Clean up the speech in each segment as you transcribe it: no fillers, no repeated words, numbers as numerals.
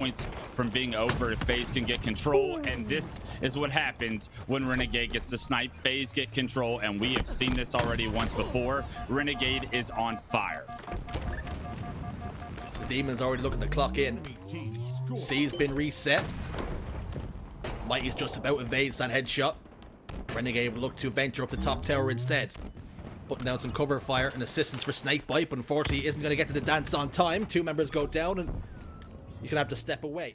points from being over if FaZe can get control, and this is what happens when Renegade gets the snipe. FaZe get control, and we have seen this already once before. Renegade is on fire. The Demon's already looking to clock in. C's been reset. Mighty's just about evades that headshot. Renegade will look to venture up the top tower instead. Putting down some cover fire and assistance for Snakebite, but unfortunately isn't going to get to the dance on time. Two members go down and you can have to step away.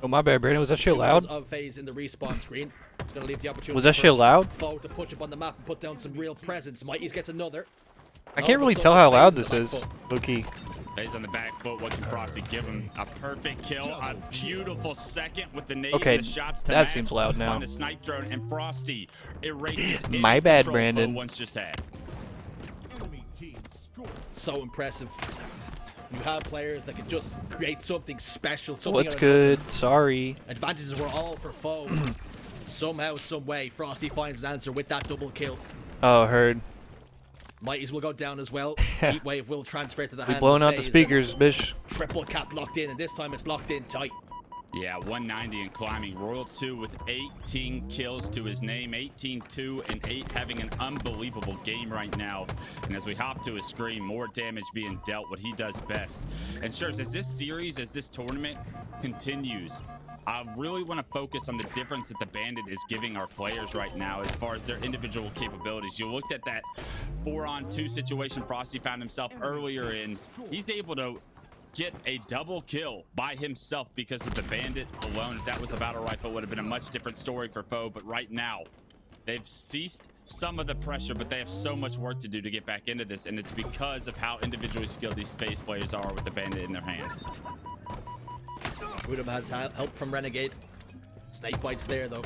Oh, my bad, Brandon. Was that shit loud? Of FaZe in the respawn screen. It's going to leave the opportunity. Was that shit loud? Foe to push up on the map and put down some real presence. Mighty's gets another. I can't really tell how loud this is. Low-key. FaZe on the back foot. What can Frosty give him? A perfect kill. A beautiful second with the nade Okay, and the shots to that match seems loud now. on the snipe drone, and Frosty erases My any bad, control Brandon. Foe once just had. So impressive. You have players that can just create something special. Something What's out of good? Sorry. advantages were all for foe. Somehow, some way, Frosty finds an answer with that double kill. Oh, heard. Mighties will go down as well. Heatwave will transfer to the hands Blowing of out the FaZe. speakers, bish. Triple cap locked in, and this time it's locked in tight. Yeah, 190 and climbing. Royal 2 with 18 kills to his name. 18-2 and 8, having an unbelievable game right now. And as we hop to his screen, more damage being dealt, what he does best. And sure, as this series, as this tournament continues, I really want to focus on the difference that the Bandit is giving our players right now as far as their individual capabilities. You looked at that 4-on-2 situation Frosty found himself earlier in. He's able to get a double kill by himself because of the Bandit alone. If that was a battle rifle, it would have been a much different story for foe. But right now, they've ceased some of the pressure, but they have so much work to do to get back into this, and it's because of how individually skilled these FaZe players are with the Bandit in their hand. Woodham has help from Renegade. Snakebite's there though.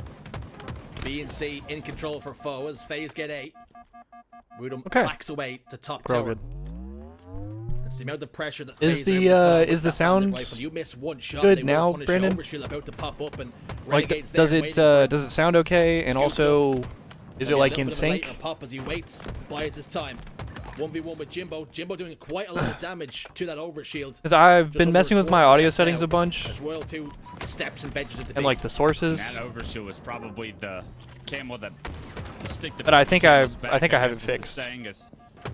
B and C in control for foe as FaZe get A. Woodham backs away to top tower. Good. It's the amount of pressure that Is FaZe are able to put on the with that sound rifle. You miss one shot, good they now, will punish Brandon? Overshield about to pop up, and Like, Renegade's does there it waiting for does it sound okay? And also, is it like in a later sync? pop as he waits, buys his time. 1v1 with Jimbo. Jimbo doing quite a lot of damage to that overshield. Because I've Just been under messing a with my quarter audio left settings now a bunch, as Royal 2 steps and ventures into and B. like the sources. That overshield was probably the camel that the stick. But I think I have it guess is the fixed. saying is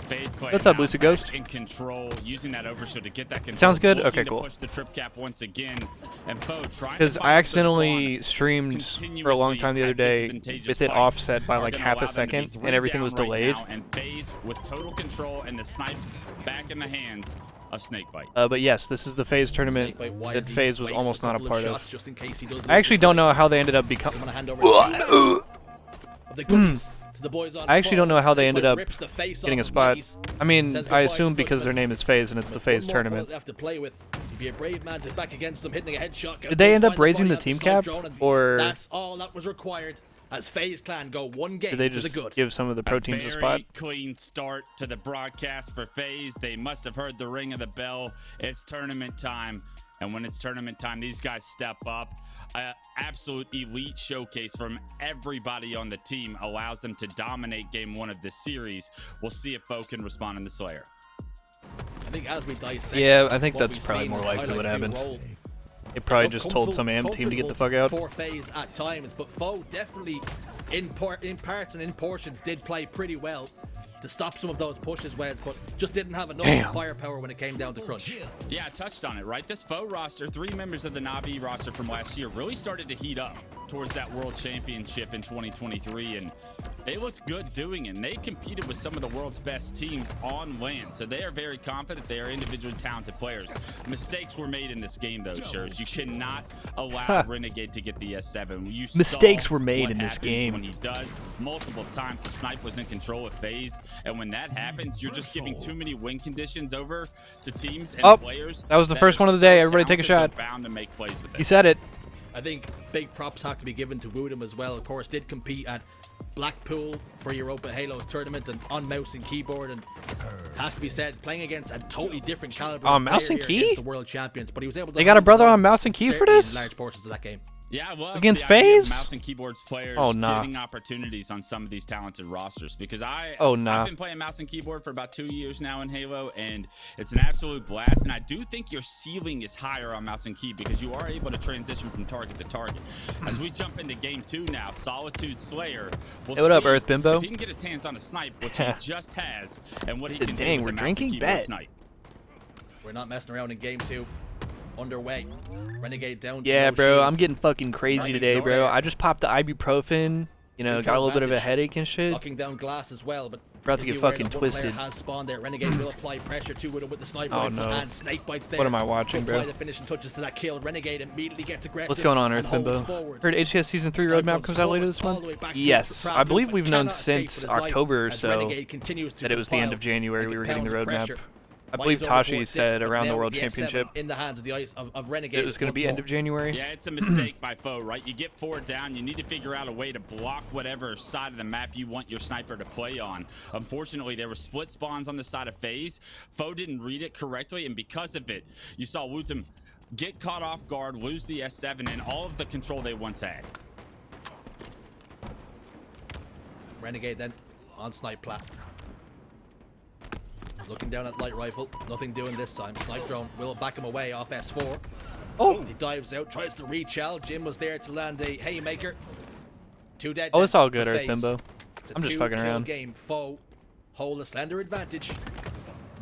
FaZe playing What's up, now Lucid Ghost? back in control, using that overshield to get that control. Sounds good? looking Okay, to cool. Push the trip cap once again, and foe trying to Because find I their accidentally spawn streamed for a long time the other day with it offset by like half a second, and everything was delayed. And FaZe with total control and the snipe back in the hands of Snakebite. But yes, this is the FaZe tournament Snakebite that FaZe was wastes almost not a couple part shots of. just in case he does I actually lose don't his know life. how they ended up I'm becoming. gonna hand over of the goodies to the boys on I actually don't know how they Snakebite ended up rips the face getting a off of spot. Mighty's. I mean, Says I goodbye assume to because their name is FaZe and it's the With FaZe one more tournament. bullet left to play with. You'd be a brave man to back against them, hitting a headshot. Did they end up Find raising body the off team snipe cap, drone, and or that's all that was required as FaZe Clan go one game did they to the just good. give some of the pro teams a spot? Very clean start to the broadcast for FaZe. They must have heard the ring of the bell. It's tournament time. And when it's tournament time, these guys step up. Absolute elite showcase from everybody on the team allows them to dominate game one of this series. We'll see if foe can respond in the Slayer. I think as we dissect, Yeah, I think what that's we've probably seen more is likely what highlights being happened. rolled. They probably Look just told some AM team to get the fuck out. For FaZe at times, but foe definitely in parts and in portions did play pretty well to stop some of those pushes, Wes, but just didn't have enough firepower when it came down to crunch. Yeah, I touched on it, right? This foe roster, 3 members of the Navi roster from last year, really started to heat up towards that World Championship in 2023, and they looked good doing it. And they competed with some of the world's best teams on land, so they are very confident. They are individually talented players. Mistakes were made in this game, though, Shurs. You cannot allow Renegade to get the S7. You Mistakes saw were made what in this happens game. when he does. Multiple times, the snipe was in control of FaZe, and when that happens, you're just giving too many win conditions over to teams and players. That was the first one of the day. Everybody take a shot. Bound to make plays with it. He said it. I think big props have to be given to Woodham as well. Of course, did compete at Blackpool for Europa Halos tournament and on mouse and keyboard, and has to be said, playing against a totally different caliber On of mouse player and here key? against the world champions, but he was able to They got a hold his brother own, on mouse and key for certainly in this? large portions of that game. Yeah, I love against the idea of FaZe? mouse and keyboards players getting opportunities on some of these talented rosters, because I've been playing mouse and keyboard for about 2 years now in Halo, and it's an absolute blast. And I do think your ceiling is higher on mouse and key because you are able to transition from target to target. As we jump into game 2 now, Solitude Slayer will hey, what up, Earth Bimbo? if he can get his hands on a snipe, which he just has, and what he can Dang, do we're with the mouse and drinking? keyboard Bet. snipe. We're not messing around in game 2. Underway. Renegade down to Yeah, no bro, shields. I'm getting fucking crazy today, bro. I just popped the ibuprofen. You know, got a little bit of a headache and shit. Knocking down glass as well, but about to get fucking twisted. Has spawned there. Renegade will apply pressure to it with the sniper rifle and snake bites there. What am I watching, bro? The finishing touches to that kill. Renegade immediately gets aggressive. What's going on, Earth Bimbo? Heard HCS Season 3 roadmap comes out later this month? Yes, I believe we've known since October or so that it was the end of January we were getting the roadmap. I believe Tashi said around the World Championship in the hands of the ice of Renegade. it was going to be end of January. Yeah, it's a mistake by foe, right? You get 4 down, you need to figure out a way to block whatever side of the map you want your sniper to play on. Unfortunately, there were split spawns on the side of FaZe. Foe didn't read it correctly, and because of it, you saw Wootem get caught off guard, lose the S7, and all of the control they once had. Renegade then on snipe plat. Looking down at light rifle, nothing doing this time. Snipe drone will back him away off S4. Oh, he dives out, tries to reach out. Jim was there to land a haymaker. 2 dead. Oh, it's all good, Earth Bimbo. I'm just fucking around. Game. Foe hold a slender advantage.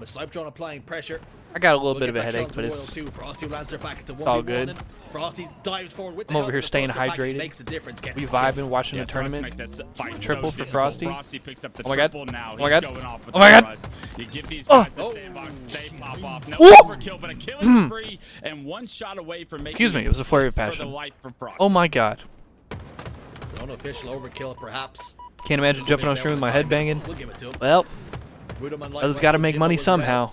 With snipe drone applying pressure. I got a little bit of a headache, but it's Frosty lands her back. It's all good. Frosty dives forward with I'm over here staying hydrated. Makes a difference. We vibing watching the tournament. Triple for Frosty. Frosty picks up the oh my god! now. Oh my god! Going off with oh my god! You give these guys the sandbox, they pop off. No overkill, but a killing spree, and 1 shot away from making. Excuse me, it was a flurry of passion. Oh my god! Unofficial overkill, perhaps. Can't imagine jumping on stream with my head banging. We'll give it to him. Well, others got to make money somehow.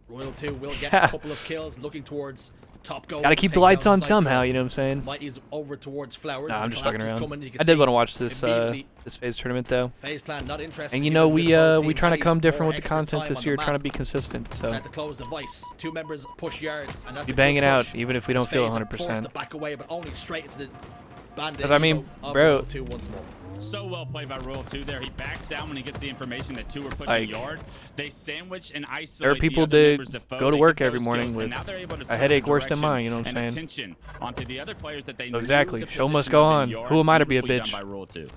Royal 2 will get a couple of kills, looking towards top goal. Gotta keep the lights on somehow, you know what I'm saying? Mighty's over towards Flowers. Nah, I'm just fucking around. I did want to watch this this FaZe tournament though. FaZe clan not interested. And you know we trying to come different with the content this year, trying to be consistent. So to close the vice. 2 members push yard, and that's be banging out even if we don't feel 100%. Back away, but only straight into the bandit. Because I mean, bro. Once more. So well played by Royal 2 there. He backs down when he gets the information that 2 are pushing yard. They sandwich and isolate. There are people that go to work every morning with a headache worse than mine, you know what I'm saying? Attention onto the other players that they so exactly. Show must go on. Who am I to be a bitch? By Royal 2.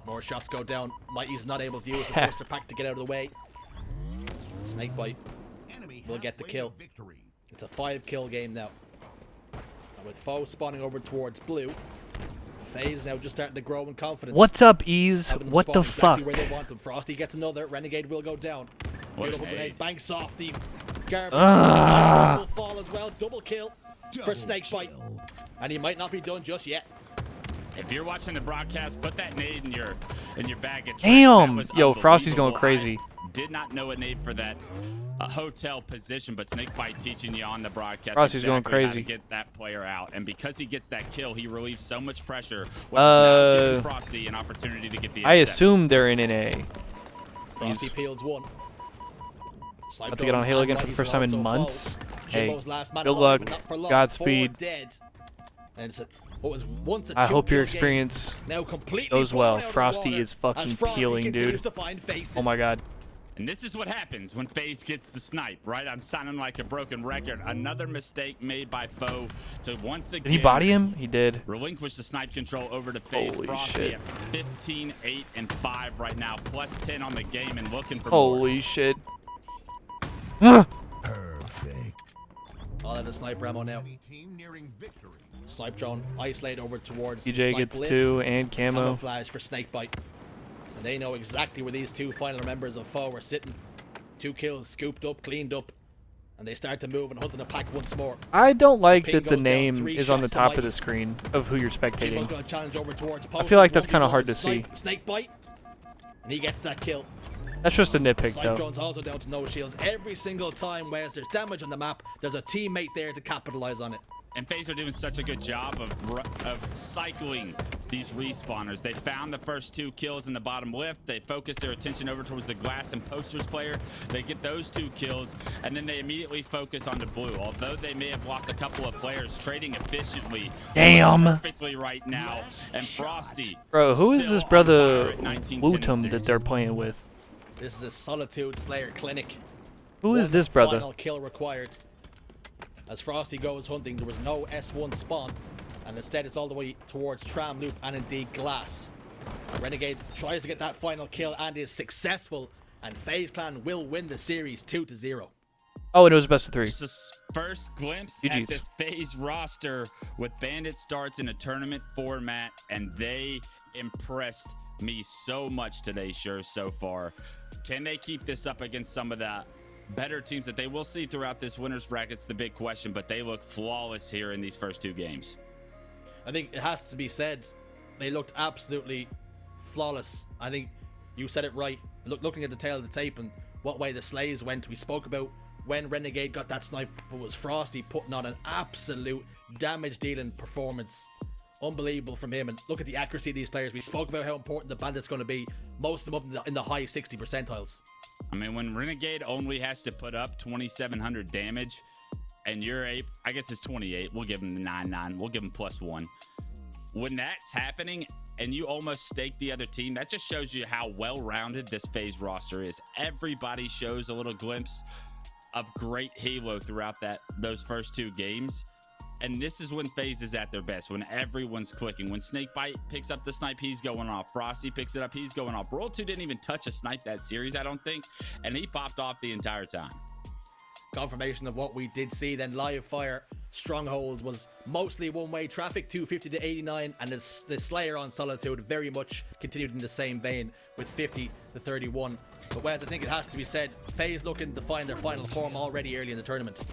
More shots go down. Mighty's not able to use the poster pack to get out of the way. Snakebite will get the kill. It's a 5-kill game now. And with foe spawning over towards blue, FaZe now just starting to grow in confidence. What's up, Ease? What the fuck? Where they want them. Frosty gets another. Renegade will go down. Beautiful grenade banks off the garbage. Will fall as well. Double kill for Snakebite. And he might not be done just yet. If you're watching the broadcast, put that nade in your bag. Damn! Yo, Frosty's going crazy. Did not know a nade for that hotel position, but Snakebite teaching you on the broadcast. Frosty's going crazy. How to get that player out, and because he gets that kill, he relieves so much pressure, which is now giving Frosty an opportunity to get the. I assume they're in NA. Frosty peels 1. About to get on Halo again for the first time in months. Hey, good luck. Godspeed. I hope your experience goes well. Frosty is fucking peeling, dude. Oh my god. And this is what happens when FaZe gets the snipe, right? I'm sounding like a broken record. Another mistake made by foe to once again. Did he body him? He did. Relinquish the snipe control over to FaZe. Holy Frosty shit. at 15, 8, and 5 right now, plus 10 on the game and looking for Holy more. Shit. Perfect. I'll have a sniper ammo now. Snipe drone isolate over towards DJ gets 2 and camo. Camouflage for Snakebite. And they know exactly where these 2 final members of foe are sitting. 2 kills, scooped up, cleaned up. And they start to move and hunt in the pack once more. I don't like that the name is on the top of the screen of who you're spectating. I feel like that's kind of hard to see. Snakebite. And he gets that kill. That's just a nitpick, though. Snipe drone's also down to no shields. Every single time where there's damage on the map, there's a teammate there to capitalize on it. And FaZe are doing such a good job of cycling these respawners. They found the first 2 kills in the bottom left. They focused their attention over towards the glass and posters player. They get those 2 kills, and then they immediately focus on the blue. Although they may have lost a couple of players, trading efficiently, perfectly right now. And Frosty, bro, who is this brother Wootum that they're playing with? This is a Solitude Slayer clinic. Who is this brother? Final kill required. As Frosty goes hunting, there was no S1 spawn, and instead it's all the way towards Tram Loop and indeed Glass. Renegade tries to get that final kill and is successful, and FaZe Clan will win the series 2-0. Oh, and it was best of 3. It's the first glimpse GG's. at this FaZe roster with Bandit starts in a tournament format, and they impressed me so much today, so far. Can they keep this up against some of the better teams that they will see throughout this winner's bracket's the big question, but they look flawless here in these first 2 games. I think it has to be said, they looked absolutely flawless. I think you said it right. Looking at the tail of the tape and what way the Slays went, we spoke about when Renegade got that snipe, but was Frosty putting on an absolute damage-dealing performance. Unbelievable from him. And look at the accuracy of these players. We spoke about how important the Bandit's going to be. Most of them up in the high 60 percentiles. I mean, when Renegade only has to put up 2,700 damage, and you're I guess it's 28. We'll give him the 9-9. We'll give him +1. When that's happening and you almost stake the other team, that just shows you how well-rounded this FaZe roster is. Everybody shows a little glimpse of great Halo throughout those first 2 games. And this is when FaZe is at their best, when everyone's clicking. When Snakebite picks up the snipe, he's going off. Frosty picks it up, he's going off. Royal 2 didn't even touch a snipe that series, I don't think, and he popped off the entire time. Confirmation of what we did see then. Live Fire Stronghold was mostly one-way traffic, 250 to 89, and the Slayer on Solitude very much continued in the same vein with 50 to 31. But Wes, I think it has to be said, FaZe looking to find their final form already early in the tournament.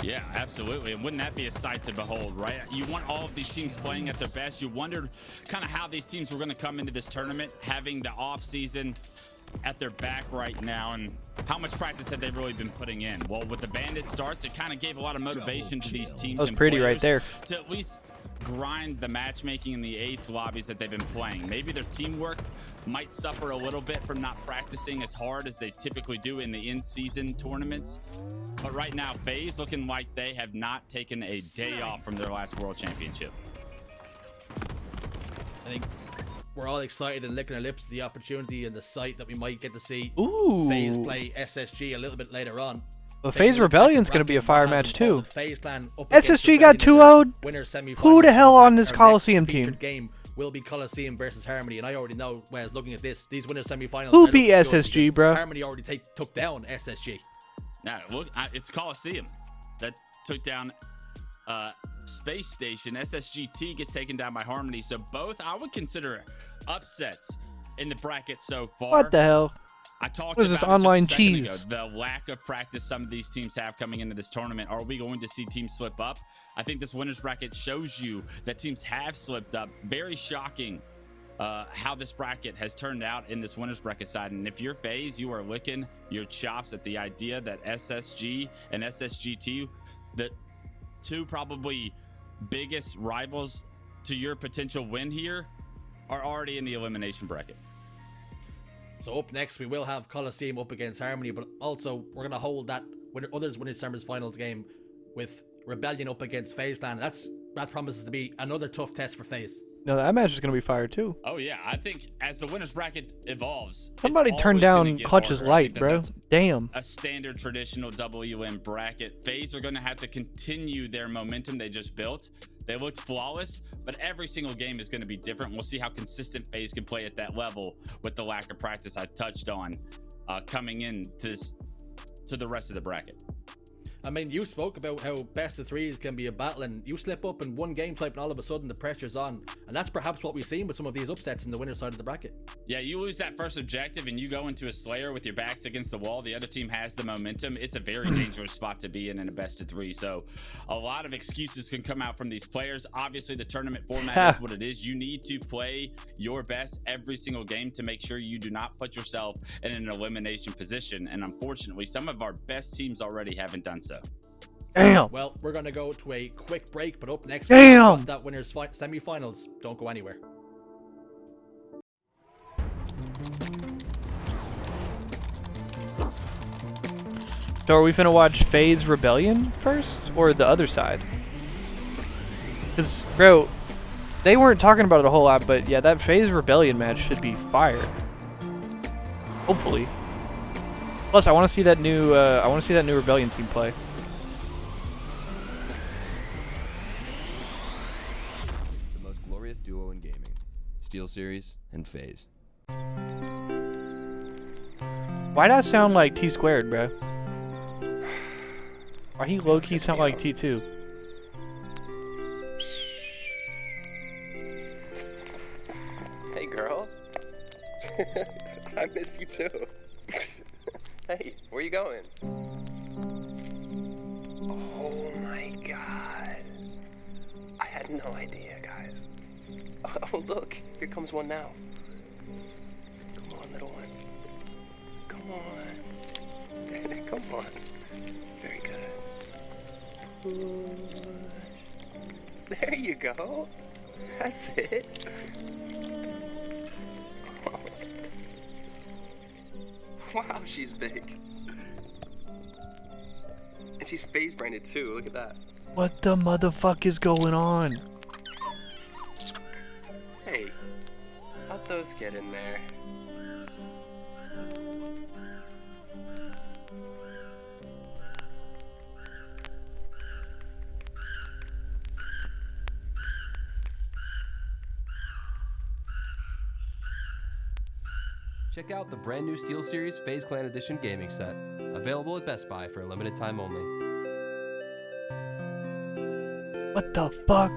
Yeah, absolutely. And wouldn't that be a sight to behold, right? You want all of these teams playing at their best. You wondered kind of how these teams were going to come into this tournament, having the off season at their back right now, and how much practice had they really been putting in. Well, with the Bandit starts, it kind of gave a lot of motivation to these teams. That was pretty right there. To at least grind the matchmaking in the 8s lobbies that they've been playing. Maybe their teamwork might suffer a little bit from not practicing as hard as they typically do in the in-season tournaments. But right now, FaZe looking like they have not taken a day off from their last World Championship. I think we're all excited and licking our lips to the opportunity and the sight that we might get to see FaZe play SSG a little bit later on. But FaZe Rebellion's going to be a fire match too. SSG got 2-0'd. Who the hell on this Coliseum team? Game will be Coliseum versus Harmony, and I already know, Wes, looking at this, these winners semifinals. Who beat SSG, bro? Harmony already took down SSG. Now, look, it's Coliseum that took down Space Station. SSGT gets taken down by Harmony, so both I would consider upsets in the bracket so far. What the hell? I talked about this online cheese. Ago, the lack of practice some of these teams have coming into this tournament. Are we going to see teams slip up? I think this winners bracket shows you that teams have slipped up. Very shocking how this bracket has turned out in this winners bracket side. And if you're FaZe, you are licking your chops at the idea that SSG and SSGT, the 2 probably biggest rivals to your potential win here, are already in the elimination bracket. So up next, we will have Coliseum up against Harmony, but also we're going to hold that others winning Summer's finals game with Rebellion up against FaZe Clan. That promises to be another tough test for FaZe. No, that match is going to be fire too. Oh yeah, I think as the winners bracket evolves, somebody turn down Clutch's light, bro. Damn. A standard traditional WM bracket. FaZe are going to have to continue their momentum they just built. They looked flawless, but every single game is going to be different. We'll see how consistent FaZe can play at that level with the lack of practice I've touched on coming in to the rest of the bracket. I mean, you spoke about how best of threes can be a battle, and you slip up in one game type and all of a sudden the pressure's on. And that's perhaps what we've seen with some of these upsets in the winner's side of the bracket. Yeah, you lose that first objective and you go into a Slayer with your backs against the wall. The other team has the momentum. It's a very dangerous spot to be in a best of 3. So a lot of excuses can come out from these players. Obviously, the tournament format is what it is. You need to play your best every single game to make sure you do not put yourself in an elimination position. And unfortunately, some of our best teams already haven't done so. Damn. Well, we're going to go to a quick break, but up next, damn, that winners semifinals. Don't go anywhere. So are we finna watch FaZe Rebellion first, or the other side? Because, bro, they weren't talking about it a whole lot, but yeah, that FaZe Rebellion match should be fire. Hopefully. Plus, I want to see that new. I want to see that new Rebellion team play. The most glorious duo in gaming: SteelSeries and FaZe. Why that sound like T squared, bro? Why he low key sound like T2? Hey, girl. I miss you too. Hey, where you going? Oh my god. I had no idea, guys. Oh, look. Here comes one now. Come on, little one. Come on. Come on. Very good. There you go. That's it. Wow, she's big. And she's FaZe branded too, look at that. What the motherfuck is going on? Hey, how'd those get in there? Check out the brand new SteelSeries FaZe Clan Edition gaming set, available at Best Buy for a limited time only. What the fuck?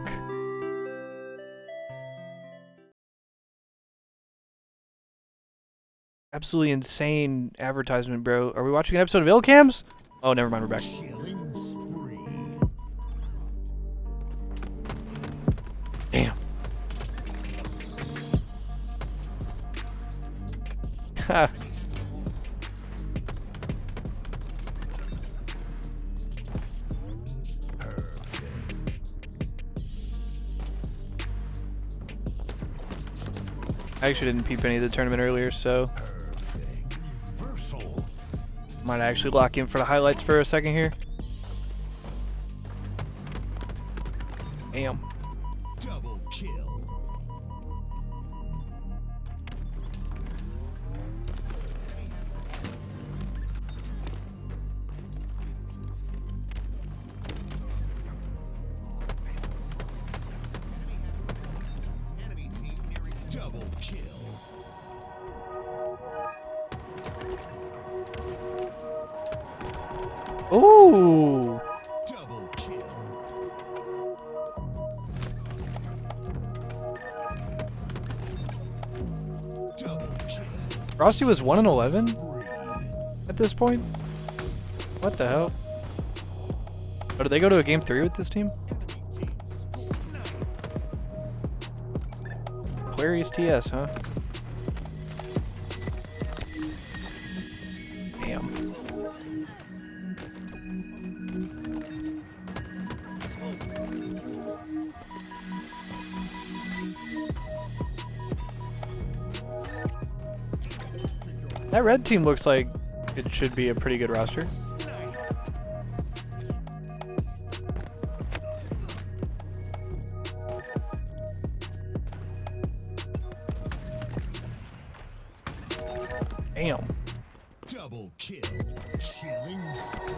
Absolutely insane advertisement, bro. Are we watching an episode of Illcams? Oh, never mind, we're back. Damn. Ha. I actually didn't peep any of the tournament earlier, so might actually lock in for the highlights for a second here. Damn. Double kill. Double kill. Ooh. Double kill. Double kill. Frosty was 1-11 at this point? What the hell? Oh, did they go to a game 3 with this team? Aquarius TS, huh? Damn. That red team looks like it should be a pretty good roster. Damn. Double kill. Killing spree.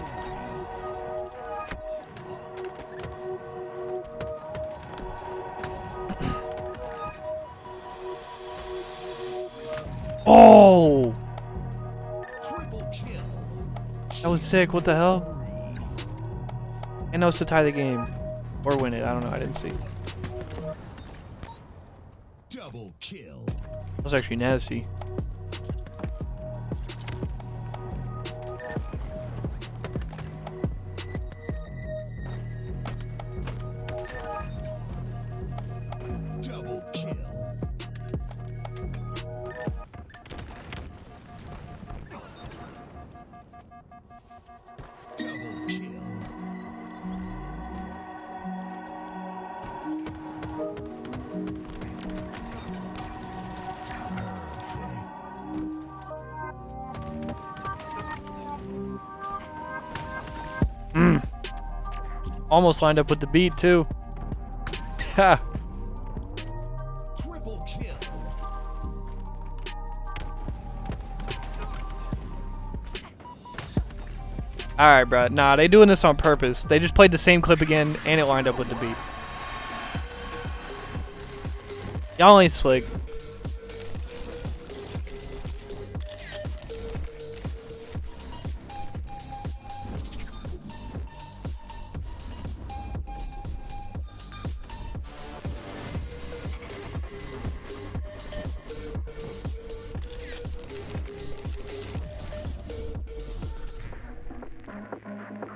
Oh! Triple kill. That was sick. What the hell? And that was to tie the game. Or win it. I don't know. I didn't see. Double kill. That was actually nasty. Double kill. Double kill. Perfect. Almost lined up with the beat too. Ha. Triple kill. Alright, bro. Nah, they doing this on purpose. They just played the same clip again, and it lined up with the beat. Y'all ain't slick.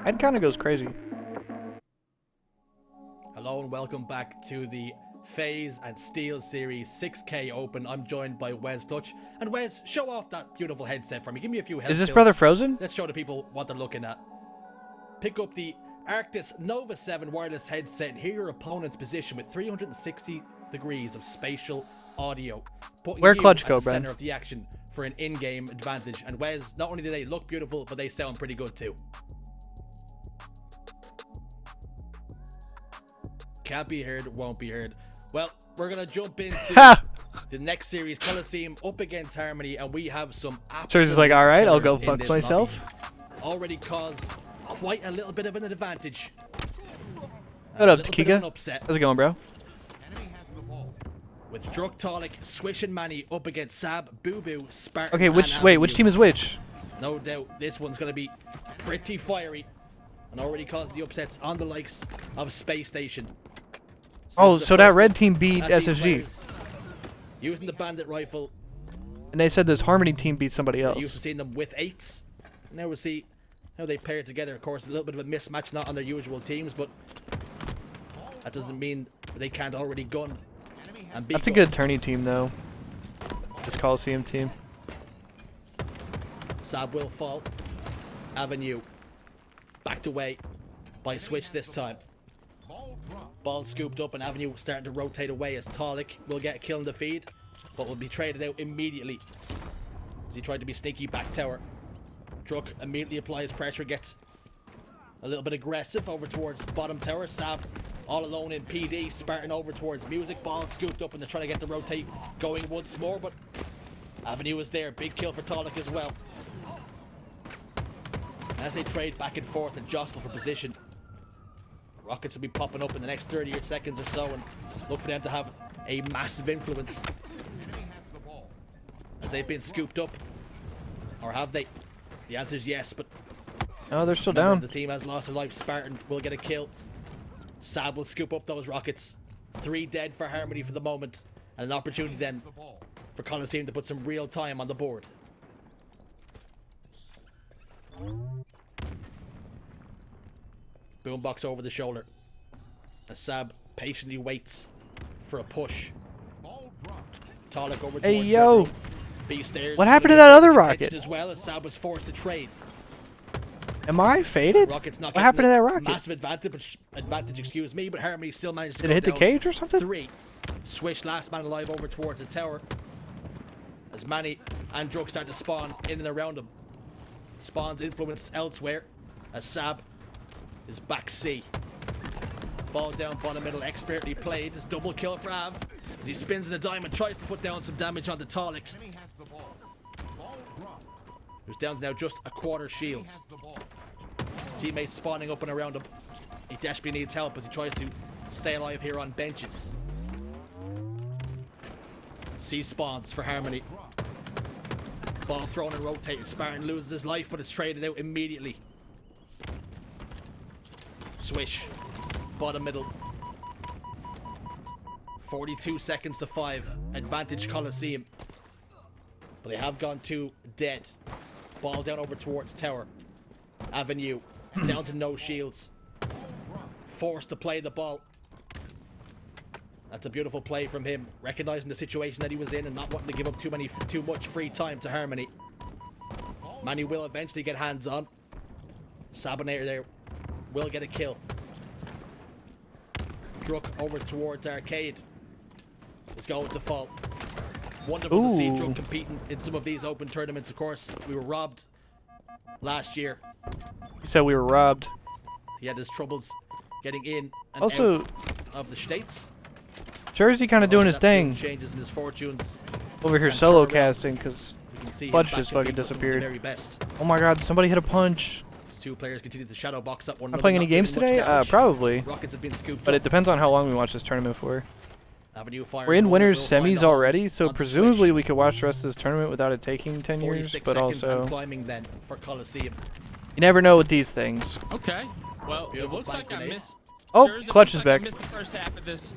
Head kind of goes crazy. Hello and welcome back to the FaZe and Steel Series 6K Open. I'm joined by Wes Clutch. And Wes, show off that beautiful headset for me. Give me a few health Is this pills. brother frozen? Let's show the people what they're looking at. Pick up the Arctis Nova 7 wireless headset and hear your opponent's position with 360 degrees of spatial audio. Putting Where you Clutch at go, the Bren? center of the action for an in-game advantage. And Wes, not only do they look beautiful, but they sound pretty good too. Can't be heard, won't be heard. Well, we're going to jump into the next series, Reclximer up against Harmony, and we have some absolute He's like, alright, I'll go killers fuck in this myself. lobby. Already caused quite a little bit of an advantage. What up, A little bit of an Takika? upset. How's it going, bro? With Druk, Talik, Swish and Manny up against Sab, Boo Boo, Spartan, Okay, and which Avenue. team is which? No doubt this one's going to be pretty fiery and already caused the upsets on the likes of Space Station. Oh, this is so the that first red look team beat at these SSG. players using the bandit rifle. And they said this Harmony team beat somebody Used to else. seeing them with 8s. Now we'll see how they pair together. Of course, a little bit of a mismatch, not on their usual teams, but that doesn't mean they can't already gun. And be That's a good tourney team, though. This Coliseum team. Sab will fall. Avenue backed away by Switch this time. Ball scooped up and Avenue starting to rotate away as Talik will get a kill in the feed, but will be traded out immediately as he tried to be sneaky back tower. Druk immediately applies pressure, gets a little bit aggressive over towards bottom tower. Sab all alone in PD, Spartan over towards music. Ball scooped up and they're trying to get the rotate going once more, but Avenue is there. Big kill for Talik as well. As they trade back and forth and jostle for position, rockets will be popping up in the next 30 seconds or so, and look for them to have a massive influence. As they've been scooped up. Or have they? The answer is yes, but Oh, they're still member of down. the team has lost their life. Spartan will get a kill. Sab will scoop up those rockets. 3 dead for Harmony for the moment, and an opportunity then for Coliseum to put some real time on the board. Boombox over the shoulder. As Sab patiently waits for a push. Talik over Hey, towards yo. Red Room. B-stairs What happened gonna to get that other attention rocket? as well as Sab was forced to trade. Am I faded? Rocket's not What happened to getting that a rocket? massive advantage, excuse me, but Harmony still managed to Did go it hit the down cage or something? 3. Swish last man alive over towards the tower. As Manny and Druk start to spawn in and around him. Spawn's influence elsewhere as Sab is back C. Ball down bottom middle, expertly played. This double kill for Av as he spins in a diamond, tries to put down some damage onto Talik, who's down to now just a quarter shields. Teammates spawning up and around him. He desperately needs help as he tries to stay alive here on benches. C spawns for Harmony. Ball thrown and rotated. Spartan loses his life, but it's traded out immediately. Swish. Bottom middle. 42 seconds to 5. Advantage Coliseum. But they have gone 2 dead. Ball down over towards tower. Avenue. Down to no shields. Forced to play the ball. That's a beautiful play from him, recognizing the situation that he was in and not wanting to give up too much free time to Harmony. Manny will eventually get hands on. Sabinator there will get a kill. Druk over towards Arcade is going to fall. Wonderful to see Ooh. Druk competing in some of these open tournaments. Of course, we were robbed last year. He said we were robbed. He had his troubles getting in and Also, out of the States. Jersey kind of doing his thing Changes in his fortunes. over here and solo turn around. casting because We can see him Fudge back just in fucking being with some of the disappeared. very best. Oh my god, somebody hit a punch. These two players continue to shadow box up one I'm another. playing any not doing games much today? damage. Probably. Rockets have been scooped But up. it depends on how long we watch this tournament for. Avenue fires We're in one, winners will find semis the hole already, so on the presumably switch. we could watch the rest of this tournament without it taking 10 years, 46 but seconds also and climbing then for Coliseum. you never know with these things. Okay. Well, Beautiful it looks like I grenade. missed. Oh, Sure, it Clutch looks is like back. I missed the first half of this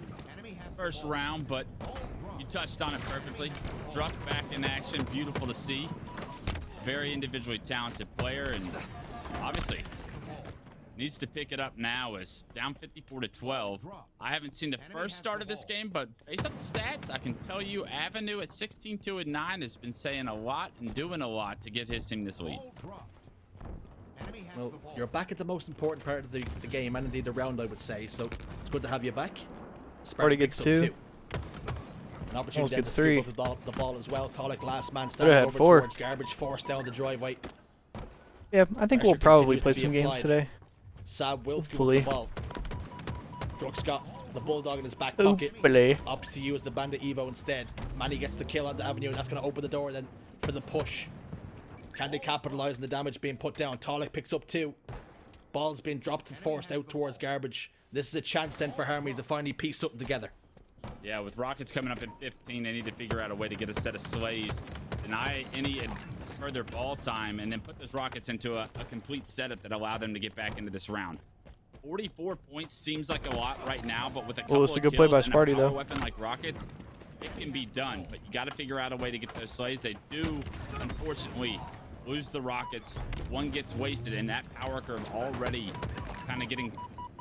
first round, but you touched on it perfectly. Druck back in action, beautiful to see. Very individually talented player, and obviously needs to pick it up now. Is down 54-12. I haven't seen the first start of this game, but based on the stats, I can tell you Avenue at 16-2-9 has been saying a lot and doing a lot to get his team this lead. Well, you're back at the most important part of the game, and indeed the round, I would say. So it's good to have you back. Already picks gets up 2. An opportunity Almost then to gets scoop 3. up the ball as well. Tolic last man Could've standing had over 4. towards Garbage, forced down the driveway. Yeah, I think Pressure we'll probably continues play to be some games applied. today. Sab will scoop up Hopefully. the ball. Druck's got the Bulldog in his back pocket. Hopefully. Opts to use the Bandit Evo instead. Manny gets the kill on the Avenue, and that's going to open the door then for the push. Can they capitalize on the damage being put down? Tolic picks up 2. Ball's being dropped and forced out towards Garbage. This is a chance then for Harmony to finally piece something together. Yeah, with Rockets coming up in 15, they need to figure out a way to get a set of slays, deny any further ball time, and then put those Rockets into a complete setup that allow them to get back into this round. 44 points seems like a lot right now, but with a couple it's a of good play kills by Sparty, and a power though. weapon like Rockets, it can be done. But you got to figure out a way to get those slays. They do, unfortunately, lose the Rockets. One gets wasted, and that power curve already kind of getting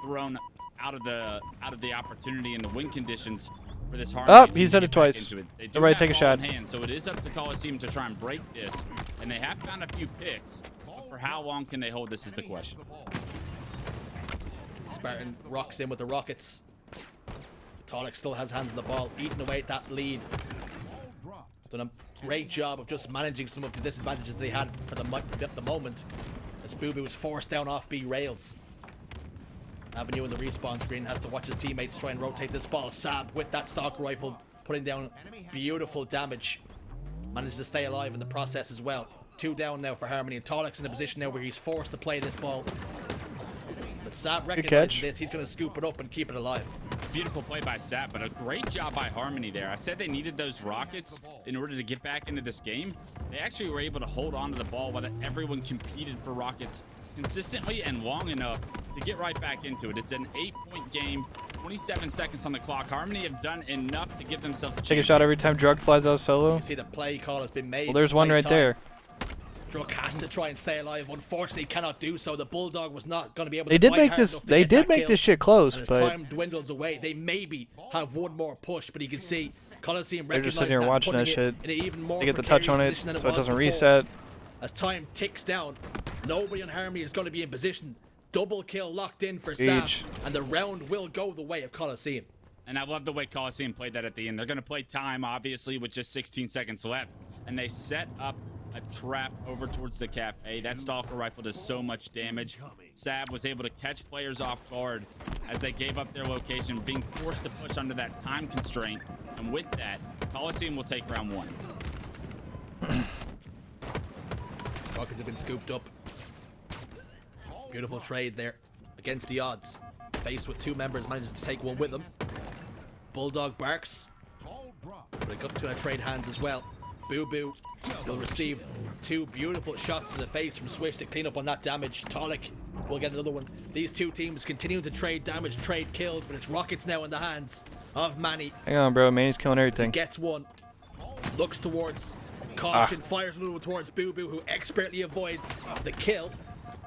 thrown out of the opportunity and the win conditions for this Harmony team He's to hit get it back twice. into it. They do Everybody have take a ball in shot. hand, so it is up to Coliseum to try and break this, and they have found a few picks. But for how long can they hold this is the question. Spartan rocks in with the Rockets. Tolic still has hands on the ball, eating away at that lead. Done a great job of just managing some of the disadvantages they had for the moment. As Boo Boo was forced down off B rails. Avenue in the respawn screen has to watch his teammates try and rotate this ball. Sab with that stalker rifle, putting down beautiful damage. Managed to stay alive in the process as well. 2 down now for Harmony, and Tolic's in a position now where he's forced to play this ball. But Sab recognizing this, he's going to scoop it up and keep it alive. Beautiful play by Sap, but a great job by Harmony there. I said they needed those Rockets in order to get back into this game. They actually were able to hold on to the ball while everyone competed for Rockets consistently and long enough to get right back into it. It's an 8-point game, 27 seconds on the clock. Harmony have done enough to give themselves a chance. Take a shot every time Drug flies out solo. You see the play call has been made. Well, there's one Play right time. there. Drug has to try and stay alive. Unfortunately, cannot do so. The Bulldog was not going to be able They to did bite make hard this. enough to They get did that make kill. this shit close, And as but time dwindles away, they maybe have one more push, but you can see Coliseum they're just recognizing sitting here that, watching putting that it shit. in an even more They get the touch on it, precarious position than so it was doesn't before. reset. As time ticks down, nobody on Harmony is going to be in position. Double kill locked in for Each. Sam, and the round will go the way of Coliseum. And I love the way Coliseum played that at the end. They're going to play time, obviously, with just 16 seconds left. And they set up a trap over towards the cafe. That stalker rifle does so much damage. Sab was able to catch players off guard as they gave up their location, being forced to push under that time constraint. And with that, Coliseum will take round 1. Rockets have been scooped up. Beautiful trade there against the odds. Faced with 2 members, manages to take one with them. Bulldog barks. Break up to a trade hands as well. Boo Boo will receive 2 beautiful shots to the face from Swish to clean up on that damage. Tolic will get another one. These 2 teams continue to trade damage, trade kills, but it's Rockets now in the hands of Manny. Hang on, bro. Manny's killing He everything. gets one. Looks towards caution, fires a little towards Boo Boo, who expertly avoids the kill.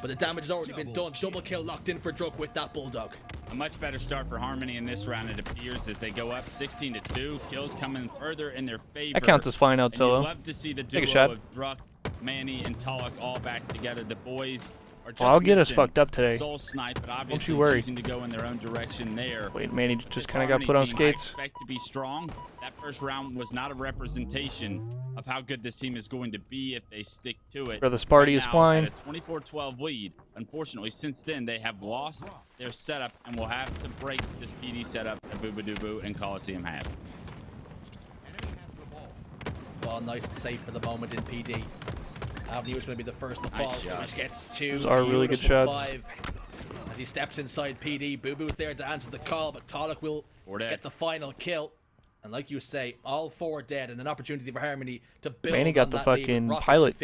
But the damage has already been done. Double kill locked in for Druk with that Bulldog. A much better start for Harmony in this round, it appears, as they go up 16-2. Kills coming further in their favor. That counts as flying out And solo. you'd love to see the Take a duo shot. of Druck, Manny, and Tolic all back together. The boys are just Well, I'll get us missing fucked up today. Soul Snipe, but obviously worry. choosing to go in their own direction there. Wait, Manny This just kind of got Harmony put on team, skates. I expect to be strong. That first round was not a representation of how good this team is going to be if they stick to it. Bro, the Sparty Right is now, flying. at a 24-12 lead, Unfortunately, since then, they have lost their setup and will have to break this PD setup that Booba and Coliseum have. Well, nice and safe for the moment in PD. Avenue is going to be the first to fall. Switch gets 2. Those are really good shots. 5. As he steps inside PD, Booba's there to answer the call, but Talik will get the final kill. And like you say, all 4 dead, and an opportunity for Harmony to build. Man, he got the fucking pilot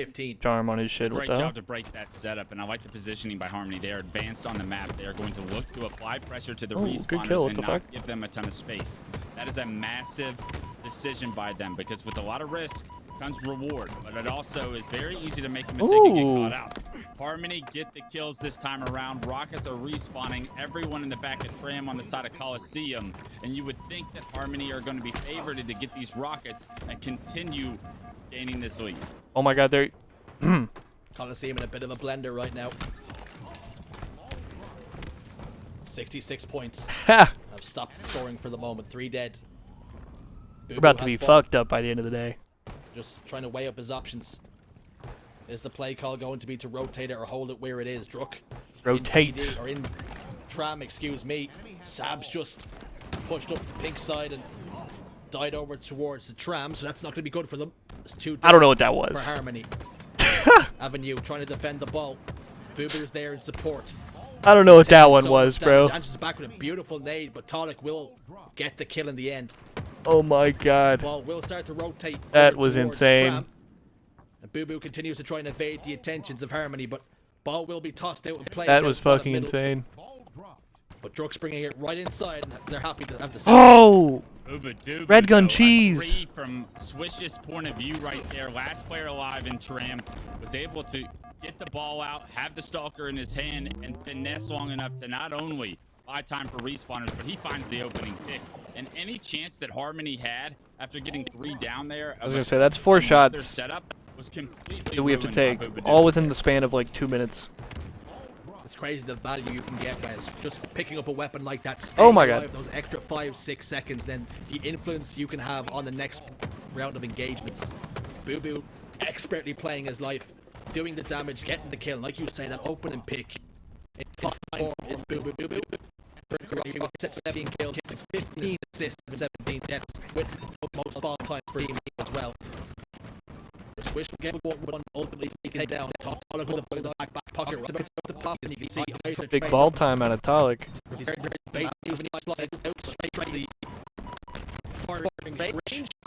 charm on his shit. Great job to break that setup, and I like the positioning by Harmony. They are advanced on the map. They are going to look to apply pressure to the respawners and not give them a ton of space. That is a massive decision by them, because with a lot of risk comes reward, but it also is very easy to make a mistake and get caught out. Harmony get the kills this time around. Rockets are respawning everyone in the back of Tram on the side of Coliseum, and you would think that Harmony are going to be favored to get these rockets and continue gaining this lead. Oh my god, they're Coliseum in a bit of a blender right now. 66 points. Ha! I've stopped scoring for the moment. 3 dead. We're about to be fucked up by the end of the day. Just trying to weigh up his options. Is the play call going to be to rotate it or hold it where it is, Druk? Rotate. Or in Tram, excuse me. Sab's just pushed up the pink side and died over towards the Tram, so that's not going to be good for them. It's 2 I don't know what that was. for Harmony. Avenue trying to defend the ball. Booba's there in support. I don't know what that one was, bro. Dances back with a beautiful nade, but Talik will get the kill in the end. Oh my god. Ball will start to rotate. That was insane. Tram. And Boo continues to try and evade the attentions of Harmony, but ball will be tossed out and played. That was fucking insane. But Druk's bringing it right inside, and they're happy to have the Oh! Red gun cheese. From Swish's point of view right there, last player alive in Tram was able to get the ball out, have the stalker in his hand, and finesse long enough to not only buy time for respawners, but he finds the opening pick. And any chance that Harmony had after getting 3 down there, I was gonna say that's 4 shots their setup was completely that we have to take, all within the span of like 2 minutes. It's crazy the value you can get by just picking up a weapon like that. Oh my god. Those extra 5-6 seconds, then the influence you can have on the next round of engagements. Boo expertly playing his life, doing the damage, getting the kill. Like you say, that opening pick. In 5-4 is Boo. 17 kills, 15 assists, and 17 deaths, with the most ball times for team as well. Swish will get one, ultimately take down. Talik with the back pocket. Right the pop, and you can see big ball time out of Talik.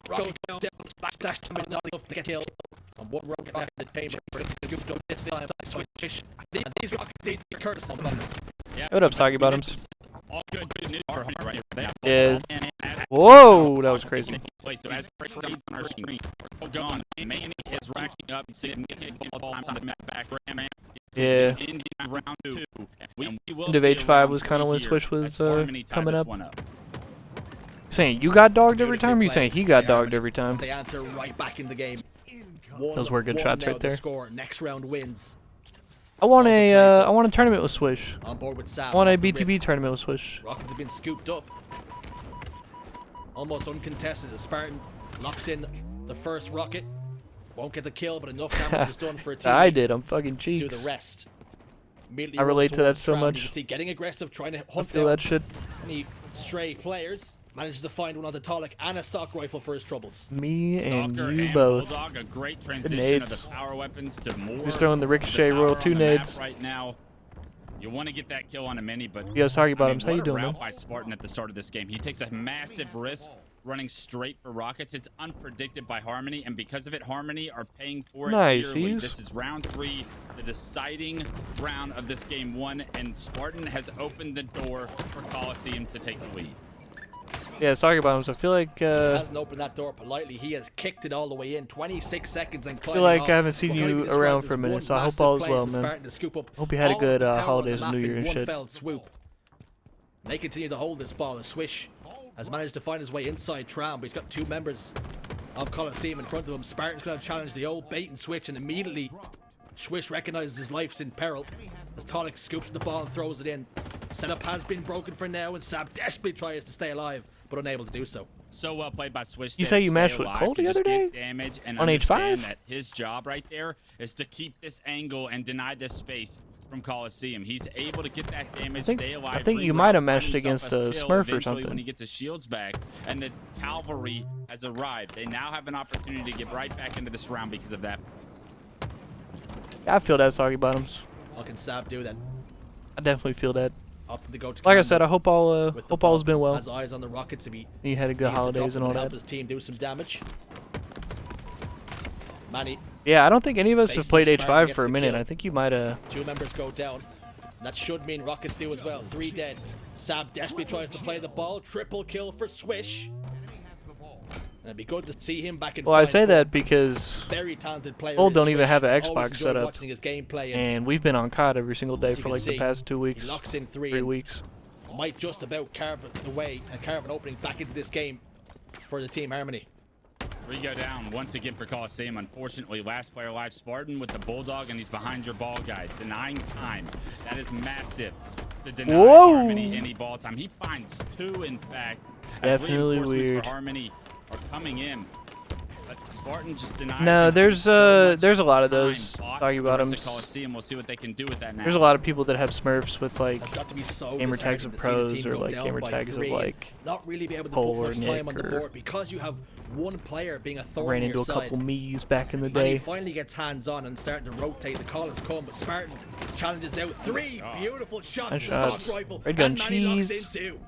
Go down, splash time, nothing to get killed. And one rocket left in the chamber. Go this time, Swish. These rockets need to occur to someone. What up, Soggy Bottoms? All good news for Harmony right there. Yeah. Whoa, that was crazy. So as trades on our screen are gone, Manny is racking up significant times on the map back. Yeah. In round 2. End of H5 was kind of when Swish was coming up. Saying you got dogged every time, or you saying he got dogged every time? They answer right back in the game. Those were good shots right there. Score. Next round wins. I want a tournament with Swish. On board with Sam. I want a BTB tournament with Swish. Rockets have been scooped up. Almost uncontested. The Spartan locks in the first rocket. Won't get the kill, but enough damage was done for a team. I did. I'm fucking cheeks. Do the rest. I relate to that so much. You can see getting aggressive, trying to hunt down that shit. Any stray players. Manages to find one on the Talik and a stock rifle for his troubles. Me and Stalker you and both. Bulldog, a great transition of the power weapons to more. He's throwing the Ricochet Royal 2 nades. Right now, you want to get that kill on a mini, but yo, Soggy Bottoms, how you doing, man? By Spartan at the start of this game, he takes a massive risk running straight for rockets. It's unpredicted by Harmony, and because of it, Harmony are paying for it dearly. This is round 3, the deciding round of this game 1, and Spartan has opened the door for Coliseum to take the lead. Yeah, Soggy Bottoms, I feel like he hasn't opened that door politely. He has kicked it all the way in. 26 seconds and I feel like I haven't seen you around for a minute, so I hope all is well, man. Hope you had a good holidays and New Year and shit. Fell swoop. They continue to hold this ball. A Swish has managed to find his way inside Tram, but he's got 2 members of Coliseum in front of him. Spartan's going to challenge the old bait and switch, and immediately Swish recognizes his life's in peril as Talik scoops the ball and throws it in. Setup has been broken for now, and Sab desperately tries to stay alive, but unable to do so. So well played by Swish. You say you matched with Cole the other day? Damage and on H5? That his job right there is to keep this angle and deny this space. from Coliseum. He's able to get that damage, stay alive. I think you might have meshed against a Smurf or something. When he gets his shields back, and the cavalry has arrived. They now have an opportunity to get right back into this round because of that. Yeah, I feel that, Soggy Bottoms. What can Sab do then? I definitely feel that. Up to go to like I said, I hope all has been well. Has eyes on the Rockets if you had a good holidays and all that. Help his team do some damage. Manny. Yeah, I don't think any of us have played H5 for a minute. I think you might have. 2 members go down. That should mean Rockets do as well. 3 dead. Sab desperately tries to play the ball. Triple kill for Swish. And it'd be good to see him back in. Well, I say that because very talented player. Bull don't even have an Xbox set up, his gameplay and we've been on COD every single day for like the past 2 weeks. He locks in 3 weeks. Might just about carve the way and carve an opening back into this game for the Team Harmony. 3 go down once again for Coliseum. Unfortunately, last player alive, Spartan with the Bulldog, and he's behind your ball guy, denying time. That is massive to deny Harmony any ball time. He finds 2, in fact. Definitely weird. For Harmony are coming in, but Spartan just denies. No, there's a lot of those talking about them. Coliseum, we'll see what they can do with that now. There's a lot of people that have Smurfs with like so gamer tags of pros or like gamer tags of like not really be able to put much time on the board because you have one player being a thorn ran in into your a couple Miis back in the day. And he finally gets hands on and starting to rotate. The call has come, but Spartan challenges out 3 beautiful shots with the stock rifle. Red gun and Manny locks cheese. in 2.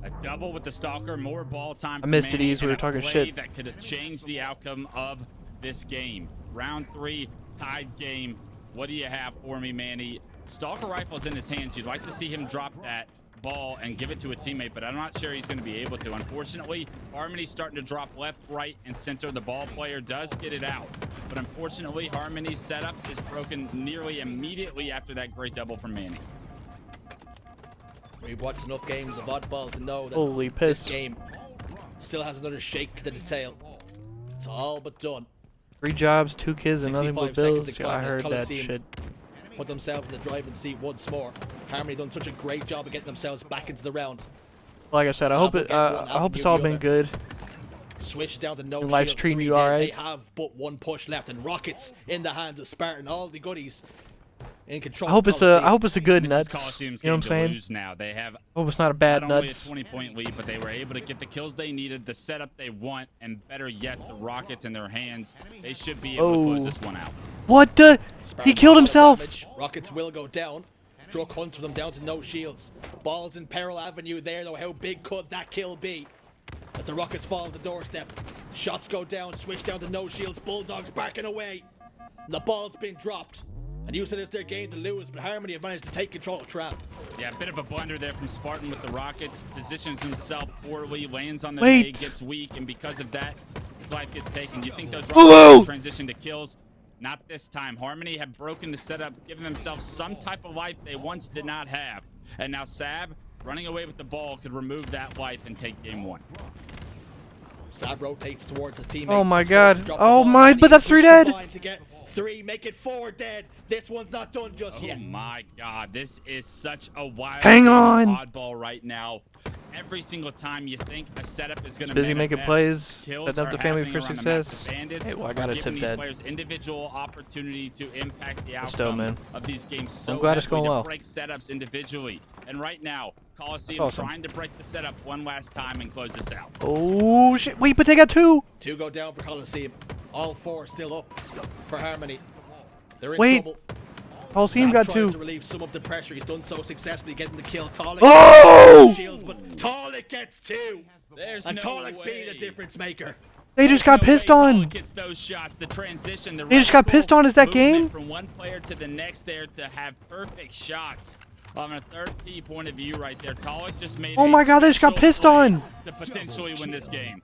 A double with the Stalker, more ball time. I missed it easy. We were talking shit. That could have changed the outcome of this game. Round 3, tied game. What do you have for me, Manny? Stalker rifle's in his hands. You'd like to see him drop that ball and give it to a teammate, but I'm not sure he's going to be able to. Unfortunately, Harmony's starting to drop left, right, and center. The ball player does get it out, but unfortunately, Harmony's setup is broken nearly immediately after that great double from Manny. We've watched enough games of Oddball to know that Holy piss. This game still has another shake to the tail. It's all but done. 3 jobs, 2 kids, and nothing but bills. Yeah, I heard that Coliseum shit. Put themselves in the driving seat once more. Harmony done such a great job of getting themselves back into the round. Like I said, I hope it's all been good. Switch down to no and life's treating you alright. They have but 1 push left, and Rockets in the hands of Spartan. All the goodies in control. I hope it's a good nuts. You know what I'm saying? Now. They have hope it's not a bad not only nuts. a 20-point lead, but they were able to get the kills they needed, the setup they want, and better yet, the Rockets in their hands. They should be able to close this one out. What the? He killed himself. Rockets will go down. Drug hunts for them down to no shields. Balls in Peril Avenue there, though. How big could that kill be? As the Rockets fall on the doorstep. Shots go down, switch down to no shields. Bulldogs barking away. And the ball's been dropped. And you said it's their game to lose, but Harmony have managed to take control of Trap. Yeah, a bit of a blunder there from Spartan with the Rockets. Positions himself poorly, lands on the nade, gets weak, and because of that, his life gets taken. Do you think those Rockets transition to kills? Not this time. Harmony have broken the setup, giving themselves some type of life they once did not have. And now Sab, running away with the ball, could remove that life and take game 1. Sab rotates towards his teammates. Oh my god. Oh my, but that's 3 dead. To get 3, make it 4 dead. This one's not done just yet. Oh my god, this is such a wild oddball right now. Every single time you think a setup is going to busy making plays, setting up the family for success. Bandits, hey, well, I got a tip these dead. players individual opportunity to impact the outcome of these games. So I'm glad it's going well. Break setups individually, and right now, Coliseum trying to break the setup one last time and close this out. Oh shit! Wait, but they got 2. 2 go down for Coliseum. All 4 still up for Harmony. They're in trouble. Coliseum got 2. To relieve some of the pressure. He's done so successfully getting the kill. Talik shields, but Talik gets 2. And Talik being the difference maker. They just got pissed on. Gets those shots. The transition. They just got pissed on. Is that game? From one player to the next there to have perfect shots. On a third key point of view right there. Talik just made oh my god, they just got pissed on. To potentially win this game.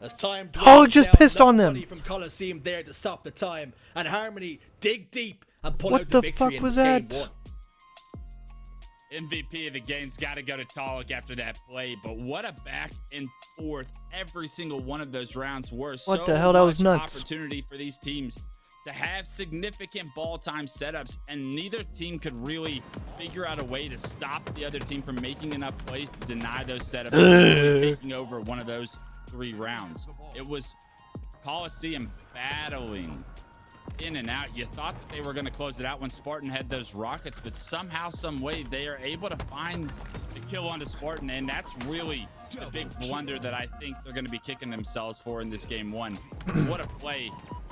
As time Talik just pissed on them. From Coliseum there to stop the time. And Harmony dig deep and pull out the victory. What the fuck was that? MVP of the game's got to go to Talik after that play, but what a back and forth every single one of those rounds were. What the hell? That was nuts. Opportunity for these teams to have significant ball time setups, and neither team could really figure out a way to stop the other team from making enough plays to deny those setups and taking over one of those 3 rounds. It was Coliseum battling in and out. You thought that they were going to close it out when Spartan had those rockets, but somehow, some way, they are able to find the kill onto Spartan, and that's really a big blunder that I think they're going to be kicking themselves for in this game one. What a play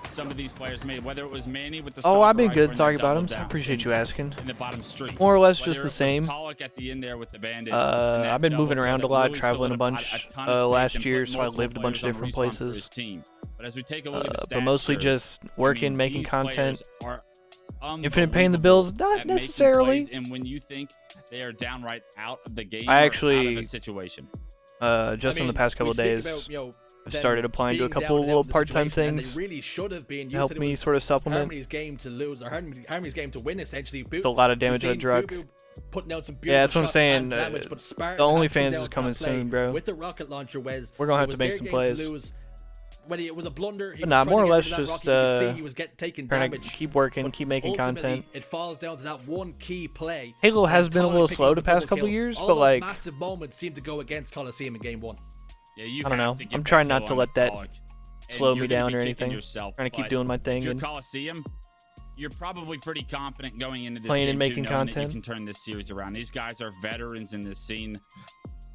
some of these players made, whether it was Manny with the I've been good talking about him. So I appreciate you asking. In the bottom street, more or less whether just the same. At the end there with the bandit, I've been moving around a lot, traveling a bunch last year, so I lived a bunch of different places. But as we take a look at the stats, but mostly just working, making content. Infinite paying the bills, not necessarily. And when you think they are downright out of the game, I actually out of the situation. Just in the past couple of days, I've started applying to a couple of little part-time things to help me sort of supplement. Harmony's game to lose or Harmony's game to win, essentially. It's a lot of damage to drug. Yeah, that's what I'm saying. The OnlyFans is coming soon, bro. With the rocket launcher, Wes, we're gonna have to make some plays. When it was a blunder, But nah, more or less just trying to keep working, keep making content. It falls down to that one key play. Halo has been a little slow the past couple years, but like massive moments seem to go against Coliseum in game one. Yeah, I don't know. I'm trying not to let that slow me down or anything. Trying to keep doing my thing. And Coliseum, you're probably pretty confident going into this playing game and making content. You can turn this series around. These guys are veterans in this scene.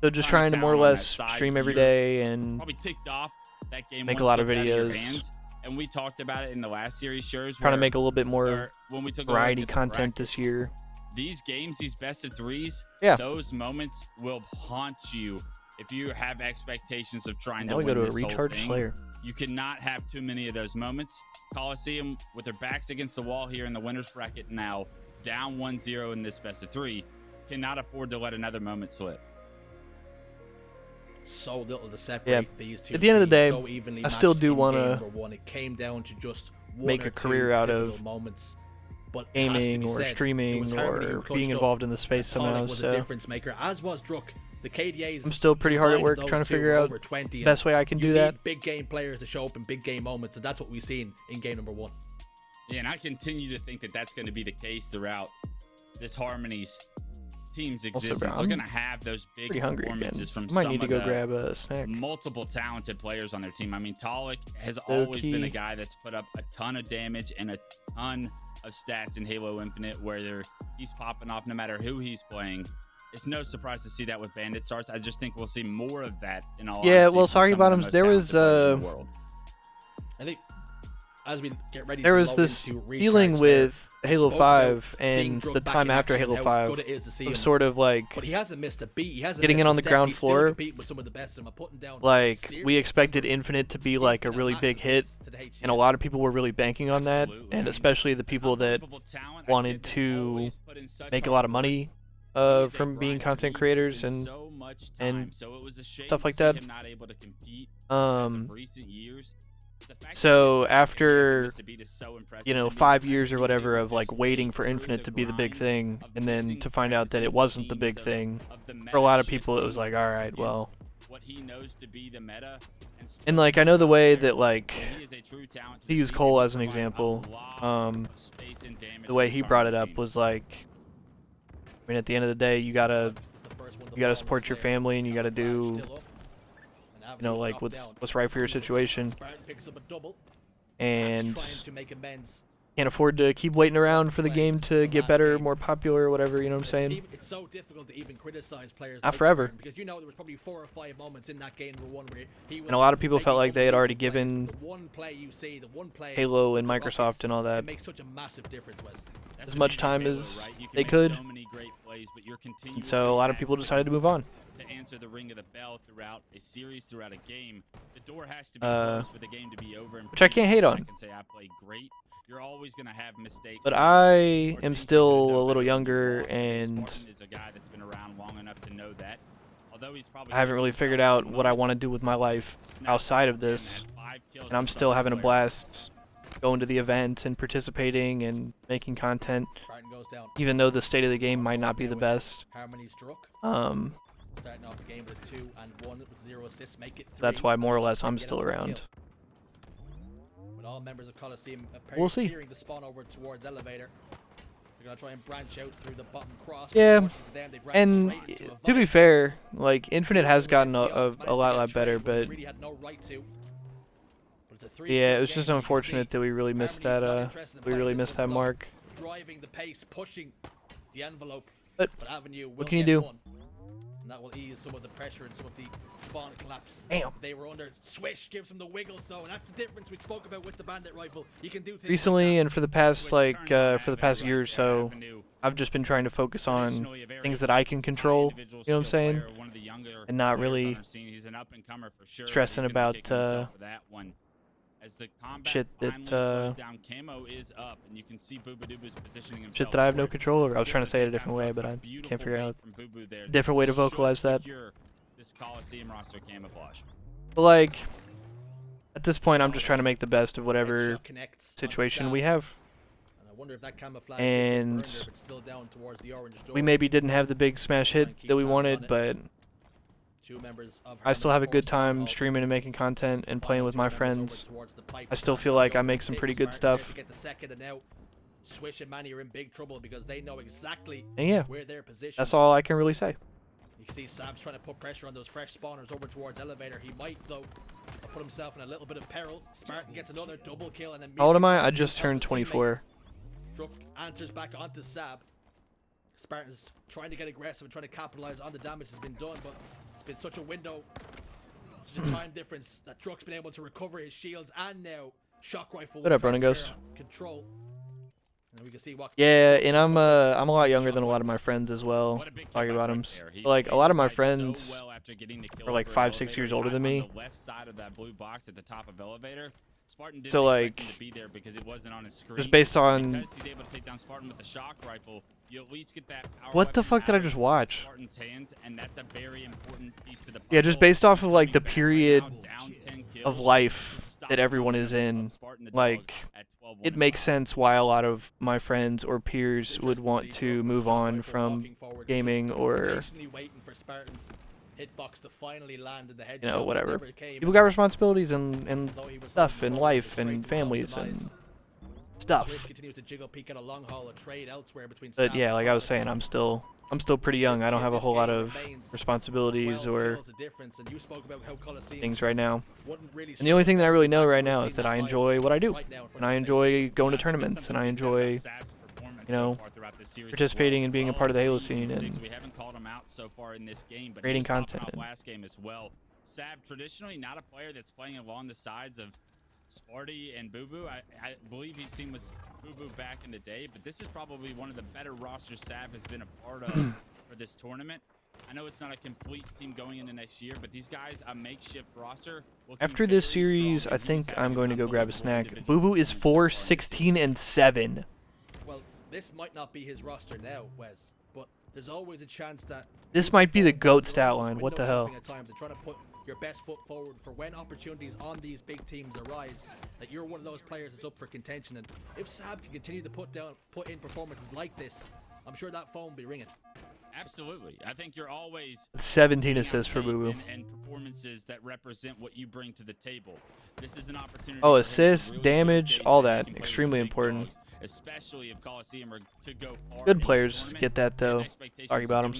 So just trying to more or less stream every day and probably ticked off that game, make a lot of videos. And we talked about it in the last series shows. Trying to make a little bit more when we took variety content this year. These games, these best of threes, yeah, those moments will haunt you if you have expectations of trying to win this whole thing. Now we go to a recharge slayer. You cannot have too many of those moments. Coliseum, with their backs against the wall here in the winner's bracket now, down 1-0 in this best of three, cannot afford to let another moment slip. So little to separate these two. At the end of the day, so evenly I still do want to. It came down to just make a career out of moments, but gaming or streaming or being involved in the space somehow. Was a difference maker, as was Druk. The KDAs. I'm still pretty hard at work trying to figure out the best way I can do that. Big game players to show up in big game moments, and that's what we've seen in game number one. Yeah, and I continue to think that that's going to be the case throughout this Harmony's team's existence. They're going to have those big performances from some of grab a snack. Multiple talented players on their team. I mean, Talik has always been a guy that's put up a ton of damage and a ton of stats in Halo Infinite, where he's popping off no matter who he's playing. It's no surprise to see that with Bandit starts. I just think we'll see more of that in all honesty, well, sorry about him. There was I think as we get ready, there was this feeling with Halo 5 and the time after Halo 5 of sort of like but he hasn't missed a beat. He hasn't getting in on the ground floor. Like we expected Infinite to be like a really big hit, and a lot of people were really banking on that, and especially the people that wanted to make a lot of money from being content creators and stuff like that. So after 5 years or whatever of like waiting for Infinite to be the big thing, and then to find out that it wasn't the big thing, for a lot of people it was like, all right, well. And like I know the way that like to use Cole as an example, the way he brought it up was like, I mean, at the end of the day, you gotta support your family, and you gotta do, like what's right for your situation. And can't afford to keep waiting around for the game to get better, more popular, or whatever. You know what I'm saying? It's so difficult to even criticize players. Not forever. Because there was probably 4 or 5 moments in that game where and a lot of people felt like they had already given Halo and Microsoft and all that as much time as they could. And so a lot of people decided to move on. To answer the ring of the bell throughout a series, throughout a game, the door has to be closed for the game to be over. Which I can't hate on. I can say I played great. You're always gonna have mistakes. But I am still a little younger, and is a guy that's been around long enough to know that. Although he's probably I haven't really figured out what I want to do with my life outside of this, and I'm still having a blast going to the event and participating and making content, even though the state of the game might not be the best. Starting off the game with 2 and 1 with 0 assists, make it 3. That's why more or less I'm still around. With all members of Coliseum we'll see. appearing to spawn over towards elevator. They're gonna try and branch out through the bottom cross. Yeah, and to be fair, like Infinite has gotten a lot better, but Yeah, it was just unfortunate that we really missed that. Mark. Driving the pace, pushing the envelope. But Avenue what can you do? And that will ease some of the pressure and some of the spawn collapse. Damn. They were under. Swish gives them the wiggles though, and that's the difference we spoke about with the bandit rifle. You can do things Recently, like and for the past year or so, I've just been trying to focus on things that I can control. You know what I'm saying? And not really stressing about shit that shit that I have no control over. I was trying to say it a different way, but I can't figure out a different way to vocalize that. But like, at this point, I'm just trying to make the best of whatever situation we have. And we maybe didn't have the big smash hit that we wanted, but I still have a good time streaming and making content and playing with my friends. I still feel like I make some pretty good stuff. Swish and Manny are in big trouble because they know exactly where their position. That's all I can really say. You can see Sab's trying to put pressure on those fresh spawners over towards elevator. He might though put himself in a little bit of peril. Spartan gets another double kill and then. How old am I? I just turned 24. Druk answers back onto Sab. Spartan's trying to get aggressive and trying to capitalize on the damage that's been done, but it's been such a window, such a time difference that Druk's been able to recover his shields and now shock rifle. What up, Running Ghost? Control. And we can see what. Yeah, and I'm a lot younger than a lot of my friends as well. Talking about him, like a lot of my friends are like 5-6 years older than me. So like, just based on what the fuck did I just watch? Yeah, just based off of like the period of life that everyone is in, like it makes sense why a lot of my friends or peers would want to move on from gaming or you know, whatever. People got responsibilities and stuff and life and families and stuff. But yeah, like I was saying, I'm still pretty young. I don't have a whole lot of responsibilities or things right now. And the only thing that I really know right now is that I enjoy what I do. And I enjoy going to tournaments, and I enjoy, you know, participating and being a part of the Halo scene and creating content. Sab, traditionally not a player that's playing along the sides of Sparty and Boo Boo. I believe he's team with Boo Boo back in the day, but this is probably one of the better rosters Sab has been a part of for this tournament. I know it's not a complete team going into next year, but these guys, a makeshift roster. After this series, I think I'm going to go grab a snack. Boo Boo is 4-16-7. Well, this might not be his roster now, Wes, but there's always a chance that this might be the GOAT stat line. What the hell? Trying to put your best foot forward for when opportunities on these big teams arise, that you're one of those players that's up for contention. And if Sab can continue to put in performances like this, I'm sure that phone will be ringing. Absolutely. I think you're always 17 assists for Boo Boo. And performances that represent what you bring to the table. This is an opportunity. Oh, assists, damage, all that. Extremely important. Especially if Coliseum are to go far. Good players get that though. Sorry about them.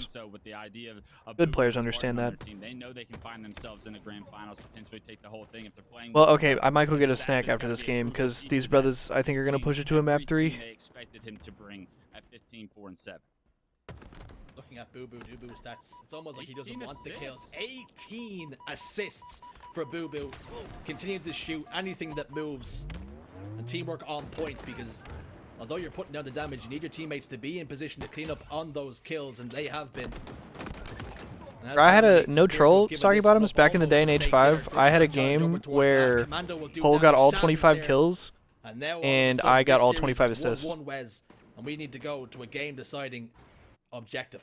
Good players understand that. They know they can find themselves in the grand finals, potentially take the whole thing if they're playing. Well, okay, I might go get a snack after this game because these brothers, I think, are gonna push it to a map 3. They expected him to bring at 15, 4, and 7. Looking at Boo Boo stats, it's almost like he doesn't want the kills. 18 assists for Boo Boo. Continuing to shoot anything that moves. And teamwork on point, because although you're putting down the damage, you need your teammates to be in position to clean up on those kills, and they have been. I had a no troll Soggy Bottoms back in the day in H5. I had a game where Cole got all 25 kills, and I got all 25 assists. And we need to go to a game-deciding objective.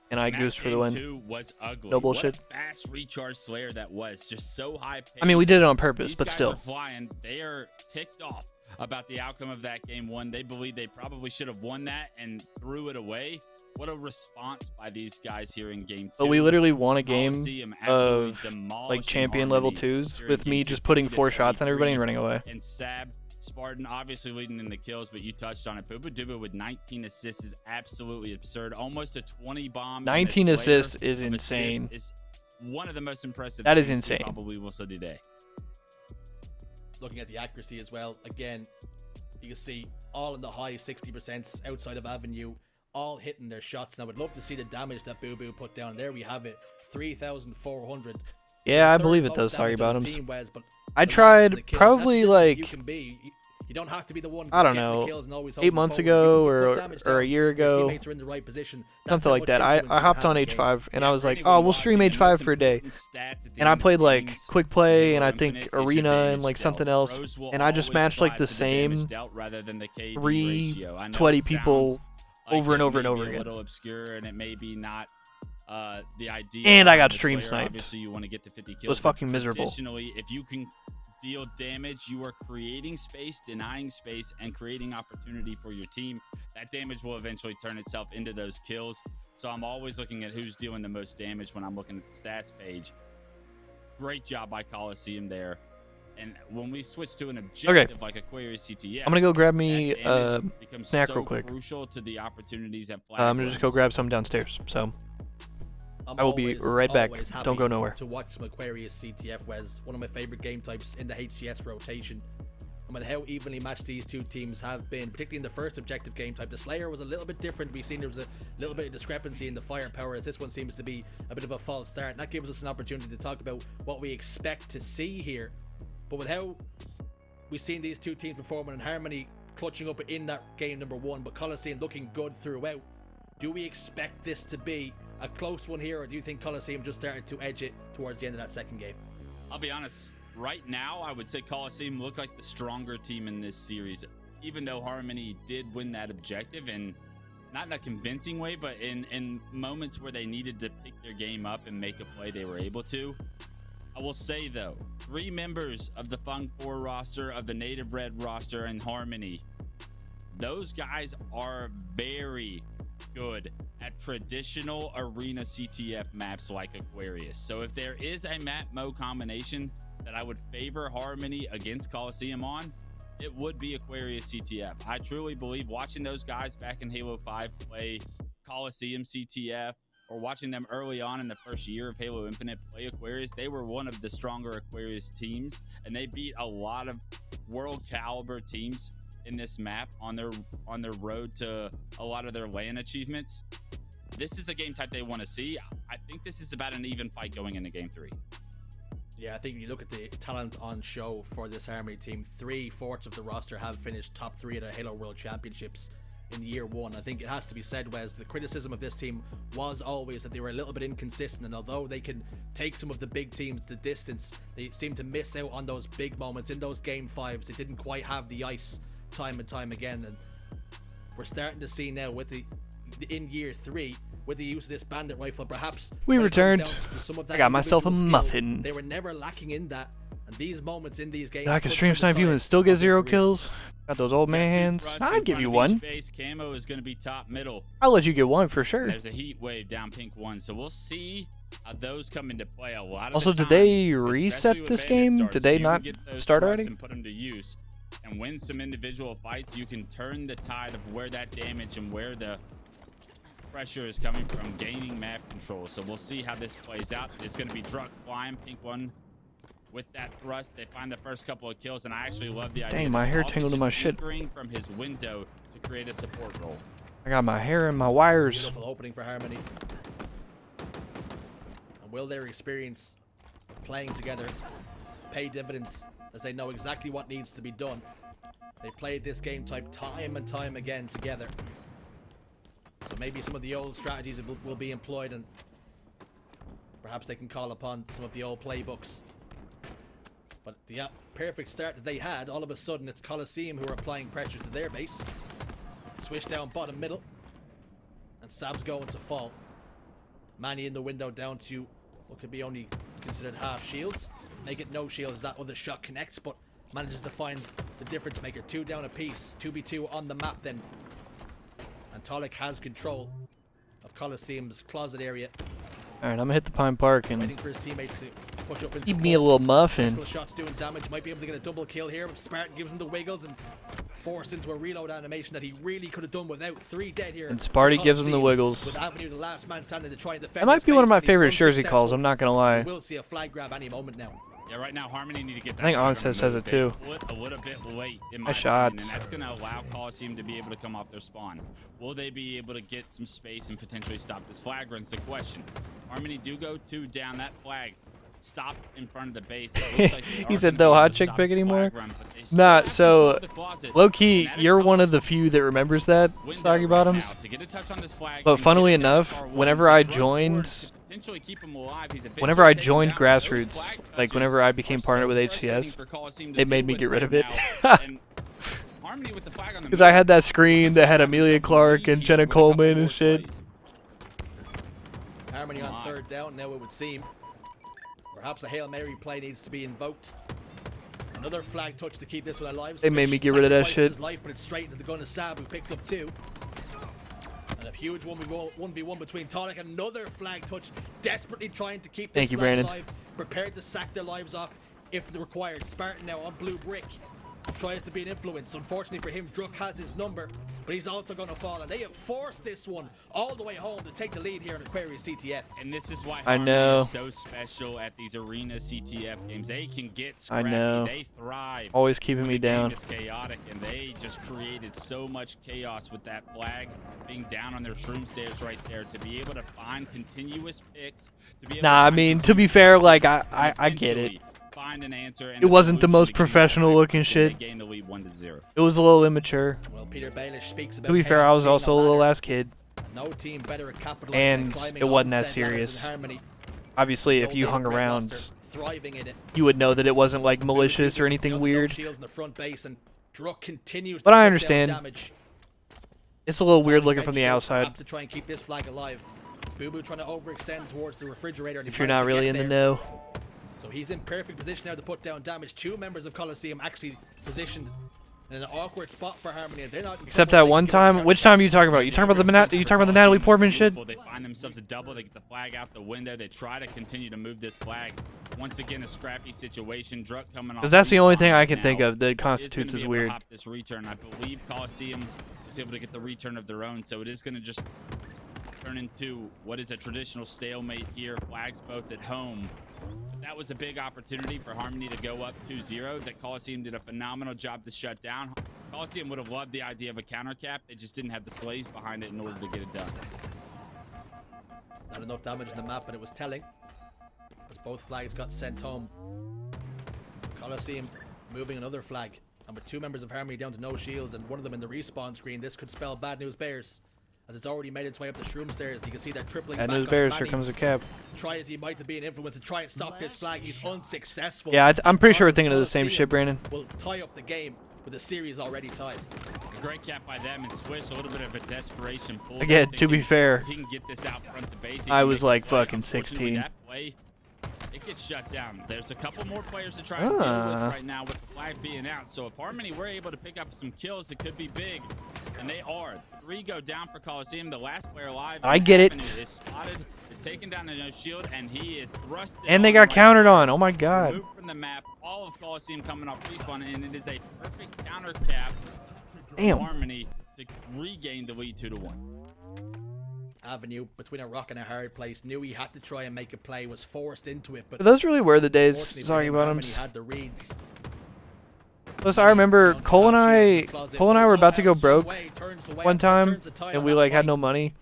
And I goosed for the win. Was ugly. No bullshit. What a fast recharge Slayer that was, just so high paced. I mean, we did it on purpose, but still. These guys are flying. They are ticked off about the outcome of that game 1. They believe they probably should have won that and threw it away. What a response by these guys here in game 2. But we literally won a game of like champion level 2s with me just putting 4 shots on everybody and running away. And Sab, Spartan obviously leading in the kills, but you touched on it. Boo Boo Duba with 19 assists is absolutely absurd. Almost a 20 bomb. 19 assists is insane. Is one of the most impressive. That is insane. Probably will see today. looking at the accuracy as well, again, you can see all in the high 60% outside of Avenue, all hitting their shots. Now, I would love to see the damage that Boo Boo put down. There we have it, 3,400. Yeah, I believe it though, sorry bottoms. I tried probably like, you don't have to be the one I don't know, 8 months ago or a year ago, something like that. I hopped on H5 and I was like, oh, we'll stream H5 for a day. And I played like quick play and I think arena and like something else, and I just matched like the same 3 sweaty people over and over and over again. And I got stream sniped. It was fucking miserable. Additionally, if you can deal damage, you are creating space, denying space, and creating opportunity for your team. That damage will eventually turn itself into those kills. So I'm always looking at who's dealing the most damage when I'm looking at the stats page. Great job by Coliseum there. And when we switch to an objective like Aquarius CTF, I'm gonna go grab me a snack real quick. Crucial to the opportunities at I'm gonna just go grab some downstairs. So I will be right back. Don't go nowhere. To watch some Aquarius CTF, Wes, one of my favorite game types in the HCS rotation. And with how evenly matched these two teams have been, particularly in the first objective game type, the Slayer was a little bit different. We've seen there was a little bit of discrepancy in the firepower, as this one seems to be a bit of a false start. And that gives us an opportunity to talk about what we expect to see here. But with how we've seen these two teams performing in harmony, clutching up in that game number 1, but Coliseum looking good throughout, do we expect this to be a close one here, or do you think Coliseum just started to edge it towards the end of that second game? I'll be honest, right now I would say Coliseum looked like the stronger team in this series, even though Harmony did win that objective, and not in a convincing way, but in moments where they needed to pick their game up and make a play, they were able to. I will say though, 3 members of the Fung 4 roster, of the Native Red roster, and Harmony, those guys are very good at traditional arena CTF maps like Aquarius. So if there is a map mode combination that I would favor Harmony against Coliseum on, it would be Aquarius CTF. I truly believe watching those guys back in Halo 5 play Coliseum CTF, or watching them early on in the first year of Halo Infinite play Aquarius, they were one of the stronger Aquarius teams, and they beat a lot of world caliber teams in this map on their road to a lot of their LAN achievements. This is a game type they want to see. I think this is about an even fight going into game 3. Yeah, I think when you look at the talent on show for this Harmony team, 3/4 of the roster have finished top 3 at the Halo World Championships in year 1. I think it has to be said, Wes, the criticism of this team was always that they were a little bit inconsistent, and although they can take some of the big teams the distance, they seem to miss out on those big moments in those game 5s. They didn't quite have the ice time and time again, and we're starting to see now with in year 3, with the use of this bandit rifle, perhaps we returned. I got myself a muffin. They were never lacking in that, and these moments in these games, I can stream snipe you and still get 0 kills. Got those old man hands. I'd give you 1. Base camo is going to be top middle. I'll let you get 1 for sure. There's a heat wave down pink 1, so we'll see how those come into play. A lot of also, the did times, they reset this game? Starts, did they not start already? And put them to use and win some individual fights. You can turn the tide of where that damage and where the pressure is coming from, gaining map control. So we'll see how this plays out. It's going to be Druck flying pink 1 with that thrust. They find the first couple of kills, and I actually love the idea. Dang, my hair tangled in my shit. From his window to create a support role. I got my hair in my wires. Beautiful opening for Harmony. And will their experience playing together pay dividends, as they know exactly what needs to be done? They played this game type time and time again together. So maybe some of the old strategies will be employed, and perhaps they can call upon some of the old playbooks. But the perfect start that they had, all of a sudden it's Coliseum who are applying pressure to their base. Swish down bottom middle, and Sab's going to fall. Manny in the window down to what could be only considered half shields. Make it no shields, that other shot connects, but manages to find the difference maker. 2 down a piece, 2v2 on the map then. And Tolik has control of Coliseum's closet area. Alright, I'm gonna hit the Pine Park and waiting for his teammates to push up and give me a little muffin. Pistol shots doing damage, might be able to get a double kill here, but Spartan gives him the wiggles and forced into a reload animation that he really could have done without. 3 dead here. And Sparty gives him the wiggles. With Avenue the last man standing to try and defend. That might be one of my favorite jersey calls, I'm not gonna lie. We'll see a flag grab any moment now. Yeah, right now Harmony need to get that. I think flag on Onset the says move. it too. They put a little bit late in my Nice opinion, shots. and that's going to allow Coliseum to be able to come off their spawn. Will they be able to get some space and potentially stop this flag run's the question. Harmony do go down. That flag stopped in front of the base. It looks like they He are said gonna no be hot able to chick stop pick this anymore. flag run, but they still Nah, have control so of the closet, low key, and that is you're one of the Thomas' few that remembers that window Soggy right Bottoms. now to get a touch on this flag But and get funnily it down enough, to R1. whenever I He thrust forward joined, to potentially keep him alive. He's whenever I eventually taken joined down, but those Grassroots, flag like touches whenever I are became so partnered with frustrating HCS, for Coliseum to they deal made me with get rid right of it. now. And Harmony with the flag on the Because I had move, that screen that had potentially Amelia having Clark themselves in and the Jenna lead here with a couple Coleman more and shit. slays. Harmony on third down now, it would seem. Perhaps a Hail Mary play needs to be invoked. Another flag touch to keep this one alive. They made me Swish get rid of that sacrifices shit. his life, but it's straight into the gun of Sab, who picked up 2. And a huge 1v1 between Tonic. Another flag touch, desperately trying to keep this Thank you, flag Brandon. alive. Prepared to sack their lives off if required. Spartan now on blue brick. Tries to be an influence. Unfortunately for him, Druk has his number, but he's also going to fall. And they have forced this one all the way home to take the lead here in Aquarius CTF. And this is why I Harmony know. is so special at these arena CTF games. They can get scrappy. know. They thrive. Always keeping when me the game down. is chaotic, and they just created so much chaos with that flag being down on their shroom stairs right there to be able to find continuous picks. To be able Nah, I find mean, to be continuous fair, touches, like, and I get it. eventually find an answer and It a wasn't the solution most to getting that professional flag, looking and shit. They gained the lead 1-0. It was a little immature. Well, Peter Baelish speaks about To be fair, I chaos was being also a little ladder. ass kid. No team better at capitalizing And and climbing it wasn't on that said ladder than serious. Harmony. Obviously, The if old you native hung red around, roster, thriving in it. you would know that it wasn't like malicious or Down anything to no weird. shields in the front base, and Druk continues But to I put down understand. damage. It's a little weird Sonic looking from the ventures out, outside. perhaps to try and keep this flag alive. Boo Boo trying to overextend towards the refrigerator. And he If you're tries not to really get in the there. know. So he's in perfect position now to put down damage. 2 members of Coliseum actually positioned in an awkward spot for Harmony. They're not Except that one time. Which time are you talking about? You talking about the Natalie Portman shit? They find themselves a double. They get the flag out the window. They try to continue to move this flag. Once again, a scrappy situation. Druk coming off. Because that's the only thing I can now think of that is constitutes gonna as be able to weird. hop this return. I believe Coliseum is able to get the return of their own, so it is going to just turn into what is a traditional stalemate here. Flags both at home. That was a big opportunity for Harmony to go up 2-0 that Coliseum did a phenomenal job to shut down. Coliseum would have loved the idea of a counter cap. They just didn't have the slays behind it in order to get it done. Not enough damage in the map, but it was telling. As both flags got sent home. Coliseum moving another flag. And with 2 members of Harmony down to no shields and one of them in the respawn screen, this could spell bad news bears. As it's already made its way up the shroom stairs. You can see that tripling Bad back news onto bears, Manny. here comes a cap. Try as he might to be an influence and try and stop this flag. He's unsuccessful. Yeah, I'm pretty sure we're thinking of the Coliseum same shit, Brandon. will tie up the game with the series already tied. A great cap by them and Swish, a little bit of a desperation pull. Again, They're to be thinking fair, if he can get this out front the base, he I can was make a like play. fucking Unfortunately, 16. That play, it gets shut down. There's a couple more players to try and deal with right now with the flag being out. So if Harmony were able to pick up some kills, it could be big. And they are. 3 go down for Coliseum. The last player alive. I get it. Is spotted, is taken down to no shield, and he is thrust. And they got countered on. Oh my god. Removed from the map. All of Coliseum coming off respawn, and it is a perfect counter cap. Damn. Harmony to regain the lead 2-1. Avenue between a rock and a hard place. Knew he had to try and make a play. Was forced into it, but But those really were the days, unfortunately for Soggy him, Harmony Bottoms. had the reads. Plus, I remember Cole and I were about to go broke one time, and we like had no money,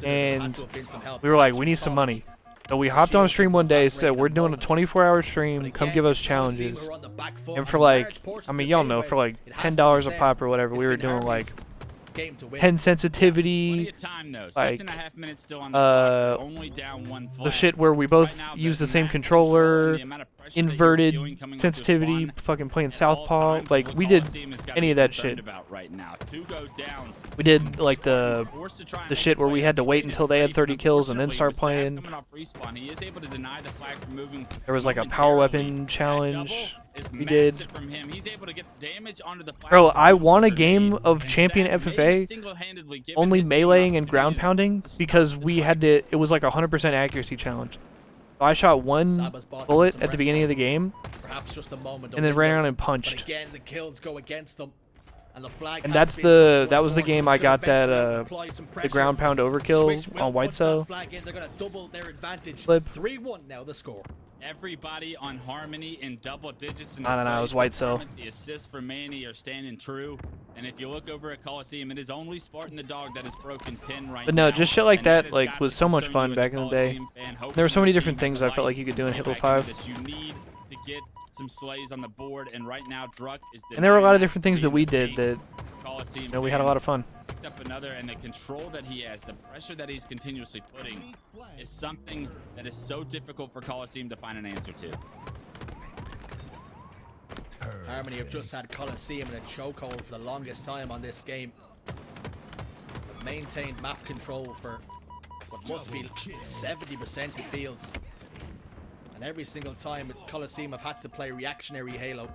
and we were like, we need some money. So we hopped on stream one day, said we're doing a 24-hour stream, come give us challenges. And for like, I mean, y'all know, for like $10 a pop or whatever, we were doing like pen sensitivity, like the shit where we both use the same controller, inverted sensitivity, fucking playing Southpaw. Like we did any of that shit. We did like the shit where we had to wait until they had 30 kills and then start playing. There was like a power weapon challenge we did. Bro, I won a game of Champion FFA only meleeing and ground pounding because we had to, it was like a 100% accuracy challenge. So I shot one bullet at the beginning of the game and then ran around and punched. Again, the kills go against them. And the flag And has that's been touched that once was the more. game Just I gonna got that venture out, apply some the pressure. ground pound Switch overkill will on White punch Cell. that flag in. They're gonna double their advantage. Flip. 3-1 now the score. Everybody on Harmony in double digits in No, the it was Slays White Cell. department. The assists for Manny are standing true. And if you look over at Coliseum, it is only Spartan the Dog that has broken 10 right But no, now. just shit like And that has like got was to so much concern you fun as a back in the day. Coliseum fan. Hoping There were so many your different team has things a I felt like light you could do in get Halo back into 5. this. You need to get some Slays on the board, and right now Druck is And there were a lot of denying that different things that being we the did case. that Coliseum we had a lot of fans fun. Except another, and the control that he has, the pressure that he's continuously putting is something that is so difficult for Coliseum to find an answer to. Harmony have just had Coliseum in a chokehold for the longest time on this game. Have maintained map control for what must be 70% it feels. And every single time Coliseum have had to play reactionary Halo.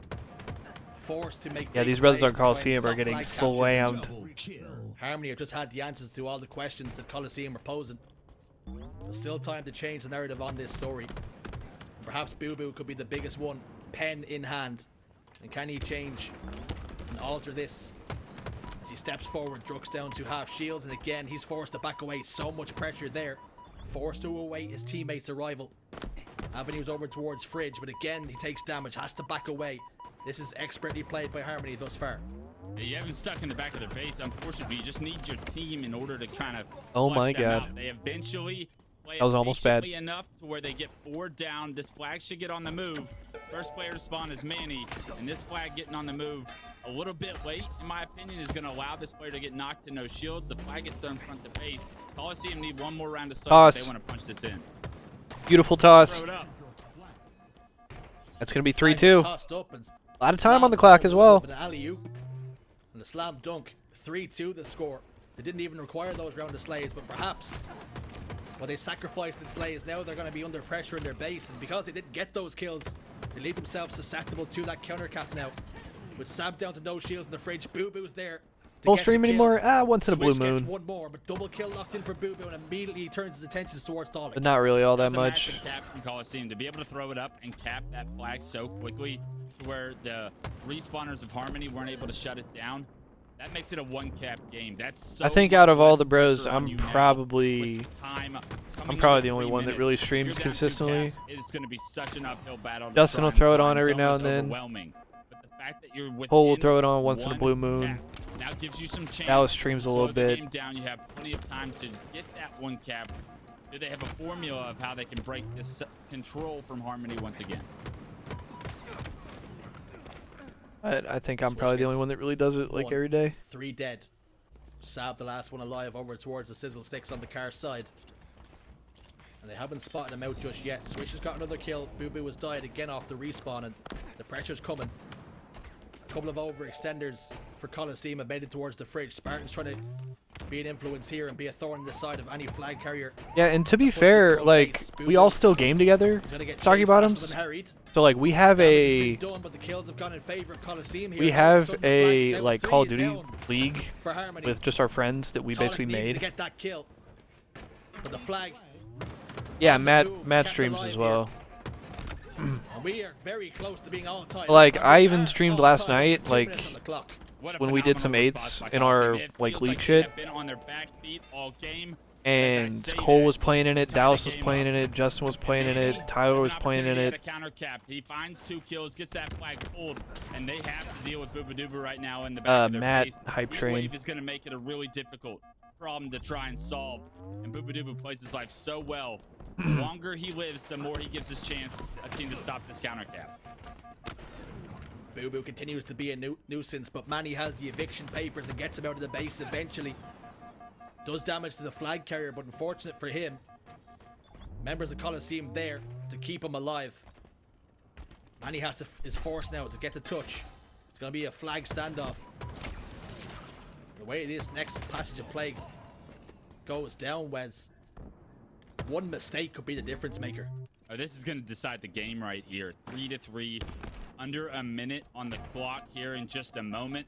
Forced to make Yeah, big these brothers plays on to try and Coliseum are stop getting flag captures. slammed. Double kill. Harmony have just had the answers to all the questions that Coliseum are posing. There's still time to change the narrative on this story. Perhaps Boo Boo could be the biggest one, pen in hand. And can he change and alter this? As he steps forward, Druck's down to half shields, and again he's forced to back away. So much pressure there. Forced to await his teammate's arrival. Avenue's over towards Fridge, but again he takes damage, has to back away. This is expertly played by Harmony thus far. You have him stuck in the back of their base. Unfortunately, you just need your team in order to kind of Oh flush my them God. out. They eventually play That was it almost bad. patiently enough to where they get 4 down. This flag should get on the move. First player to spawn is Manny, and this flag getting on the move a little bit late, in my opinion, is going to allow this player to get knocked to no shield. The flag gets thrown front to base. Coliseum need one more round of subs if they want to punch this in. Beautiful toss. Throw it up. That's gonna be Flag 3-2. was tossed up and A lot of time on the slammed clock as forward well. with an alley-oop and a slam dunk. 3-2 the score. They didn't even require those round of slays, but perhaps well, they sacrificed in slays. Now they're going to be under pressure in their base, and because they didn't get those kills, they leave themselves susceptible to that counter cap now. With Sab down to no shields in the Fridge, Boo Boo's there. Full stream anymore? Once in a blue Switch gets moon. one more, but double kill locked in for Boo Boo, and immediately he turns his attentions towards Dalek. But not really all that That's a much. massive cap from Coliseum to be able to throw it up and cap that flag so quickly to where the respawners of Harmony weren't able to shut it down. That makes it a 1-cap game. That's so I think much out of all less the bros, pressure on I'm you now probably with time I'm coming probably into the only 3 one that minutes. really If streams you're down 2 consistently. caps, it's going to be such an uphill battle. to Justin try will and throw it find. on every It's now almost and then. overwhelming. But the fact that you're Cole will within throw it on once in a 1 blue moon. cap now gives you some chance. Dallas streams a to little slow the bit. game down. You have plenty of time to get that 1 cap. Do they have a formula of how they can break this control from Harmony once again? I think I'm probably the only one that really does it like One. every day. 3 dead. Sab, the last one alive, over towards the sizzle sticks on the car side. And they haven't spotted him out just yet. Switch has got another kill. Boo Boo has died again off the respawn, and the pressure's coming. A couple of overextenders for Coliseum have made it towards the Fridge. Spartan's trying to be an influence here and be a thorn in the side of any flag carrier. Yeah, and to be Push the fair, front like base. Boo we all Boo still game together. is gonna get Talking chased about faster him. than harried. So like we have Damage has a been done, but the kills have gone in favor of Coliseum here. we All of have sudden, the flag is a out. like 3 Call of and Duty down league for Harmony. with just our friends that we Dalek basically needed to made. get that kill. But the flag, Yeah, on the Matt move, Matt kept streams alive as here. well. and we are very close to being all tied. Like, up, and I we even are streamed all last tied up night, with 2 like, minutes on the clock. What a when we did some phenomenal eights response by in our, Coliseum. It like, feels league like they shit. have been on their back feet all game. And As I say Cole that, was playing in it, tie the Dallas was game playing up. in it, Justin was playing in Manny it, Tyler has was an playing in opportunity it. at a counter cap. He finds 2 kills, gets that flag pulled, and they have to deal with Booba Dooba right now in the back of their Matt, base. hype Heat train. Wave is going to make it a really difficult problem to try and solve, and Booba Dooba plays his life so well. The longer he lives, the more he gives his chance a team to stop this counter cap. Boo Boo continues to be a nuisance, but Manny has the eviction papers and gets him out of the base eventually. Does damage to the flag carrier, but unfortunate for him, members of Coliseum there to keep him alive. Manny is forced now to get the touch. It's going to be a flag standoff. The way this next passage of play goes down, Wes, one mistake could be the difference maker. Oh, this is going to decide the game right here. 3-3, under a minute on the clock here in just a moment.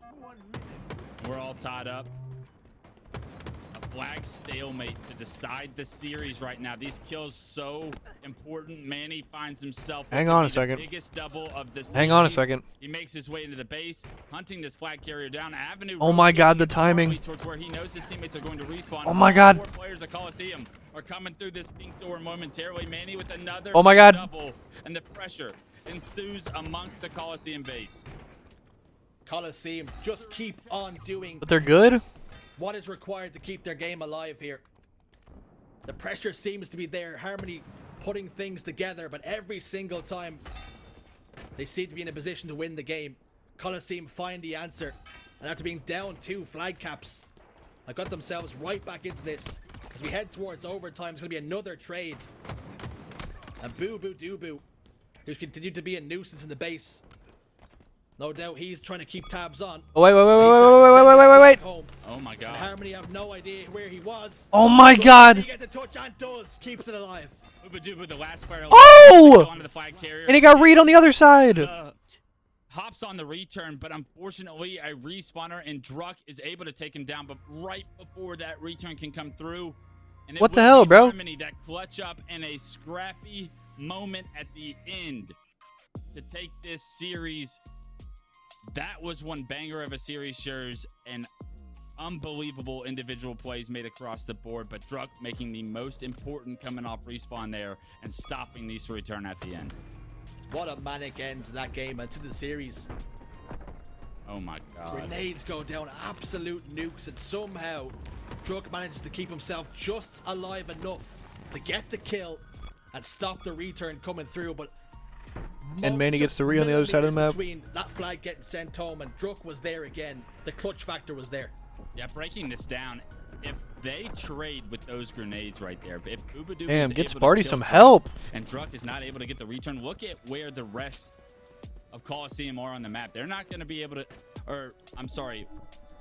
We're all tied up. A flag stalemate to decide the series right now. These kills so important. Manny finds himself. Hang on a second. Biggest double of the series. Hang on a second. He makes his way into the base, hunting this flag carrier down. Avenue. Oh my God, the timing. Towards where he knows his teammates are going to respawn. Oh my God. 4 players of Coliseum are coming through this pink door momentarily. Manny with another Oh my God. double, and the pressure ensues amongst the Coliseum base. Coliseum just keep on doing But they're good? what is required to keep their game alive here. The pressure seems to be there. Harmony putting things together, but every single time they seem to be in a position to win the game. Coliseum find the answer, and after being down 2 flag caps, have got themselves right back into this. As we head towards overtime, it's going to be another trade. And Boo Boo Doo Boo, who's continued to be a nuisance in the base. No doubt he's trying to keep tabs on. Oh, wait. Home. Oh my God. And Harmony have no idea where he was. Oh my But God. He gets the touch and does. Keeps it alive. Ubaduba, the last player. Oh! Onto the flag carrier. And he got Reed on the other side. Hops on the return, but unfortunately a respawner and Druck is able to take him down, but right before that return can come through. And What the hell, bro? Harmony that clutch up in a scrappy moment at the end to take this series. That was one banger of a series, Shurs, and unbelievable individual plays made across the board, but Druck making the most important coming off respawn there and stopping these to return at the end. What a manic end to that game and to the series. Oh my God. Grenades go down, absolute nukes, and somehow Druck manages to keep himself just alive enough to get the kill and stop the return coming through, but And Manny gets the re on the other side of the map. Between that flag getting sent home and Druck was there again, the clutch factor was there. Yeah, breaking this down, if they trade with those grenades right there, if Ubaduba Damn, is get able to Sparty kill some Druck help. and Druck is not able to get the return, look at where the rest of Coliseum are on the map. They're not going to be able to, or I'm sorry,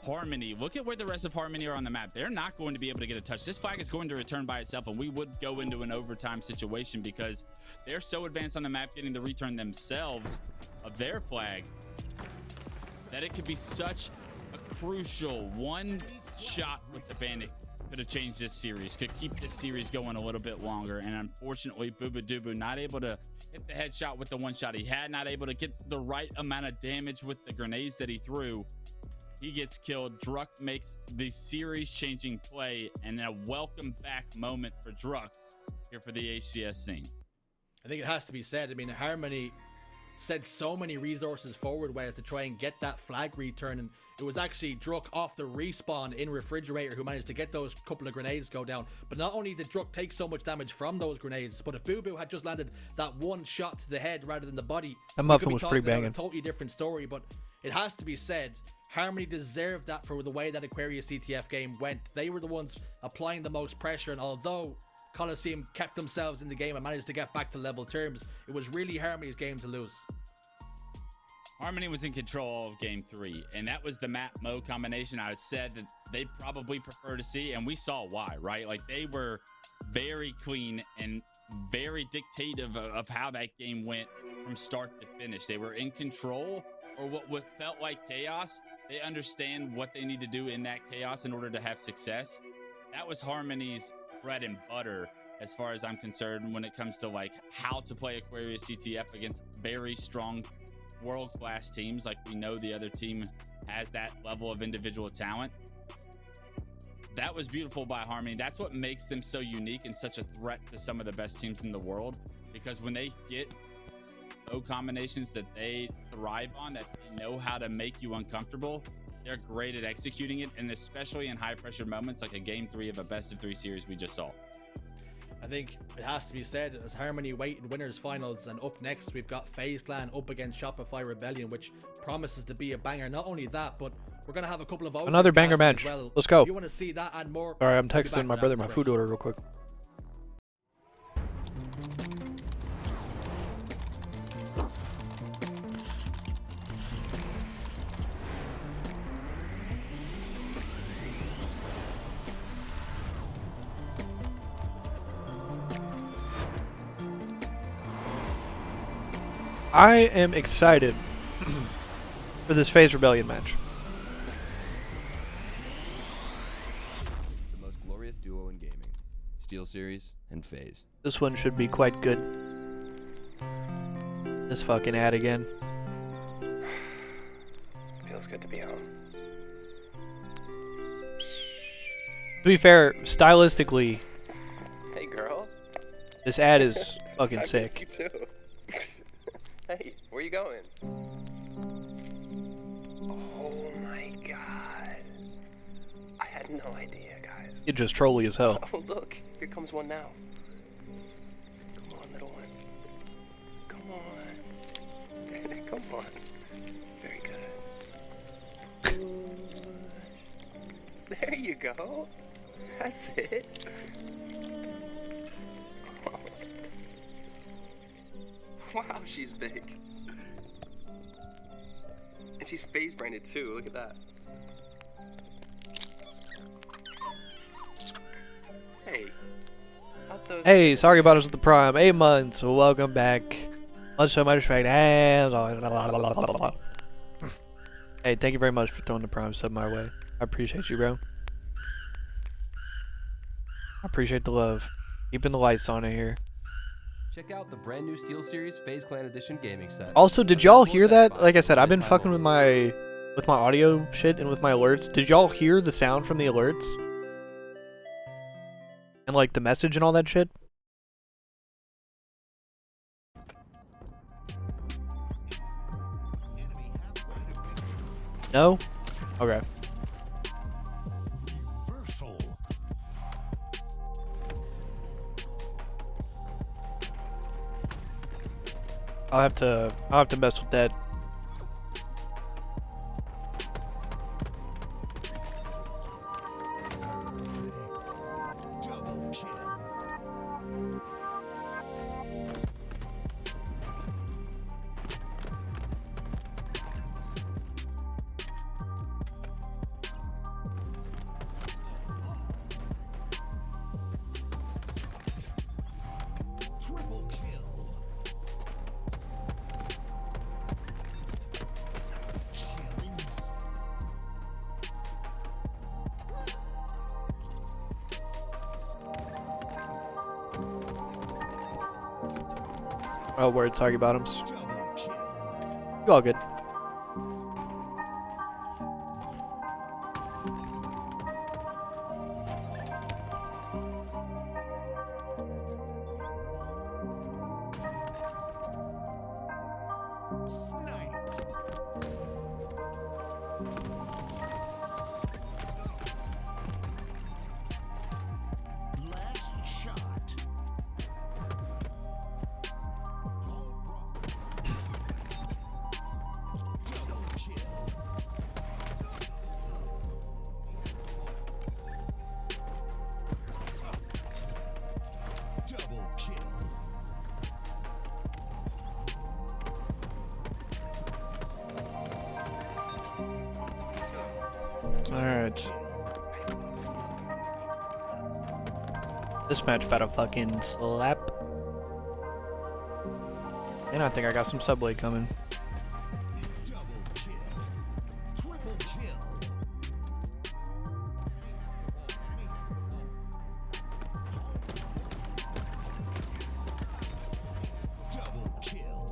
Harmony. Look at where the rest of Harmony are on the map. They're not going to be able to get a touch. This flag is going to return by itself, and we would go into an overtime situation because they're so advanced on the map getting the return themselves of their flag that it could be such a crucial one shot with the Bandit could have changed this series, could keep this series going a little bit longer. And unfortunately, Boobadubu not able to hit the headshot with the one shot he had, not able to get the right amount of damage with the grenades that he threw. He gets killed. Druck makes the series-changing play, and a welcome back moment for Druck here for the HCS scene. I think it has to be said. I mean, Harmony sent so many resources forward ways to try and get that flag return, and it was actually Druck off the respawn in Refrigerator who managed to get those couple of grenades go down. But not only did Druck take so much damage from those grenades, but if Boo Boo had just landed that one shot to the head rather than the body, That muffin was pretty banging. a totally different story. But it has to be said, Harmony deserved that for the way that Aquarius CTF game went. They were the ones applying the most pressure, and although Coliseum kept themselves in the game and managed to get back to level terms, it was really Harmony's game to lose. Harmony was in control of game 3, and that was the map Mo combination I said that they probably prefer to see, and we saw why, right? Like, they were very clean and very dictative of how that game went from start to finish. They were in control, or what felt like chaos. They understand what they need to do in that chaos in order to have success. That was Harmony's bread and butter as far as I'm concerned when it comes to like how to play Aquarius CTF against very strong world-class teams. Like, we know the other team has that level of individual talent. That was beautiful by Harmony. That's what makes them so unique and such a threat to some of the best teams in the world, because when they get combinations that they thrive on, that they know how to make you uncomfortable, they're great at executing it, and especially in high pressure moments like a game 3 of a best of 3 series we just saw. I think it has to be said, as Harmony wait in winners finals, and up next we've got FaZe Clan up against Shopify Rebellion, which promises to be a banger. Not only that, but we're gonna have a couple of another banger match. Well. Let's go. If you want to see that and more, All right, I'm texting my brother my food order real quick. I am excited for this FaZe Rebellion match. The most SteelSeries, and FaZe. This one should be quite good. This fucking ad again. Feels good to be home. To be fair, stylistically, Hey, girl. this ad is fucking I miss sick. you too. Hey, where you going? Oh my god. I had no idea, guys. You're just trolly as hell. Oh, look. Here comes one now. Come on, little one. Come on. Come on. Very good. There you go. That's it. Wow, she's big. And she's FaZe branded too, look at that. Hey. How'd those... Hey, sorry about us with the Prime. 8 months. Welcome back. Much so much right. Hey, thank you very much for throwing the Prime sub my way. I appreciate you, bro. I appreciate the love. Keeping the lights on in here. Check out the brand new SteelSeries FaZe Clan Edition gaming set. Also, did y'all hear that? Like I said, I've been fucking with my audio shit and with my alerts. Did y'all hear the sound from the alerts? And like the message and all that shit? No? Okay. Reversal. I'll have to mess with that. Double kill. Triple kill. Killing. Oh, word, sorry bottoms. Double kill. You all good. Snipe. Last shot. Double kill. Double kill. Alright. This match about to fucking slap. And I think I got some Subway coming. Double kill. Triple kill. Double kill.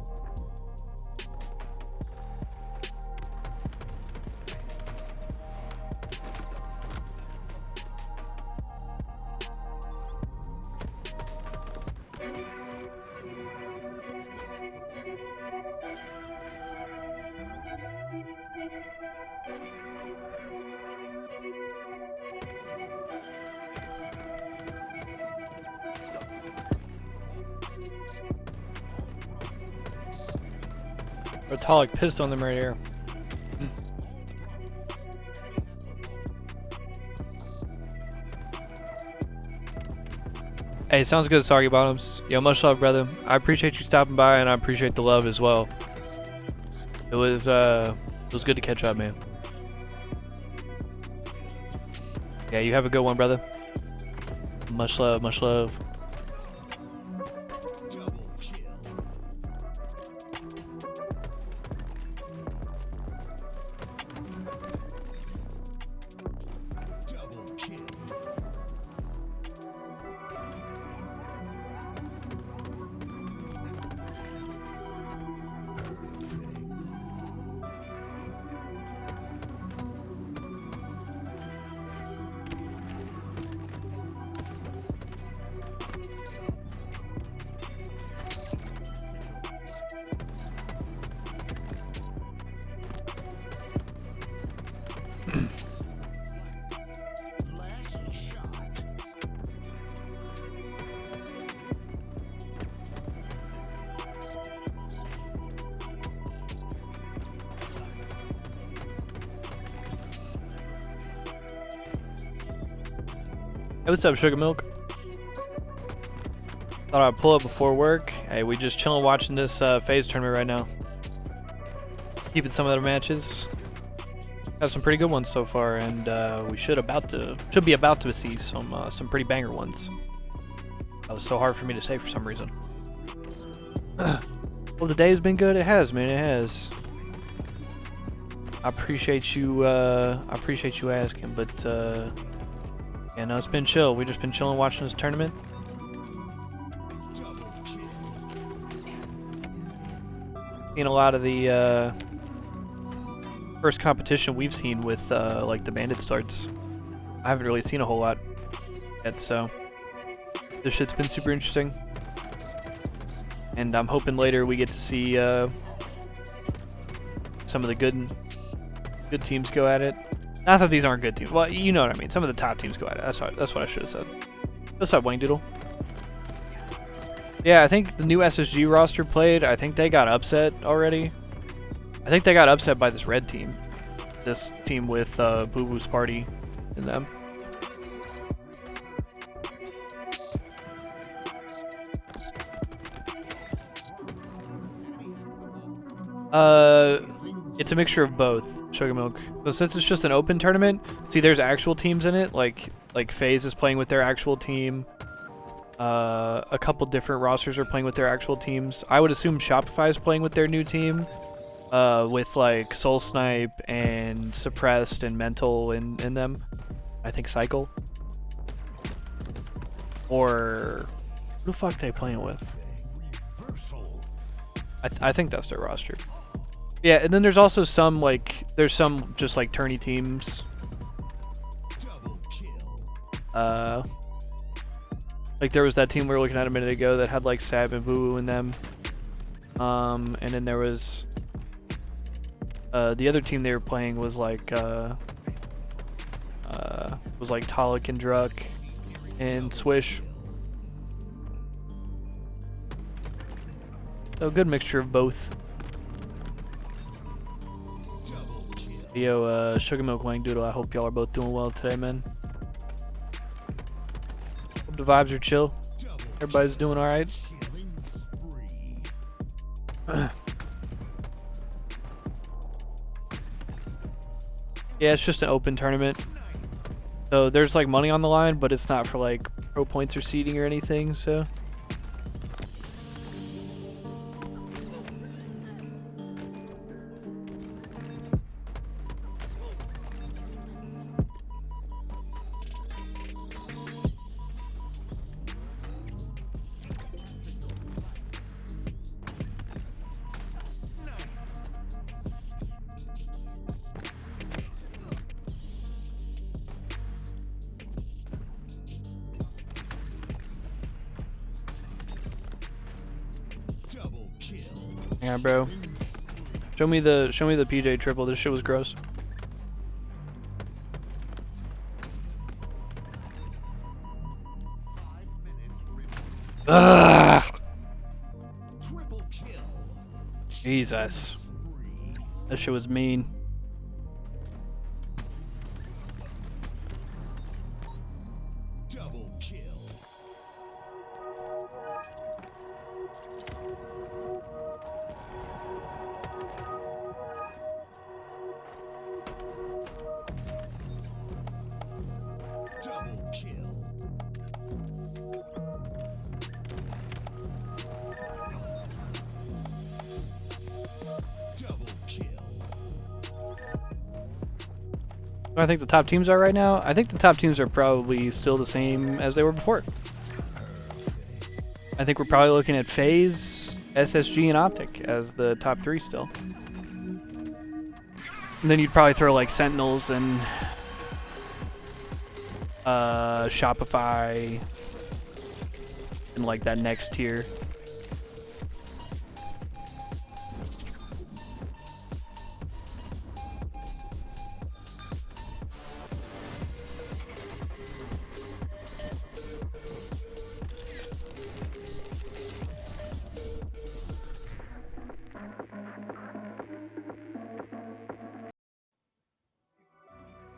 Rotolic pissed on them right here. Hey, sounds good, Soggy Bottoms. Yo, much love, brother. I appreciate you stopping by, and I appreciate the love as well. It was good to catch up, man. Yeah, you have a good one, brother. Much love, much love. Double kill. Double kill. Hey, what's up, Sugar Milk? Thought I'd pull up before work. Hey, we just chilling watching this FaZe tournament right now. Keeping some of their matches. Got some pretty good ones so far, and we should be about to see some pretty banger ones. That was so hard for me to say for some reason. Well, the day's been good. It has, man. It has. I appreciate you asking, but yeah, no, it's been chill. We just been chilling watching this tournament. Seen a lot of the first competition we've seen with like the bandit starts. I haven't really seen a whole lot yet, so this shit's been super interesting. And I'm hoping later we get to see some of the good teams go at it. Not that these aren't good teams. Well, you know what I mean. Some of the top teams go at it. That's what I should have said. What's up, Wang Doodle? Yeah, I think the new SSG roster played. I think they got upset already. I think they got upset by this red team. This team with Boo Boo's Party in them. It's a mixture of both, Sugar Milk. So since it's just an open tournament, see, there's actual teams in it. Like FaZe is playing with their actual team. A couple different rosters are playing with their actual teams. I would assume Shopify is playing with their new team, with like Soul Snipe and Suppressed and Mental in them. I think Cycle. Or who the fuck are they playing with? I think that's their roster. Yeah, and then there's also some there's some just like tourney teams. Like there was that team we were looking at a minute ago that had like Sab and Boo in them. And then there was the other team they were playing was like Talik and Druck and Swish. So a good mixture of both. Yo, Sugar Milk Wang Doodle, I hope y'all are both doing well today, man. Hope the vibes are chill. Everybody's doing alright. Yeah, it's just an open tournament. So there's like money on the line, but it's not for like pro points or seeding or anything, so. Yeah, bro. Show me the PJ triple. This shit was gross. Ugh. Jesus. That shit was mean. I think the top teams are right now. I think the top teams are probably still the same as they were before. I think we're probably looking at FaZe, SSG, and Optic as the top three still. And then you'd probably throw like Sentinels and Shopify in like that next tier.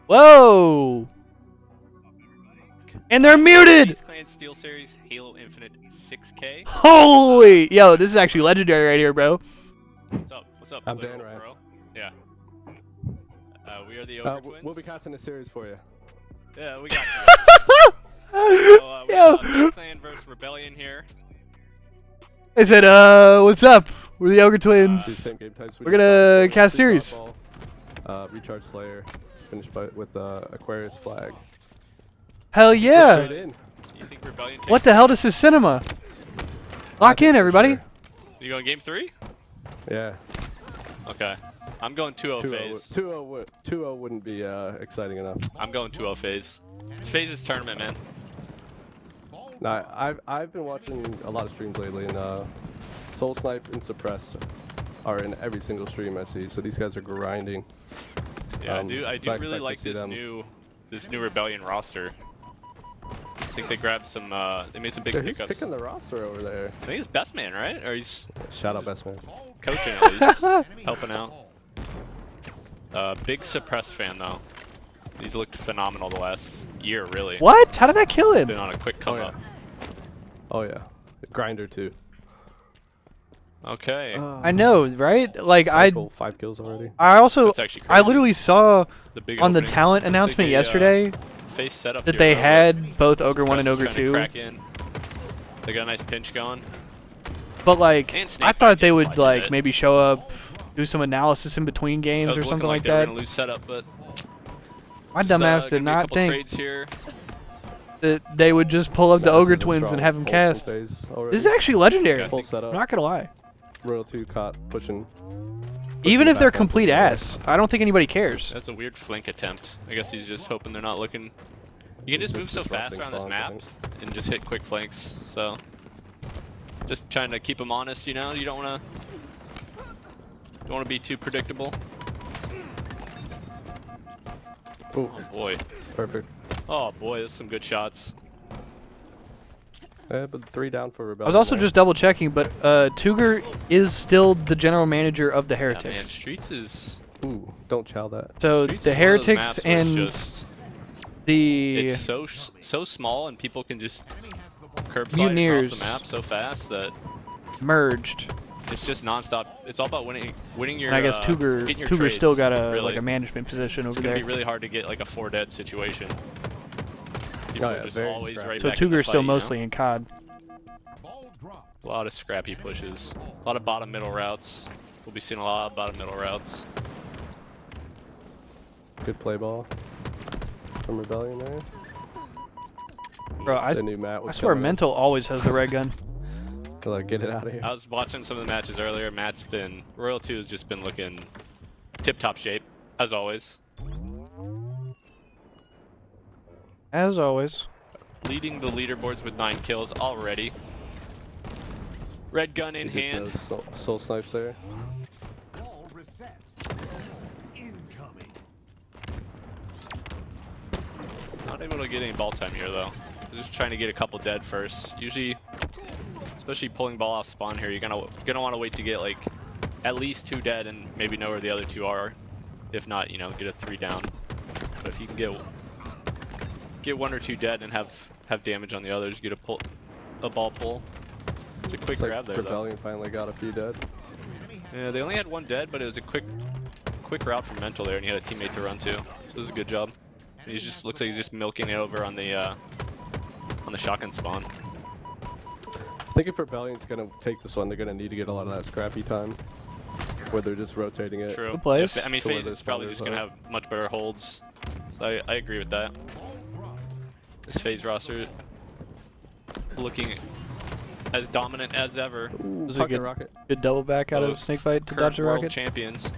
Whoa! And they're muted! FaZe Clan Steel Series Halo Infinite 6K. Holy! Yo, this is actually legendary right here, bro. What's up? What's up, I'm literal, Dan, right? bro? Yeah. We are the Ogre Twins. We'll be casting a series for you. Yeah, we got you. So, we Yo. got FaZe Clan versus Rebellion here. I said, what's up? We're the Ogre Twins. These same game types. We're gonna cast series. Recharge Slayer, finished with Aquarius Flag. Hell yeah! Straight in. You think Rebellion takes What the hell does this cinema? Lock in, everybody. Sure. You going game 3? Yeah. Okay. I'm going 2-0 FaZe. 2-0 wouldn't be exciting enough. I'm going 2-0 FaZe. It's FaZe's tournament, man. Nah, I've been watching a lot of streams lately, and Soul Snipe and Suppress are in every single stream I see. So these guys are grinding. Yeah, I do so I really expect like to see this them. new Rebellion roster. I think they grabbed some they made some big Who's pickups. picking the roster over there? I think it's Best Man, right? Or he's Shout out Best Man. coaching at least, helping out. Big Suppress fan though. He's looked phenomenal the last year, really. What? How did that kill Been him? on a quick come yeah. up. Oh yeah, Grinder too. Okay. I know, right? Like Cycle, 5 kills already. I also, That's actually I crazy. literally saw The big on the opening. talent Looks announcement like a, yesterday face setup that here, they though, had both Ogre but 1 and Suppress is Ogre trying to 2. crack in. They got a nice pinch going. But like, And I Snakebite thought they just would clutches like it. maybe show up, do some analysis in between I games was or looking something like they were that. gonna lose setup, but My just, dumbass gonna did be a not couple think trades here. that they would just pull up the Nah, this Ogre is a Twins strong and have them full cast. phase already. This is actually legendary. Yeah, I full think- setup. I'm not gonna lie. Royal 2 caught pushing. Even if they're back up. complete ass, I don't think anybody cares. That's a weird flank attempt. I guess he's just hoping they're not looking. You can just move so fast disrupting around this spawns, I map think. and just hit quick flanks. So, just trying to keep them honest. You know, you don't want to be too predictable. Ooh, Oh boy. perfect. Oh boy, that's some good shots. Yeah, but 3 down for I Rebellion. was also there. just double checking, but Tuger is still the general manager of the Yeah, man, Heretics. Streets is. Ooh, don't chow that. So Streets the is one of those Heretics maps where it's and just, the it's so small and people can just curbside across Mutineers the map so fast that merged. it's just nonstop. It's all about winning your. And I guess getting your Tuger's still got a really. like a management position It's over gonna there. be really hard to get like a 4 dead situation. People Oh, are yeah, just very always scrappy. right So back in the Tuger's fight, still you know? mostly in COD. A lot of scrappy pushes. A lot of bottom middle routes. We'll be seeing a lot of bottom middle routes. Good play ball from Rebellion there. Bro, I The new Matt I was swear coming in. Mental always has the red gun. They're like, get it out of here. I was watching some of the matches earlier. Royal 2 has just been looking tip-top shape, as always. As always. Leading the leaderboards with 9 kills already. Red gun in He just hand. knows soul snipes there. Ball reset. Incoming. Not able to get any ball time here though. Just trying to get a couple dead first. Usually, especially pulling ball off spawn here, you're gonna want to wait to get like at least 2 dead and maybe know where the other 2 are. If not, you know, get a 3 down. But if you can get 1 or 2 dead and have damage on the others, get a ball pull. It's a quick It's like grab there though. Rebellion finally got a few dead. Yeah, they only had 1 dead, but it was a quick route from Mental there, and he had a teammate to run to. So it was a good job. He just looks like he's just milking it over on the shotgun spawn. I think if Rebellion's gonna take this one, they're gonna need to get a lot of that scrappy time, where they're just rotating it. True. Good plays. I mean, To where FaZe the is probably spawners just gonna are. have much better holds. So I agree with that. This FaZe roster looking as dominant as ever. Ooh, Was it pocket good? rocket. Good double back out of Both Snakebite to current dodge the world rocket. champions.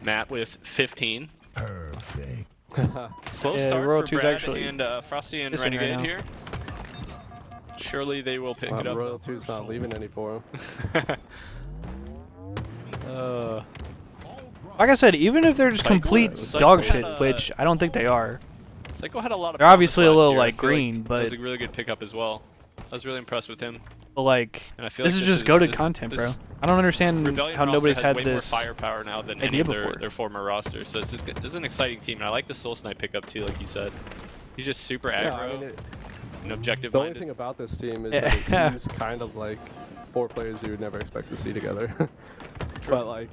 Matt with 15. Perfect. Slow Yeah, start Royal for 2's Brad actually and Frosty and missing right Renegade now. here. Surely they will pick it up. Royal 2's not leaving any for him. Like I said, even if they're just Psycho- complete Psycho dog had shit, a- which I don't think they are. Psycho had a lot of They're obviously promise a little, last year. I like, feel green, that but- was a really good pickup as well. I was really impressed with him. But like, And I feel this like is just goated content, bro. I don't understand Rebellion how nobody's has had way this more firepower now than any of their former roster. So this is an exciting team, and I like the Soul Snipe pickup too, like you said. He's just super aggro and objective. The only thing about this team is that it seems kind of like 4 players you would never expect to see together. But like,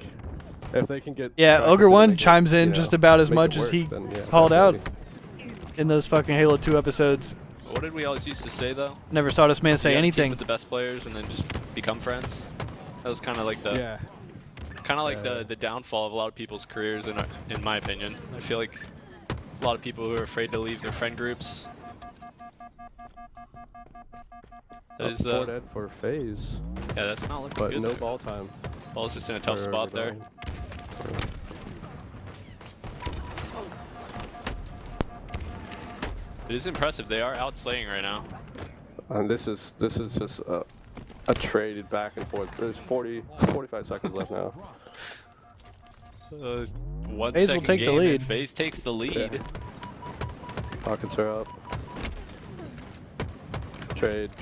if they can get Ogre 1 chimes in just about as much as he called out in those fucking Halo 2 episodes. What did we always used to say though? Never saw this man say anything. With the best players and then just become friends. That was kind of like the the downfall of a lot of people's careers, in my opinion. I feel like a lot of people who are afraid to leave their friend groups. That is 4 dead for FaZe. Yeah, that's not looking good. But no there. ball time. Ball's just in a tough spot there. It is impressive. They are outslaying right now. And this is just a traded back and forth. There's 45 seconds left now. 1 FaZe second will take game the lead. and FaZe takes the lead. Yeah. Pockets are up. Trade.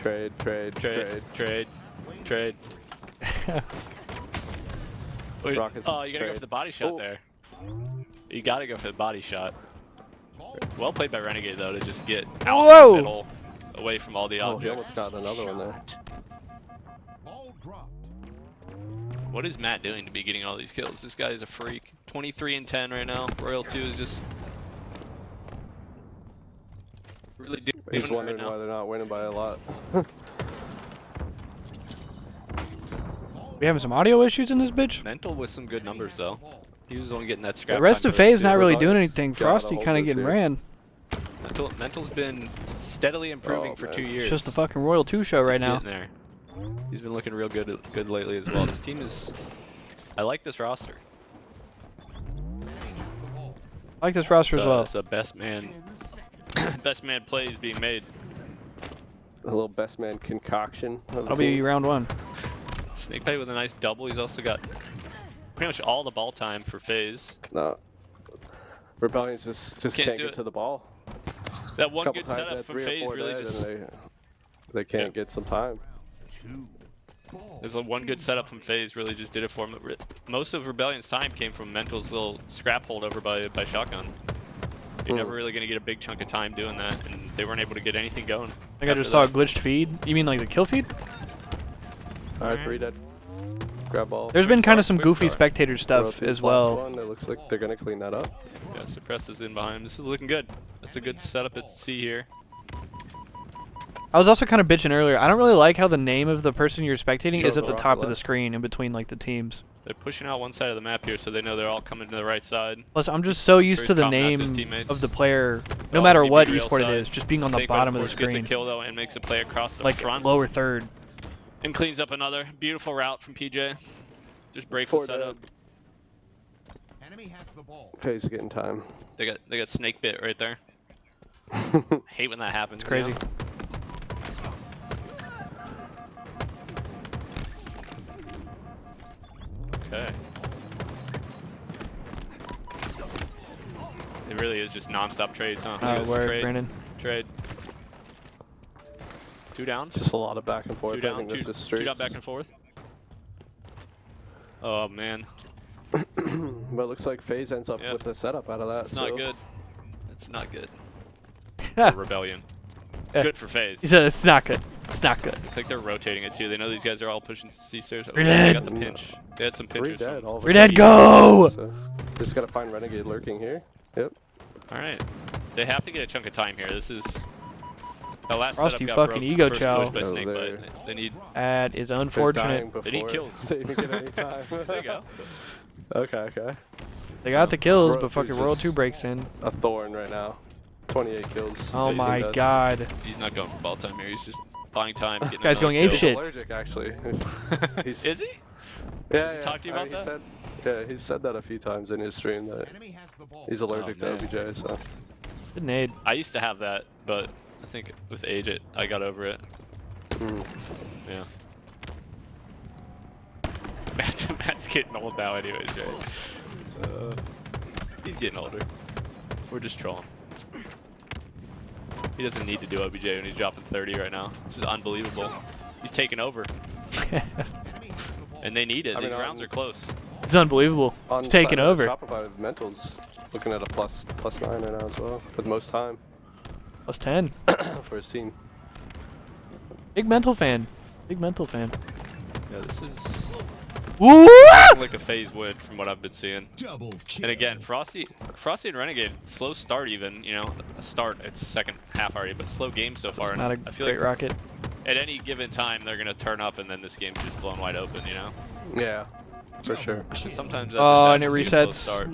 Wait, Rockets, oh, you gotta go for the body shot there. You gotta go for the body shot. Well played by Renegade though to just get out of the middle, away from all the objects. He almost got another one there. What is Matt doing to be getting all these kills? This guy is a freak. 23 and 10 right now. Royal 2 is just really doing He's it wondering right now. why they're not winning by a lot. We having some audio issues in this bitch? Mental with some good numbers though. He was only getting that scrap. The rest time of FaZe not really doing Rebellions anything. gotta Frosty hold kind of this getting here. ran. Mental's been steadily improving for 2 years. It's just the fucking Royal 2 show right He's now. getting there. He's been looking real good lately as well. This team is. I like this roster. I like this roster as well. It's a best man plays being made. A little best man concoction. That'll be round 1. Snake Bite with a nice double. He's also got pretty much all the ball time for FaZe. No. Rebellions just can't get to the ball. That one Couple good times setup from 3 or FaZe 4 really dead just. and they can't get some time. There's one good setup from FaZe really just did it for him. Most of Rebellion's time came from Mental's little scrap holdover by Shotgun. You're never really going to get a big chunk of time doing that, and they weren't able to get anything going. I think I just saw a glitched feed. You mean like the kill feed? Alright, 3 dead. Grab ball. There's been kind of some goofy spectator stuff Royal as 2's well. last one. It looks like they're going to clean that up. Yeah, Suppress is in behind him. This is looking good. That's a good setup at C here. I was also kind of bitching earlier. I don't really like how the name of the person you're spectating is Shows at the the top rock of the left. screen in between like the teams. They're pushing out one side of the map here, so they know they're all coming to the right side. Plus, I'm just so used to the Sure, he's calling out to his name teammates. of the player, no Oh, matter he what beat real esport it side. is, just being on the Snake bottom Bite, of the course, screen. Gets a kill though and makes a play across the Like front. lower third. And cleans up another beautiful route from PJ. Just breaks 4 the setup. Enemy has the ball. FaZe getting time. They got snake bit right there. Hate when that happens. It's crazy. You know? Okay. It really is just non-stop trades, huh? Look at this Word, trade. Brandon. Trade. 2 down. Just a lot of back and forth. 2 I down. think this is 2 streaks. down back and forth. Oh man. But it looks like FaZe ends up Yep. with a setup out of that. That's not good. It's not good. Ha. For Rebellion. It's Yeah. good for FaZe. He said it's not good. It's not good. It's like they're rotating it too. They know these guys are all pushing C-stairs. Oh, We're they dead. got the pinch. They had some 3 pinchers. dead. All of a We're dead. sudden. Go! So, just gotta find Renegade lurking here. Yep. Alright. They have to get a chunk of time here. This is... The last Frosty setup got fucking broke ego first chow. push by Oh, Snake, there. but they need... That is They're dying unfortunate. They need before kills. They even get any time. There you go. Okay. They got the kills, Royal but fucking 2's Royal just 2 breaks in. A thorn right now. 28 kills. Oh FaZe my does. god. He's not going for ball time here. He's just buying time. Getting Guy's another going ape kill. shit. He's allergic, actually. He's, Is he? yeah, talk to you about he that? Said, yeah, he said that a few times in his stream that Enemy has the ball. he's allergic Oh, to man. OBJ. So Good nade. I used to have that, but I think with age I got over it. Yeah. Matt's getting old now anyways, right? He's getting older. We're just trolling. He doesn't need to do OBJ when he's dropping 30 right now. This is unbelievable. He's taking over. And they need it. These rounds are close. It's unbelievable. It's taking over. Shopify Mental's looking at a plus 9 right now as well, with most time. Plus 10. For his team. Big mental fan. Big mental fan. Yeah, this is Woo! like a FaZe win from what I've been seeing. Double kill. And again, Frosty and Renegade, slow start even, you know, a start, it's a second half already, but slow game so far. Not a I feel great like rocket. at any given time they're gonna turn up and then this game's just blown wide open, you know? Yeah, for sure. Sometimes and it just a slow resets. start.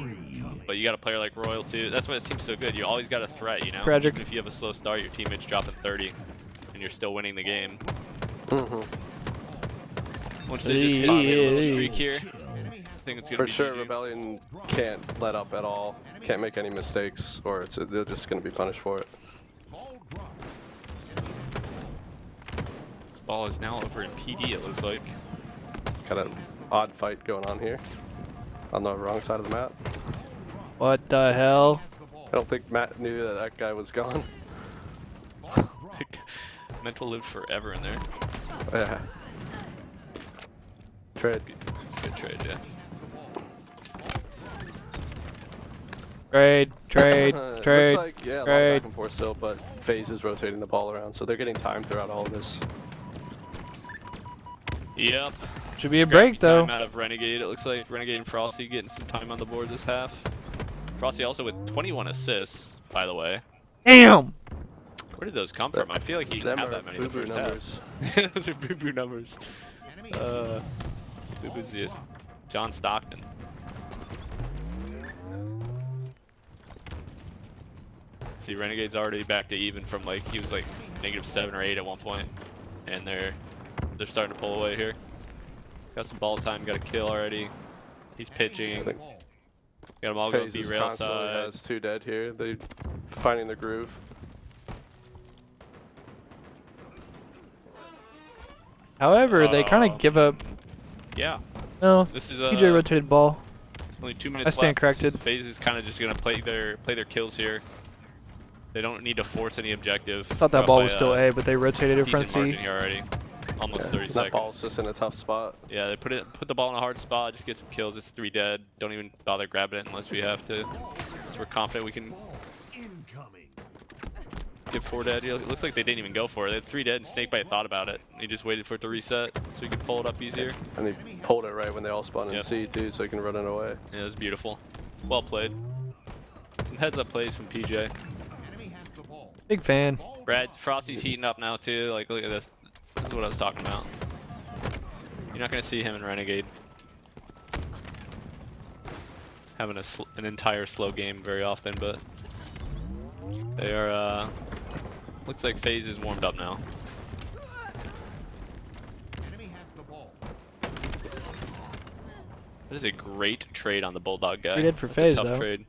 But you got a player like Royal too. That's why this team's so good. You always got a threat, you know? Tragic. Even if you have a slow start, your teammate's dropping 30 and you're still winning the game. Once they just hit a little streak here, I think it's gonna For be sure, GG. Rebellion can't let up at all. Can't make any mistakes, or they're just gonna be punished for it. This ball is now over in PD, it looks like. Got an odd fight going on here. On the wrong side of the map. What the hell? I don't think Matt knew that that guy was gone. Mental lived forever in there. Yeah. Trade. It's a good trade, yeah. Trade. Looks like, yeah, a lot of trade. back and forth still, but FaZe is rotating the ball around, so they're getting time throughout all of this. Yep. Should be a break though. Time out of Renegade. It looks like Renegade and Frosty getting some time on the board this half. Frosty also with 21 assists, by the way. Damn! Where did those come from? I feel like he didn't have that many in the boo-boo first numbers. half. Those are boo-boo numbers. Boo-boo's the John Stockton. See, Renegade's already back to even from like, he was like -7 or 8 at one point. And they're starting to pull away here. Got some ball time, got a kill already. He's pitching. Got them all going FaZe B-rail constantly side. has 2 dead here. They're finding the groove. However, they kind of give up. Yeah. No, This is PJ rotated ball. only 2 minutes I stand left. corrected. FaZe is kind of just gonna play their kills here. They don't need to force any objective. I thought that ball was still A, but they rotated it front Decent margin C. here already. Almost 30 That seconds. ball's just in a tough spot. Yeah, they put the ball in a hard spot, just get some kills. It's 3 dead. Don't even bother grabbing it unless we have to. So we're confident we can get 4 dead. It looks like they didn't even go for it. They had 3 dead and Snakebite thought about it. He just waited for it to reset so he could pull it up easier. And they pulled it right when they all spawned in Yep. C too, so he can run it away. Yeah, it was beautiful. Well played. Some heads up plays from PJ. Big fan. Brad, Frosty's heating up now too. Like, look at this. This is what I was talking about. You're not gonna see him in Renegade having an entire slow game very often, but they are. Looks like FaZe is warmed up now. That is a great trade on the Bulldog guy. We did for That's FaZe, a tough though. trade.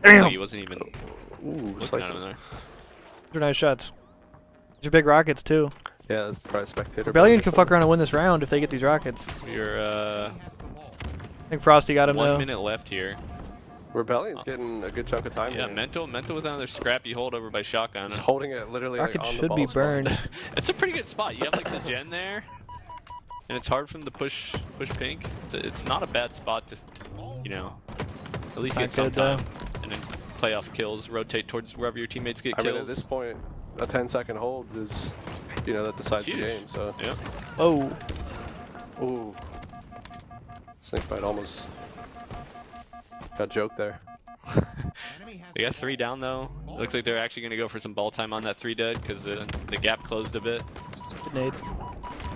Damn! He wasn't even Ooh, looking at him there. Those are nice shots. These are big rockets too. Yeah, that's probably spectator. Rebellion can fuck around and win this round if they get these rockets. We're I think Frosty got him 1 though. minute left here. Rebellion's getting a good chunk of time Yeah, here. Mental was on their scrappy holdover by shotgun. He's holding it literally like, Rocket on the should ball be spot. burned. It's a pretty good spot. You have like the gen there, and it's hard for them to push pink. It's not a bad spot to, you know, at least Not get some good, though. time and then playoff kills, rotate towards wherever your teammates get I kills. mean, at this point, a 10-second hold is, you know, that decides the It's huge. game. So, Yeah. Oh, ooh, Snakebite almost got joked there. They got 3 down though. Looks like they're actually gonna go for some ball time on that 3 dead because the gap closed a bit. good nade.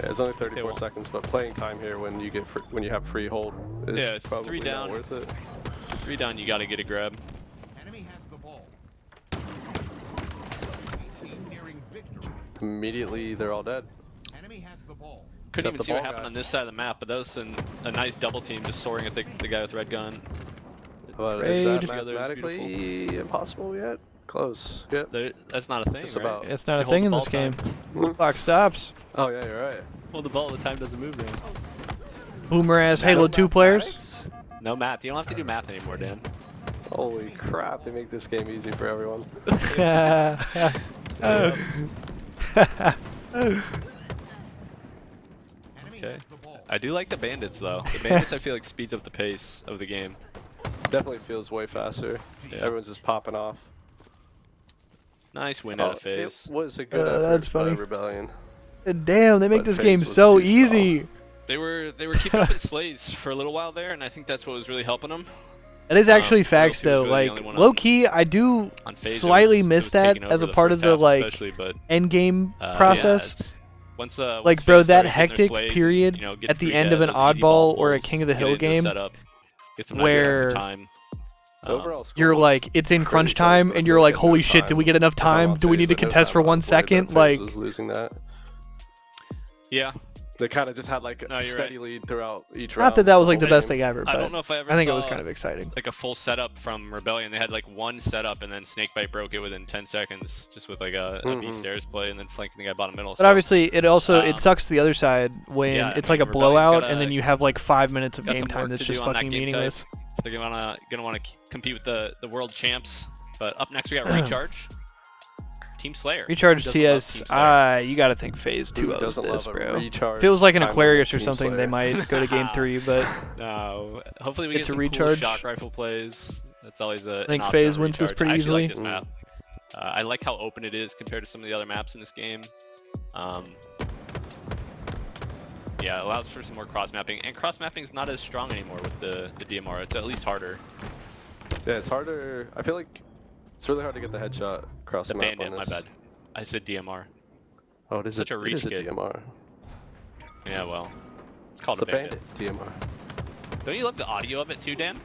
Yeah, it's only 34 well. seconds, but playing time here when you get when you have free hold is Yeah, it's probably 3 down. not worth it. 3 down, you gotta get a grab. Immediately, they're all dead. Couldn't Except even the see what ball happened guy. on this side of the map, but that was a nice double team just soaring at the guy with red gun. But is that Raid. Together is mathematically impossible yet? Close. Yep. That's not a thing, Just right? about. It's not You a hold thing the in ball this game. time. Clock stops. Oh yeah, you're right. Hold the ball, the time doesn't move then. Boomer ass Halo 2 players. No math. You don't have to do math anymore, Dan. A Holy crap, they make this game easy for everyone. Okay. I do like the bandits though. The bandits I feel like speeds up the pace of the game. Definitely feels way faster. Yeah. Everyone's just popping off. Nice win out of FaZe. It was a good effort that's by funny. Rebellion. Damn, they make But this FaZe game was so too easy. They were keeping up in slays for a little while there, and I think that's what was really helping them. That is actually facts Royal 2 though. was really the Like only one low key, I do on FaZe. slightly It miss was that taking as a over part of first the half like especially, but, end game yeah, process. once Like FaZe bro, that started getting their hectic slays period and, you know, get at the free end of an dead, those easy ball oddball or a pulls, King of the get Hill into the game, setup, get some nice where defensive time. Overall score you're was like it's in pretty crunch close time to and you're like, the holy end shit, did we get enough If I'm time? on Do we FaZe, need to but no contest for time 1 on Blade, second? FaZe Like, was losing that. Yeah. They kind of just had like No, a you're steady right. lead throughout each not round. that that was like the whole best game. thing ever, I don't but know if I ever I think it saw was kind of exciting. like a full setup from Rebellion. They had like one setup and then Snakebite broke it within 10 seconds just with like a B stairs play and then flanking the guy bottom middle. But obviously, it also it sucks the other side when yeah, it's I mean, like a Rebellion's blowout gotta- and then you have like 5 minutes of got game some time work that's to do just on that fucking game type. meaningless. They're gonna want to compete with the world champs. But up next we got Recharge. Team Slayer. Recharge Who doesn't love Team Slayer? you gotta think FaZe 2 Who owes doesn't this, love a bro. Recharge If it was like an time Aquarius or Team something, they Slayer? might go to game 3, but No. Hopefully we It's get a some Recharge. cool shock rifle plays. That's always a. I think an option FaZe on wins this Recharge. pretty I actually like easily. this map. I like how open it is compared to some of the other maps in this game. Yeah, it allows for some more cross mapping, and cross mapping is not as strong anymore with the DMR. It's at least harder. Yeah, it's harder. I feel like it's really hard to get the headshot across The the map bandit, on my this. bad. I said DMR. Oh, it is Such a reach it is a kid. DMR. Yeah, well, it's called It's a bandit. DMR. Don't you love the audio of it too, Dan?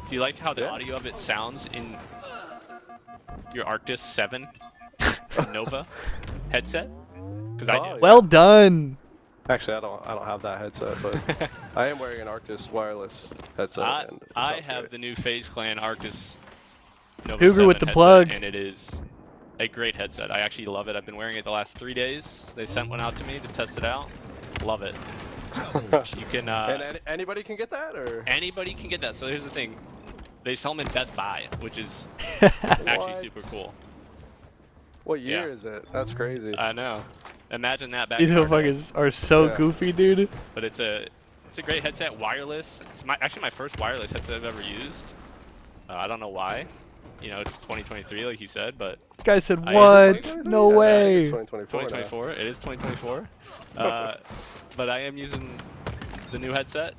Do you like how the Yeah. audio of it sounds in your Arctis 7 Nova headset? Because I Oh, do. well done. Actually, I don't have that headset, but I am wearing an Arctis wireless headset. and it I sounds have great. the new FaZe Clan Arctis Nova Cougar 7 with the headset, plug. and it is a great headset. I actually love it. I've been wearing it the last 3 days. They sent one out to me to test it out. Love it. You can. And anybody can get that, or? Anybody can get that. So here's the thing. They sell them in Best Buy, which is actually What? super cool. What year Yeah. is it? That's crazy. I know. Imagine that back These in our day. motherfuckers are so Yeah. goofy, dude. But it's a great headset, wireless. It's actually my first wireless headset I've ever used. I don't know why. You know, it's 2023, like you said, but Guy said, I- what? No Yeah, way. it's 2024. 2024. It is 2024. But I am using the new headset,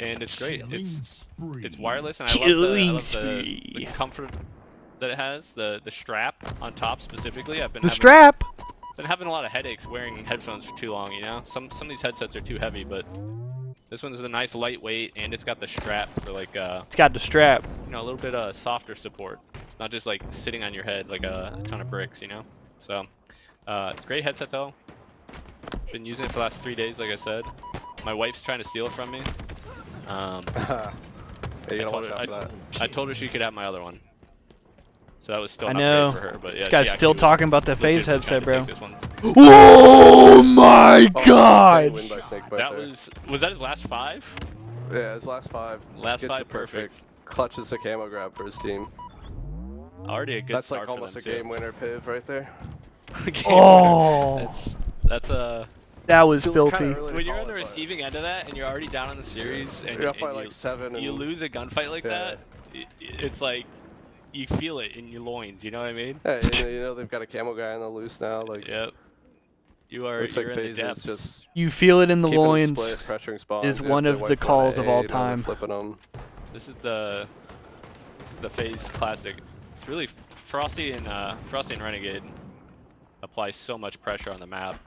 and it's great. It's wireless, and I love the comfort that it has. The strap on top specifically. I've been The having, strap. been having a lot of headaches wearing headphones for too long. You know, some of these headsets are too heavy, but this one's a nice lightweight, and it's got the strap for like It's got the strap. you know, a little bit of softer support. It's not just like sitting on your head like a ton of bricks, you know. So great headset though. Been using it for the last 3 days, like I said. My wife's trying to steal it from me. Yeah, you gotta watch out for that. I told her she could have my other one. So that was still I not know. fair for her, but yeah. This guy's she still actually was talking about the legit FaZe trying headset, to bro. take this one. Oh my Oh, god. win by Snakebite That there. was that his last 5? Yeah, his last 5. Last Gets 5 it perfect. Clutches a camo grab for his team. Already a good That's start like for almost them, a too. game winner piv right there. Oh, That's a that was Still kinda filthy. early to when you're call on the it, but receiving end of that and you're already down on the series and, You're up by and like 7 you and lose a gunfight like Yeah. that, it's like you feel it in your loins, you know what I mean? Hey, you know they've got a camo guy on the loose now. Like, Yep. You're looks like in the FaZe is depths. just You feel it in the keeping them loins. split, pressuring spawns. is Yeah, one they of the wiped one calls of all A, now they're time. Flipping them. This is the FaZe classic. It's really Frosty and Renegade apply so much pressure on the map.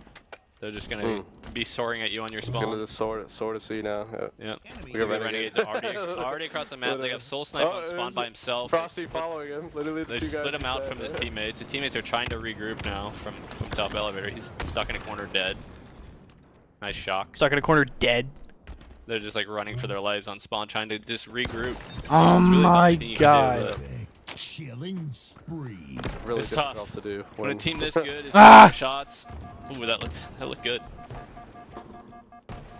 They're just gonna be soaring at you on your It's gonna spawn. just sort of see now. Yeah. Yep. We The got Renegade. Renegades are already across the map. They have Soul Snipe on spawn by himself. Frosty following him. Literally the They two guys split him you out said, from his yeah. teammates. His teammates are trying to regroup now from top elevator. He's stuck in a corner dead. Nice shock. Stuck in a corner, dead. They're just like running for their lives on spawn, trying to just regroup. Oh It's really not my anything you can do, god. but Killing spree. Really It's difficult tough. to do. when a team this good is Ah! shooting shots. Ooh, that looked good.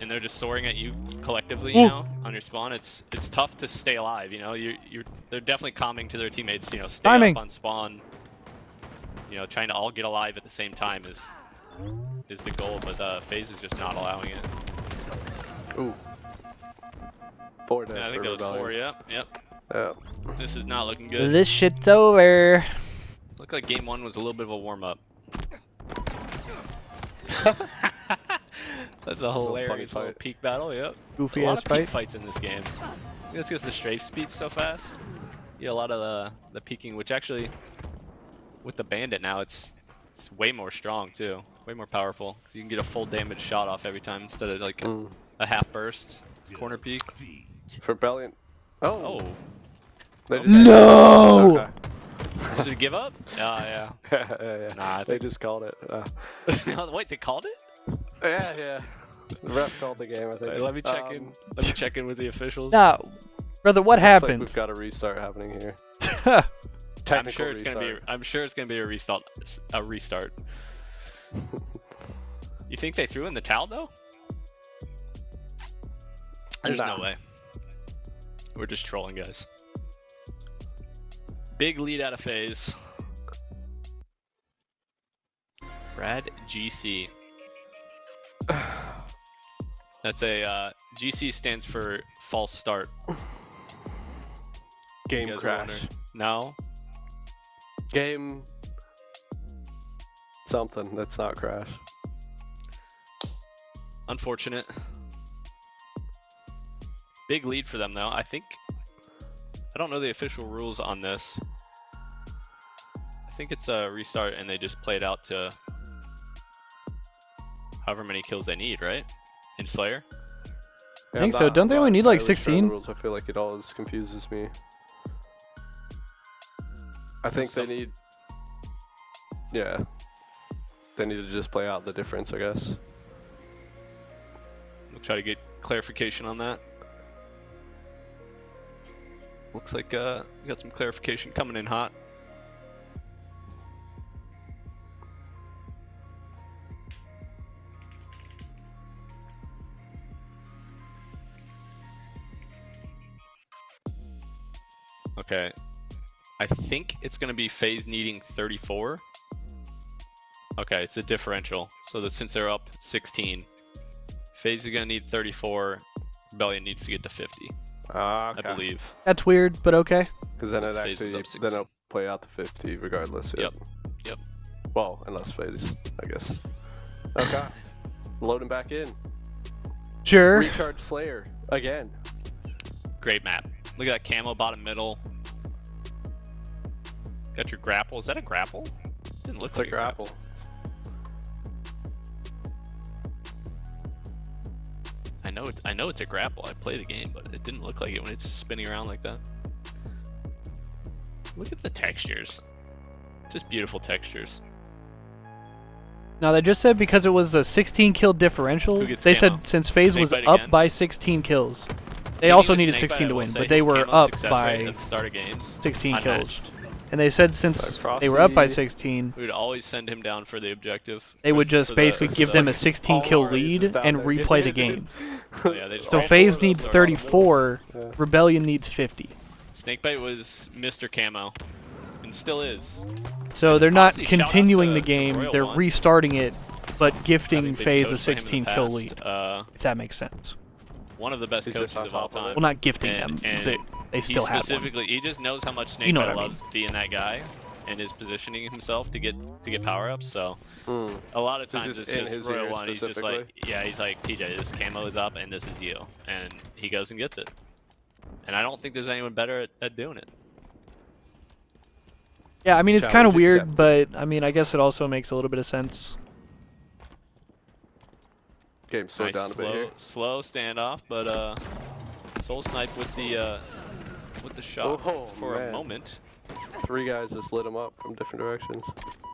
and they're just soaring at you collectively, you know, on your spawn, it's tough to stay alive, you know. They're definitely calming to their teammates, you know, stay up on spawn. You know, trying to all get alive at the same time is the goal, but FaZe is just not allowing it. Ooh. 4 dead. Yeah, I think that was 4. Yep. Yeah. This is not looking good. This shit's over. Looked like game 1 was a little bit of a warm up. That's a hilarious little peak battle. Yep. Goofy a lot ass of peak fights in this game. I think that's because the strafe speed's so fast. Yeah, a lot of the peeking, which actually with the bandit now it's way more strong too, way more powerful. Because you can get a full damage shot off every time instead of like a half burst corner peek. For Rebellion. Oh. No! Okay. Was it a give up? Yeah. yeah. Nah, they just called it. Wait, they called it? Yeah. The ref called the game, I think. Let me check in. Let me check in with the officials. No, brother, what happened? Like we've got a restart happening here. I'm sure it's gonna be a restart. You think they threw in the towel though? There's no way. We're just trolling, guys. Big lead out of FaZe. Brad GC. That's a GC stands for false start. Game crash. No. Game something that's not crash. Unfortunate. Big lead for them though. I don't know the official rules on this. I think it's a restart and they just play it out to however many kills they need, right? In Slayer? I think so. Don't they only need like 16? Rules. I feel like it always confuses me. I think they need... Yeah. They need to just play out the difference, I guess. We'll try to get clarification on that. Looks like we got some clarification coming in hot. Okay, I think it's going to be FaZe needing 34. Okay, it's a differential. So since they're up 16, FaZe is going to need 34. Rebellion needs to get to 50. Okay. I believe. That's weird, but okay. Because then it'll play out to 50 regardless. Yep. Well, unless FaZe, I guess. Okay. Loading back in. Sure. Recharge Slayer again. Great map. Look at that camo bottom middle. Got your grapple. Is that a grapple? Didn't look like a grapple. I know it's a grapple. I play the game, but it didn't look like it when it's spinning around like that. Look at the textures. Just beautiful textures. No, they just said because it was a 16 kill differential. camo? They said since FaZe was up by 16 kills. They also needed 16 to win, but they were up by at the start of games, 16 kills. And they said since they were up by 16, we would always send him down for the objective. They would just basically give them a 16 kill lead and replay the game. So FaZe needs 34, Rebellion needs 50. Snakebite was Mr. Camo, and still is. So they're not continuing the game, they're restarting it, but gifting FaZe a 16 kill lead, if that makes sense. One of the best coaches of all time. Well, not gifting them, they still have one. He just knows how much Snakebite loves being that guy, and is positioning himself to get power ups. So a lot of times it's just Royal One. He's just like, he's like, PJ, this camo is up, and this is you, and he goes and gets it. And I don't think there's anyone better at doing it. Yeah, I mean it's kind of weird, but I mean I guess it also makes a little bit of sense. Game slowed down a bit here. Slow standoff, but Soul Snipe with the shot for a moment. 3 guys just lit him up from different directions.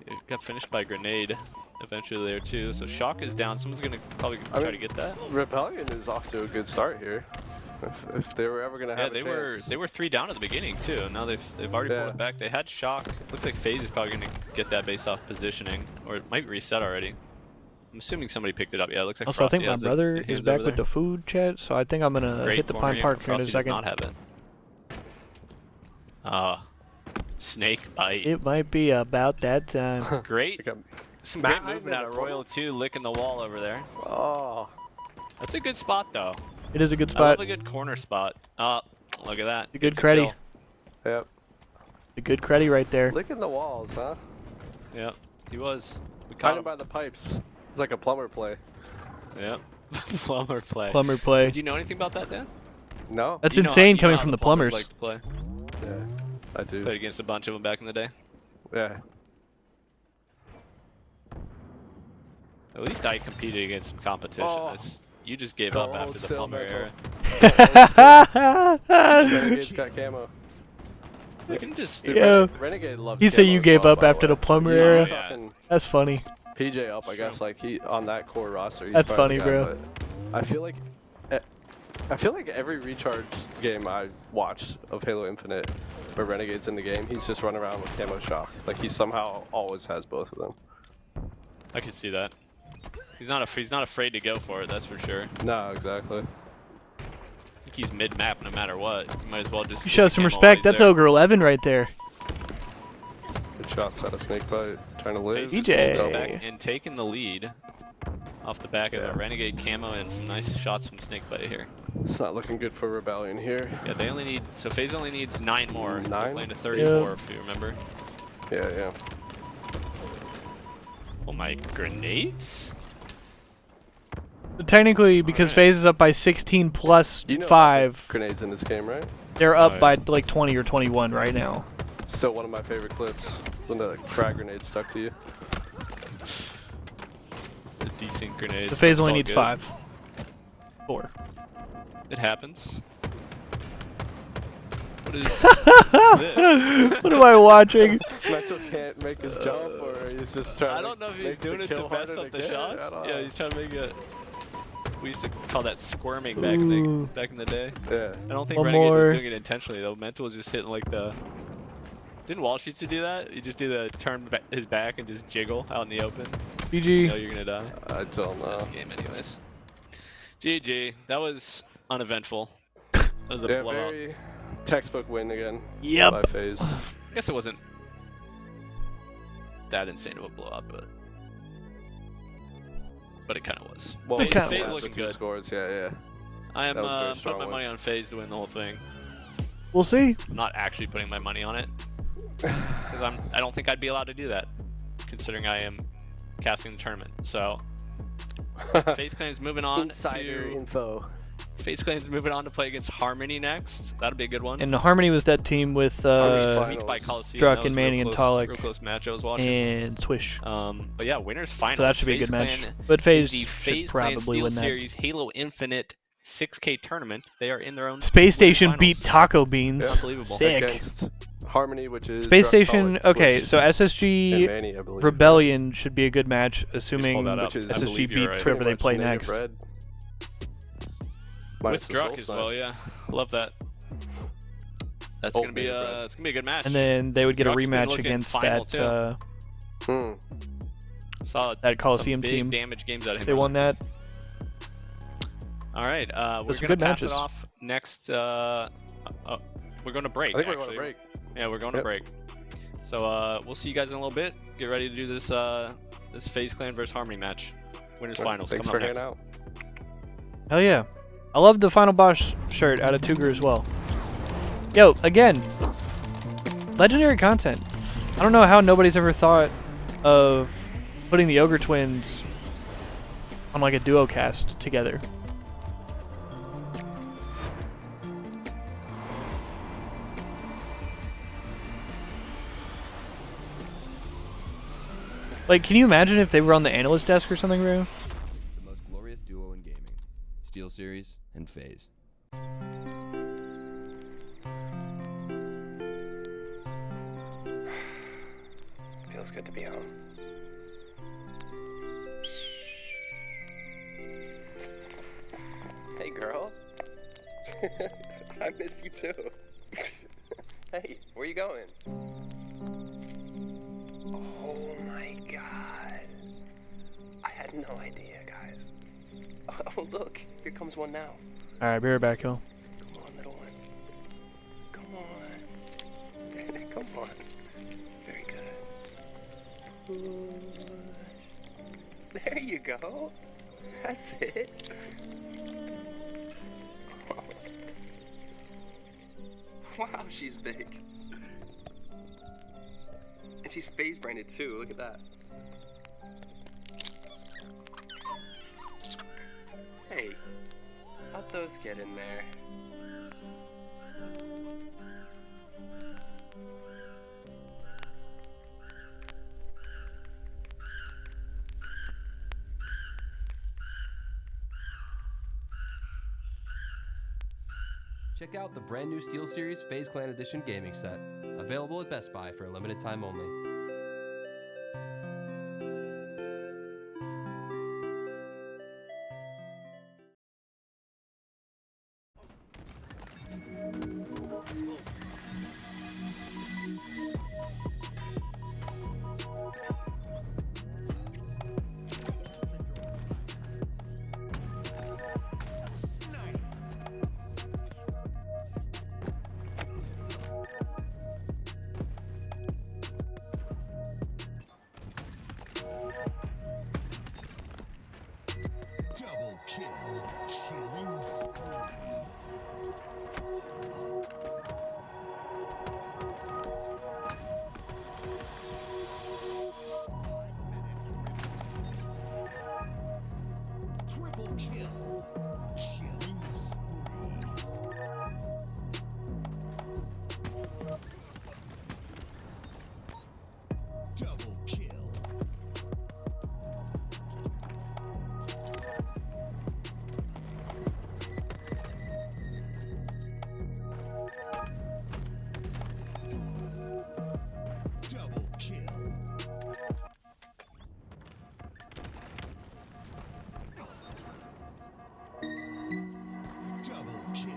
It got finished by grenade eventually there too. So Shock is down. Someone's gonna probably try to get that. Rebellion is off to a good start here. If they were ever gonna have a chance. they were 3 down at the beginning too. Now they've already pulled it back. They had Shock. Looks like FaZe is probably gonna get that based off positioning, or it might reset already. I'm assuming somebody picked it up. Yeah, it looks like Also, Frosty I think my has it. brother Hands is back over with there. the food chat, so I think I'm gonna Great hit the corner Pine here. Park here in a Frosty does second. not have it. Snake bite. It might be about that time. Great. Some great movement out of Royal too, licking the wall over there. Oh. That's a good spot though. It is a good I love spot. a good corner spot. Oh, look at that. A good Gets creddy. kill. Yep. A good creddy right there. Licking the walls, huh? Yep, he was. We Caught caught him him. by the pipes. It's like a plumber play. Yep. Plumber play. Plumber play. Did you know anything about that, Dan? No. That's You know- insane you know coming how from the plumbers plumbers. like to play. Yeah, I do. Played against a bunch of them back in the day. Yeah. At least I competed against some competition. Oh. You just gave up after the plumber era. Renegade's got camo. You can just. Yeah. Renegade loves You say camo you as gave well, up by the after the way. plumber You era? Yeah. fucking That's funny. PJ up, I guess, like he on that core roster. He's That's probably the funny, guy, bro. but I feel like every recharge game I watched of Halo Infinite where Renegade's in the game, he's just running around with camo shock. Like he somehow always has both of them. I can see that. He's not afraid to go for it. That's for sure. No, exactly. I think he's mid-map no matter what. You might as well just. You get show the some camo respect. while he's That's there. Ogre 11 right there. Good shots out of Snakebite, trying to live. FaZe is DJ. pulling back and taking the lead off the back of Yeah. a Renegade camo and some nice shots from Snakebite here. It's not looking good for Rebellion here. Yeah, they only need. So FaZe only needs 9 more. They're 9? playing to 34, if you remember. Yeah, yeah. Oh my, grenades? But technically, because Alright. FaZe is up by 16 plus You know 5, Grenades in this game, right? they're up Oh, yeah. by like 20 or 21 right now. Still one of my favorite clips when the frag grenade stuck to you. A decent grenade. The FaZe It's only all needs good. 5. 4. It happens. What is this? What am I watching? Mental can't make his jump, or he's just trying. I don't know if he's make the doing it to kill mess harder up the get. shots. I don't Yeah, know. he's trying to make it. We used to call that squirming Ooh. back in the day. Yeah. I don't think One Renegade more. was doing it intentionally though. Mental was just hitting like the. Didn't Walsh used to do that? You just do the turn his back and just jiggle out in the open. You know GG. you're gonna die. I don't know. This game, anyways. GG. That was uneventful. That was a Yeah, blowout. very textbook win again. Yep. By FaZe. I guess it wasn't that insane of a blowout, but it kind of was. Well, It kinda FaZe was. looking two good. scores. Yeah, yeah. I am That was a very putting strong my win. money on FaZe to win the whole thing. We'll see. I'm not actually putting my money on it because I don't think I'd be allowed to do that, considering I am casting the tournament. So FaZe Clan's moving on Insider to info. FaZe Clan's moving on to play against Harmony next. That'll be a good one. And Harmony was that team with Harmony's fine. Week by Coliseum. Struck That was and real Manning and close- Tolic real close match I was watching. and Swish. But yeah, winners finals. So that should be a FaZe good match. Clan But FaZe the should FaZe Clan probably Steel win that. Series Halo Infinite 6K tournament. They are in their own Space winners Station beat finals. Taco Beans. Yeah. Unbelievable. Sick. Against Harmony, which is Space Drug Station, Tolic, okay, Swish, so and SSG Manny, I believe. Rebellion should be a good match, assuming that up. Which is- I SSG believe you're beats right. whoever they Pretty play much native next. red. Minus With the Druk Soul as Snipe. well, yeah. Love that. That's Oh, gonna be man, it's gonna be a good match. And then they would get a Druk's been rematch looking against final, that too. Saw that Coliseum some big team. damage games out of him. They won that. All right, we're some gonna good pass it matches. off next. We're going to break. I think we're actually. going to break. Yeah, we're going to Yep. break. So we'll see you guys in a little bit. Get ready to do this this FaZe Clan versus Harmony match. Winners finals Thanks coming for up hanging next. out. Hell yeah. I love the Final Boss shirt out of Tuger as well. Yo, again, legendary content. I don't know how nobody's ever thought of putting the Ogre Twins on like a duo cast together. Like, can you imagine if they were on the analyst desk or something, bro? The most glorious duo in gaming. Steel Series and FaZe. Feels good to be home. Hey, girl. I miss you too. Hey, where you going? Oh my god. I had no idea, guys. Oh, look, here comes one now. Alright, be right back, y'all. Come on, little one. Come on. Come on. Very good. Push. There you go. That's it. Wow, she's big. And she's FaZe branded too, look at that. Hey, how'd those get in there? Check out the brand new SteelSeries FaZe Clan Edition gaming set, available at Best Buy for a limited time only. Double kill. Killing spree. Triple kill. Killing spree. Double kill. Double kill. Double kill.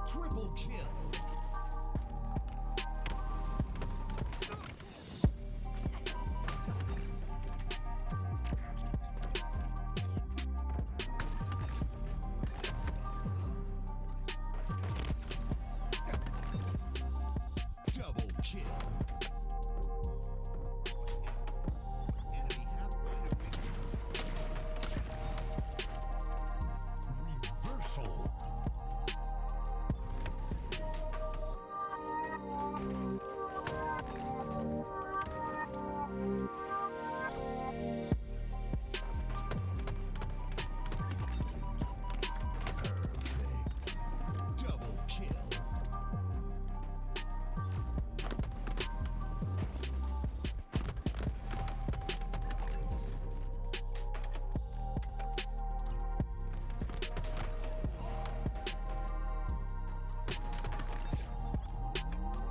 Triple kill. Double kill. Enemy halfway to reversal. Perfect. Double kill.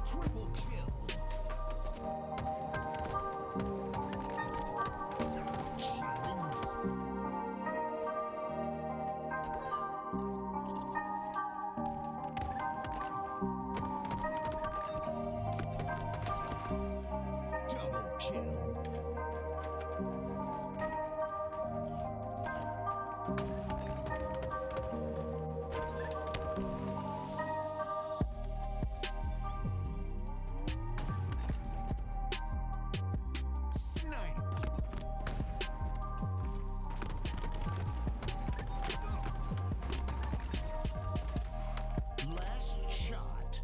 Triple kill. Killing spree. Double kill. Snipe. Last shot.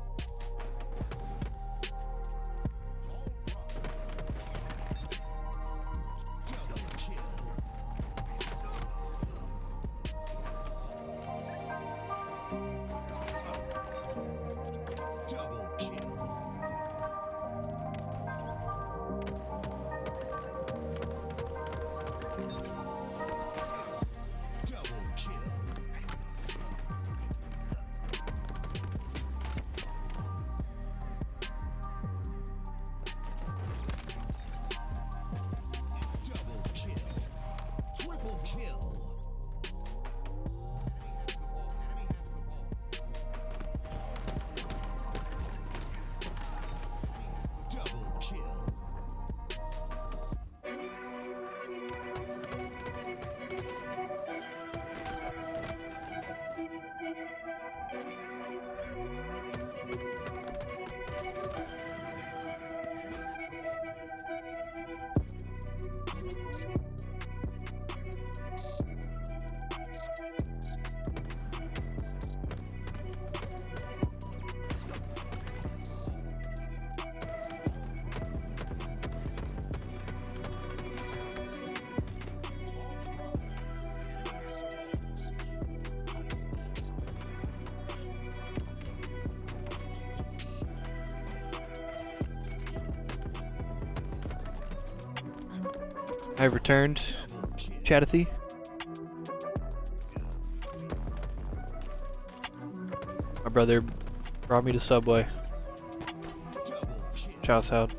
I returned. Chatathy. My brother brought me to Subway. Shouts out.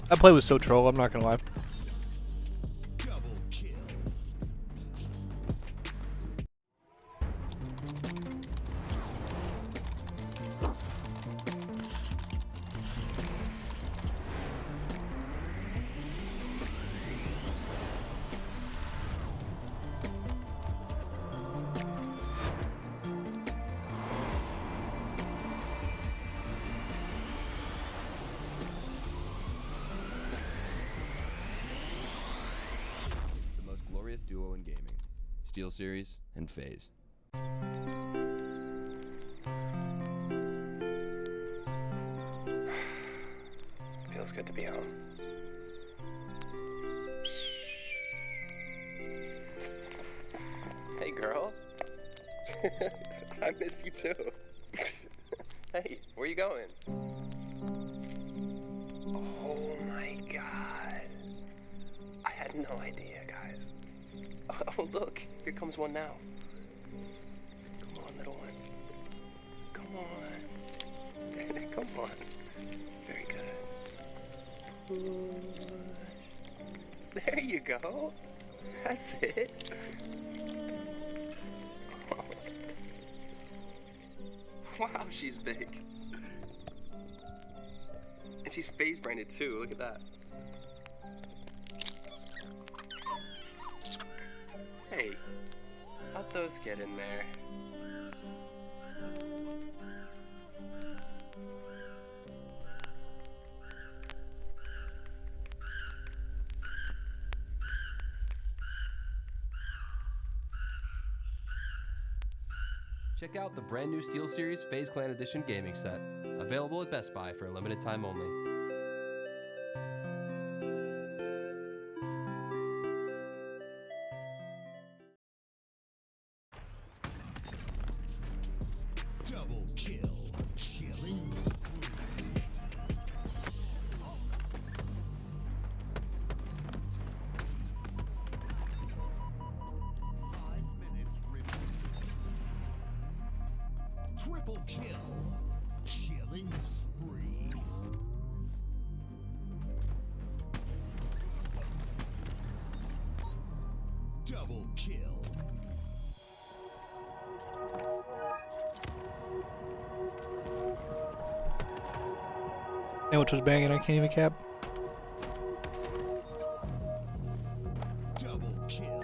That play was so troll, I'm not gonna lie. Duo in gaming, Steel Series and FaZe. Feels good to be home. Hey, girl. I miss you too. Hey, where you going? Oh my god. I had no idea, guys. Oh, look, here comes one now. Come on, little one. Come on. Come on. Very good. Push. There you go. That's it. Oh. Wow, she's big. And she's FaZe branded too, look at that. Hey, how'd those get in there? Check out the brand new SteelSeries FaZe Clan Edition gaming set, available at Best Buy for a limited time only. Double kill. Killing spree. Triple kill. Killing spree. Double kill. Sandwich was banging, I can't even cap. Double kill.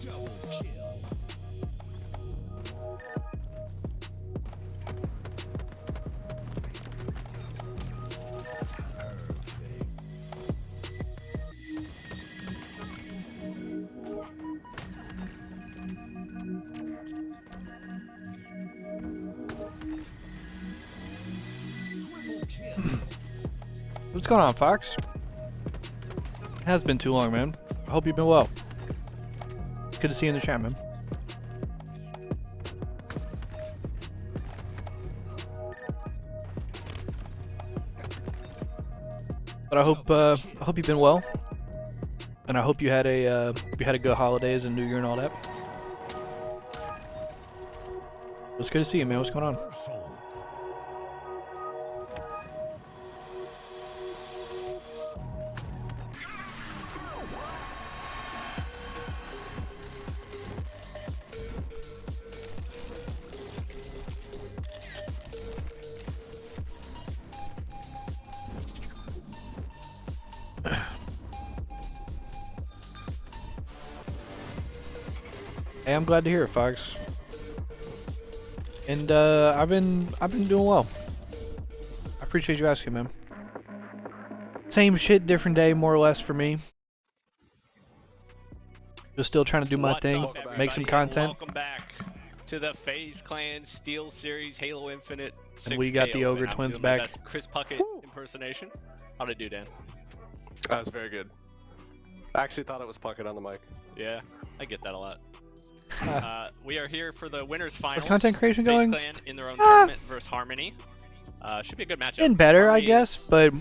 Double kill. Perfect. Triple kill. What's going on, Fox? It has been too long, man. I hope you've been well. Good to see you in the chat, man. But I hope you've been well, and I hope you had a good holidays and New Year and all that. It's good to see you, man. What's going on? Reversal. Hey, I'm glad to hear it, Fox. And I've been doing well. I appreciate you asking, man. Same shit, different day, more or less for me. Just still trying to do my What's thing, up, make some everybody, and content. Welcome back to the FaZe Clan Steel Series Halo Infinite. And we got the 6KO, Ogre man. I'm Twins doing my back. best Chris Puckett impersonation. How'd it do, Dan? That was very good. I actually thought it was Puckett on the mic. Yeah, I get that a lot. We are here for the winners finals. How's content creation FaZe going? Clan in their own tournament versus Harmony. Should be a good matchup. Been better, I Harmony guess, is but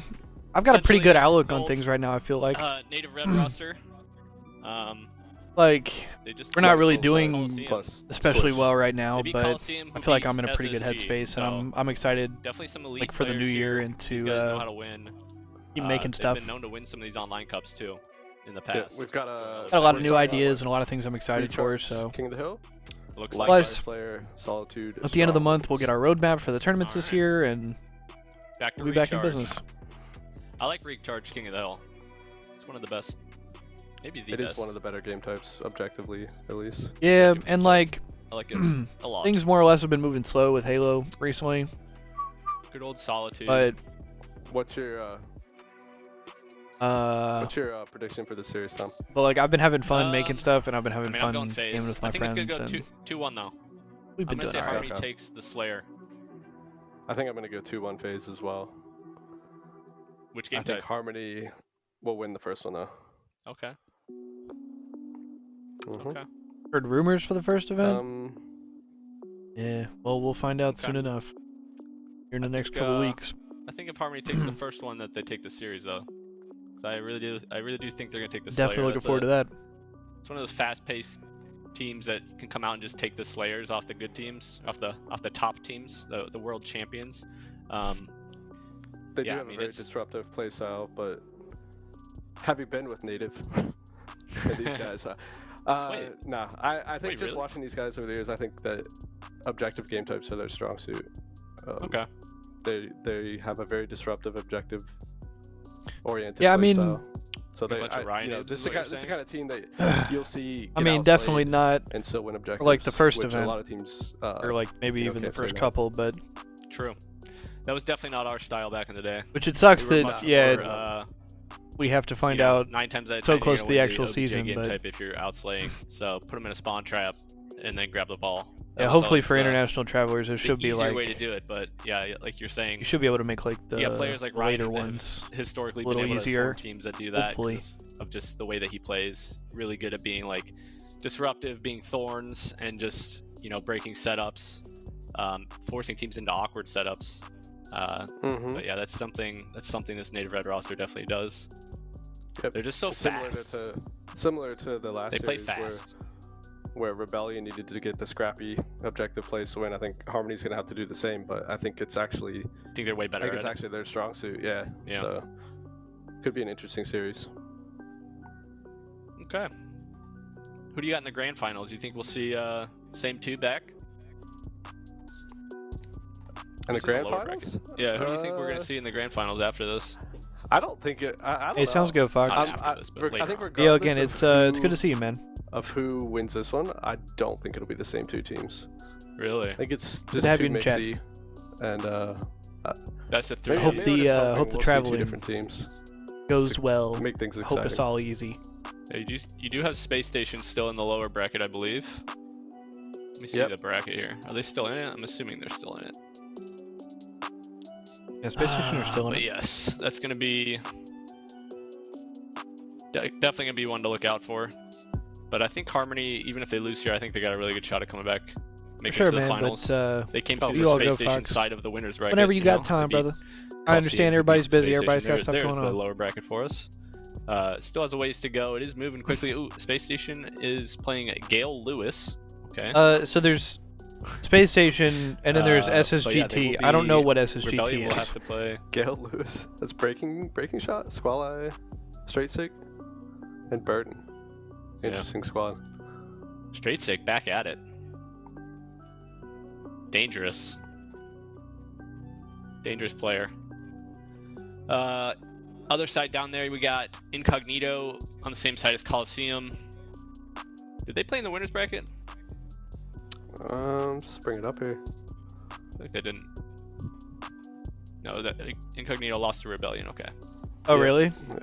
I've got a pretty good essentially outlook on gold, things right now, I feel like. native red roster. Like, They just we're not really Coliseum doing plus especially Switch. well right now, They beat but Coliseum, I who feel like beat I'm in a pretty good SSG, headspace, so and I'm excited definitely some elite like for the new players year here. and These to guys know how to win. keep making They've stuff. been known to win some of these online cups too in the Yeah, past. we've got a Got a lot of we're new starting out ideas with and a lot of things I'm excited for, Recharge, so King of the Hill, Looks Light like Plus, Fire Slayer, Solitude. at the end of the Strong. month we'll get our roadmap for the tournaments this Alright. year, and back to we'll be back in Recharge. business. I like Recharge King of the Hill. It's one of the best, maybe the It best. is one of the better game types, objectively, at least. Yeah, and like I like it a lot. things more or less have been moving slow with Halo recently, Good old Solitude. but What's your prediction for the series, Tom? but like I've been having fun making stuff, and I've been I having mean, I'm fun going gaming FaZe. with my I think friends, it's gonna go and 2-1 though. we've I'm been gonna say doing alright. Harmony takes the Slayer. I think I'm gonna go 2-1 phase as well. Which I game think type? Harmony we'll win the first one though. Okay. Mhm. Okay. Heard rumors for the first event? Yeah, well, we'll find out Okay. soon enough. Here in the next couple weeks. I think if Harmony takes the first one, that they take the series though. Because I really do think they're gonna take the Slayer. Definitely looking forward to that. It's one of those fast-paced teams that can come out and just take the Slayers off the good teams, off the top teams, the world champions. They do have a very disruptive play style, but have you been with Native? These guys. No, I think just really? watching these guys over the years, I think that objective game types are their strong suit. Okay. They have a very disruptive, objective oriented. Yeah, I play mean, style. So This is the kind of team that you'll see. I mean, definitely not and still win objectives. like the first which event, a lot of teams, or like maybe even the first couple, but True. That was definitely not our style back in the day. which it sucks We were that much yeah, we have to find out 9 times out of 10 so you're close gonna to the win actual OBJ season, game but type if you're outslaying. So put them in a spawn trap and then grab the ball. That yeah, was hopefully always for international travelers, there the should be easier like way to do it, but yeah, like you're saying, you should be able to make like the players like later Ryan that have ones historically a little been able easier. to form teams that do that Hopefully. because of just the way that he plays. Really good at being like disruptive, being thorns, and just breaking setups, forcing teams into awkward setups. But yeah, that's something this Native Red roster definitely does. Yep. They're just so fast. Similar to the last They play series fast. where Rebellion needed to get the scrappy objective plays to win. I think Harmony's gonna have to do the same, but I think it's actually I think they're way better. I think it's at it. actually their strong suit. Yeah. Yeah. So could be an interesting series. Okay. Who do you got in the grand finals? You think we'll see same two back? And the Who's in grand lower finals? bracket? Yeah, who do you think we're gonna see in the grand finals after this? I don't think it. I don't Hey, know. sounds good, Fox. Not after this, but later I think on. regardless Yeah, again, of it's good who- to see you, man. Of who wins this one, I don't think it'll be the same two teams. Really? I think it's Good just to have too you in the chat. mixy, and That's the three. hope maybe the, we're just hope the talking mostly traveling two different teams. Goes to well. Make things Hope exciting. it's all easy. Yeah, you do have Space Station still in the lower bracket, I believe. Let me see Yep. the bracket here. Are they still in it? I'm assuming they're still in it. Yeah, Space Station are still in But it. yes, that's gonna be definitely gonna be one to look out for. But I think Harmony, even if they lose here, I think they got a really good shot at coming back, making Sure, it to the man, finals. but They came oh, through you the all Space go, Station Fox. side of the winners bracket. Whenever you got time, They beat brother. I Coliseum, understand they everybody's beat Space busy. Everybody's Station. got stuff There's going the on. lower bracket for us. Still has a ways to go. It is moving quickly. Ooh, Space Station is playing Gale Lewis. Okay. So there's Space Station, and then there's But yeah, SSGT. they will I don't know be- what SSGT Rebellion will is. have to play. Gale Lewis. That's breaking shot, Squall Eye, Straight Sig, and Burden. Interesting squad. Straight Sick back at it. Dangerous. Dangerous player. Other side down there, we got Incognito on the same side as Coliseum. Did they play in the winners bracket? Just bring it up here. I think they didn't. No, Incognito lost to Rebellion. Okay. Oh, Yeah. really? Yeah.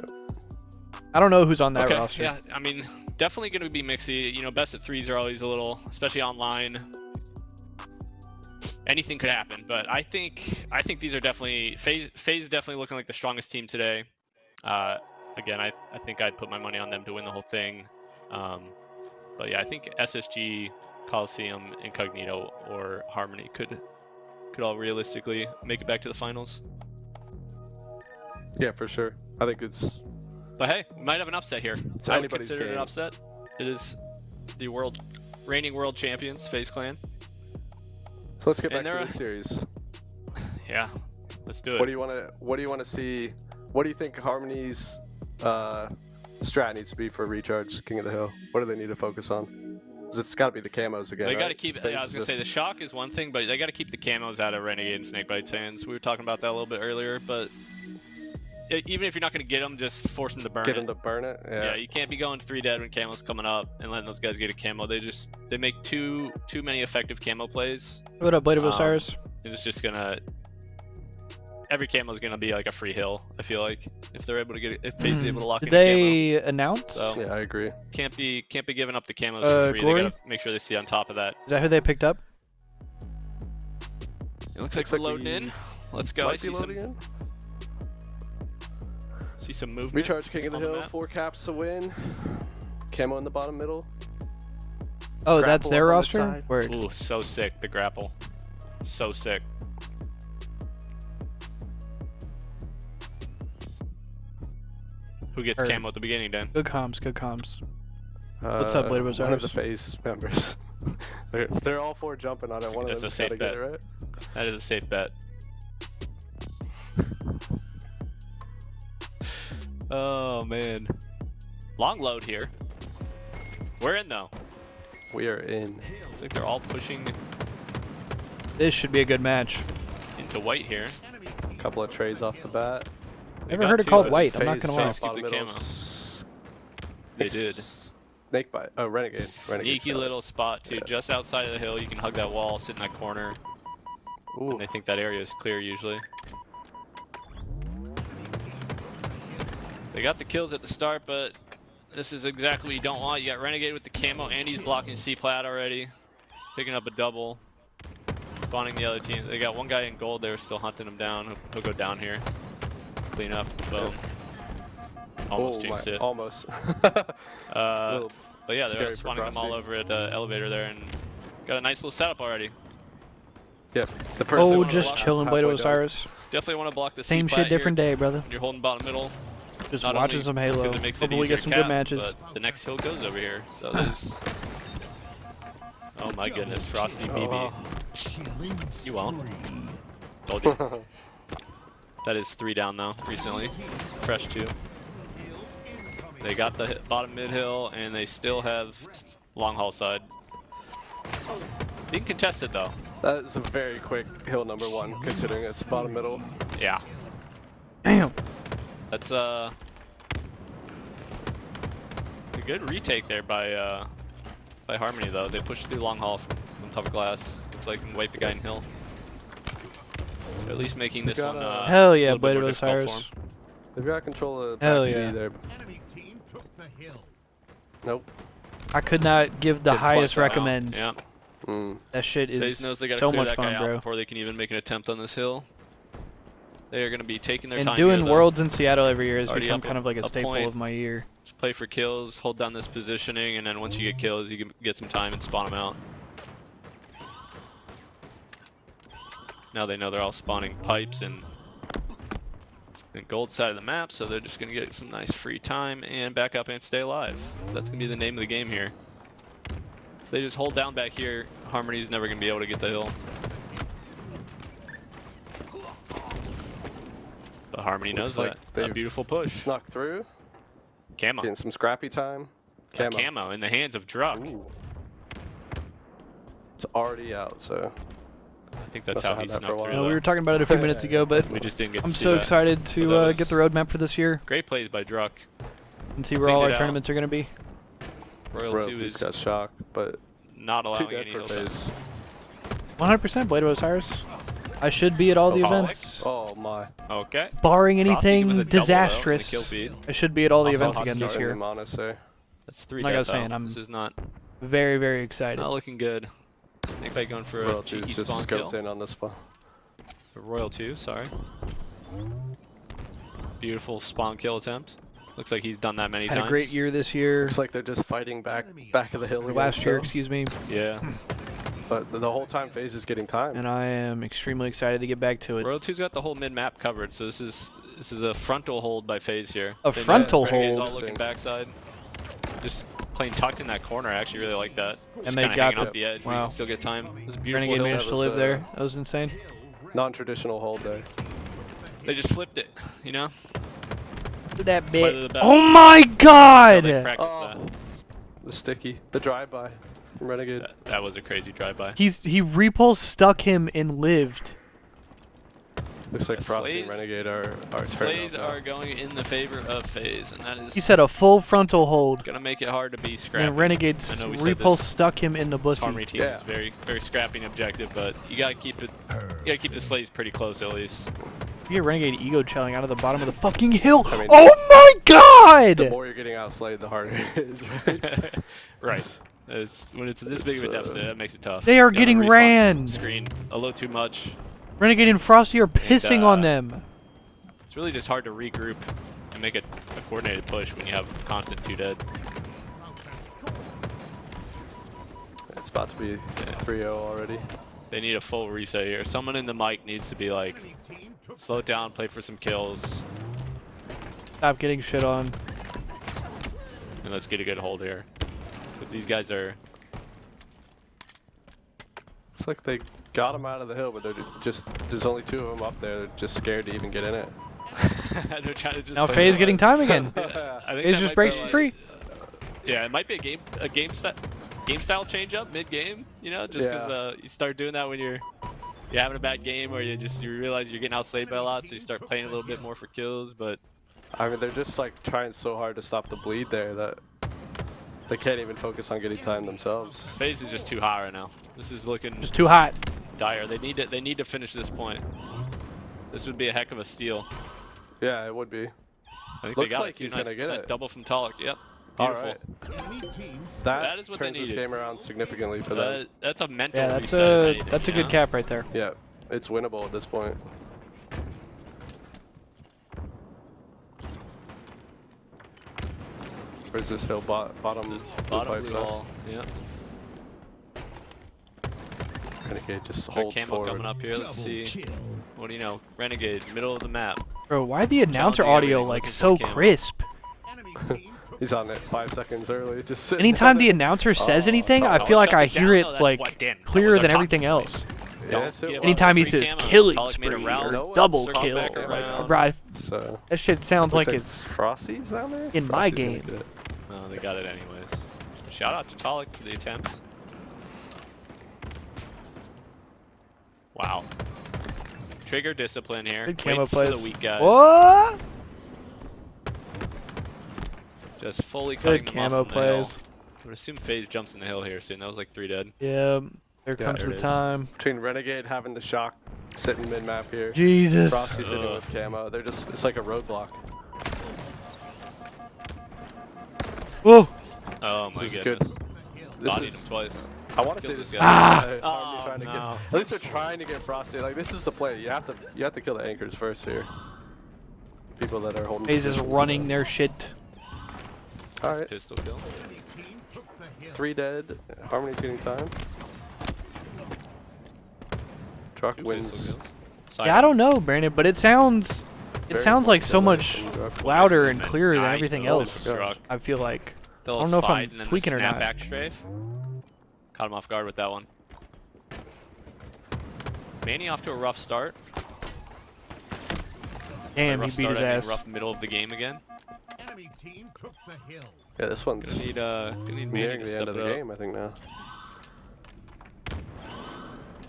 I don't know who's on that Okay, roster. yeah, I mean, definitely going to be mixy. Best of threes are always a little, especially online. Anything could happen, but I think these are definitely FaZe is definitely looking like the strongest team today. Again, I think I'd put my money on them to win the whole thing. But yeah, I think SSG, Coliseum, Incognito, or Harmony could all realistically make it back to the finals. Yeah, for sure. I think it's. But hey, we might have an upset here. It's I would anybody's consider it an game. upset. It is the reigning world champions, FaZe Clan. So let's get And back to they're this series. Yeah, let's do it. What do you want to see? What do you think Harmony's strat needs to be for Recharge King of the Hill? What do they need to focus on? 'Cause it's got to be the camos again. They got to right? keep. FaZe Yeah, I was gonna is say the just- shock is one thing, but they got to keep the camos out of Renegade and Snakebite's hands. We were talking about that a little bit earlier, but even if you're not gonna get them, just force them to burn Get it. them to burn it. Yeah, Yeah. you can't be going 3 dead when camo's coming up and letting those guys get a camo. They make too many effective camo plays. What up, Blade of Osiris? And it's just gonna. Every camo is gonna be like a free hill. I feel like if they're able to get if FaZe is able to lock Did in a camo. they announce? So Yeah, I agree. can't be giving up the camos for free. Glory? They gotta make sure they see on top of that. Is that who they picked up? It looks like we're loading in. Let's go. I Might be see some loading in. See some movement. Recharge King of the on Hill, map. 4 caps to win. Camo in the bottom middle. Oh, that's Grapple their up on the roster? side. Word. Ooh, so sick, the grapple. So sick. Who gets Heard. camo at the beginning, Dan? Good comms, good comms. What's up, Blade of One of Osiris? the FaZe members. they're all 4 jumping on it. One of That's them's a safe gotta get bet. it right. That is a safe bet. Oh man. Long load here. We're in though. We are in. It's like they're all pushing This should be a good match. into white here. A couple of trades off the bat. Never got heard it two, called but white, I'm not FaZe gonna lie. just bottom Skip the middle. camo. They did. Snake bite. Oh, Renegade. Sneaky little spot too, just outside of the hill. You can hug that wall, sit in that corner. Ooh. And they think that area is clear usually. They got the kills at the start, but this is exactly what you don't want. You got Renegade with the camo, and he's blocking C-Plat already. Picking up a double. Spawning the other team. They got one guy in gold. They were still hunting him down. He'll go down here. Clean up. Boom. Almost jinxed it. Almost. But yeah, they're scary for spawning them all Frosty. over at the elevator there, and got a nice little setup already. Yep. The person Oh, wanna just block chilling, Blade of halfway down. Osiris. Definitely want to block the Same C-Plat shit, different here day, brother. when you're holding bottom middle. Just Not watching only some Halo. because it makes it Hopefully we easier get some to good cap, matches. But the next hill goes over here, so there's... Oh my goodness, Frosty BB. Killing You won't. spree. Told you. That is 3 down though, recently. Fresh 2. They got the bottom mid hill, and they still have long haul side. Being contested though. That is a very quick hill number 1, considering it's bottom middle. Yeah. Damn. That's a good retake there by Harmony though. They pushed through long haul from top of glass. Looks like they can wipe the guy in hill. They're at least making this got one a- Hell a yeah, little bit Blade of more difficult for Osiris. 'em. They've got control of Hell back C yeah. there. Enemy team took the hill. Nope. I could not give the Get highest flushed out. recommend. Yeah. That shit FaZe is knows they gotta so clear much that guy fun, out bro. before they can even make an attempt on this hill. They are gonna be taking their And time doing here, though. Worlds in Seattle every year has Already become up kind of like a staple point. of my year. Just play for kills, hold down this positioning, and then once you get kills, you can get some time and spawn them out. Now they know they're all spawning pipes and gold side of the map, so they're just gonna get some nice free time and back up and stay alive. That's gonna be the name of the game here. If they just hold down back here, Harmony's never gonna be able to get the hill. But Harmony knows Looks like that. A they've beautiful push. Snuck through. Camo. Getting some scrappy time. A camo in the hands of Druck. Ooh. It's already out, so I think that's Must how have he had that for a snuck while. through. No, we though. were talking about it a few minutes ago, but We just didn't get I'm to see so that. excited But to that get the roadmap for this year Great plays by Druck. and see where Cleaned all our it out. tournaments are going to be. Royal 2 Royalties is got shocked, but not too allowing dead any for hill time. FaZe. 100% Blade of Osiris. I should be at all the Oh, events. Oh my. Okay. Barring Frosty anything with a double, though, in the disastrous, kill feed. I should be at all the Also events hot again this start. year. Him, honestly. That's 3 Like I dead, was saying, though. I'm This is not very, very excited. looking good. Snakebite going for a Royal 2 cheeky just spawn kill. scoped in on this spawn. Royal 2, sorry. Beautiful spawn kill attempt. Looks like he's done that many Had times. a great year this year. Looks like they're just fighting back of the hill Or again, last year, so- excuse me. Yeah. But the whole time FaZe is getting time. And I am extremely excited to get back to it. Royal 2's got the whole mid-map covered, so this is a frontal hold by FaZe here. A They know frontal Renegade's hold? all looking backside. Just playing tucked in that corner. I actually really like that. Just they kinda got hanging the- off the edge. We wow. can still get time. This beautiful Renegade hill. managed to was, live there. That was insane. Non-traditional hold there. They just flipped it, you know? That Play to the bit. best. Oh my How god! they practice Oh, the sticky, the drive-by from Renegade. that was a crazy drive-by. He repulse stuck him and lived. Looks like Yeah, Frosty and Slays- Renegade are Slays turning up now. are going in the favor of FaZe, and that is He said a full frontal hold. gonna make it hard to be scrappy. And Renegade's I know we said repulse this stuck him in the This bussy. Harmony team Yeah. is very, very scrappy and objective, but you gotta keep it. You gotta keep the Slays pretty close at least. You get Renegade ego chilling out of the bottom of the fucking hill. I mean, Oh my god! The more you're getting outslayed, the harder it is. Right? Right. When it's this big of a deficit, that makes it tough. They are Gotta getting respawn ran. Screen a little too much. Renegade and Frosty are pissing on them. It's really just hard to regroup to make a coordinated push when you have constant 2 dead. It's about to be 3-0 already. They need a full reset here. Someone in the mic needs to be like, slow it down, play for some kills, Stop getting shit on. and let's get a good hold here. Because these guys are... It's like they got him out of the hill, but they're just, there's only 2 of them up there. They're just scared to even get in it. They're trying to just Now play FaZe the getting cards. time again. Yeah, I think FaZe that just might breaks be, you free. Yeah, it might be a game style change up mid game. You know, just because you start doing that when you're having a bad game, or you realize you're getting outslayed by a lot, so you start playing a little bit more for kills. But I mean, they're just like trying so hard to stop the bleed there that they can't even focus on getting time themselves. FaZe is just too hot right now. This is looking Just too hot. dire. They need to finish this point. This would be a heck of a steal. Yeah, it would be. I think Looks they got like it. he's nice, gonna get nice it. double from Talik. Yep. All Beautiful. right. That is what they turns this needed. game around significantly for them. That's a mental Yeah, reset. if anything, that's a you good know? cap right there. Yeah, it's winnable at this point. Where's this hill? Bottom Bottom pipes blue up. wall. Yeah. Renegade just Got hold camo forward. coming up here. Let's see. What do you know? Renegade, middle of the map. Bro, why the announcer Challenging audio everything, like looking so for camo. crisp? He's on it 5 seconds early, just sitting Anytime on the it. announcer says Oh, anything, I oh, feel like shut I it down. hear it No, that's like what Dan- that was clearer our than talking everything point. else. Yes, it give was. Anytime he Free says camos, killing Talik made a spree route, or No, double circle kill, back like, around. bro, So, that shit sounds like looks it's Frosty's down there? in my Frosty's gonna game. get it. No, they got it anyways. Shout out to Talik for the attempt. Wow. Trigger discipline here. good camo Waits for plays. the weak guys. What? Just fully cutting Good them off camo from the hill. plays. I would assume FaZe jumps in the hill here soon. That was like 3 dead. Yeah, there comes there the it is. time. Between Renegade having to shock, sitting mid-map here. Jesus. Frosty sitting Ugh. with camo. They're just, it's like a roadblock. Whoa. Oh my This is goodness. good. This Bodied is, him twice. I want to say Kills this this guy. guy. Ah! Oh, Trying to get, no. at least they're trying to get Frosty. Like, this is the play. You have to kill the anchors first here. People that are holding. FaZe is positions, running so. their shit. All Nice right, pistol kill. 3 dead. Harmony's getting time. Truck 2 wins. pistol kills. Side Yeah, I don't know, Brandon, but it sounds Very like so important much from Truck. louder and Nice clearer than move. everything Nice else. move, Truck. I feel like. The I little don't know if slide I'm and then tweaking the or not. snapback strafe. Caught him off guard with that one. Manny off to a rough start. Damn, he rough beat start, his I mean, ass. rough middle of the game again. Enemy team took the hill. Yeah, this one's Gonna need Manny nearing to the step end of it the up. game, I think now.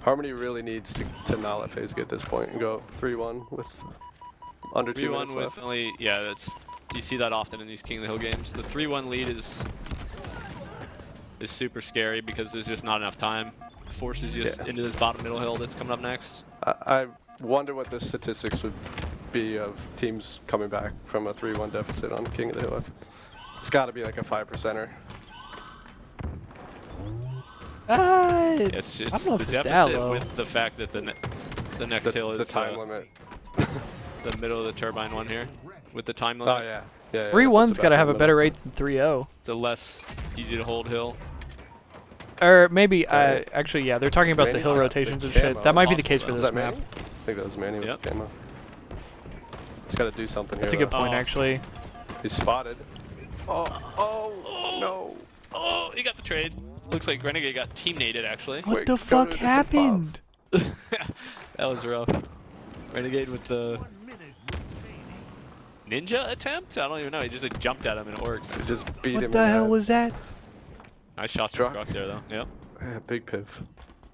Harmony really needs to not let FaZe get this point and go 3-1 with under 2 minutes 3-1 with left. only, yeah, that's, you see that often in these King of the Hill games. The 3-1 lead is super scary because there's just not enough time. It forces you into this bottom middle hill that's coming up next. I wonder what the statistics would be of teams coming back from a 3-1 deficit on King of the Hill. It's got to be like a 5%er. It's I just don't know the if it's that deficit low. with the fact that the next hill is The time limit. the middle of the turbine one here with the time Oh limit. yeah. Yeah. 3-1's that's got to about have the a better limit. rate than 3-0. It's a less easy to hold hill. Or maybe, Right. actually, yeah, they're talking about the Manny's hill got rotations the and shit. camo. That might be the Possible, case for though. Was this that map. Manny? I think that was Manny Yep. with camo. It's got to do something That's a here. good though. point, Oh. actually. He's spotted. Oh no. Oh, he got the trade. Looks like Renegade got team-nated actually. What Wait, the go to fuck a different happened? That was rough. Renegade with the ninja attempt? I don't even know. He just like, jumped at him and it worked. It just beat him. What in the hell head. was that? Nice shots Truck. from Truck there though. Yep. Yeah, big piv.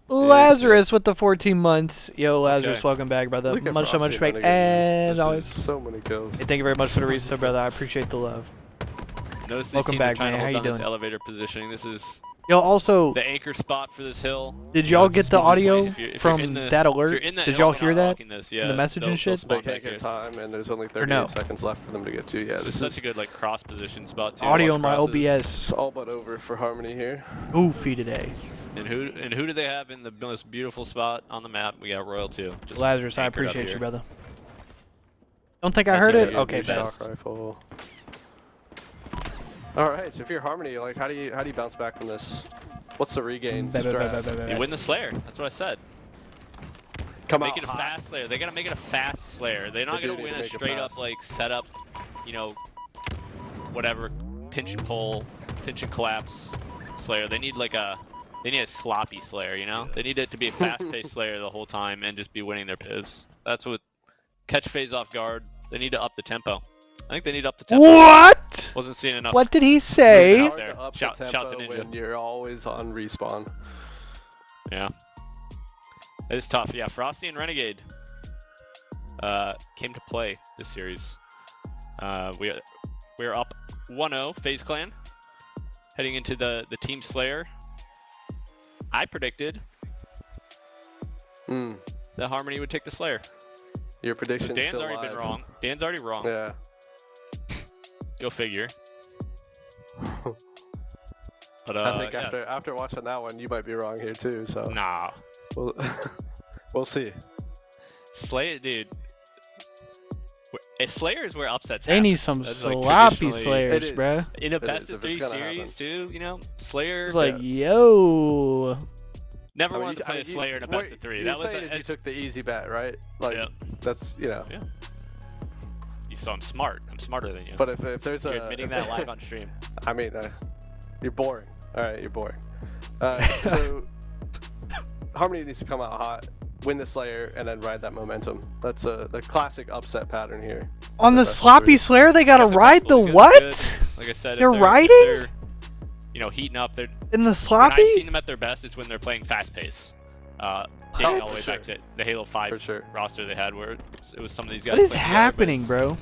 Lazarus with the 14 months. Yo, Lazarus, Okay. welcome back, brother. Look at Much Frosty respect, Renegade. as This always. is so many kills. Hey, thank you very much for the resub, brother. I appreciate the love. Notice these Welcome teams back, are trying man. to How hold you down this doing? elevator positioning. This is Yo, also, the anchor spot for this hill. did You know, y'all it's a get the smooth audio place. If you're from in the- that if alert? you're in that Did hill, y'all we're hear not that? locking this. Yeah, the message and they'll shit? spawn They can't back here. get time, and there's only 38 no? seconds left for them to get to. Yeah, This this is such is a good like cross position spot too. Audio Watch on my crosses. OBS. it's all but over for Harmony here. Goofy today. And who do they have in the most beautiful spot on the map? We got Royal 2. Just Lazarus, I anchored up appreciate here. you, brother. Don't think I heard it? Yeah, Okay, bet. Shock rifle. Alright, so if you're Harmony, like how do you bounce back from this? What's the regain strat? You win the Slayer. That's what I said. Come make out it a hot. fast Slayer. They gotta make it a fast Slayer. They're not gonna need win to a make it straight up fast. like setup, you know, whatever, pinch and pull, pinch and collapse Slayer. They need a sloppy Slayer, you know? They need it to be a fast-paced Slayer the whole time and just be winning their pivs. That's what catch FaZe off guard. They need to up the tempo. I think they need to up the tempo. What? Wasn't seeing enough. What did he say? Out there. Up the Shout to tempo Ninja. when you're always on respawn. Yeah. It's tough. Yeah, Frosty and Renegade came to play this series. We're up 1-0, FaZe Clan, heading into the Team Slayer. I predicted that Harmony would take the Slayer. Your prediction. So Dan's still already live. been wrong. Dan's already wrong. Yeah. Go figure. But I think yeah. after watching that one, you might be wrong here too. So Nah. We'll see. Slay, dude. Slayer is where upsets They happen. need some That's, like, sloppy traditionally- Slayers, bruh. In a It best is, of if it's 3 gonna series, too, you know, Slayer. It's like, yo. Never wanted to play a Slayer in a best of 3. That was you took the easy bet, right? Like that's Yeah. You saw I'm smart. I'm smarter than you. But if there's You're admitting that live on stream. I mean, you're boring. All right, you're boring. So Harmony needs to come out hot, win the Slayer, and then ride that momentum. That's the classic upset pattern here. On the best of sloppy 3. Slayer, they gotta ride the Because what? good. Like I said, They're if riding? if they're, you know, heating up. They're In the when sloppy? I've seen them at their best, it's when they're playing fast pace. Dating all the way Sure. back to the Halo 5 For sure. roster they had, where it was some of these guys. What is playing together, but happening, it's- bro?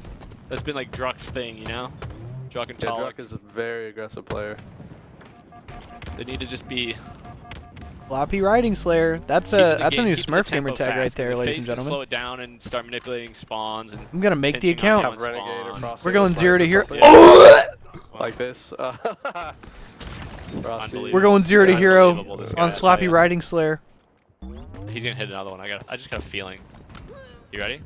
That's been like Druck's thing, you know. Druck and Yeah, Talik. Druck is a very aggressive player. They need to just be Sloppy riding Slayer. That's keeping a the new keeping the Smurf gamer tempo tag fast, right 'cause there, if ladies FaZe and can gentlemen. slow it down and start manipulating spawns and I'm gonna make the pinching on account. them on Renegade or spawn. Frosty We're or going 0 to Sniper or hero. something. Like this. Frosty. We're going 0 to hero Unbelievable, this guy, on I tell sloppy ya. riding Slayer. He's gonna hit another one. I just got a feeling. You ready?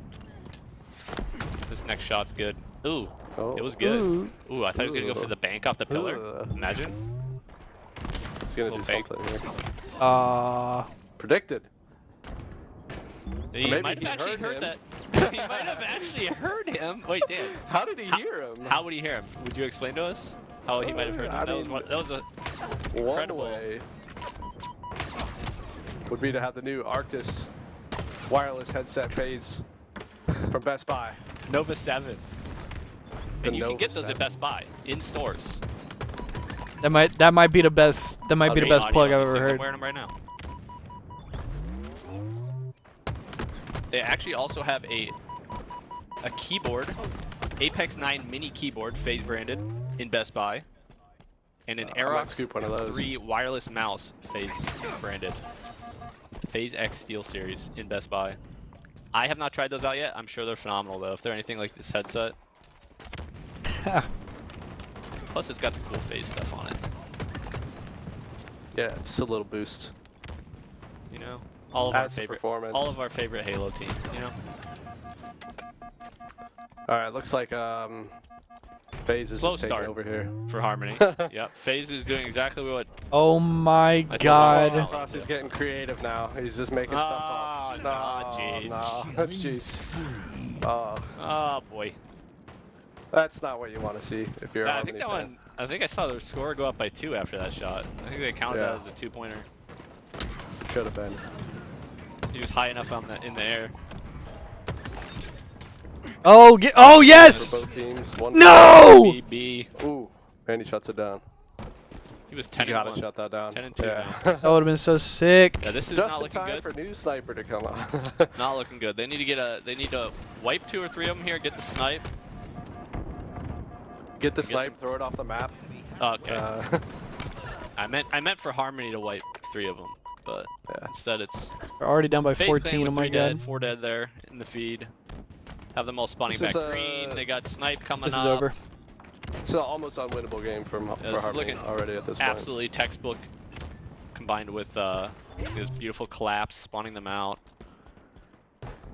This next shot's good. Ooh, Oh. it was good. Ooh. Ooh, I thought he was gonna go for the bank off the pillar. Ooh. Imagine. He's gonna do Little bank. something here. Predicted. He maybe might he have actually heard heard him. that. He might have actually heard him. Wait, Dan. How did he hear him? How would he hear him? Would you explain to us how he might have heard him? I That was mean, one, that was a One incredible. way would be to have the new Arctis wireless headset phase from Best Buy. Nova 7. The And you can Nova get those 7. at Best Buy in stores. That might be the best. That might be the Great best audio plug on I've these ever things. I'm heard. wearing them right now. They actually also have a keyboard, Apex 9 mini keyboard, FaZe branded, in Best Buy, and an I might Aerox scoop one of those. 3 wireless mouse, FaZe branded. FaZe X Steel Series in Best Buy. I have not tried those out yet. I'm sure they're phenomenal though. If they're anything like this headset. Plus, it's got the cool FaZe stuff on it. Yeah, just a little boost. You know, all of Adds our to favorite, performance. all of our favorite Halo team. You know. All right, looks like FaZe is Slow just taking start. over here. For Harmony. Yep, FaZe is doing exactly what. Oh my told god. you. Frosty's getting creative now. He's just making stuff up. Oh, jeez. No, jeez. Oh, Oh boy. that's not what you want to see if you're a I think Harmony that fan. one. I think I saw the score go up by 2 after that shot. I think they counted that as a 2-pointer. Should have been. He was high enough on the in the air. Oh, oh yes! For both teams. One No! BB. Ooh, and he shuts it down. He was 10 You gotta and 1. shut that down. 10 and 2 Yeah. That would have been so sick. Yeah, this is Just not in looking time good. for new sniper to come on. Not looking good. They need to get a. They need to wipe 2 or 3 of them here. Get the snipe. Get the Get snipe, some- throw it off the map. Okay. I meant for Harmony to wipe 3 of them, but Yeah. instead it's We're already down by FaZe Clan 14. with Oh my 3 dead, god. 4 dead there in the feed. Have them all spawning This back is, green. They got snipe coming This up. is over. It's an almost unwinnable game for this is Harmony looking already at this Absolutely textbook, combined with this beautiful collapse, spawning them out.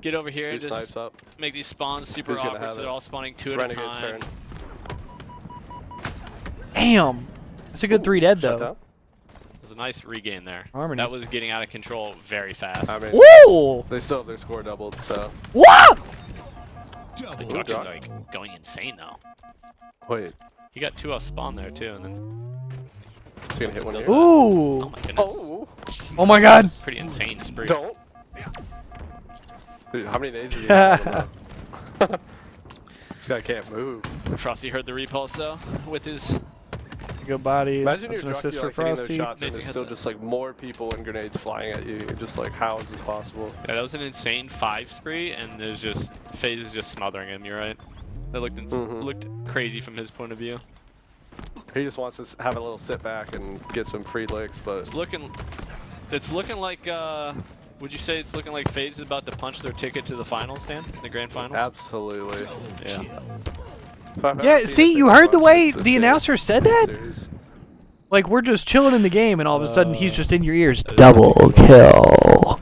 Get over here and Two just snipes up. make these spawns super Who's gonna awkward have so it? they're all spawning two It's at a Renegade's time. turn. Damn. That's a good 3 dead Shut though. down. It was a nice regain there. Harmony. That was getting out of control very fast. I mean, Woo! they still have their score doubled, so. What? The Drux is like going insane though. Wait, He got 2 off spawn there too, and then he's gonna hit one here. Ooh. oh my goodness, Oh, Oh my god. pretty insane spree. don't. Dude, how many days did he have? This guy can't move. Frosty heard the repulse though with his. Good body. Imagine That's you're an assist Drucky, for like, hitting those Frosty. shots and Amazing there's still headset. just like more people and grenades flying at you. You're just like, how is this possible? Yeah, that was an insane 5 spree, and there's just FaZe is just smothering him. You're right. That looked looked crazy from his point of view. He just wants to have a little sit back and get some free licks, but It's looking like. Would you say it's looking like FaZe is about to punch their ticket to the finals, Dan? The grand finals? absolutely. Yeah. If I've ever Yeah, seen see, a you single heard the punch, way it's this the series. announcer said that? Series. Like, we're just chilling in the game, and all of a sudden he's just in your ears. Double kill.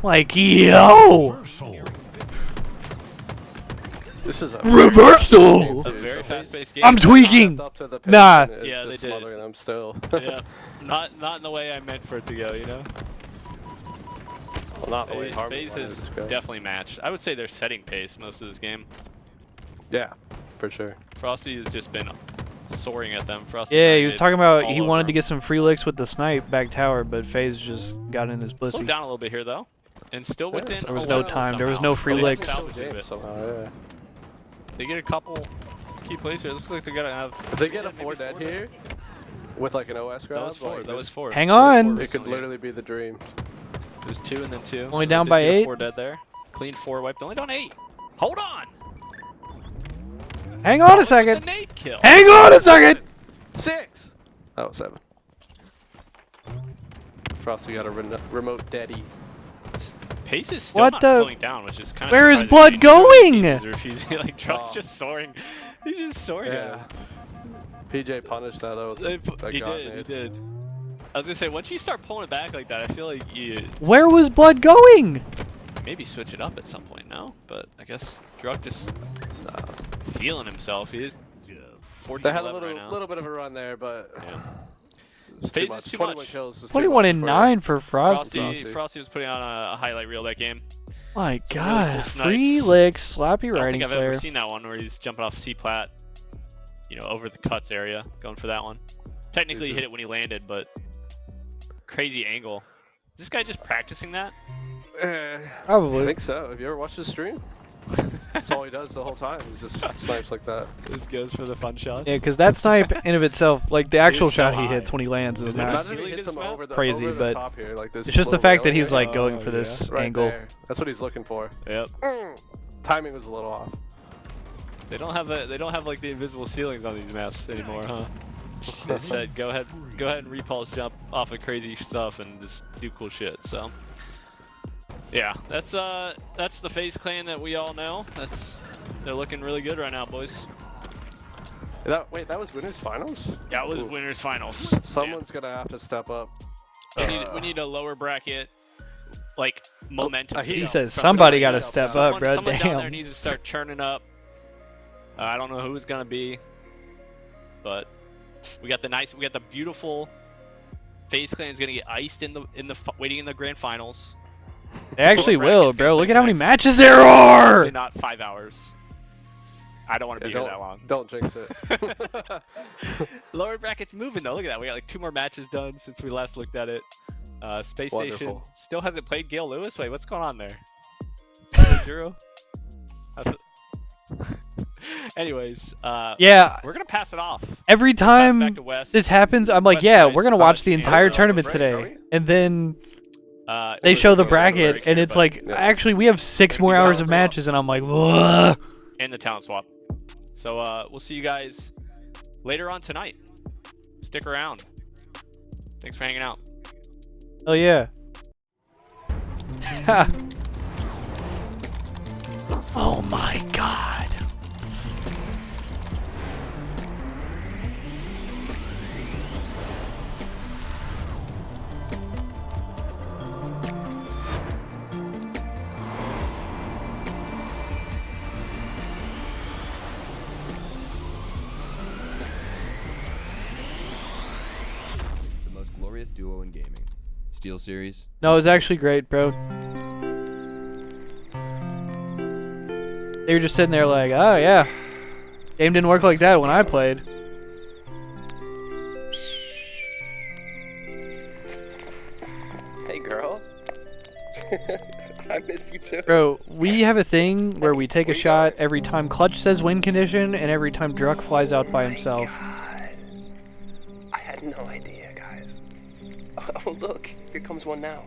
Like, yo! This is a Reversal! A very fast-paced game. I'm tweaking! Up to the Nah. pin, and it's Yeah, just they did. smothering them still. Yeah. Not in the way I meant for it to go, you know? Well, not the way Harmony FaZe wanted is it to go. definitely matched. I would say they're setting pace most of this game. Yeah, for sure. Frosty has just been soaring at them. Frosty Yeah, he was Renegade talking about all he over wanted him. to get some free licks with the snipe back tower, but FaZe just got in his Slowed pussy. down a little bit here though, and still within. There was a no level time. There was somehow. no free They licks. salvaged it a bit. Somehow, yeah. They get a couple key plays here. Looks like they're gonna have. If they get a maybe 4 dead four dead. here, with like an OS grab, That was 4. like, That was 4. Hang There was on. 4 it could recently. literally be the dream. There's 2 and then 2. Only they down did by get 8? 4 dead there. Clean 4 wiped. Only down 8. Hold on. Hang on a The second. nade kill. Hang on a second! 6! Oh, 7. Frosty got a remote daddy. Pace is still What not the- slowing down, which is kind of. Where is blood going? He's refusing. Like Truck's Oh. just soaring. He's just soaring. Yeah. At him. PJ punished that though. They With pu- that he god did. He nade. did. I was gonna say once you start pulling it back like that, I feel like you Where was blood going? maybe switch it up at some point. No, but I guess Druck just feeling himself. He is 14 They had a 11 right now. little bit of a run there, but Yeah. it's FaZe too is much. too 21 much. kills is too 21 much and for- 9 for Frosty. Frosty was putting on a highlight reel that game. My Some really god. cool Free snipes. licks, sloppy I don't riding think I've ever slayer. seen that one where he's jumping off C-plat, over the cuts area, going for that one. Technically, he hit it when he landed, but crazy angle. Is this guy just practicing that? I Probably. think so. Have you ever watched his stream? That's all he does the whole time. He just snipes like that. This goes for the fun shots. Yeah, because that snipe in of itself, like the actual is so shot he high. hits when he lands is Is it not. not- Imagine if he ceiling hits is him mad? over the, Crazy, over the but top here, like this It's just the little fact that railing he's there. like going for yeah. this Right angle. there. That's what he's looking for. Yep. Timing was a little off. They don't have like the invisible ceilings on these maps anymore, huh? They said go ahead and repulse jump off of crazy stuff and just do cool shit. So yeah, that's the FaZe clan that we all know. They're looking really good right now, boys. Wait, that was winners finals? That was Ooh. winners finals. Someone's gonna have to step up. We need a lower bracket, like momentum. he says from somebody somebody gotta else. step up, bro. Someone down there Damn. needs to start churning up. I don't know who it's gonna be, but we got the beautiful FaZe clan is gonna get iced waiting in the grand finals. They actually Lower will, bracket's bro. gonna Look play at how many next. matches there Probably are! not 5 hours. I don't want to be here that long. Don't jinx it. Lower bracket's moving though. Look at that. We got like 2 more matches done since we last looked at it. Space Station Wonderful. still hasn't played Gale Lewis. Wait, what's going on there? 0-0? Anyways, Yeah, we're gonna pass it off. every Pass time back to West. this happens, I'm like, West yeah, guys, we're gonna watch the and, entire tournament right, are today. And then it they was show the a bracket, break and here, it's but- like, Yeah. actually, we have 6 more keep it hours on of for a while. matches, and I'm like, whoa. and the talent swap. So we'll see you guys later on tonight. Stick around. Thanks for hanging out. Oh yeah. Oh my god. duo in gaming. Steel Series. No, it was actually great, bro. They were just sitting there like, oh yeah, game didn't work like that when I played. Hey, girl. I miss you too. Bro, we have a thing where we take a shot every time Clutch says win condition and every time Druck flies out by himself. God. I had no idea, guys. Oh, look. Here comes one now.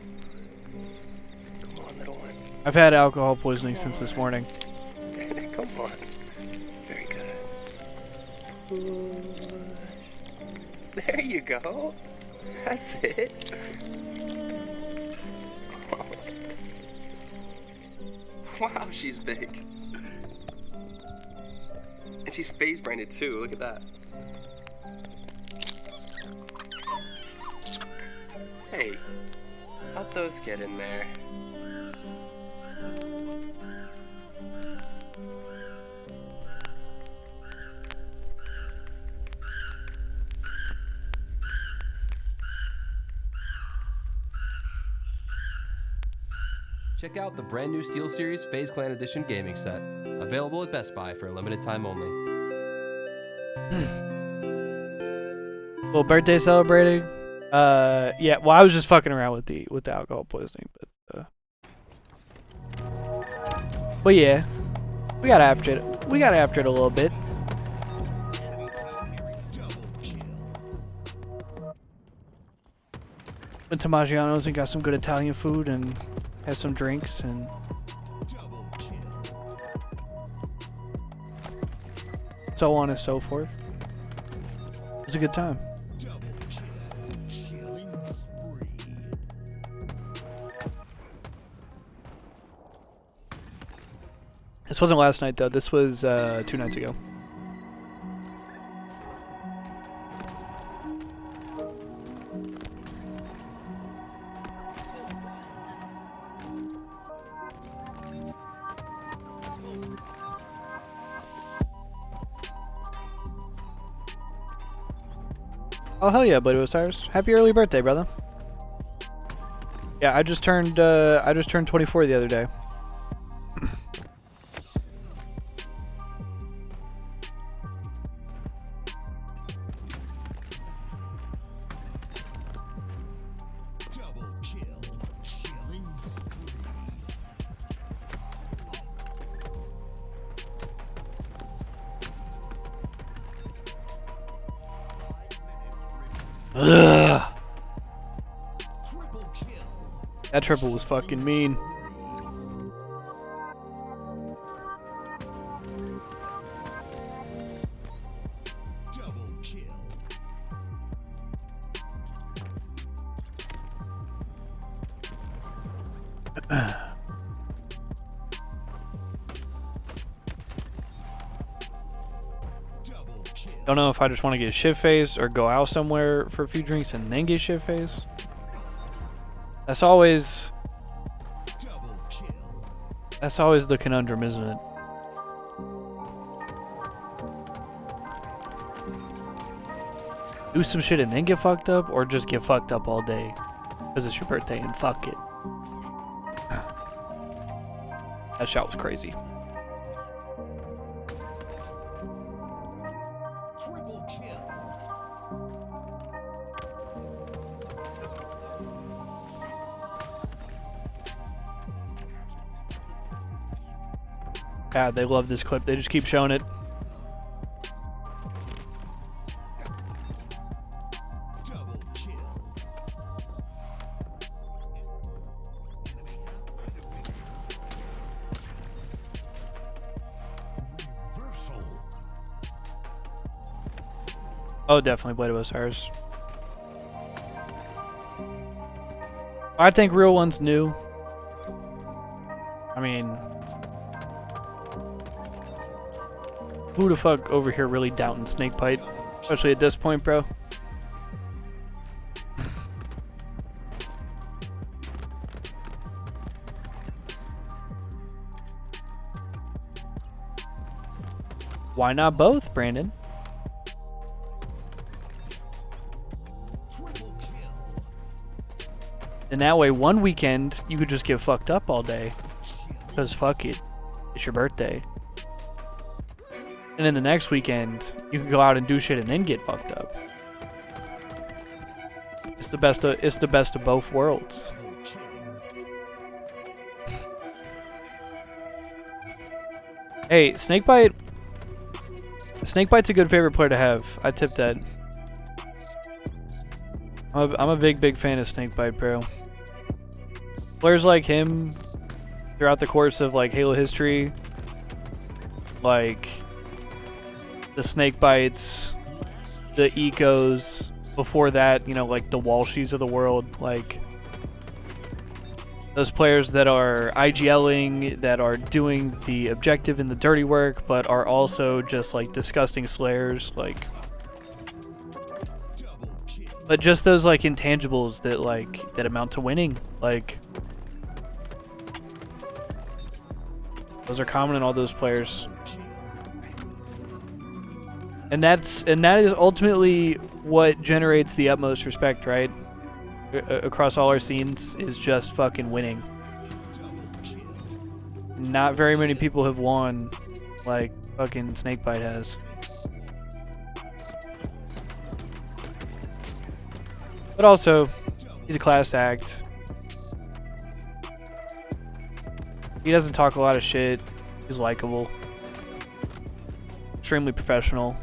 Come on, little one. I've had alcohol poisoning since this morning. Come on. Very good. There you go. That's it. Wow, she's big. And she's FaZe branded too, look at that. Hey, how'd those get in there? Check out the brand new Steel Series FaZe Clan Edition gaming set. Available at Best Buy for a limited time only. Well, birthday celebrating. Yeah. Well, I was just fucking around with the alcohol poisoning, but yeah, we got after it. We got after it a little bit. Went to Maggiano's and got some good Italian food and had some drinks and so on and so forth. It was a good time. This wasn't last night though, this was 2 nights ago. Oh hell yeah, Blade of Osiris. Happy early birthday, brother. Yeah, I just turned 24 the other day. Ugh. That triple was fucking mean. Don't know if I just want to get shift phase or go out somewhere for a few drinks and then get shift phase. That's always the conundrum, isn't it? Do some shit and then get fucked up, or just get fucked up all day because it's your birthday and fuck it. That shot was crazy. God, they love this clip. They just keep showing it. Oh, definitely Blade of Osiris. I think real one's new. I mean, who the fuck over here really doubting Snakebite? Especially at this point, bro. Why not both, Brandon? And that way, one weekend, you could just get fucked up all day. Because fuck it. It's your birthday. And then the next weekend, you can go out and do shit and then get fucked up. It's the best of both worlds. Hey, Snakebite. Snakebite's a good favorite player to have. I tip that. I'm a big fan of Snakebite, bro. Players like him throughout the course of like Halo history, like the Snakebites, the Ecos, before that, you know, like the Walshies of the world, like those players that are IGLing, that are doing the objective and the dirty work, but are also just like disgusting slayers, like, but just those like intangibles that like that amount to winning, like those are common in all those players. And that is ultimately what generates the utmost respect, right? Across all our scenes is just fucking winning. Not very many people have won like fucking Snakebite has. But also, he's a class act. He doesn't talk a lot of shit. He's likable. Extremely professional.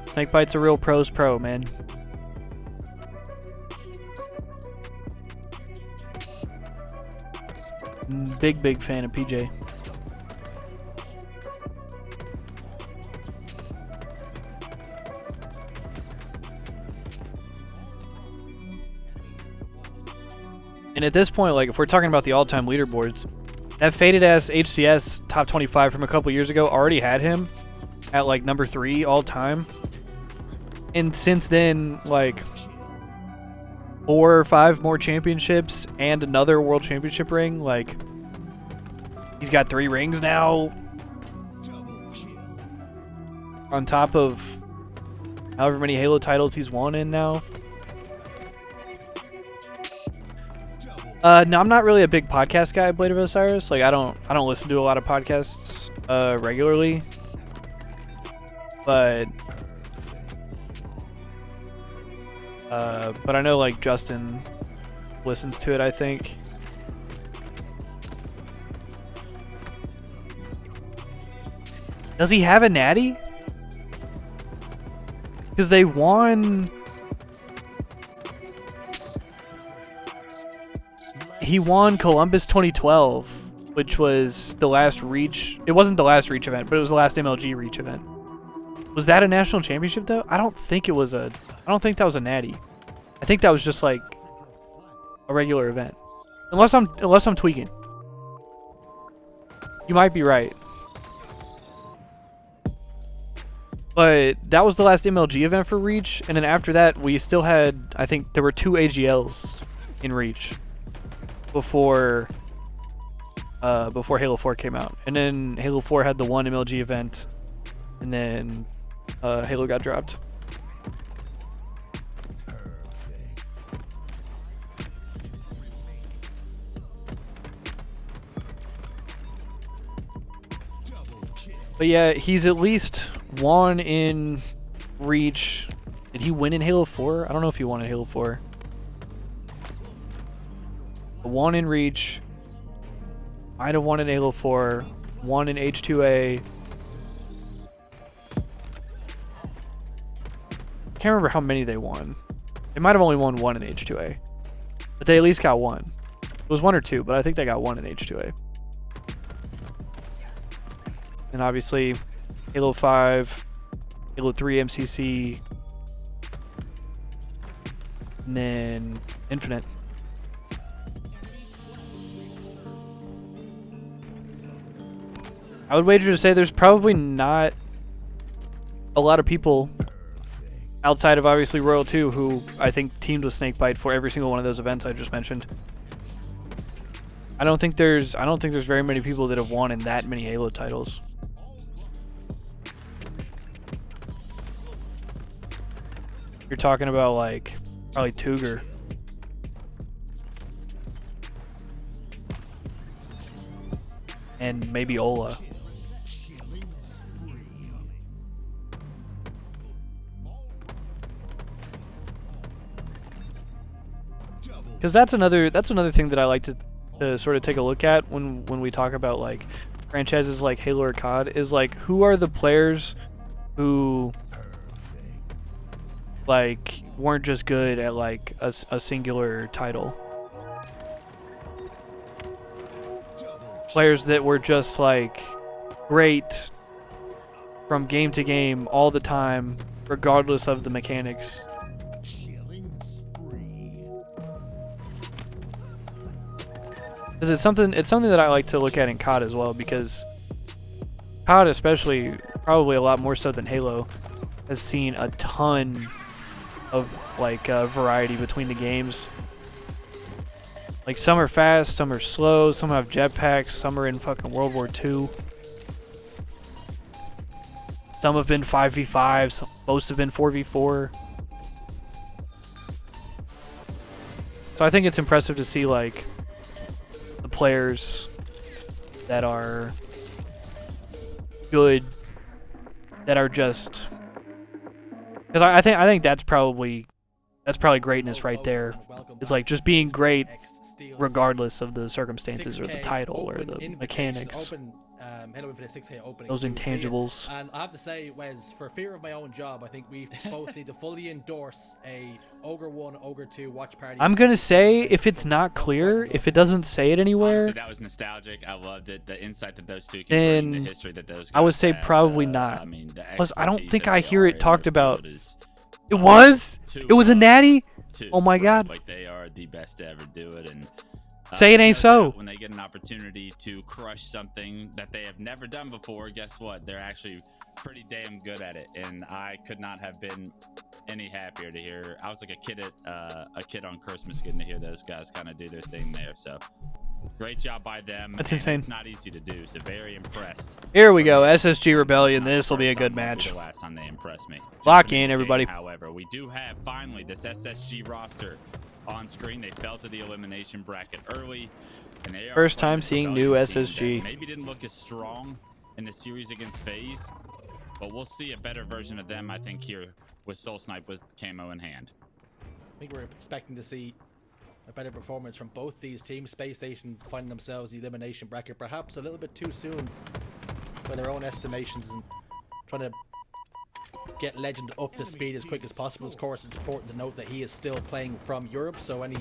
Snakebite's a real pro's pro, man. Big fan of PJ. And at this point, like, if we're talking about the all-time leaderboards, that faded-ass HCS top 25 from a couple years ago already had him at, like, number 3 all-time. And since then, like, 4 or 5 more championships and another world championship ring. Like, he's got 3 rings now. On top of however many Halo titles he's won in now. No, I'm not really a big podcast guy, Blade of Osiris. Like, I don't listen to a lot of podcasts regularly. But I know, like, Justin listens to it, I think. Does he have a natty? Because they won... He won Columbus 2012, which was the last Reach... It wasn't the last Reach event, but it was the last MLG Reach event. Was that a national championship, though? I don't think it was a... I don't think that was a natty. I think that was just, like, a regular event. Unless I'm tweaking. You might be right. But that was the last MLG event for Reach, and then after that, we still had... I think there were 2 AGLs in Reach before Halo 4 came out. And then Halo 4 had the 1 MLG event, and then Halo got dropped. But yeah, he's at least won in Reach. Did he win in Halo 4? I don't know if he won in Halo 4. Won in Reach. Might have won in Halo 4. Won in H2A. Can't remember how many they won. They might have only won 1 in H2A. But they at least got 1. It was 1 or 2, but I think they got 1 in H2A. And obviously, Halo 5, Halo 3 MCC, and then Infinite. I would wager to say there's probably not a lot of people outside of obviously Royal 2 who I think teamed with Snakebite for every single one of those events I just mentioned. I don't think there's very many people that have won in that many Halo titles. you're talking about like probably Tuger. And maybe Ola. Because that's another thing that I like to sort of take a look at when we talk about like franchises like Halo or COD, is like, who are the players who like weren't just good at like a singular title. Players that were just like great from game to game all the time, regardless of the mechanics. Because it's something that I like to look at in COD as well, because COD, especially, probably a lot more so than Halo, has seen a ton of like variety between the games. Like, some are fast, some are slow, some have jetpacks, some are in fucking World War II. Some have been 5v5, most have been 4v4. So I think it's impressive to see like the players that are good, that are just, because I think that's probably greatness right there. It's like just being great regardless of the circumstances or the title or the mechanics. Those intangibles. And I have to say, Wes, for fear of my own job, I think we both need to fully endorse a Ogre 1, Ogre 2 watch party. I'm gonna say, if it's not clear, if it doesn't say it anywhere, honestly, that was nostalgic. I loved it. The insight that those two can bring, the history that those guys I would say have, probably not. I mean, plus, I don't think I hear it talked about. It was a natty. Oh my god! Like, they are the best to ever do it, and say it ain't so. When they get an opportunity to crush something that they have never done before, guess what? They're actually pretty damn good at it, and I could not have been any happier to hear. I was like a kid on Christmas getting to hear those guys kind of do their thing there. So great job by them. That's insane. It's not easy to do, so very impressed. Here we go, SSG Rebellion. This will be a good match. The last time they impressed me. Lock in, everybody. However, we do have finally this SSG roster on screen. They fell to the elimination bracket early, and they are first time seeing new SSG. Maybe didn't look as strong in the series against FaZe, but we'll see a better version of them, I think, here with Soul Snipe with camo in hand. I think we're expecting to see a better performance from both these teams. Space Station finding themselves in the elimination bracket perhaps a little bit too soon by their own estimations, and trying to get Legend up to speed as quick as possible. Of course, it's important to note that he is still playing from Europe, so any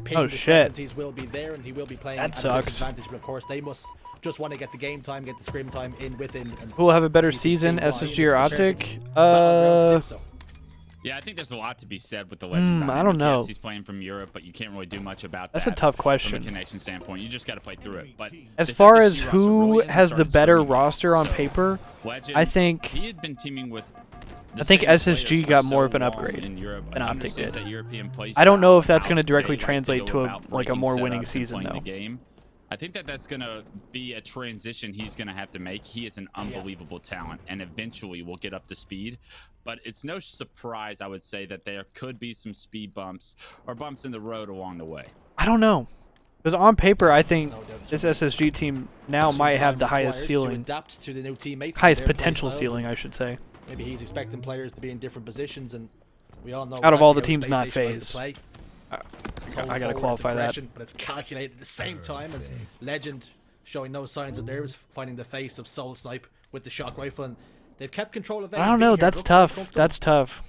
ping discrepancies will be there, and he will be playing at a disadvantage. But of course, they must just want to get the game time, get the scrim time in with him. Who will have a better season, SSG or Optic? Yeah, I think there's a lot to be said with the Legend. I don't know. Yes, he's playing from Europe, but you can't really do much about that. That's a tough question. From a connection standpoint, you just got to play through it. But as far as who has the better roster on paper, Legend, I think he had been teaming with. I think SSG got more of an upgrade than Optic did. I don't know if that's going to directly translate to a more winning season though. I think that's going to be a transition he's going to have to make. He is an unbelievable talent, and eventually will get up to speed. But it's no surprise, I would say, that there could be some speed bumps or bumps in the road along the way. I don't know. Because on paper, I think this SSG team now might have the highest ceiling. Highest potential ceiling, I should say. Maybe he's expecting players to be in different positions, and we all know out of all the teams not FaZe. I gotta qualify that. But it's calculated at the same time as Legend showing no signs of nerves, finding the face of Soul Snipe with the shock rifle, and they've kept control of. I don't know. That's tough. That's tough.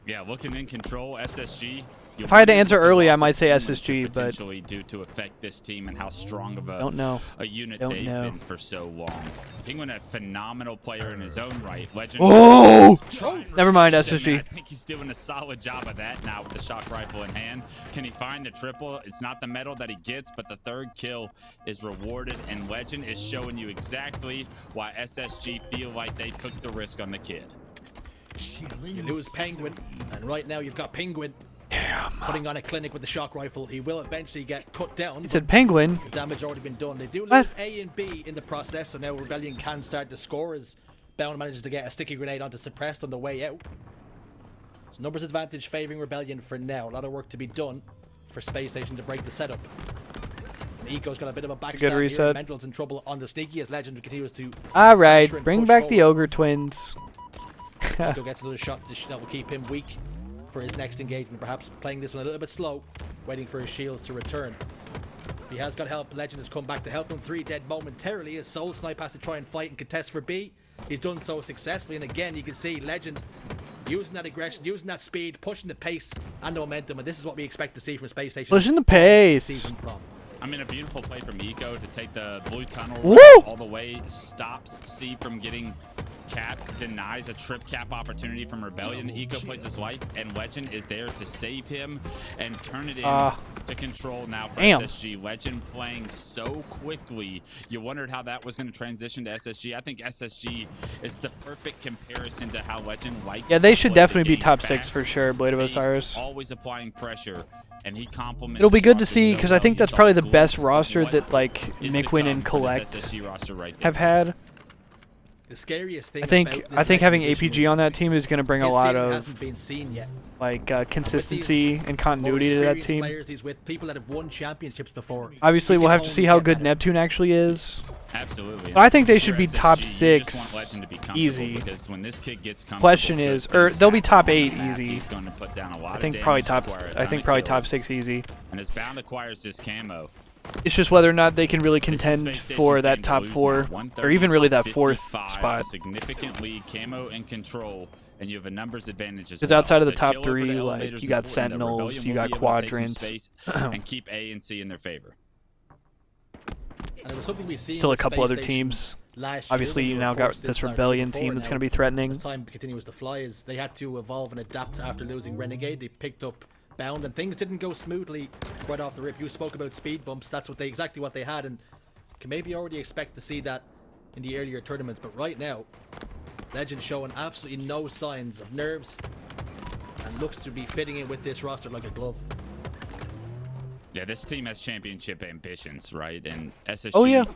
Yeah, looking in control, SSG. If I had to answer early, I might say SSG, but potentially due to affect this team and how strong of a unit they've been for so long. Penguin, a phenomenal player in his own right. Legend. Oh! Never mind, SSG. I think he's doing a solid job of that now with the shock rifle in hand. Can he find the triple? It's not the medal that he gets, but the third kill is rewarded, and Legend is showing you exactly why SSG feel like they took the risk on the kid. You lose Penguin, and right now you've got Penguin. Putting on a clinic with the shock rifle. He will eventually get cut down. He said Penguin. The damage already been done. They do lose A and B in the process, so now Rebellion can start to score as Bound manages to get a sticky grenade onto Suppressed on the way out. So numbers advantage favoring Rebellion for now. A lot of work to be done for Space Station to break the setup. And Eco's got a bit of a backstab Good reset. here. Mental's in trouble on the sneaky as Legend continues to... Alright, pressure and bring push back the forward. Ogre Twins. Eco gets another shot that will keep him weak for his next engagement. Perhaps playing this one a little bit slow, waiting for his shields to return. He has got help. Legend has come back to help him. 3 dead momentarily as Soul Snipe has to try and fight and contest for B. He's done so successfully, and again you can see Legend using that aggression, using that speed, pushing the pace and the momentum, and this is what we expect to see from Space Station. Pushing the pace. Season from. I mean, a beautiful play from Eco to take the blue tunnel Woo! all the way, stops C from getting capped, denies a trip cap opportunity from Rebellion. Eco plays his life, and Legend is there to save him and turn it in to control now for SSG. Legend playing so quickly. You wondered how that was going to transition to SSG. I think SSG is the perfect comparison to how Legend likes Yeah, they to should play the definitely be game top fast, 6 for sure, Blade of paced, Osiris. always applying pressure. And he compliments. It'll be his good to roster see so because well. I think You that's saw probably a the best glimpse of roster what that like is to Micwin come and for this Collect SSG roster right there. have had. The scariest thing I think about this having Legend APG on that team is going to bring a lot of hasn't been seen yet. like consistency and continuity to that team. Players he's with, people that have won championships before. Obviously, He we'll can have to only see how get good better. Neptune actually is. Absolutely. But I think they For should be SSG, top you just 6 want Legend to be comfortable easy. Because when this kid gets comfortable, Question good is, things they'll be happen top on the 8 map. easy. He's going to put down a lot I of think damage, probably top. acquire a I ton think of probably kills, top 6 easy. And as Bound acquires this camo, It's just whether or not they can really this is contend Space Station's for that game to top lose 4, now. or 130 even really that to 4th 55, spot. A significant lead, camo and control, and you have a numbers advantage as Because well. outside of the The top kill over 3, the like elevator's you got important. The Sentinels, Rebellion you will got be able to take some Quadrants. space and keep A and C in their favor. And it was something we've seen Still a with couple Space other Station teams. last year Obviously, when you they now were got forced this into our Rebellion before. team that's Now, going to be threatening. as time continues to fly, as they had to evolve and adapt after losing Renegade. They picked up Bound, and things didn't go smoothly right off the rip. You spoke about speed bumps. That's exactly what they had, and can maybe already expect to see that in the earlier tournaments. But right now, Legend showing absolutely no signs of nerves and looks to be fitting in with this roster like a glove. Yeah, this team has championship ambitions, right? And SSG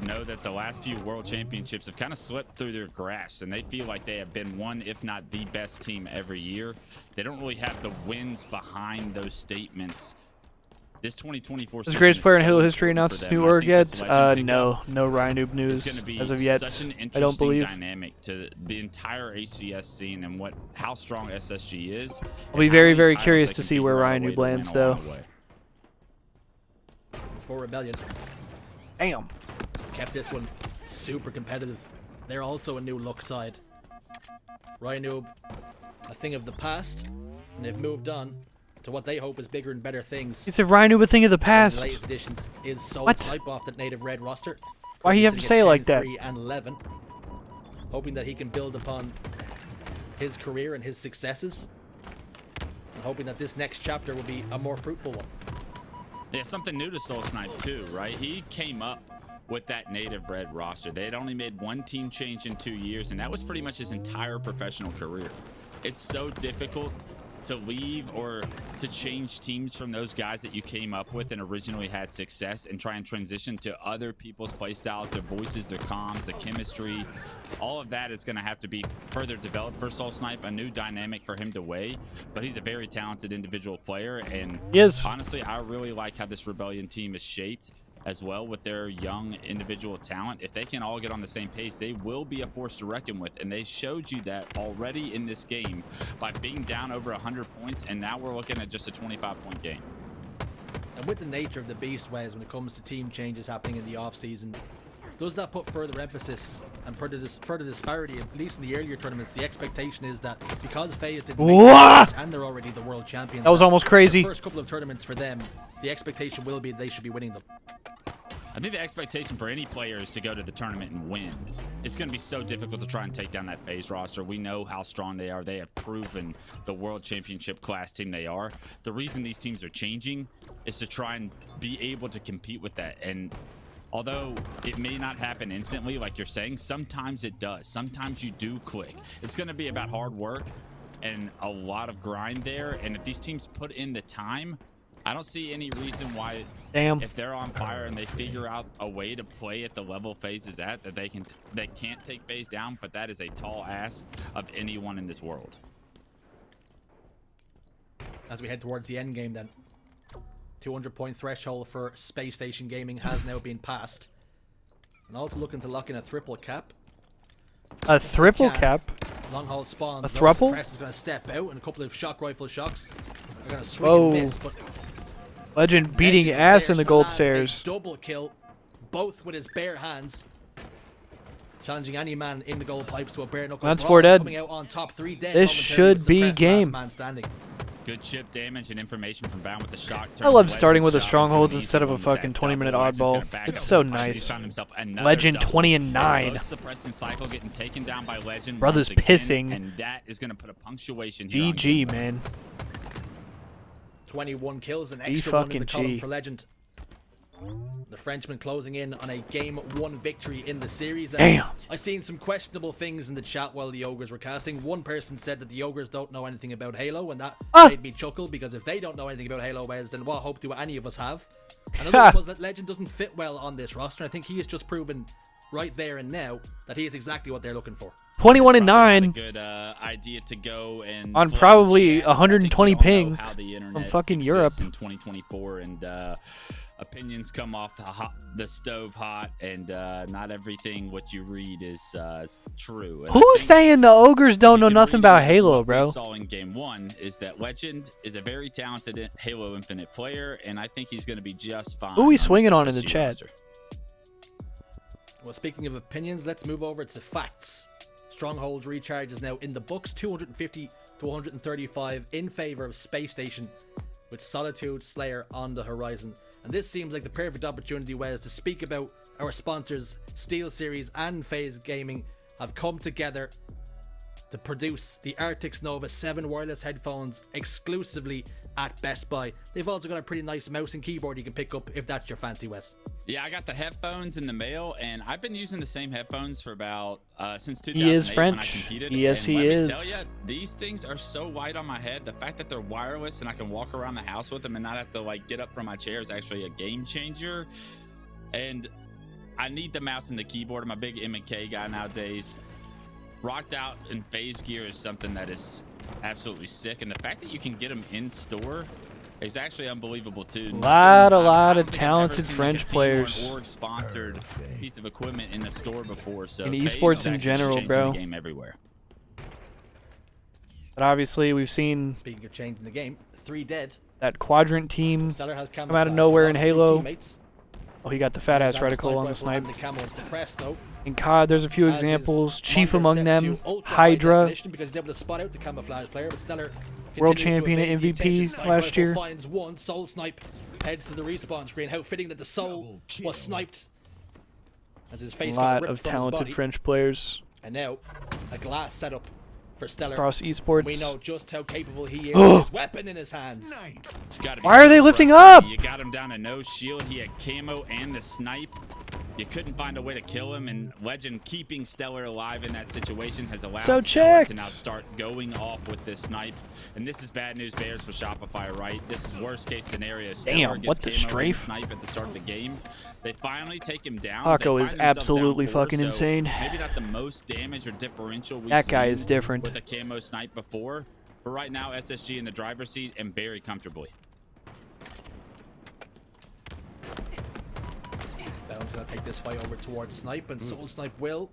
know that the last few world championships have kind of slipped through their grasp, and they feel like they have been one, if not the best team every year. They don't really have the wins behind those statements. This 2024 Is the season greatest player in so Halo history important announced for new them. I org think yet? this Legend No pickup Ryanoob news is gonna be as of yet. such an I don't interesting believe. dynamic to the entire HCS scene and how strong SSG is. I'll be very, very curious to see where Ryanoob lands, though. For Rebellion, Damn. kept this one super competitive. They're also a new look side. Ryanoob, a thing of the past, and they've moved on to what they hope is bigger and better things. It's a Ryanoob a thing of the The past. latest additions is Soul What? Snipe off that native red roster. Why you have to Sitting say at it like 10, that? 3, and 11. Hoping that he can build upon his career and his successes. And hoping that this next chapter will be a more fruitful one. Yeah, something new to Soul Snipe too, right? He came up with that native red roster. They had only made one team change in 2 years, and that was pretty much his entire professional career. It's so difficult to leave or to change teams from those guys that you came up with and originally had success and try and transition to other people's playstyles, their voices, their comms, the chemistry. All of that is going to have to be further developed for Soul Snipe, a new dynamic for him to weigh, but he's a very talented individual player, and He is. honestly, I really like how this Rebellion team is shaped as well with their young individual talent. If they can all get on the same pace, they will be a force to reckon with, and they showed you that already in this game by being down over 100 points, and now we're looking at just a 25-point game. And with the nature of the Beast Wes when it comes to team changes happening in the off-season, does that put further emphasis and further disparity, at least in the earlier tournaments? The expectation is that because FaZe didn't make it, and they're already the world champions, That was almost crazy. the first couple of tournaments for them, the expectation will be they should be winning them. I think the expectation for any player is to go to the tournament and win. It's going to be so difficult to try and take down that FaZe roster. We know how strong they are. They have proven the world championship class team they are. The reason these teams are changing is to try and be able to compete with that. And although it may not happen instantly, like you're saying, sometimes it does. Sometimes you do click. It's going to be about hard work and a lot of grind there. And if these teams put in the time, I don't see any reason why, if they're on fire and they figure out a way to play at the level FaZe is at, that they can't take FaZe down. But that is a tall ask of anyone in this world. as we head towards the end game then. 200-point threshold for Space Station Gaming has now been passed. And also looking to lock in a triple cap. A triple cap? Long haul spawns. A thruple? Suppress is going to step out, and a couple of shock rifle shocks are going to swing and miss. But Legend beating ass in the gold stairs. Double kill, both with his bare hands. Challenging any man in the gold pipes to a bare knuckle. That's 4 dead. Coming out on top, 3 dead. This should be game. Man standing. Good chip damage and information from Bound with the shock. I love starting with the strongholds instead of a fucking 20-minute oddball. It's so nice. Legend 20 and 9. Cycle getting taken down by Legend. Brother's pissing. And that is going to put a punctuation here. GG, man. 21 kills, an extra one in the column for Legend. The Frenchman closing in on a Game 1 victory in the series. Damn. I've seen some questionable things in the chat while the Ogres were casting. One person said that the Ogres don't know anything about Halo, and that made me chuckle, because if they don't know anything about Halo, Wes, then what hope do any of us have? Another one was that Legend doesn't fit well on this roster. I think he has just proven right there and now that he is exactly what they're looking for. 21 and 9. Good idea to go and on probably 120 ping from fucking Europe in 2024, and opinions come off the stove hot, and not everything what you read is true. And who's saying the Ogres don't know nothing about Halo, bro? What we saw in Game 1 is that Legend is a very talented Halo Infinite player, and I think he's going to be just fine. Who are we swinging on in the chat? Roster. Well, speaking of opinions, let's move over to facts. Stronghold recharge is now in the books, 250 to 135 in favor of Space Station, with Solitude Slayer on the horizon. And this seems like the perfect opportunity, Wes, to speak about our sponsors. SteelSeries and FaZe Gaming have come together to produce the Arctic Nova 7 wireless headphones exclusively at Best Buy. They've also got a pretty nice mouse and keyboard you can pick up if that's your fancy, Wes. Yeah, I got the headphones in the mail, and I've been using the same headphones for about since 2008 he is French. when I competed. Yes, and he let is. Me tell you, these things are so light on my head. The fact that they're wireless and I can walk around the house with them and not have to like get up from my chair is actually a game changer. And I need the mouse and the keyboard. I'm a big M&K guy nowadays. Rocked out in FaZe gear is something that is absolutely sick, and the fact that you can get them in store is actually unbelievable too. A lot of talented French players. Org sponsored piece of equipment in the store before, so in esports in general, bro. The game everywhere. But obviously, we've seen. Speaking of changing the game, 3 dead. That quadrant team Stellar has come out of nowhere in Halo. Oh, he got the fat ass reticle on the snipe. In COD, there's a few examples. Chief among them, Hydra, because he's able to spot out the camouflage player, but Stellar world champion at MVP last year. Finds one Soul Snipe, heads to the respawn screen. How fitting that the Soul was sniped as his face got ripped from his body. A lot of talented French players. And now a glass setup for Stellar. Across esports. We know just how capable he is with his weapon in his hands. Why are they lifting up? You got him down to no shield. He had camo and the snipe. You couldn't find a way to kill him, and Legend keeping Stellar alive in that situation has allowed Stellar to now start going off with this snipe. And this is bad news bears for Shopify, right? This is worst case scenario. Stellar Damn, what the strafe? Snipe at the start of the game. They finally take him down. Paco is absolutely fucking insane. Maybe not the most damage or differential we've that guy seen is different with a camo snipe before, but right now SSG in the driver's seat and very comfortably. Bound's gonna take this fight over towards Snipe, and Soul Snipe will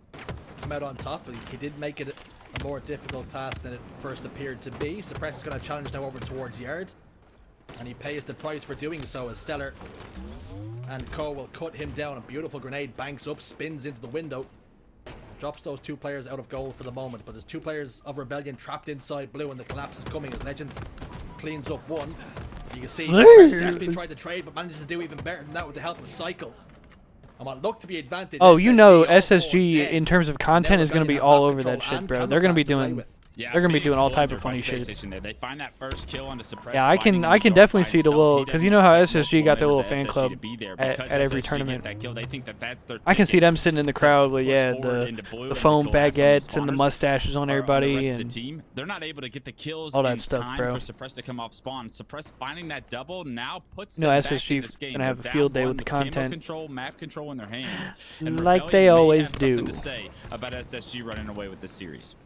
come out on top. But he did make it a more difficult task than it first appeared to be. Suppress is gonna challenge now over towards Yard, and he pays the price for doing so as Stellar and Co will cut him down. A beautiful grenade banks up, spins into the window, drops those 2 players out of goal for the moment. But there's 2 players of Rebellion trapped inside blue, and the collapse is coming as Legend cleans up one. You can see Suppress definitely tried to trade, but managed to do even better than that with the help of Cycle. And what looked to be advantage. Oh, you know, SSG in terms of content is going to be all over that shit, bro. They're going to be doing. Yeah, they're gonna be doing all type of funny shit. They find that first kill on the suppressed. Yeah, I can definitely see the little, because you know how SSG got their little fan club at every tournament. I can see them sitting in the crowd with the foam baguettes and the mustaches on everybody and they're not able to get the kills all in that stuff, time bro. for Suppress to come off spawn. Suppress finding that double now puts you know, them SSG back in this game. gonna have a field day with the content. Control, map control in their hands, and like they always do. Something to say about SSG running away with this series.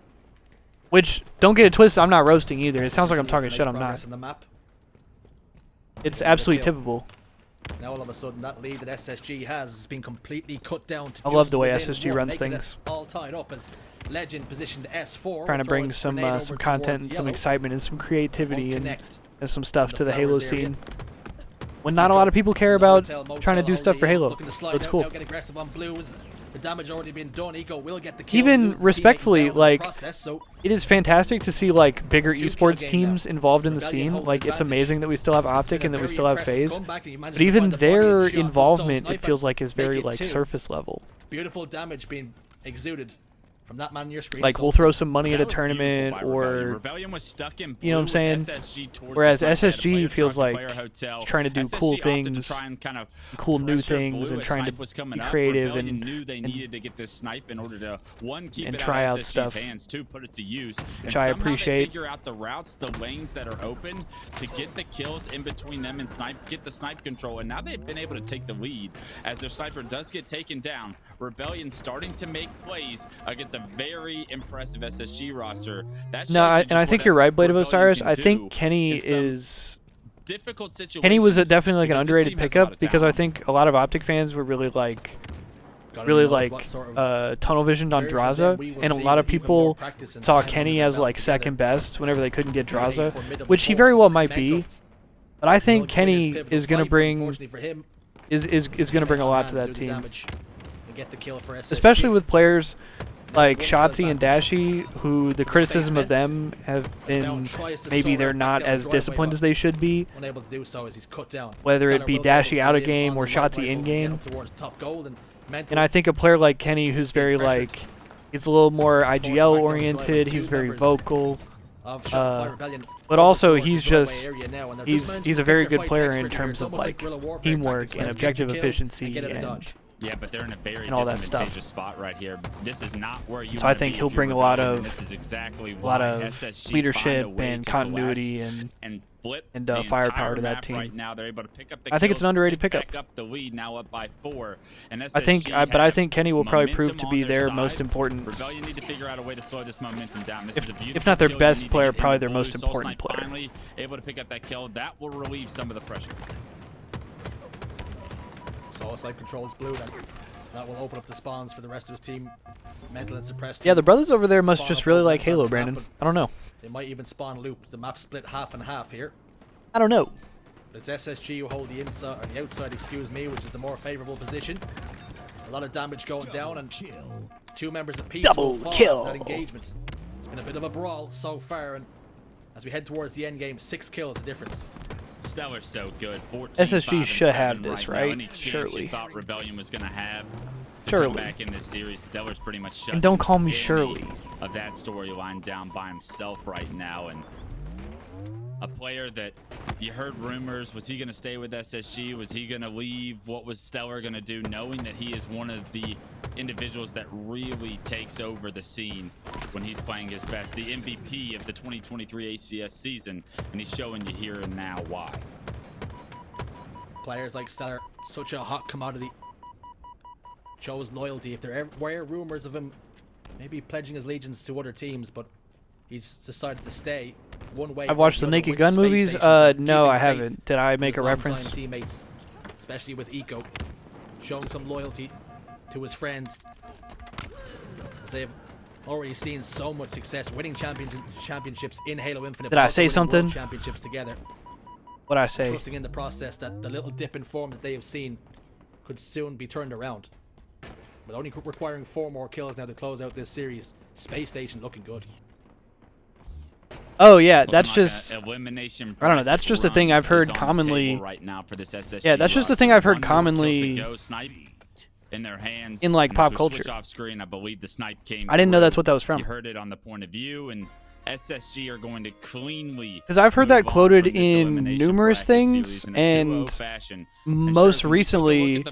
Which, don't get it twisted, I'm not roasting either. It sounds like I'm talking shit, I'm not. In the map. It's absolutely tippable. Now all of a sudden that lead that SSG has been completely cut down to I love the way SSG runs things. All tied up as Legend positioned S4. Trying to bring some content and some excitement and some creativity and some stuff to the Halo scene. When not a lot of people care about trying to do stuff for Halo. So it's cool. The damage already been done. Eco will get the kill. Even respectfully, like, it is fantastic to see like bigger esports teams involved in the scene. Like, it's amazing that we still have Optic and that we still have FaZe. But even their involvement, it feels like, is very like surface level. Beautiful damage being exuded from that man on your screen. Like, we'll throw some money at a tournament, or Rebellion was stuck in you know what I'm saying? Whereas SSG feels like trying to do cool things, cool new things, and trying to be creative and knew they needed to get this snipe in order to and try out stuff, hands, to put it to use, which I appreciate. Figure out the routes, the lanes that are open to get the kills in between them and get the snipe control, and now they've been able to take the lead as their sniper does get taken down. Rebellion starting to make plays against a very impressive SSG roster. I think you're right, Blade of Osiris. I think Kenny is difficult situation. Kenny was definitely like an underrated pickup because I think a lot of Optic fans were really like tunnel visioned on Draza, and a lot of people saw Kenny as like second best whenever they couldn't get Draza, which he very well might be. But I think Kenny is gonna bring gonna bring a lot to that team, especially with players like Shotzi and Dashi, who the criticism of them have been maybe they're not as disciplined as they should be, whether it be Dashi out of game or Shotzi in game. And I think a player like Kenny, who's very like, he's a little more IGL oriented, he's very vocal, but also he's a very good player in terms of like teamwork and objective efficiency and yeah, but they're in a very disadvantageous spot right here. This is not where you. So I think he'll bring a lot of SSG leadership and continuity and firepower to that team. Right now, they're able to pick up the I think it's an underrated pickup. Pick up the lead now up by 4. And SSG I think Kenny will probably prove to be their most important. Rebellion need to figure out a way to slow this momentum down. This is a if not their best player, probably their most important player. Finally able to pick up that kill. That will relieve some of the pressure. So snipe controls blue, then that will open up the spawns for the rest of his team. Mental and suppressed. Yeah, the brothers over there must just really like Halo, Brandon. I don't know. They might even spawn loop. The map split half and half here. I don't know. But it's SSG who hold the inside or the outside, excuse me, which is the more favorable position. A lot of damage going down, and 2 members apiece will fall after that engagement. It's been a bit of a brawl so far, and as we head towards the end game, 6 kills the difference. Stellar's so good. 14, SSG should have this, right? Any Surely. You thought Rebellion was gonna have to surely. come back in this series. Stellar's pretty much shut. And don't call me Shirley. Of that storyline down by himself right now, and a player that you heard rumors, was he gonna stay with SSG? Was he gonna leave? What was Stellar gonna do? Knowing that he is one of the individuals that really takes over the scene when he's playing his best, the MVP of the 2023 ACS season, and he's showing you here and now why. Players like Stellar, such a hot commodity, shows loyalty. If there were rumors of him maybe pledging his allegiance to other teams, but he's decided to stay one way. I've watched the Naked Gun movies. No, I haven't. Did I make a reference? Teammates, especially with Eco, showing some loyalty to his friend, as they've already seen so much success, winning championships in Halo Infinite. Did I say something? Championships together. What I say? Trusting in the process that the little dip in form that they have seen could soon be turned around. But only requiring 4 more kills now to close out this series. Space Station looking good. Oh yeah, that's just elimination. I don't know. That's just a thing I've heard commonly. Right now for this SSG yeah, that's just a thing I've heard commonly in their hands in like pop culture. Off screen, I believe the snipe came. I didn't know that's what that was from. You heard it on the point of view, and SSG are going to cleanly. Because I've heard that quoted in numerous things, and most recently,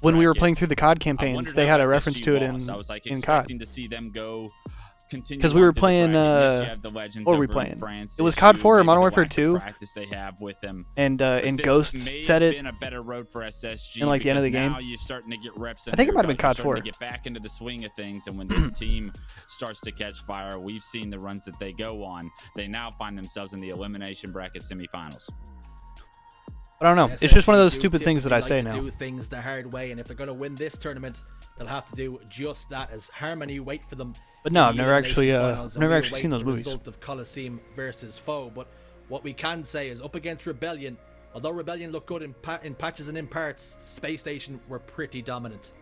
when we were playing through the COD campaigns, they had a reference to it in COD. To see them go continue. Because we were on to the playing, bracket. Yes, you have the legends what were we over in playing? France It was issue, COD 4 or maybe Modern the Warfare lack of 2. practice they have with them. And This Ghost may said have it. been a better road for SSG In, like, the end of the because game. now you're starting to get reps in I think it there, might have been you're COD starting 4. to get back into the swing of things, and when this team starts to catch fire, we've seen the runs that they go on. They now find themselves in the elimination bracket semifinals. I don't know. It's just one of those stupid things that I say now. Do things the hard way, and if they're going to win this tournament, they'll have to do just that. As Harmony wait for them. But no, in I've the never actually, elimination finals, and never we'll actually wait seen those the movies. Result of Coliseum versus Foe, but what we can say is up against Rebellion. Although Rebellion looked good in patches and in parts, Space Station were pretty dominant.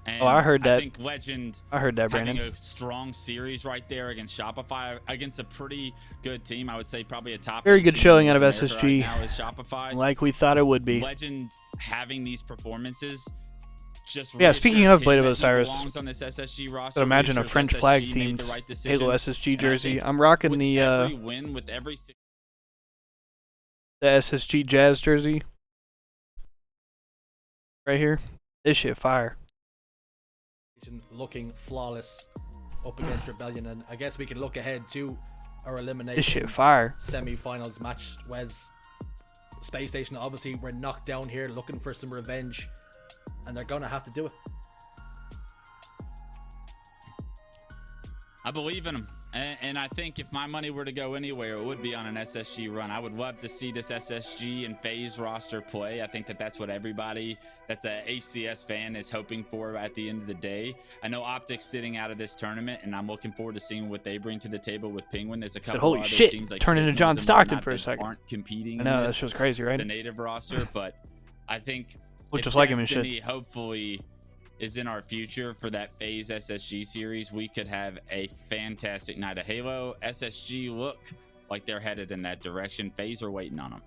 And oh, I heard that. I think Legend I heard that, Brandon. having a strong series right there against Shopify, against a pretty good team. I would say probably a top. Very good team showing out of in America SSG. Right now is Shopify. Like we thought it would be. Legend having these performances. Just yeah, speaking of Blade of him that he Osiris, belongs on this SSG roster, but imagine a reassures French SSG flag made themed the right decision. Halo SSG And I jersey. think I'm rocking with the every win, with every SSG Jazz jersey right here. This shit fire. Looking flawless up against Rebellion, and I guess we can look ahead to our elimination. This shit fire. Semi-finals match. Wes, Space Station obviously were knocked down here, looking for some revenge, and they're gonna have to do it. I believe in them. And I think if my money were to go anywhere, it would be on an SSG run. I would love to see this SSG and FaZe roster play. I think that that's what everybody that's a HCS fan is hoping for at the end of the day. I know Optic's sitting out of this tournament, and I'm looking forward to seeing what they bring to the table with Penguin. There's a couple holy other shit, teams like turn into Signals John and Stockton whatnot for a that second. aren't competing I know, in that's just crazy, right? the native roster, but I think Look if just like him and Destiny shit. hopefully is in our future for that FaZe SSG series, we could have a fantastic night of Halo. SSG look like they're headed in that direction. FaZe are waiting on them.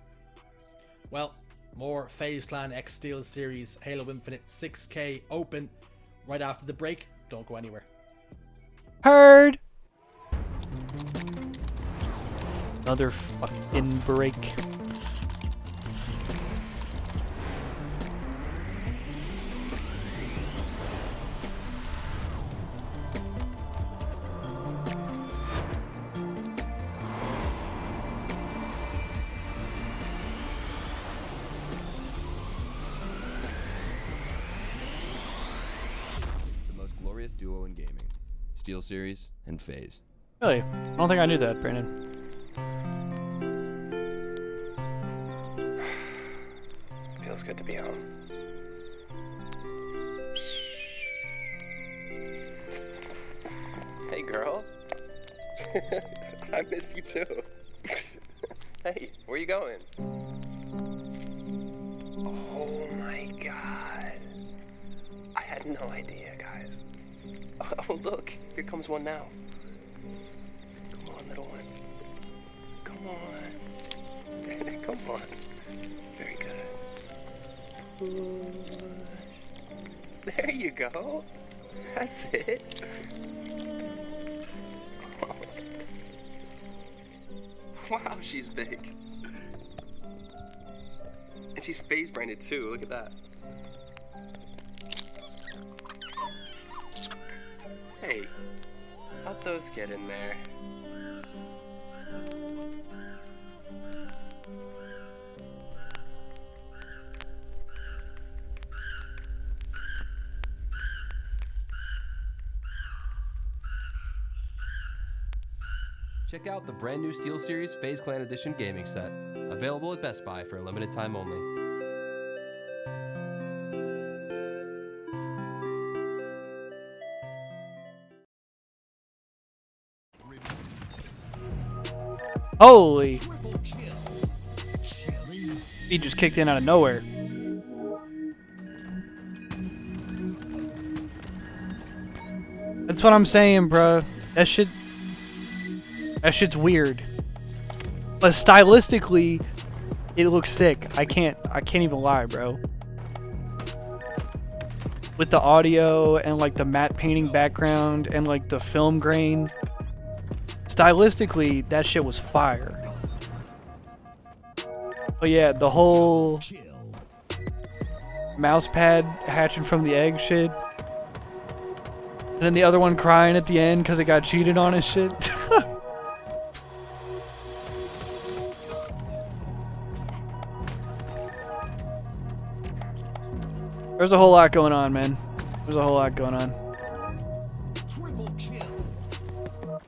Well, more FaZe Clan X Steel series Halo Infinite 6K open right after the break. Don't go anywhere. Heard. Another fucking break. Duo in gaming, Steel Series and FaZe. Really? I don't think I knew that, Brandon. Feels good to be home. Hey, girl. I miss you too. Hey, where you going? Oh my god. I had no idea, guys. Oh, look, here comes one now. Come on, little one. Come on. Come on. Very good. There you go. That's it. Oh. Wow, she's big. And she's FaZe branded too, look at that. Hey, how'd those get in there? Check out the brand new Steel Series FaZe Clan Edition gaming set, available at Best Buy for a limited time only. Holy! He just kicked in out of nowhere. That's what I'm saying, bro. That shit's weird. But stylistically, it looks sick. I can't even lie, bro. With the audio and like the matte painting background and like the film grain. Stylistically, that shit was fire. But yeah, the whole mouse pad hatching from the egg shit. And then the other one crying at the end because it got cheated on and shit. There's a whole lot going on, man. There's a whole lot going on. Triple kill.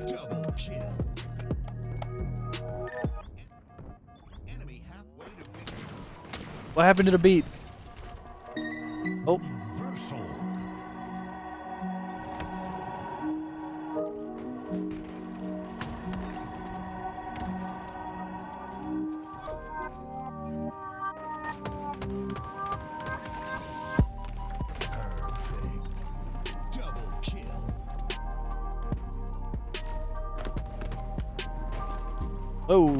Double kill. Enemy halfway to victory. What happened to the beat? Oh. Reversal. Perfect. Double kill. Oh.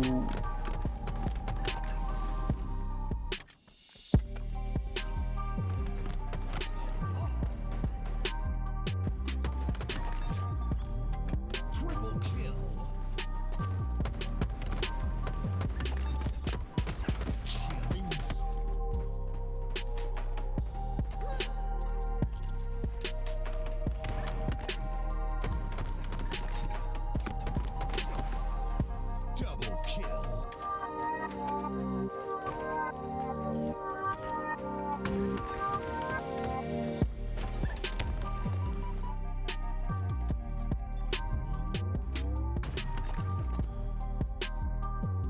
Triple kill. Killing. Double kill.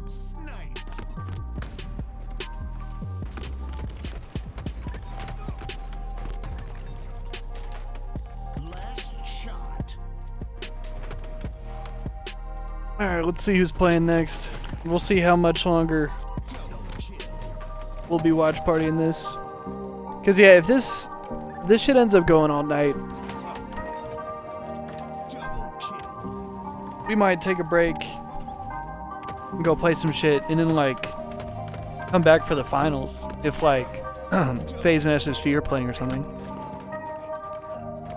Snipe. Last shot. Alright, let's see who's playing next. We'll see how much longer Double kill. we'll be watch partying this. Cause yeah, if this shit ends up going all night, Double kill. we might take a break and go play some shit and then like come back for the finals if like FaZe and SSG are playing or something.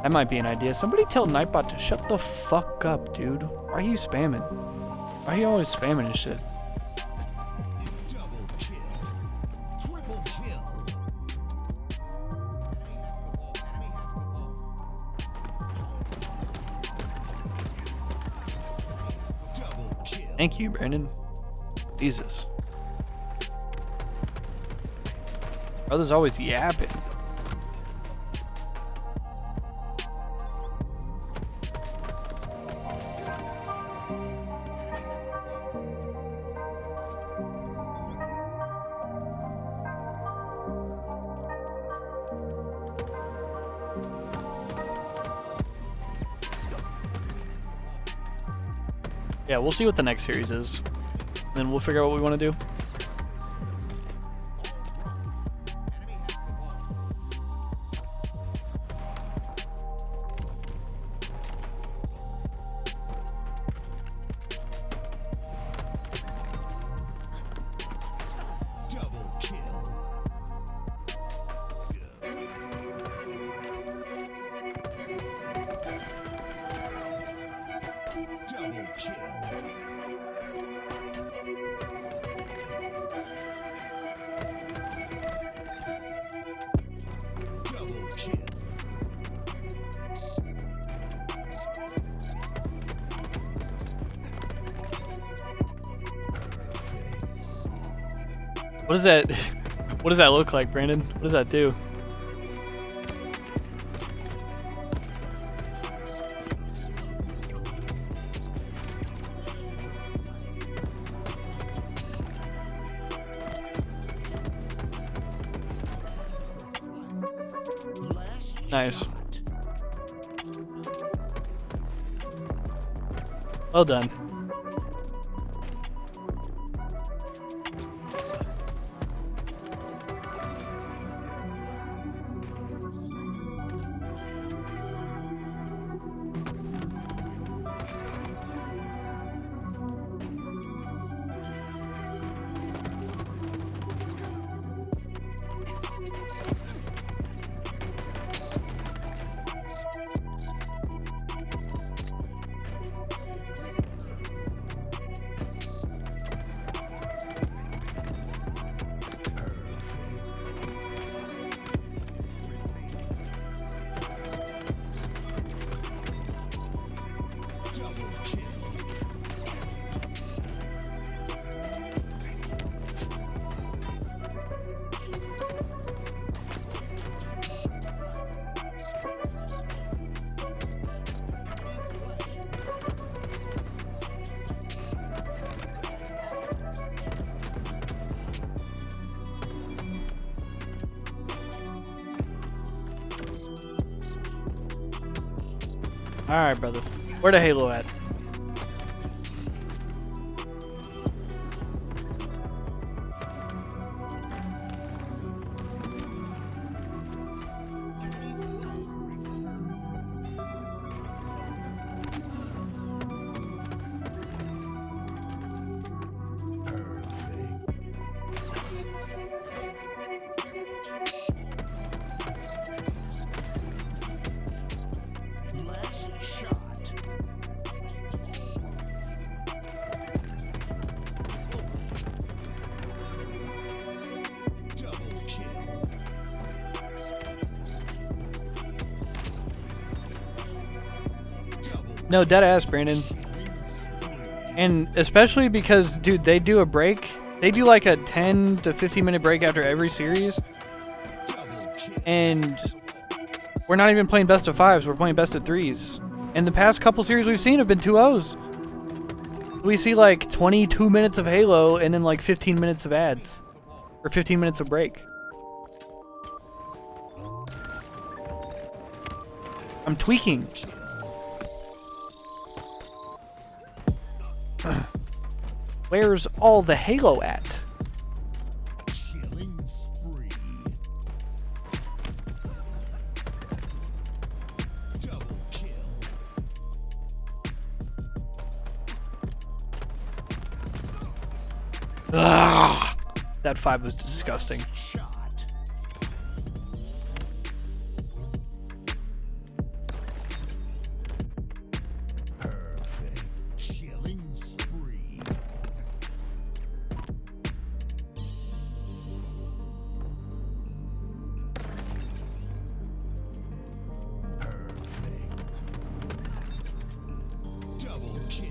That might be an idea. Somebody tell Nightbot to shut the fuck up, dude. Why are you spamming? Why are you always spamming and shit? Double kill. Triple kill. Double kill. Thank you, Brandon. Jesus. Brother's always yapping. Yeah, we'll see what the next series is. Then we'll figure out what we want to do. Double kill. Double kill. Double kill. What does that what does that look like, Brandon? What does that do? Last Nice. shot. Well done. Alright, brother. Where the Halo at? Last shot. Double kill. No, dead ass, Brandon. And especially because, dude, they do a break. They do like a 10 to 15 minute break after every series. And we're not even playing best of 5s, we're playing best of 3s. And the past couple series we've seen have been 2-0s. We see like 22 minutes of Halo and then like 15 minutes of ads. Or 15 minutes of break. I'm tweaking. Where's all the Halo at? Killing spree. Double kill. Ah, that 5 was disgusting. Shot. Perfect. Killing spree. Perfect. Double kill.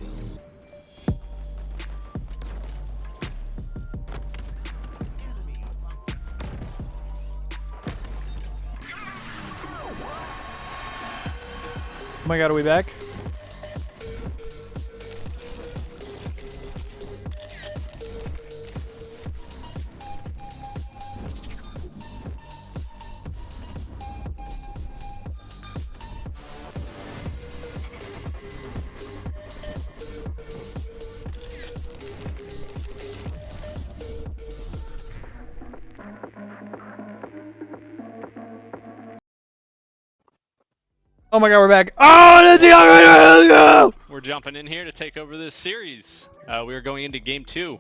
Oh my god, are we back? Oh my god, we're back. Oh, let's go! We're jumping in here to take over this series. We are going into game 2.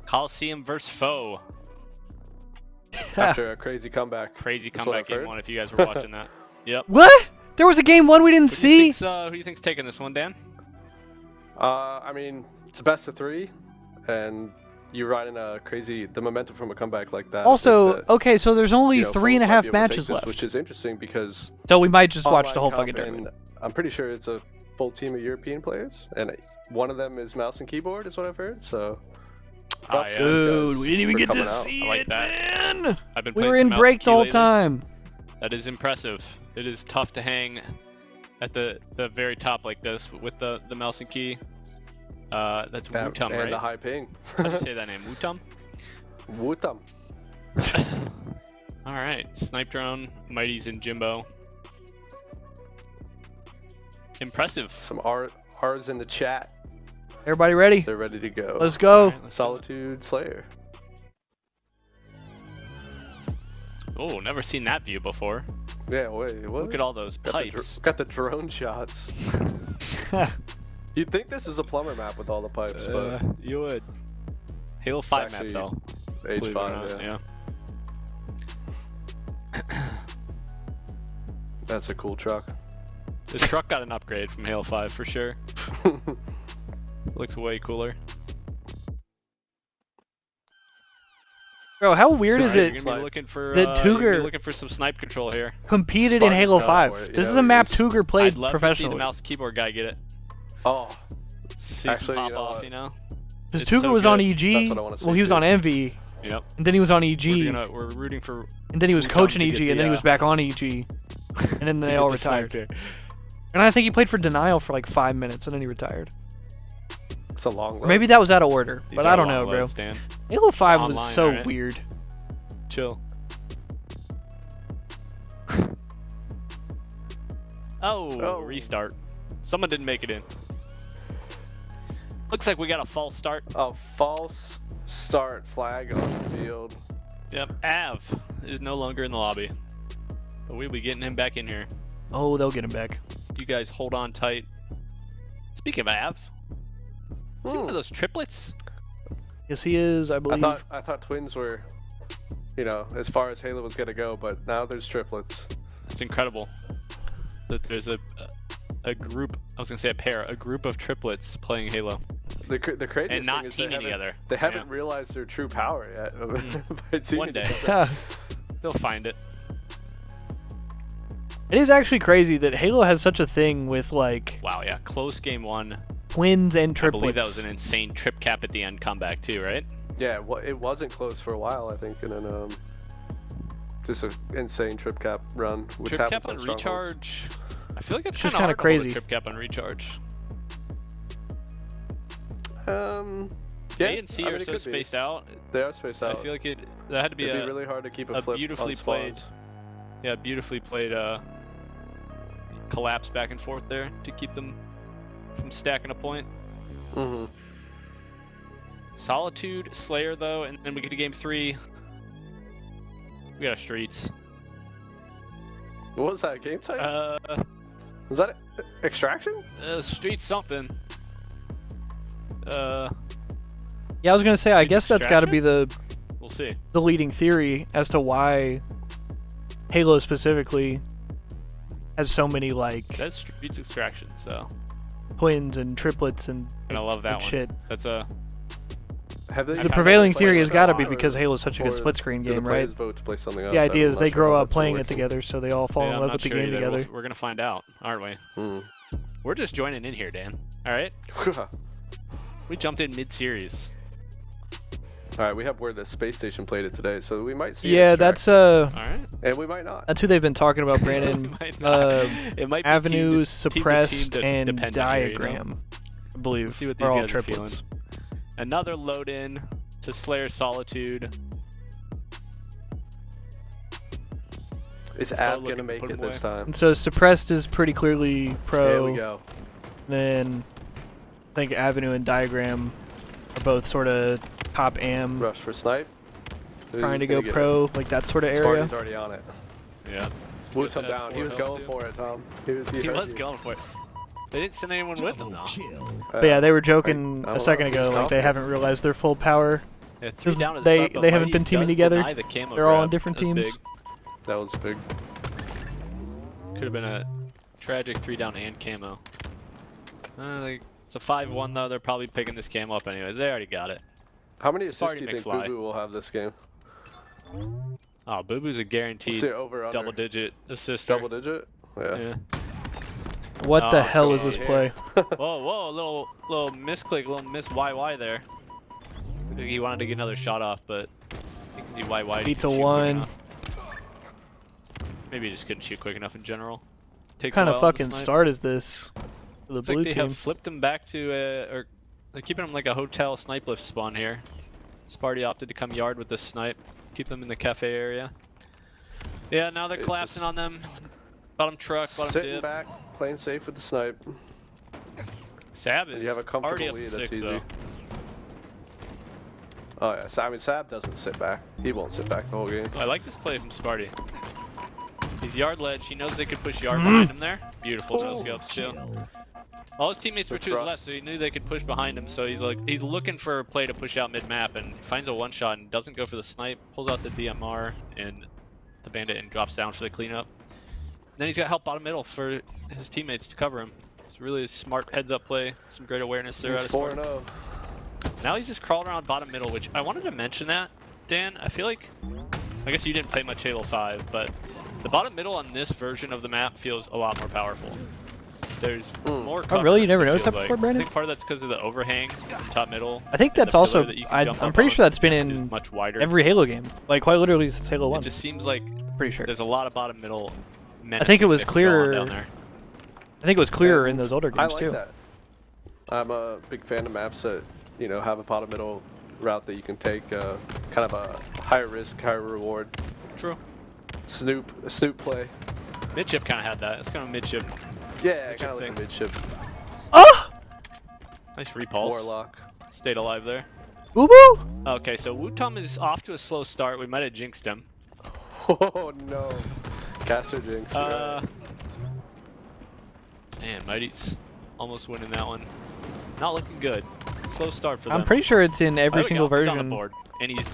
Coliseum versus Foe. After a crazy comeback. Crazy That's what comeback I've game heard. 1 if you guys were watching that. Yep. What? There was a game 1 we didn't see? Who do you think's taking this one, Dan? I mean, it's a best of 3, and you're riding the momentum from a comeback like that. Also, okay, so there's only you know, 3.5 Foe might be able to take matches this, left. which is interesting because So we might just watch the whole online fucking comp, tournament. and I'm pretty sure it's a full team of European players, and one of them is mouse and keyboard, is what I've heard. So, props to those Dude, guys we didn't even for get to coming out. see I like it, that. man! I've been We playing were some in mouse break and key the whole lately. time. That is impressive. It is tough to hang at the very top like this with the mouse and key. That's Yeah, Wutum, and right? the high ping. How do you say that name? Wutum? Wutum. Alright, Snipe Drone, Mighty's and Jimbo. Impressive. Some R's in the chat. Everybody ready? They're ready to go. Let's go. Alright, let's do it. Solitude Slayer. Oh, never seen that view before. Yeah, wait, what? Look at all those Got pipes. got the drone shots. You'd think this is a plumber map with all the pipes, but You would. Halo 5 map actually though. H5, Believe it or not, yeah. That's a cool truck. This truck got an upgrade from Halo 5 for sure. Looks way cooler. Bro, how weird is You're it gonna be looking for that you're gonna be Tuger looking for some snipe control here. competed in Spartan's Halo got it 5? for it, This yeah, is a map he's- Tuger played I'd love to see professionally. the mouse keyboard guy get it. Oh, See Actually, some you pop know off, what? you know? Because It's Tuger so was on good. EG. That's what I wanna see Well, he was too. on Envy, Yep. and then he was on EG, We're rooting for and then he was Wutum coaching to EG, get and then he the, was back on EG, and then to they get all the snipe retired. here. And I think he played for Denial for like 5 minutes, and then he retired. it's a long Or load. maybe that was out of order, These but are I don't long know, bro. loads, Dan. Halo 5 was online, so alright? weird. Chill. Oh, Oh. restart. Someone didn't make it in. Looks like we got a false start. Oh, false start flag on the field. Yep, Av is no longer in the lobby. But we'll be getting him back in here. Oh, they'll get him back. You guys hold on tight. Speaking of Av, is he one of those triplets? Yes, he is, I believe. I thought twins were, you know, as far as Halo was gonna go, but now there's triplets. It's incredible that there's a group. I was gonna say a group of triplets playing Halo. The craziest and not thing is teaming together. They haven't realized their true power yet. By teaming One day. together. They'll find it. It is actually crazy that Halo has such a thing with, like... Wow, yeah. Close game one. Twins and triplets. I believe that was an insane trip cap at the end comeback too, right? Yeah, well, it wasn't close for a while, I think, and then just an insane trip cap run. Which Trip cap happens on recharge. I feel like it's just kind of crazy. Trip cap on recharge. Yeah, A and C are so spaced out. They are spaced out. I feel like that had to be It'd be really hard to keep a flip beautifully on played. spawns. Yeah, beautifully played. Collapse back and forth there to keep them from stacking a point. Mm-hmm. Solitude, Slayer though, and then we get to game 3. We got a Streets. What was that, game type? Was that Extraction? Streets something. Yeah, I was gonna say, I guess that's got to be the We'll see. The leading theory as to why Halo specifically has so many, like... It says Streets Extraction, so... twins and triplets and I love that one. shit. That's a... The prevailing theory has got to be because Halo's such a good split screen game, right? Vote to play something else? The idea is they grow up playing it together, so they all fall in love with the game together. We're gonna find out, aren't we? We're just joining in here, Dan. All right. We jumped in mid-series. All right, we have where the space station played it today, so we might see. Yeah, that's All right. And we might not. That's who they've been talking about, Brandon. It might be Avenues, suppressed, team and dependent diagram. Here, you know? I believe. We'll see what are these all guys triplets. are feeling. Another load in to Slayer Solitude. Is Av gonna make it this time? And so suppressed is pretty clearly pro. There we go. Then I think Avenue and Diagram are both sort of top am. Rush for snipe. Trying to go pro, like that sort of area. Sparty's already on it. Yeah. Boots him down. He was going for it, Tom. He was going for it. They didn't send anyone with them, though. But yeah, they were joking a second ago, like they haven't realized their full power. Yeah, 3 down to the they start, but haven't been Mighty's teaming does together. deny the camo They're all grab. on different That's teams. big. That was big. Could have been a tragic 3 down and camo. It's a 5-1 though. They're probably picking this camo up anyways. They already got it. How many assists Sparty do you think McFly. Boo Boo will have this game? Oh, Boo Boo's a guaranteed double-digit assister. Double digit? Yeah. What the hell is okay. this play? Whoa, little misclick, little miss YY there. I think he wanted to get another shot off, but because he YY'd, Beat to 1. Maybe he just couldn't shoot quick enough in general. What kind of fucking start is this for the Looks blue like they team? have flipped him back to, or they're keeping him like a hotel snipe lift spawn here. Sparty opted to come yard with this snipe, keep them in the cafe area. Yeah, now they're collapsing on them. Bottom truck, bottom Sitting dip. back, playing safe with the snipe. Sab is You have a already comfortable up to lead, 6 that's easy. though. Oh yeah, I mean Sab doesn't sit back. He won't sit back the whole game. I like this play from Sparty. He's yard ledge. He knows they could push yard behind him there. Beautiful no scopes too. All his teammates were to his left, so he knew they could push behind him. So he's looking for a play to push out mid map, and finds a one shot and doesn't go for the snipe. Pulls out the DMR and the bandit and drops down for the cleanup. And then he's got help bottom middle for his teammates to cover him. It's really a smart heads up play. Some great awareness there. He's 4-0. Now he's just crawling around bottom middle, which I wanted to mention that, Dan. I feel like, I guess you didn't play much Halo 5, but the bottom middle on this version of the map feels a lot more powerful. There's more cover. Oh really? You never it noticed that feels before, like. Brandon? I think part of that's because of the overhang, top middle. I think that's also, I'm pretty sure that's been in much wider. every Halo game. Like quite literally since Halo 1. It just seems like pretty sure. there's a lot of bottom middle. I think it was menacing that can go on clearer. down there. I think it was clearer in those older I games like too. that. I'm a big fan of maps that, you know, have a bottom middle route that you can take, kind of a high risk, high reward. True. A Snoop play. Midship kind of had that. It's kind of midship. Yeah, kind of like a midship. Oh! Nice repulse. Warlock. Stayed alive there. Boo boo! Okay, so Wutum is off to a slow start. We might have jinxed him. Oh no. Caster jinx. Right. Man, Mighty's almost winning that one. Not looking good. Slow start for them. I'm pretty sure it's in every single He's on the version board, and he's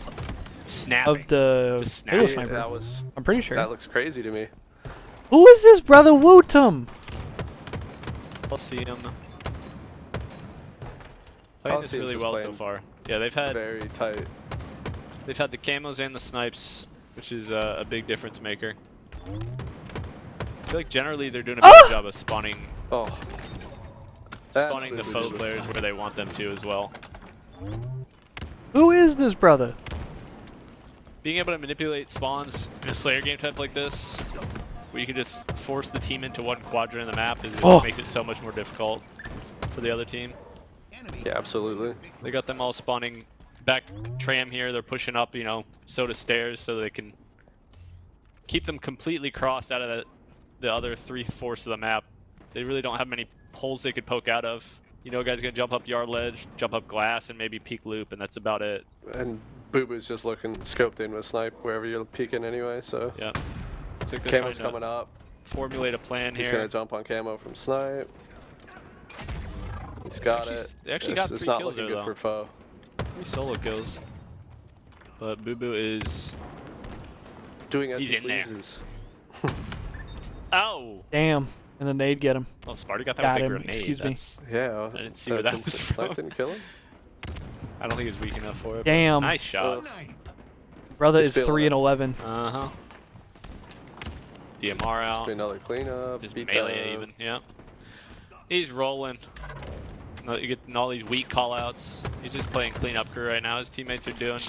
snapping. of the Just snapping. Reclximer. I'm pretty sure. That looks crazy to me. Who is this brother Wutum? I'll see him. Playing this really well so far. Yeah, they've had very tight. They've had the camos and the snipes, which is a big difference maker. I feel like generally they're doing a better job of spawning the foe players where they want them to as well. Who is this brother? Being able to manipulate spawns in a Slayer game type like this, where you can just force the team into one quadrant of the map, just makes it so much more difficult for the other team. Yeah, absolutely. They got them all spawning back tram here. They're pushing up, you know, soda stairs so they can keep them completely crossed out of the other 3/4 of the map. They really don't have many holes they could poke out of. You know, a guy's gonna jump up yard ledge, jump up glass, and maybe peek loop, and that's about it. And Boo Boo's just looking scoped in with snipe wherever you're peeking anyway, so. Yeah. Looks like they're Camo's coming up. Formulate a plan here. He's gonna jump on camo from snipe. He's got it. They actually got 3 It's not kills looking there, good though. for foe. 3 solo kills. But Boo Boo is doing as he's he in there. pleases. Oh! Damn. And the nade get him. Oh, Sparty got that Got with a him. grenade. Excuse me. Yeah. I didn't see where that was from. Didn't kill him? I don't think he was weak enough for it. Damn. Nice shot. Brother He's is feeling 3 it. and 11. Uh-huh. DMR out. Another cleanup. His beat melee down. even, yeah. He's rolling. You get all these weak callouts. He's just playing cleanup crew right now. His teammates are doing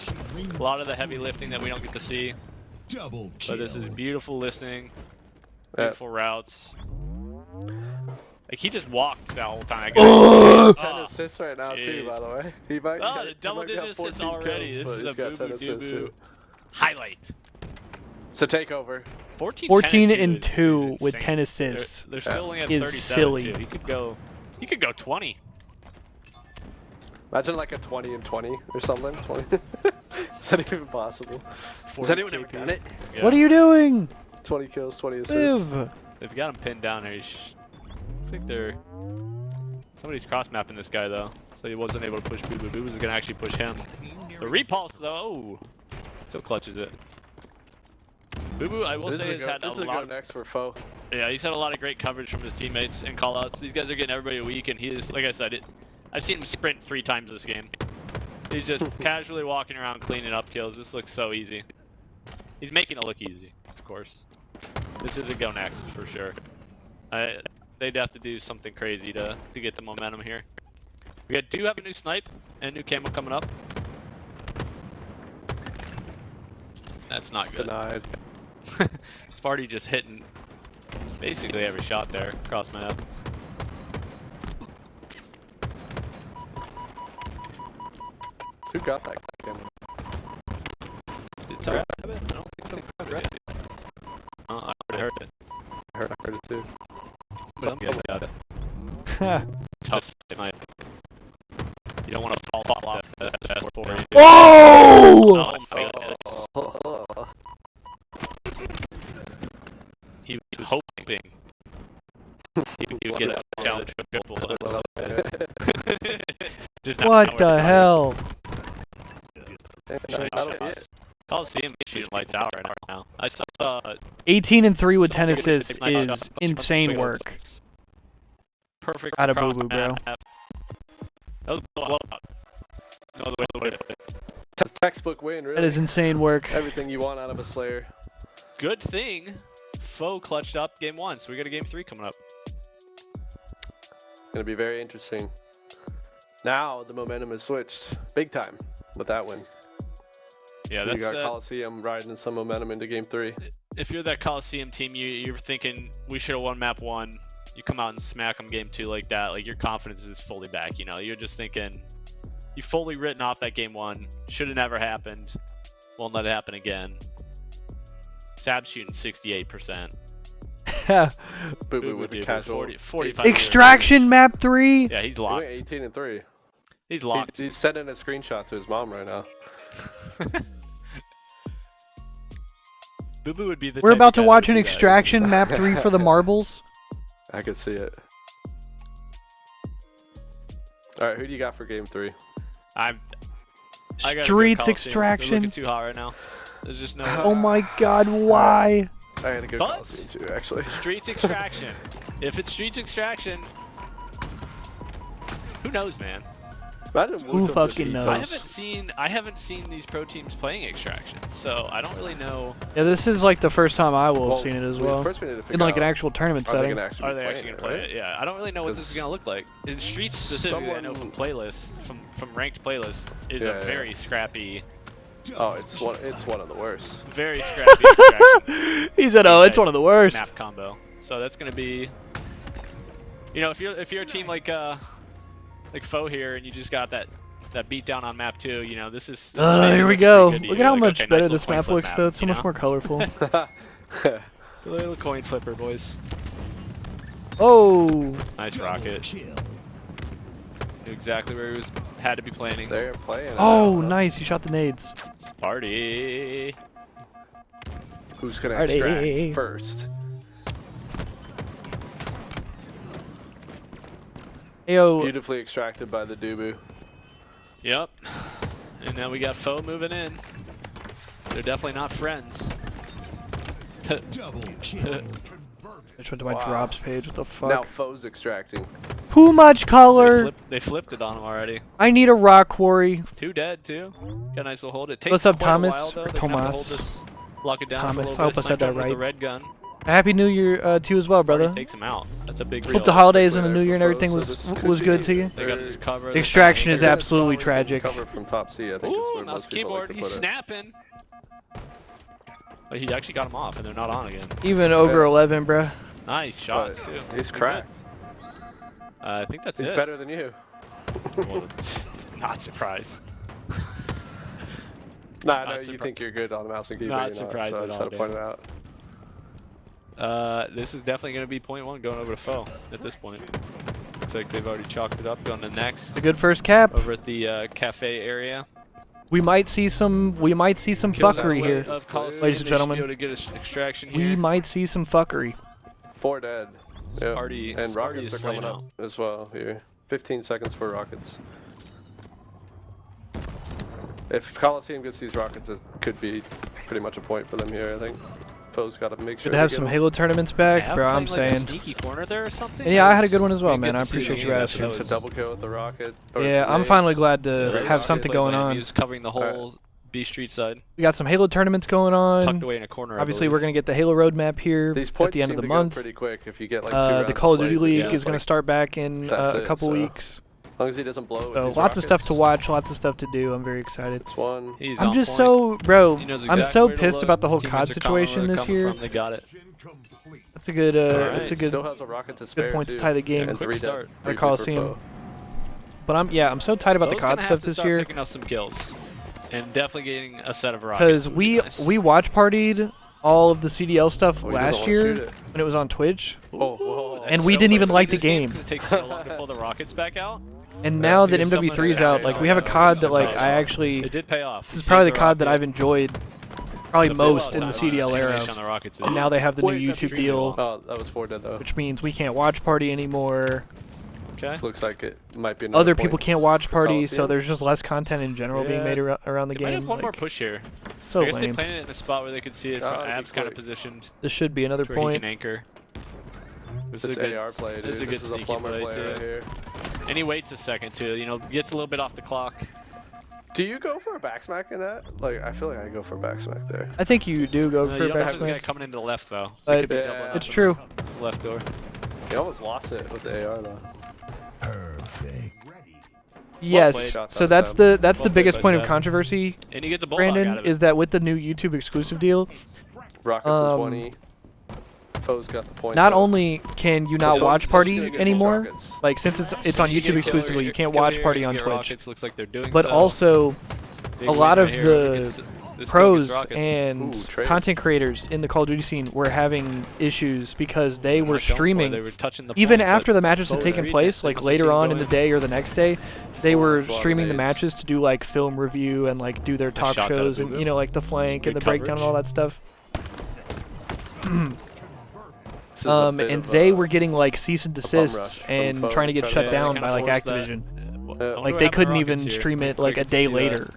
a lot of the heavy lifting that we don't get to see. Double kill. But this is beautiful listening. Beautiful routes. Like he just walked that whole time. 10 assists right now jeez. too, by the way. He might the double-digit assists already. Kills, this is a got 10 boo-boo assists doo-boo too. highlight. So takeover. 14 and 2 is with insane. 10 assists. They're still only at is 37 silly. too. He could go 20. Imagine like a 20 and 20 or something. 20. Is that even possible? Has anyone ever done it? Yeah. What are you doing? 20 kills, 20 assists. Liv. They've got him pinned down here. Looks like they're somebody's cross mapping this guy though, so he wasn't able to push Boo Boo. Boo was gonna actually push him. The repulse though, still clutches it. Boo Boo, I will say, has had a lot of next for foe. Yeah, he's had a lot of great coverage from his teammates and callouts. These guys are getting everybody weak, and he is, like I said, I've seen him sprint 3 times this game. He's just casually walking around cleaning up kills. This looks so easy. He's making it look easy, of course. This is a go next for sure. They'd have to do something crazy to get the momentum here. We do have a new snipe and a new camo coming up. That's not good. Denied. Sparty just hitting basically every shot there across map. Who got that camo? It's a rabbit? I don't think so. I already heard it. I heard it too. But I'm good about it. Tough snipe. You don't want to fall off that fast forward. Whoa! Oh my goodness. He was hoping he was getting a challenge triple. What the hell? Coliseum shooting lights out right now. I saw 18 and 3 with 10 assists is insane work. Perfect. Out of Boo Boo, bro. That was a blowout. No other way to put it. That's a textbook win, really. That is insane work. Everything you want out of a Slayer. Good thing foe clutched up game 1, so we got a game 3 coming up. Gonna be very interesting. Now the momentum has switched big time with that win. Yeah, you that's got Coliseum riding some momentum into game 3. If you're that Coliseum team, you're thinking we should have won map 1. You come out and smack them game 2 like that. Like your confidence is fully back. You know, you're just thinking you fully written off that game 1. Should have never happened. Won't let it happen again. Sab's shooting 68%. Yeah. Boo Boo with the casual. 45 Extraction map 3. Yeah, he's He went locked. 18 and 3. He's locked. He's sending a screenshot to his mom right now. Boo Boo would be the. We're type of about to guy that watch would an do that. extraction map 3 for the marbles. I could see it. All right, who do you got for game 3? I gotta go Streets Coliseum. extraction. They're looking too hot right now. There's just no. Oh my god, why? I gotta go But- Coliseum too, actually. Streets extraction. If it's streets extraction, who knows, man? Imagine Who Wutham just fucking eats knows? us. I haven't seen these pro teams playing extraction, so I don't really know. Yeah, this is like the first time I will Well, have seen it as well. First we need to In figure like an out, actual tournament are they setting. gonna actually Are be they playing actually gonna it, play right? it? Yeah, I don't really know what this is 'Cause gonna look like. In streets specifically, I know from playlists, from ranked playlists, is a very scrappy, Oh, it's one of the worst. very scrappy extraction He said, "Oh, it's one of the worst." map combo. So that's gonna be, you know, if you're a team like FaZe here and you just got that beat down on map 2, you know, this is Here we go. Look at how much better this map looks, though. It's so much more colorful. Little coin flipper, boys. Oh. Nice rocket. Kill. Knew exactly where he had to be planning. They're playing it Oh, out. nice. You shot the nades. Party. Who's gonna Party. extract first? Ayo. Beautifully extracted by the Dubu. Yep. And now we got FaZe moving in. They're definitely not friends. Double kill. I just went to my Wow. drops page. What the fuck? Now Foe's extracting. Too much color. They flipped it on him already. I need a rock quarry. 2 dead too. Got a nice little hold. It takes What's up, quite a Thomas? while, though. Or They're gonna have to Tomas? hold this, lock it down Thomas. for a I little hope bit. I said that Sniper with the right. red gun. Happy New Year to you as well, brother. Already takes him out. That's a big Hope deal. the holidays and the Player New Year and for everything Foe, was so this could was be- good to you. They got to cover. The extraction is They're gonna absolutely probably tragic. Cover from top C, I think. is Ooh, where mouse most people like keyboard. to He's put it. snapping. But he actually got him off, and they're not on again. Even over 11, bruh. Nice shots But too. He's They're cracked. good. I think that's He's it. better than you. Well, not surprised. Nah, I know Not you surpri- think you're good on the mouse and keyboard. Not you're surprised so I at just all, had to point it dude. out. This is definitely going to be point 1 going over to FaZe at this point. Looks like they've already chalked it up. Going to next. A good first cap. Over at the cafe area. We might see some. We might see some Kills fuckery out here, of Coliseum. ladies and They should gentlemen. be able to get an extraction here. We might see some fuckery. 4 dead. Yep. Sparty- And Sparty rockets is are coming slaying up as well here. 15 seconds for rockets. If Coliseum gets these rockets, it could be pretty much a point for them here, I think. Foe's got to make sure Good to have get some them. Halo tournaments back, Yeah, bro. I'm playing, like, a saying. sneaky corner there or something. And yeah, I That had a was good one as well, pretty man. good I to see. appreciate you Yeah, asking. that Gets a was- double kill with the rocket. or Yeah, I'm nades. finally glad to Very have rocket something play. going He on. was covering the Alright. whole B Street side. We got some Halo tournaments going Tucked on. away in a corner. I Obviously, we're believe. gonna get the Halo roadmap here These at points the end seem of the to go month. pretty quick if you get like 2 rounds The of Call of Duty slates, League yeah, is going to like, start back in that's a it, couple so- weeks. As long as he doesn't blow it with So these lots of stuff to rockets. watch, lots of stuff to do. I'm very excited. It's one. He's I'm on just point. so, bro. He knows I'm exactly so where to pissed look. about the whole His COD teammates are calling situation where this they're year. coming from. They got it. Complete. That's a good. Alright. It's a good. Still has a rocket to spare point to too. tie the game. And Quick 3 dead. start. 3 for Coliseum. Foe. But I'm so tight about the Foe's COD gonna have stuff to this start year picking up some kills, and definitely getting a set of rockets. because would be nice. we watch partied all of the CDL stuff Oh, he doesn't last wanna year shoot it. when it was on Twitch, Oh, whoa. That's and we so didn't even risky like the this game game. 'cause it takes so long to pull the rockets back out. and now that Because MW3 is someone's out, got like it. we have a COD that like It I actually. It did pay off. This is probably the Saved COD that rocket. I've enjoyed probably That's a lot most of in the time CDL era. on the rockets And is. now they have the new Wait, that's YouTube extremely deal, long. Oh, that was 4 dead though. which means we can't watch party anymore. Okay. This looks like it might be another Other point people can't watch for party, so Coliseum. there's just less content in general being Yeah. made around the They might game. have one more Like, push here. so I guess they lame. planted it in a spot where they could see it from God, Abs be kind of quick. positioned. This should be another To where he point. can anchor. This is a good AR play, dude. This is a good a sneaky plumber play play too. right here. And he waits a second too. You know, gets a little bit off the clock. Do you go for a backsmack in that? Like, I feel like I go for a backsmack there. I think you do go No, for you don't have this guy backsmash. coming into the left though. But They could be Yeah. doubling up It's in true. the left door. He almost lost it with the AR though. Perfect. Yes. played. Shots So out that's of the that's Well the played biggest by point of Seb. controversy, And you get the bulldog out Brandon, of it. is that with the new YouTube exclusive deal, Rockets Um, in 20. Foe's got the point. not though. only can you not Foe's watch just party gonna get those anymore, rockets. like since it's on You YouTube get a kill exclusively, here, you can't kill watch here, party you on get Twitch. rockets, looks like they're doing But so. also, Big a lot win of right here. the Gets This pros dude gets rockets. and Ooh, trade. content creators in the Call of Duty scene were having issues because they were Like, going for it, streaming They were touching the even point, after but the matches had Bo was taken reading place, it. They like must have later seen on go in the in. day or the next day, they Oh, were there's a lot of streaming the nades. matches to do like film review and like do their talk shots out of shows and Boo-Boo. you know like the flank and good the breakdown and all that stuff. This is a bit And of they a- were getting like cease and bum desists rush from and Foe trying to get trying to shut say down they by kinda like forced that. Activision. I wonder Like what they happened to couldn't Rockets even here. stream it Where like you a can day see that. later.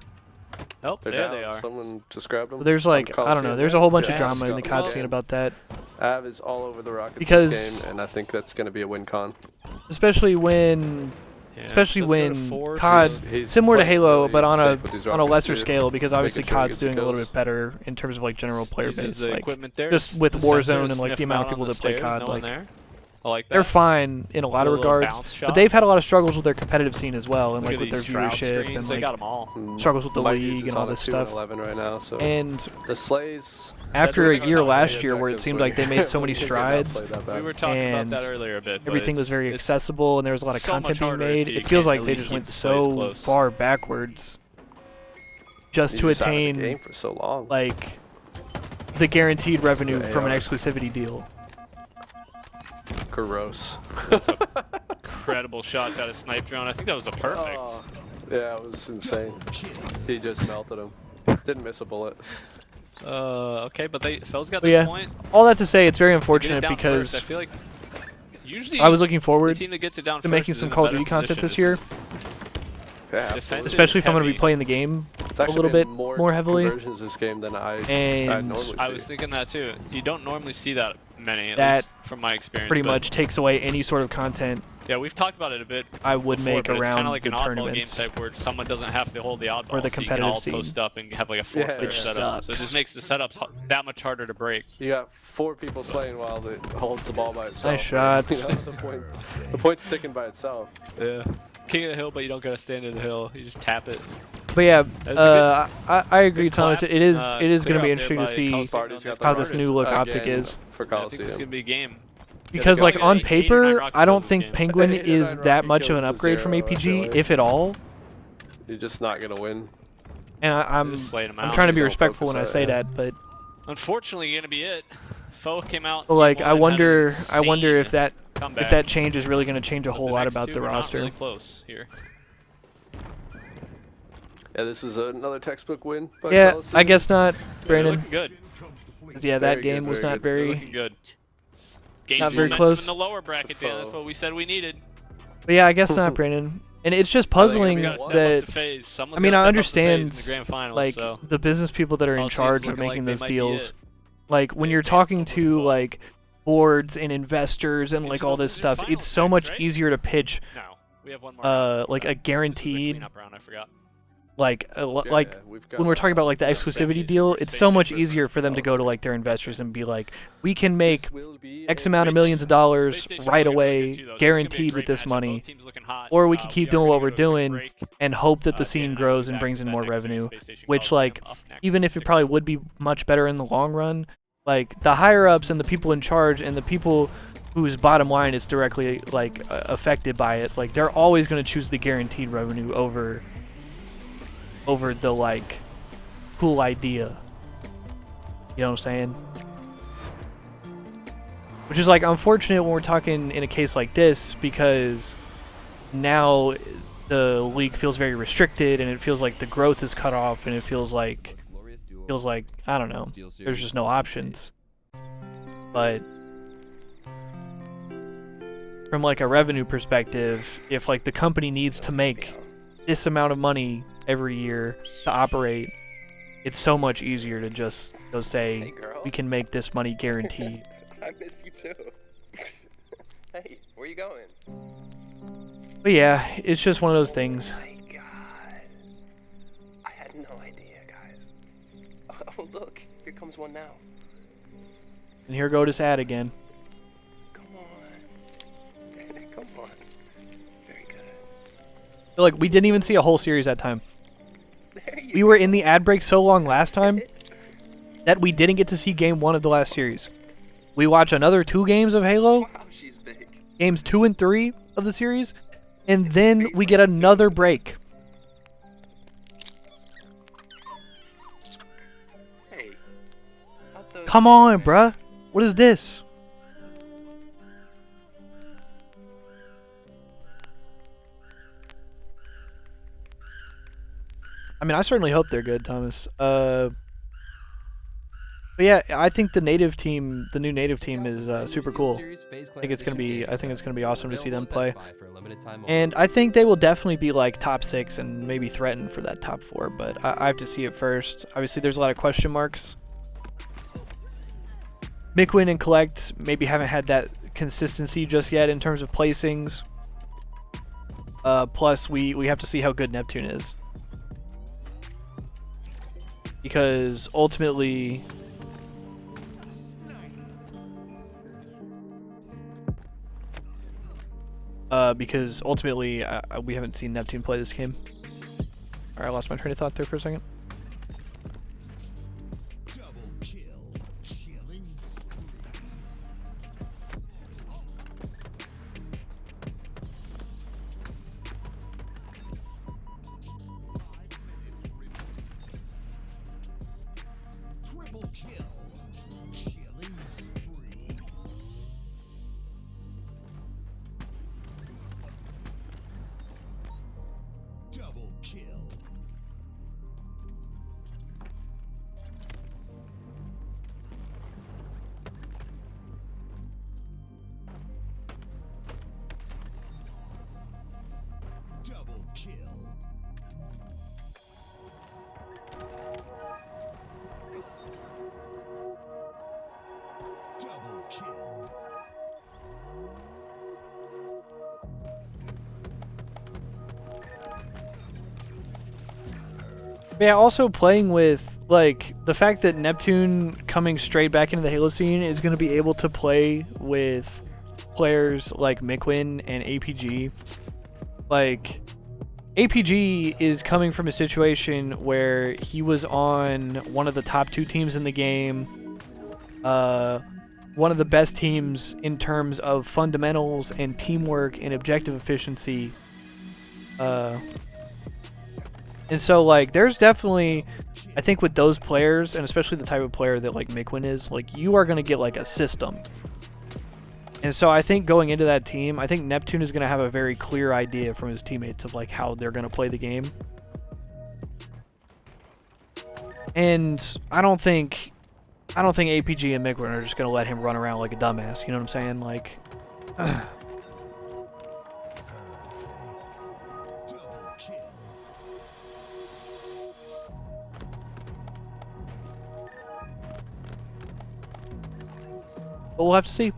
Oh, They're there down. they are. Someone just grabbed them. There's like I don't know. There's a whole bunch of Yeah, drama in the Scott COD scene Lowe. about that, Av is all over the Rockets Because- this game, and I think that's going to be a win con. especially when Yeah, especially let's go to when four. COD, He's similar to playing Halo, really but on safe with these a rockets, lesser too. scale, because obviously Making sure he COD's gets the doing a little kills. bit better in terms of like general player Uses base, the like equipment there. just with The sensor Warzone to and like the sniff amount of out people on the that play stairs, COD, no one like there. I like that. they're fine in a lot of Little regards, bounce but shot. they've had a lot of struggles with their competitive scene as well, and Look like at with their these shroud viewership screens, and they got like them all. struggles with the Mighty's league is and all on a this 2 and stuff. 11 right now, so And the Slays. after a what year I'm last talking year about, where it seemed like they made so many strides, We were talking and about that earlier a bit. but everything was it's- very it's accessible, and there was a lot of so content much being harder if made. you It feels can't like at they least just keep went the plays so close. far backwards just He's to just out of the attain game for so long. like the guaranteed revenue The from an AR. exclusivity deal. Gross. Incredible shots out of snipe drone. I think that was a perfect. Oh, yeah, it was insane. He just melted him. Didn't miss a bullet. Okay, but Fel's got But this yeah, point. all that to say, it's very Get it unfortunate down because first. I feel like usually I was looking the forward team that gets it down to first making is some in a Call of better Duty content position. this year, Yeah, Defensive absolutely. especially if I'm going to be heavy. playing the game It's a actually little been bit more heavily. conversions this game than I And normally I see. was thinking that too. You don't normally see that many, at That least from my experience. Pretty but much takes away any sort of content Yeah, we've talked about it a bit. I would before, make but it's around kind of like the an oddball game tournaments. type where someone doesn't have to hold the oddball, Or the so you can competitive all scene. post up and have like a Yeah, four-player which setup. So it just sucks. makes the setups that much harder to break. You got 4 people slaying while it holds the ball by itself. Nice shots. You know, the point's ticking by itself. Yeah. King of the hill, but you don't gotta stand in the hill. You just tap it. But yeah, That's a I agree, good Thomas. collapse, it is and, it is clear going to be out there interesting to by see Coliseum. Party's got the how this Rockets new look again optic is. for I think this Coliseum. is gonna be a game. Because they like got on 8 or 9 paper, rocket I don't kills this think game. Penguin 8 or is 9 that rocket much of an kills to upgrade from 0, I feel APG, like. if at all. You're just not gonna win. And I'm Just slaying 'em I'm out. trying to be Don't respectful when I focus on say it, yeah. that, but Unfortunately, gonna be it. Foe came out. but, like game I one, had an wonder if insane that comeback, change is really going to change a but whole the lot next about two the were not roster. Really close here. Yeah, this is another textbook win. By Yeah, Coliseum. I guess not, They're Brandon. looking good. 'Cause, yeah, Very that game good, was very not good. They're very. looking good. Game Not very momentum close. in the lower bracket, Dan. That's Foe. what we said we needed. But yeah, I guess not, Brandon. And it's just puzzling We gotta step up that to FaZe. Someone's I mean, gotta I step up to FaZe in understand, the grand finals, like so. the business people that are in Coliseum's charge of looking like making they those might be deals. it. Like when They you're advanced talking over to Foe. like boards and investors and like Into all the this losers stuff, finals it's so next, much right? easier to pitch No, we have one more. round. like a This is the guaranteed cleanup round, I forgot. like Yeah, like yeah, we've got, when we're talking about like the Space exclusivity Station deal, versus it's Space so much Station versus easier for them to go to Coliseum. like their investors and be like, we can make This will be X a amount of Space millions of Station- dollars Space Station right looking really away, good too, though, so this is gonna be a guaranteed great with this matchup. money, Both teams looking hot. or we could keep are doing gonna what we're go to a quick doing break. and hope that the Dan scene and I will grows be and back brings with in that more next year's revenue, Space Station which Coliseum like up next. even if it Stick probably around. would be much better in the long run, like the higher ups and the people in charge and the people whose bottom line is directly like affected by it, like they're always going to choose the guaranteed revenue over the like cool idea. You know what I'm saying? Which is like unfortunate when we're talking in a case like this, because now the league feels very restricted and it feels like the growth is cut off and it feels like I don't know, there's just no options. But from like a revenue perspective, if like the company needs to make this amount of money every year to operate, it's so much easier to just go say, Hey, girl. we can make this money guaranteed. I miss you too. Hey, where you going? But yeah, it's just one of those things. Oh my god. I had no idea, guys. Oh, look. Here comes one now. And here go this ad again. Come on. Come on. Very good. So, like, we didn't even see a whole series that time. There you We were in the ad break so long last time that we didn't get to see game 1 of the last series. We watch another 2 games of Halo, Wow, she's big. games 2 and 3 of the series, and then we get another break. Come on, bruh. What is this? I mean, I certainly hope they're good, Thomas. But yeah, I think the native team, the new native team, is super cool. I think it's gonna be awesome to see them play. And I think they will definitely be like top 6 and maybe threaten for that top 4. But I have to see it first. Obviously, there's a lot of question marks. Mikwin and Collect maybe haven't had that consistency just yet in terms of placings. Plus, we have to see how good Neptune is. Because ultimately... we haven't seen Neptune play this game. Alright, I lost my train of thought there for a second. Yeah, also playing with, like, the fact that Neptune coming straight back into the Halo scene is going to be able to play with players like Mikwin and APG. Like, APG is coming from a situation where he was on one of the top 2 teams in the game, one of the best teams in terms of fundamentals and teamwork and objective efficiency. And so, like, there's definitely, I think with those players, and especially the type of player that, like, Mikwin is, like, you are going to get, like, a system. And so I think going into that team, I think Neptune is going to have a very clear idea from his teammates of, like, how they're going to play the game. And I don't think APG and Mikwin are just going to let him run around like a dumbass, you know what I'm saying? Like... But we'll have to see.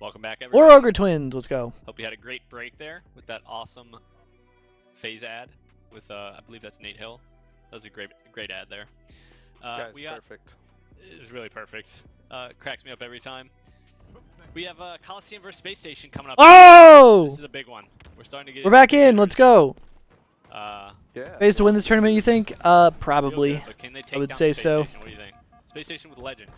Welcome back, everybody. Or Ogre Twins, let's go. Hope you had a great break there with that awesome FaZe ad with, I believe that's Nate Hill. That was a great ad there. Guys, perfect. It was really perfect. Cracks me up every time. We have Coliseum versus Space Station coming up. Oh! This is a big one. We're starting to get. We're back in. Let's go. Yeah. FaZe to win this tournament, you think? Probably. Good, but can they take I would down say Space so. Station? What do you think? Space Station with Legend.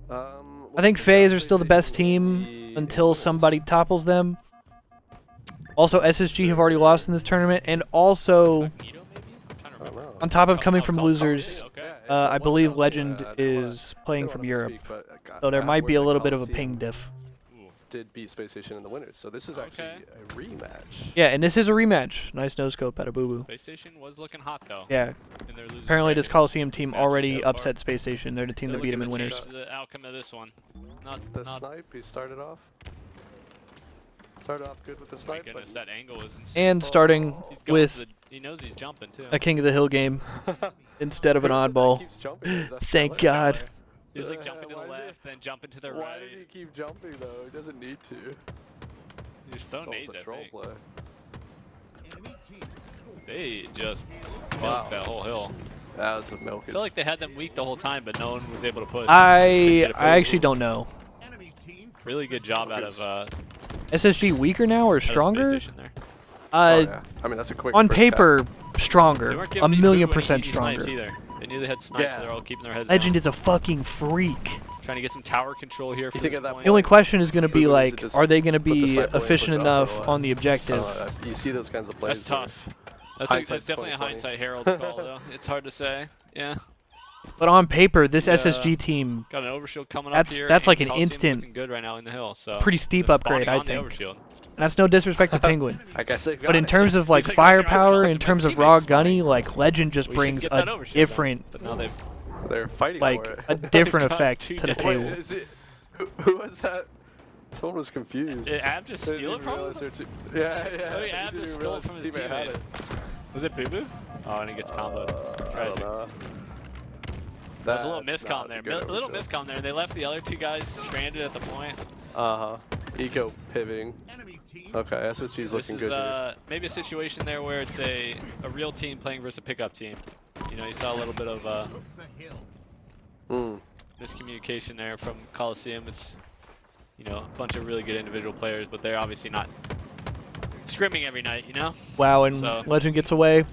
I think FaZe are still the best team until somebody topples them. Also, SSG have already lost in this tournament, and also, on top of coming from losers, I believe Legend is playing from Europe, so there might be a little bit of a ping diff. Did beat Space Station in the winners, so this is actually a rematch. Yeah, and this is a rematch. Nice no scope out of Boo Boo. Space Station was looking hot though. Yeah. Apparently, this Coliseum team already upset Space Station. They're the team that beat him in winners. The outcome of this one. Snipe, he started off. Started off good with the My snipe, goodness, but that angle is insane. And starting He's going with for the, he knows he's jumping too. a King of the Hill game instead of an Who is it that oddball. keeps jumping? Is that Thank Stellar? God. He was like jumping to the Why is he- left, then jumping to the Why right. did he keep jumping though? He doesn't need to. He's throwing It's nades, almost a I troll think. play. They just Wow. milked that whole hill. That was a milk. I feel like they had them weak the whole time, but no one was able to push. I actually don't know. Really good job out of SSG weaker now or out of Space stronger? Station there. Oh, yeah. I mean, that's a quick On first paper, They stronger. weren't A giving any million boo any percent easy snipes stronger. either. They knew they had snipes, Yeah. so they're all keeping their heads Legend down. is a fucking freak. Trying to get some tower control here for think this at that point. The only question is going to be Who like, needs to just are they going to put the be sniper away and efficient push off enough or what? on the objective? You see those kinds of plays. That's where tough. That's hindsight's definitely a 20/20. hindsight Herald call, though. It's hard to say. Yeah. But on paper, this Yeah. SSG team, Got an overshield coming That's- up here. that's like and an Coliseum's instant, looking good right now in the hill. So pretty steep they're upgrade, spawning I on the think. overshield. that's no disrespect to Penguin. I guess they've got But in it. terms of like He's like, "Nothing wrong with firepower, that, in my terms of teammates raw spawning." gunny, like Legend just We should brings get that a overshield different, now. But now they've They're fighting like for it. a different got effect two to the dead. Wait, table. is it? Who was that? Someone was confused. Did Ab just They steal it didn't from realize him? they're two- Yeah, yeah. Oh, they yeah, Ab didn't just even stole it realize from his teammate had teammate. it. Was it Boo Boo? Oh, and he gets comboed. I don't Tragic. know. There's a little That's miscom not there. a good A little overshield. miscom there. They left the other two guys stranded at the point. Uh-huh. Eco pivoting. Okay, SSG's This looking is good here. maybe a situation there where it's a real team playing versus a pickup team. You know, you saw a little bit of miscommunication there from Coliseum. It's, you know, a bunch of really good individual players, but they're obviously not scrimming every night, you know? Wow, and So- Legend gets away.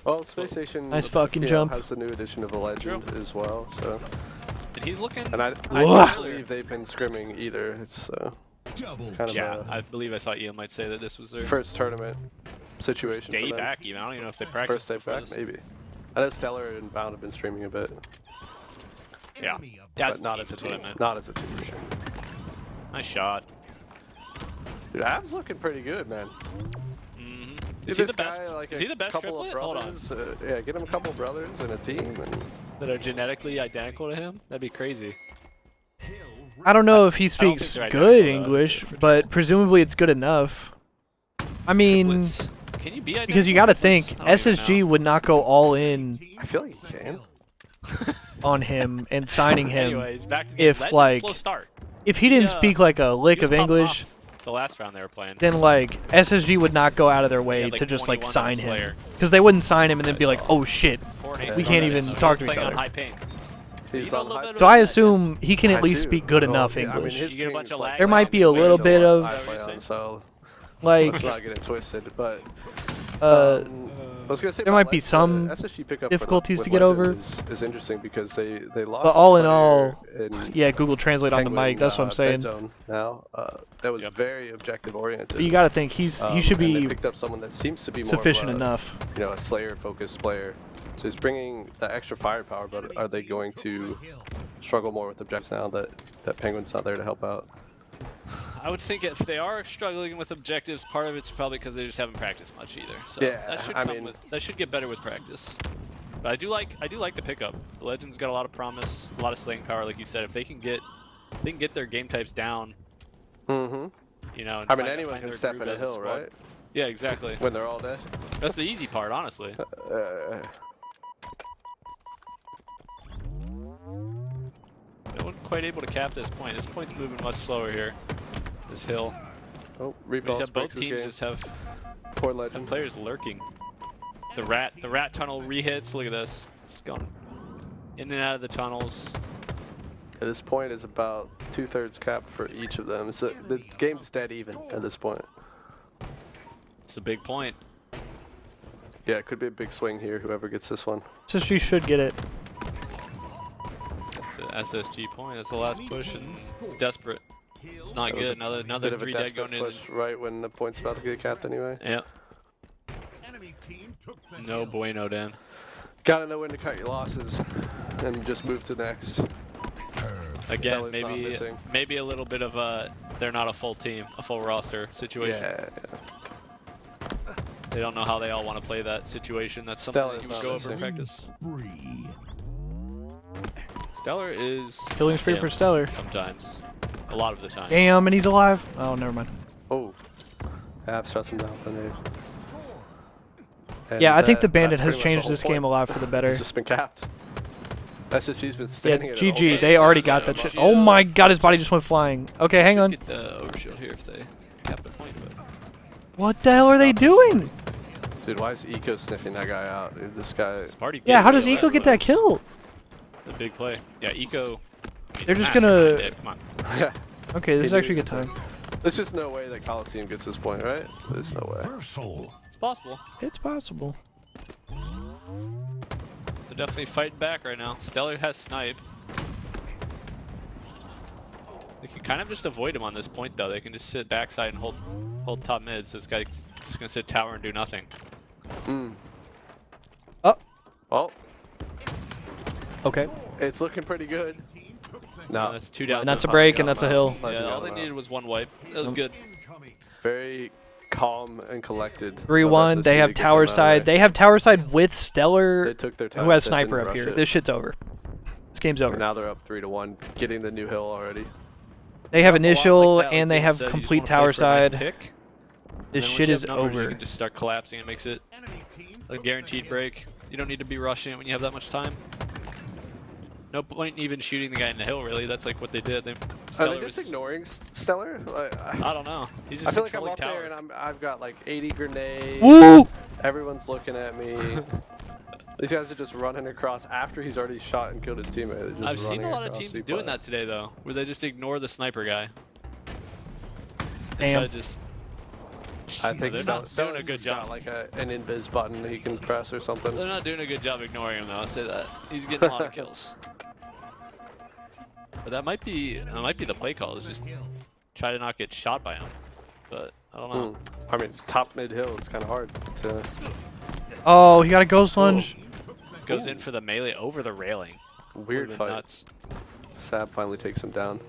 Well, Space Station Nice fucking you know, jump. has the new edition of the Legend as well, so. And he's looking. And I Whoa. don't believe they've been scrimming either. It's Double kind of Yeah, a I believe I saw Ian might say that this was their first tournament situation. day for them. back even. I don't even know if they First practiced day before back, this. maybe. I know Stellar and Bound have been streaming a bit, Yeah. but not as a is what I team. meant. Not as a team for sure. Nice shot. Dude, Ab's looking pretty good, man. Mm-hmm. Give Is he this the best? guy like Is a he the best couple of triplet? Hold on. brothers. Yeah, get him a couple of brothers and a team, and That are genetically identical to him? That'd be crazy. I don't know if he I don't think speaks they're good identical, though, English, for but sure. presumably it's good enough. I mean, Triplets. Can you be identical? because you got to triplets? think, I don't even SSG know. would not go all in I feel like he can. on him and signing him Anyways, back to the if, Legend, like, slow start. if he didn't Yeah. speak like a lick He was of popping English. off the last round they were playing. Then like SSG would not go out of their way had, like, to just like 21 on sign the him, Slayer. because they wouldn't sign him and then I be like, saw. oh shit. Four Yeah, nades we on can't that, even so he talk was to each playing on other. high ping. He's You know on a little high. bit So I of- assume he can I at least do. speak good Oh, enough yeah, I mean, English. his You get a bunch ping's of like lag. There might be a little bit of I play on, so like let's not get it twisted. But uh I was gonna say there about might be Leg- some SSG pickup difficulties with to get over. Legend is interesting because they lost. But a all in player all, in yeah, Google Translate on the Penguin, mic. That's what I'm Dead saying. Zone now that was Yep. very objective oriented. But you got to think he should and they be picked up someone that seems to be more sufficient of a, enough. you know, a Slayer focused player. So he's bringing that extra firepower, but are they going to struggle more with objectives now that Penguin's not there to help out? I would think if they are struggling with objectives, part of it's probably because they just haven't practiced much either. So Yeah, that should I come mean- with, that should get better with practice. But I do like the pickup. The Legend's got a lot of promise, a lot of slaying power, like you said. If they can get their game types down, Mm-hmm. you know. And I mean, find anyone their can step groove in a as hill, squad. right? Yeah, exactly. When they're all dead. That's the easy part, honestly. No one quite able to cap this point. This point's moving much slower here. This hill. Oh, We Repulse just have both breaks his teams game. just have Poor Legend. players lurking. The rat tunnel rehits. Look at this. Just going in and out of the tunnels. At this point is about 2/3 cap for each of them. So the game's dead even at this point. It's a big point. Yeah, it could be a big swing here, whoever gets this one. SSG should get it. That's an SSG point. That's the last push, and it's desperate. It's not That was good. Another Bit of a 3 dead desperate going in. push right when the point's about to get capped anyway. Yep. No bueno, Dan. Gotta know when to cut your losses and just move to next. Again, Stellar's not missing. maybe a little bit of a they're not a full team, a full roster situation. Yeah. They don't know how they all want to play that situation. That's something that Stellar's you would not go over in missing. practice. Spree. Stellar is Killing spree him for Stellar. sometimes. A lot of the time. Damn, and he's alive. Oh, never mind. Oh, Abs shuts him down with the nade. Yeah, I think the that's Bandit has pretty much the changed whole this game a point. lot for the better. It's just been capped. SSG's been Yeah, standing in it all GG, day. they already got that shit. Oh my god, his body just went flying. Okay, hang on. Get the overshield here if they cap the point, but What the hell are they doing? Dude, why is Eco sniffing that guy out? Dude, this guy... Sparty Yeah, gets how does the Eco OS, get that so kill? it's a big play. Yeah, Eco. They're just mastermind gonna- it. Come on. Yeah. Okay, this is actually a good time. There's just no way that Coliseum gets this point, right? There's no way. Reversal. It's possible. It's possible. They're definitely fighting back right now. Stellar has snipe. They can kind of just avoid him on this point though. They can just sit backside and hold top mid. So this guy's just gonna sit tower and do nothing. Hmm. Oh. Well, Okay. it's looking pretty good. No, that's 2 down. And that's a to break, Hawk. and that's a hill. Yeah, all they needed was 1 wipe. That was good. Very calm and collected. 3-1. They have tower side. They have tower side with Stellar, They took their time. who has they didn't sniper up rush here. it. This shit's over. This game's over. Now they're up 3-1, getting the new hill already. They have A lot initial like that, and like they Dean have said, you just complete wanna tower play for a nice side. pick, This and then shit once you is have numbers, over. You can just start collapsing. It makes it a guaranteed break. You don't need to be rushing it when you have that much time. No point in even shooting the guy in the hill, really. That's like what they did. Are Stellar they just was- ignoring Stellar? I don't know. He's just I feel like I'm controlling up tower. there and I've got like 80 grenades. Woo! Everyone's looking at me. These guys are just running across after he's already shot and killed his teammate. They're just I've seen a running lot of across teams C doing plat. that today, though, where they just ignore the sniper guy. They try to Damn. just I think they're not doing a good Stellar's got job. like an invis button he can press or something. They're not doing a good job ignoring him, though. I'll say that. He's getting a lot of kills. But that might be the play call. Is just try to not get shot by him. But I don't know. I mean, top mid hill is kind of hard to. Oh, he got a ghost lunge. Goes in for the melee over the railing. Weird Would've been fight. Nuts. Sab finally takes him down.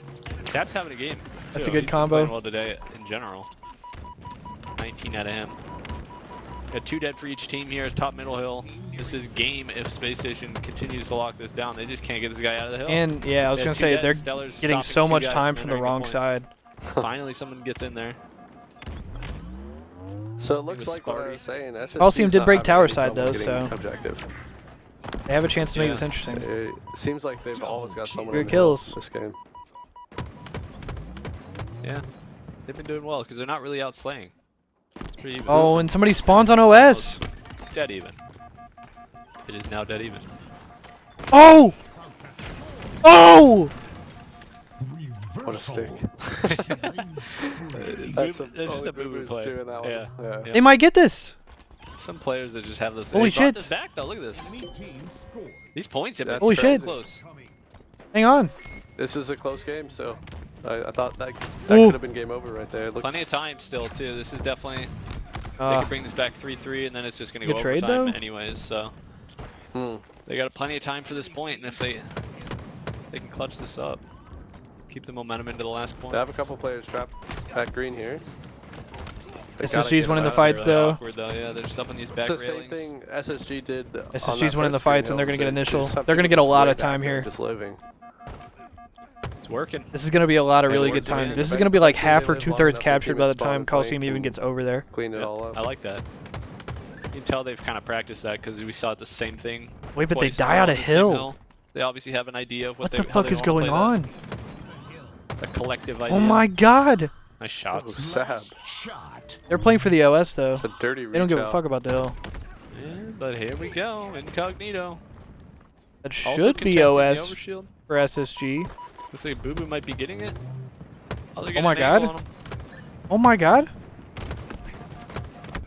Sap's having a game. That's too. a good He's been combo. playing well today in general. 19 out of him. Got 2 dead for each team here. Top middle hill. This is game if Space Station continues to lock this down. They just can't get this guy out of the hill. And yeah, I was They gonna had 2 say dead, they're Stellar's getting stopping so 2 much guys time from the entering wrong point. side. Finally, someone gets in there. So it looks was like what I Sparty. was saying. SSG Coliseum is did not break having tower any side, trouble though, getting so- objective. They have a chance to make Yeah. this interesting. It seems like they've always got someone Good on the hill kills. this game. Yeah, they've been doing well because they're not really outslaying. It's pretty even. Oh, and somebody spawns on OS. Dead even. It is now dead even. Oh! Oh! What a stick. That's some- just only a boo-boo Boo-Boo's play. doing that one. Yeah. Yeah. They might get this. Some players that just have this. Holy they brought shit. this back though. Look at this. These points have been That's Holy so shit. close. Hang on. This is a close game, so I thought that Ooh. could have been game over right there. Look, Plenty of time still too. This is definitely. They Uh, could bring this back 3-3, and then it's just gonna Good go trade, overtime though? anyways. So hmm. they got plenty of time for this point, and if they can clutch this up, keep the momentum into the last point. They have a couple players trapped at green here. They SSG's gotta get winning the out of fights, here. though. Awkward though. Yeah, they're just up on these back It's the same railings. thing SSG did. on that SSG's winning the first fights, green and they're hill. gonna get They initial. just have They're gonna people get a lot way of back time there here. Just living. It's working. This is gonna be a lot of It really works good time. again. This is If gonna be like anything, half they or live long 2/3 enough, the captured team by the is spawn time and Coliseum flank even and gets over there. Clean it Yeah, all up. I like that. You can tell they've kind of practiced that because we saw the same thing. Wait, but they twice in a die row out on of the same hill. They obviously have an idea of What what, the how fuck they is wanna going play on? that. A collective idea. Oh my god! Nice Ooh, shots. Sab. Shot. They're playing for the OS though. It's a dirty reach They don't give a out. fuck about the hill. Yeah, but here we go, incognito. That Also should be contesting the OS overshield. for SSG. Looks like Boo Boo might be getting it. Oh, they're Oh getting my an angle god. on him. Oh my god.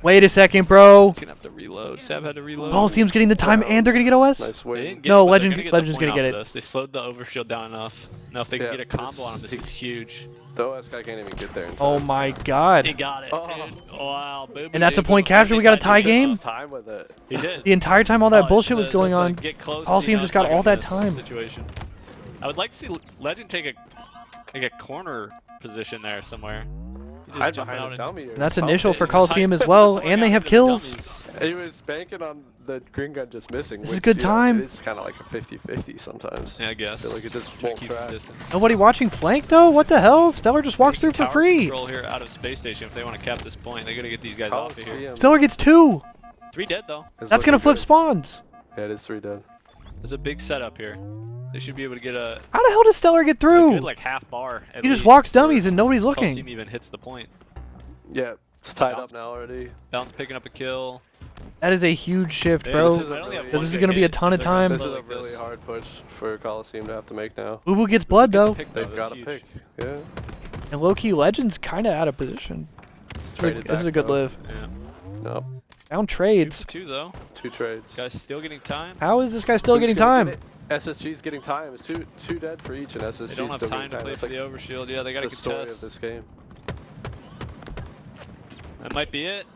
Wait a second, bro. He's gonna have to reload. Sab had to reload. Coliseum's getting the time and they're gonna get OS? Nice They win. didn't get No, it, but they're Legend- gonna get the Legend's point gonna get off of it. this. They slowed the overshield down enough. Now if they Yeah, can get a combo on him, this- this is huge. The OS guy can't even get there in time. Oh my god. He got it, Oh. dude. Wow, Boo Boo And that's a did point Boo Boo capture, we got a tied tie this shit game? up. Lost time with it. He did. The entire time all that Oh, bullshit it's was going it's on. like, get close, Coliseum see just how got it's all like in that this time. Situation. I would like to see Legend take a corner position there somewhere. He just Hide jump behind out a and- dummy or That's something. initial for Just Coliseum hide as well, somewhere and they down have into the kills. dummies. He was banking on the green gun just missing. This is a good time. It is kind of like a 50-50 sometimes. Yeah, I guess. I feel like it just won't track. Nobody watching flank though? What the hell? Stellar just walks through for free. Control here out of space station if they want to cap this point. They gotta get these guys off of here. Stellar gets 2. 3 dead though. That's gonna flip spawns. Yeah, it is 3 dead. There's a big setup here. They should be able to get a. How the hell does Stellar get through? Good, like half bar. He just walks dummies and nobody's looking. Coliseum even hits the point. Yeah, it's tied up now already. Bounce picking up a kill. That is a huge shift, Yeah, bro. this is Gonna be a ton of time. This is a really hard push for Coliseum to have to make now. Boo Boo gets blood though. They've got to pick. Yeah. And low-key Legends kind of out of position. This is a good live. Yeah. Nope. Down trades. 2 though. 2 trades. Guys still getting time. How is this guy still getting time? SSG's getting time. It's two dead for each, and SSG's They don't have still time to getting play time. for the overshield. Yeah, they got to the contest. story of this game. That might be it.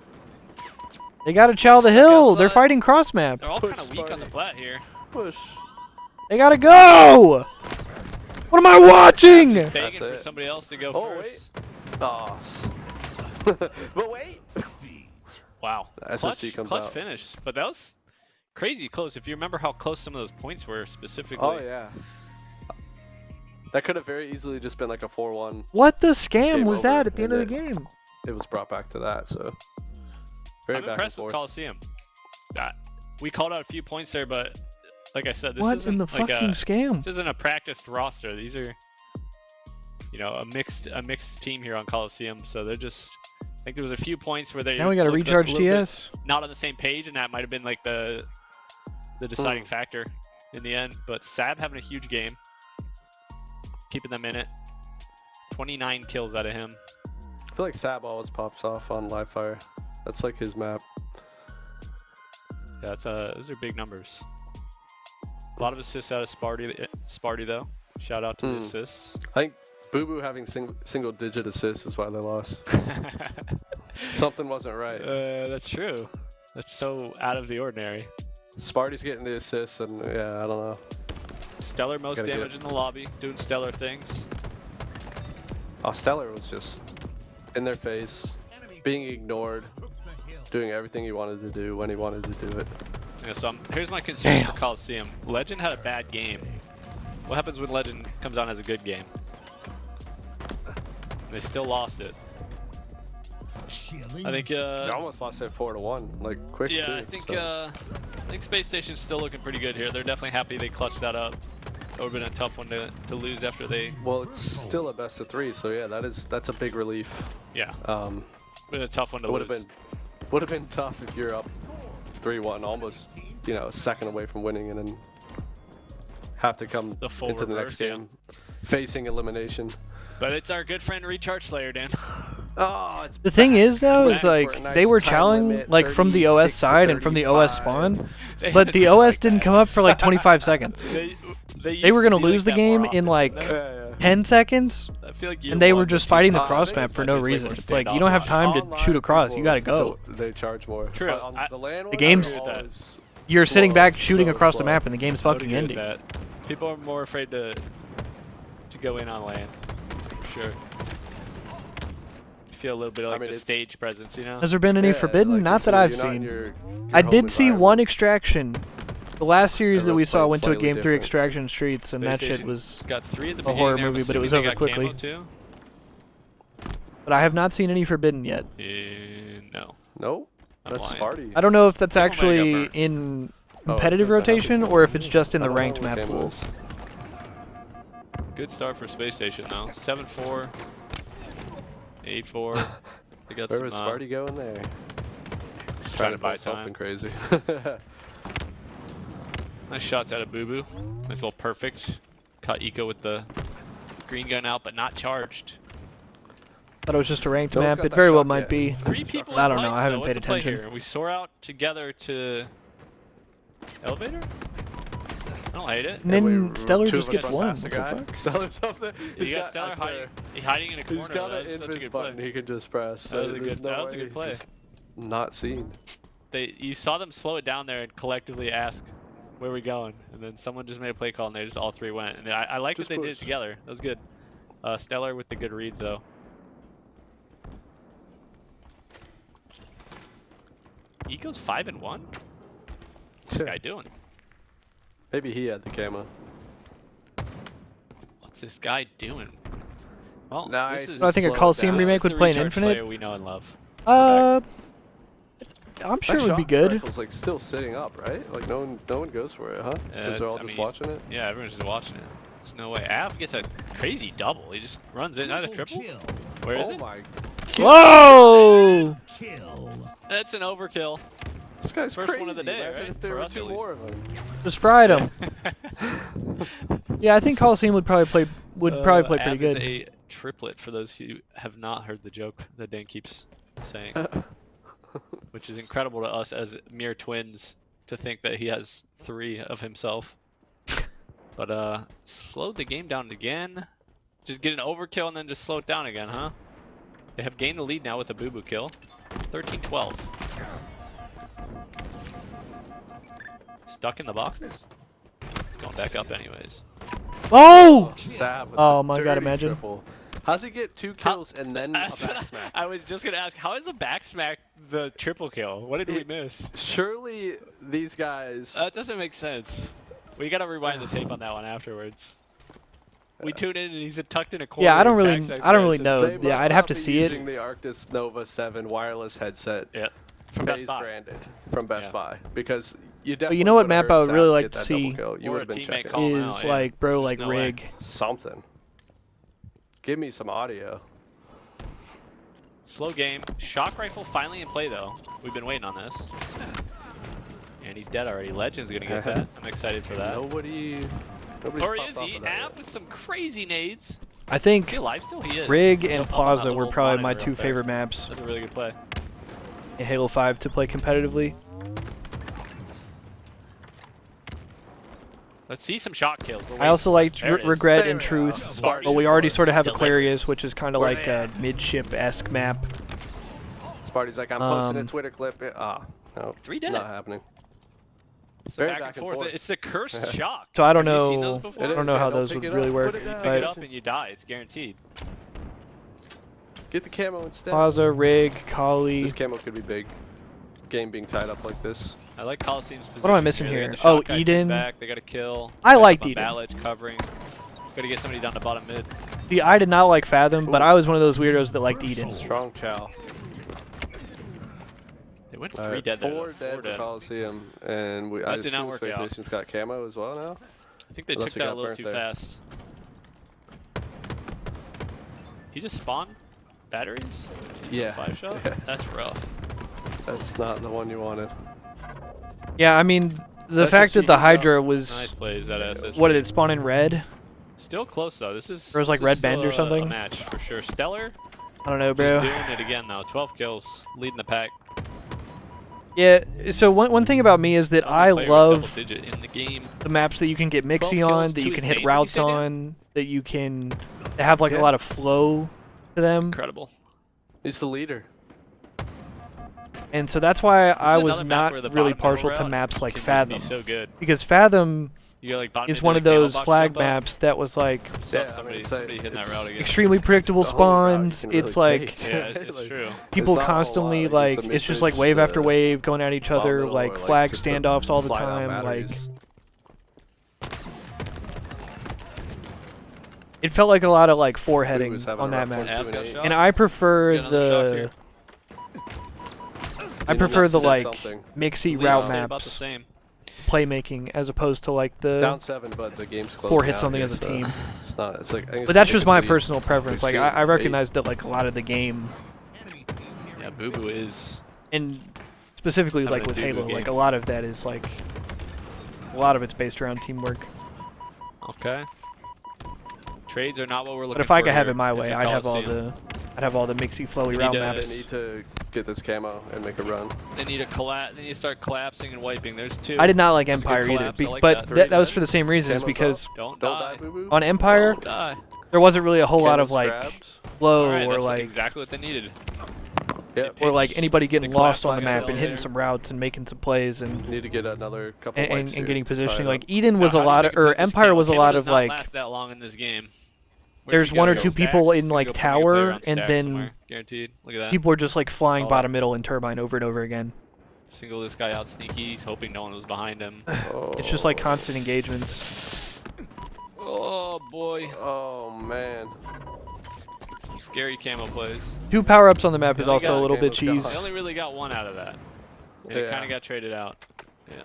They gotta chow the Stuck hill. They're outside. fighting cross map. They're all Push, kind of weak on the Sparty. plat here. Push. They gotta go. What am I watching? Begging for it. somebody else to go Oh, first. wait. Oh. But wait. Wow. The SSG Clutch, comes clutch out. finish. But that was crazy close. If you remember how close some of those points were specifically. Oh yeah. That could have very easily just been like a 4-1. What the scam Game was over, that at the end of the and game? It was brought back to that, so very I'm back impressed and with forth. Coliseum. We called out a few points there, but like I said, this What isn't in the like fucking scam? This isn't a practiced roster. These are, you know, a mixed team here on Coliseum. So they're just. I think there was a few points where they. Now we gotta looked recharge a little bit TS. Not on the same page, and that might have been like the deciding factor in the end. But Sab having a huge game, keeping them in it. 29 kills out of him. I feel like Sab always pops off on live fire. That's like his map. Yeah, those are big numbers. A lot of assists out of Sparty though. Shout out to the assists. I think Boo Boo having single digit assists is why they lost. Something wasn't right. That's true. That's so out of the ordinary. Sparty's getting the assists, and yeah, I don't know. Stellar most Gotta damage in the lobby, doing stellar things. Oh, Stellar was just in their face, being ignored, doing everything he wanted to do when he wanted to do it. Yeah, so here's my concern for Coliseum. Legend had a bad game. What happens when Legend comes on as a good game? They still lost it. I think They almost lost it 4-1, like quick. yeah, too, I think Space Station's still looking pretty good here. They're definitely happy they clutched that up. It would have been a tough one to lose after they. Well, it's still a best of 3, so yeah, that's a big relief. Yeah. Been a tough one to It lose. would have been tough if you're up 3-1, almost, you know, a second away from winning, and then have to come The full into the next reverse, game facing elimination. But it's our good friend Recharge Slayer, Dan. Oh, it's The thing is though, Back is for like a nice they were time challenging limit, like from the OS 36 to side and from the OS 35. spawn, but the OS didn't come up for like 25 seconds. They were gonna lose the game in like 10 seconds, I feel like and they were just fighting the I cross think map it's for no much as, like, reason. we're It's like you don't have time to Online shoot across. You people gotta go. They charge more. True. But on the LAN one, game's- they're always You're sitting slow, back shooting so across the slow. map, and the game's I would fucking agree with ending. that. People are more afraid to go in on land, for sure. Feel a little bit of like the it's- stage presence, you know? Has there been any Yeah, forbidden? like, Not that consider I've you're not in seen. your I home did see environment. one extraction. The last series that we Everyone's saw playing went to a slightly game 3 different. extraction streets, and that Space shit Station was. got 3 at the a beginning horror there. I'm movie, but it was assuming they over got camo quickly. too? But I have not seen any forbidden yet. No. Nope. I'm That's lying. Sparty. I don't know if that's Someone might have got actually burned. in Oh, competitive because I have rotation the or if it's just in I the don't know ranked what map game it pool. was. Good start for Space Station though. 7-4. 8-4. They got Where some was Sparty going there? just trying to buy pull something time. crazy. Nice shots out of Boo Boo. Nice little perfect. Caught Eco with the green gun out, but not charged. Thought it was just a ranked No one's map. got It that very well shot might yet. be. 3 people I in don't know, lights, I haven't though. paid What's the play attention. here? We soar out together to elevator? I don't hate it. And then And Stellar two just of us gets run one. past the What the guy. fuck? Stellar's up there. You got Stellar hiding in a corner. He's got That's an such a invis good button play. he can just press. That was a There's good- no that was a way good he's play. just Not seen. You saw them slow it down there and collectively ask, "Where are we going?" And then someone just made a play call and they just all 3 went. And I like that Just they did it push. together. That was good. Stellar with the good reads though. goes 5 and 1. What's this guy doing? Maybe he had the camo. What's this guy doing? Well, Nice. this is I think a Coliseum down. remake this is would the play in recharge Infinite. Slayer we know and love. I'm sure That it would be shock good. rifle's like still sitting up, right? Like no one goes for it, huh? Yeah, Because they're all I just mean, watching it. Yeah, everyone's just watching it. There's no way. Av gets a crazy double. He just runs in, not a triple. Kill. Where is Oh it? my! Whoa! Kill. That's an overkill. This guy's First crazy. one of the day, Imagine right? if there For were us, at two least. more of them. Just fried him. Yeah, I think Coliseum would probably play pretty Av good. is a triplet for those who have not heard the joke that Dan keeps saying, which is incredible to us as mere twins to think that he has 3 of himself. But slowed the game down again. Just get an overkill and then just slow it down again, huh? They have gained the lead now with a boo-boo kill. 13-12. Stuck in the boxes? It's going back up anyways. Oh! Sab with Oh the my God, dirty imagine. Triple. How's he get 2 kills and then a That's what back smack? I was just gonna ask, how is the back smack the triple kill? What did we miss? Surely these guys. That doesn't make sense. We gotta rewind the tape on that one afterwards. We tuned in and he's tucked in a corner. Yeah, I don't with really- back smacks I don't and really says, know. They Yeah, must I'd have not to be see it. using the Arctis Nova 7 wireless headset. Yeah. From Best FaZe Buy. branded from Best Yeah. Buy because you But definitely. you know what would've map heard I would Sab really get like to that see? double kill. You Or would a have been teammate checking call him Is out, yeah. like, bro, There's like just no way. rig. something. Give me some audio. Slow game. Shock rifle finally in play though. We've been waiting on this. And he's dead already. Legend's gonna get that. I'm excited for that. Nobody's Or popped is off he? of that Av yet. with some crazy nades. I Is think he alive still? He is. Rig He's and up on that Plaza were little probably my monitor 2 up there. favorite maps That's a really good play. in Halo 5 to play competitively. Let's see some shot kills. We're I waiting. also liked There it is. Regret There and we are. Truth, Sparky but we already Force. sort of have Delivers. Aquarius, which is kind of Where like they a at? midship-esque map. Sparty's like, I'm posting a Um, Twitter clip. No, 3 dead. not happening. It's the Very back and forth. It's the cursed shock. So I don't Have you seen know. those before? I don't know Yeah, how don't those pick would it really up, work. put it down. Pick it But up and you die. It's guaranteed. Get the camo instead. Plaza, Rig, Kali. This camo could be big. Game being tied up like this. I like Coliseum's position. What am I missing They got here? the Oh, shot guy Eden. Back. They got to kill. I Back liked up on Eden. Balage covering. Got to get somebody down to bottom mid. See, I did not like Fathom, but I was one of those weirdos that liked Eden. Strong chow. They went 3 dead there. 4 though. dead 4 for Coliseum, and I That did not assume work Space out. Station's got camo as well now. I think they Unless took it that got a little burnt too there. fast. He just spawned batteries? Yeah. 5 shot? That's rough. That's not the one you wanted. Yeah, I mean, the That's fact a that the cheating Hydra job. was... Nice plays, that SS. What did it spawn in red? Still close though. This is. Or it was like this Red is still Bend or a something? match for sure. Stellar. I don't know, Just bro. doing it again though. 12 kills, leading the pack. Yeah, so one thing about me is that I Only player with love double digit in the game. the maps that you can get 12 mixy kills on, to that you his can hit name, did you routes say, Dan? on, that you can that have like Yeah. a lot of flow to them. Incredible. He's the leader. And so that's why I This is was another map not where the really bottom partial middle to route maps like can just Fathom. Be so good. Because Fathom You got like bottom is mid one to of the camo those box flag jump up. maps that was like Saw Yeah, I mean, somebody, it's somebody like- hitting that it's route again. extremely predictable The only route you spawns. can It's really like take. Yeah, it's Like, true. people It's not a whole constantly lot. like It's a it's just like mid-range, wave after wave going at each other, middle, like or, flag just a standoffs all the slide out time. Like batteries. it felt like a lot of like foreheading was having on a that rough map. one. Av's got a shot. And I prefer Get another shot the here. I prefer the Says like something. mixy Leads route stayed about the maps same. playmaking as opposed to like the Down 7, but the game's closed. four hit now, something I as a guess, team. It's not. It's like. I think But that's it's just my lead. personal preference. Like We've I seen recognize that like a lot of the game, Yeah, Boo Boo is. and specifically Having like a with doo-doo Halo, like game. a lot of that is like a lot of it's based around teamwork. Okay. Trades are not what we're looking for. But if I could have here it my if way, you're I'd have all Coliseum. the mixy flowy We route need to- maps. They need to get this camo and make a run. They need to They need to start collapsing and wiping. There's 2. I did not like That's a good Empire either, collapse. I like but that. that was for the same reasons Camo's because up. Don't Don't die. die, boo boo. on Empire Don't die. there wasn't really a whole lot of Camo's like grabbed. flow Alright, or that's like exactly what they needed. Yep. or like Pitch, anybody getting the lost collapse on the like map it's and all hitting there. some routes and making some plays and Need to get another couple and, wipes and here getting to tie positioning. it Like up. Eden was Now, a how do lot you of, think or about this Empire Camo? was a Camo lot does of not like last that long in this game. Where's there's he one or gonna two go? people Stacks? in He's gonna like go put me a tower player on and Stacks then somewhere, guaranteed. Look at that. people were just like flying Oh. bottom middle and turbine over and over again. Single this guy out sneaky. He's hoping no one was behind him. It's just like constant engagements. Oh boy. Oh man. Some scary camo plays. 2 power-ups on the map is also a little bit cheese. They only really got 1 out of that. And it kind of got traded out. Yeah.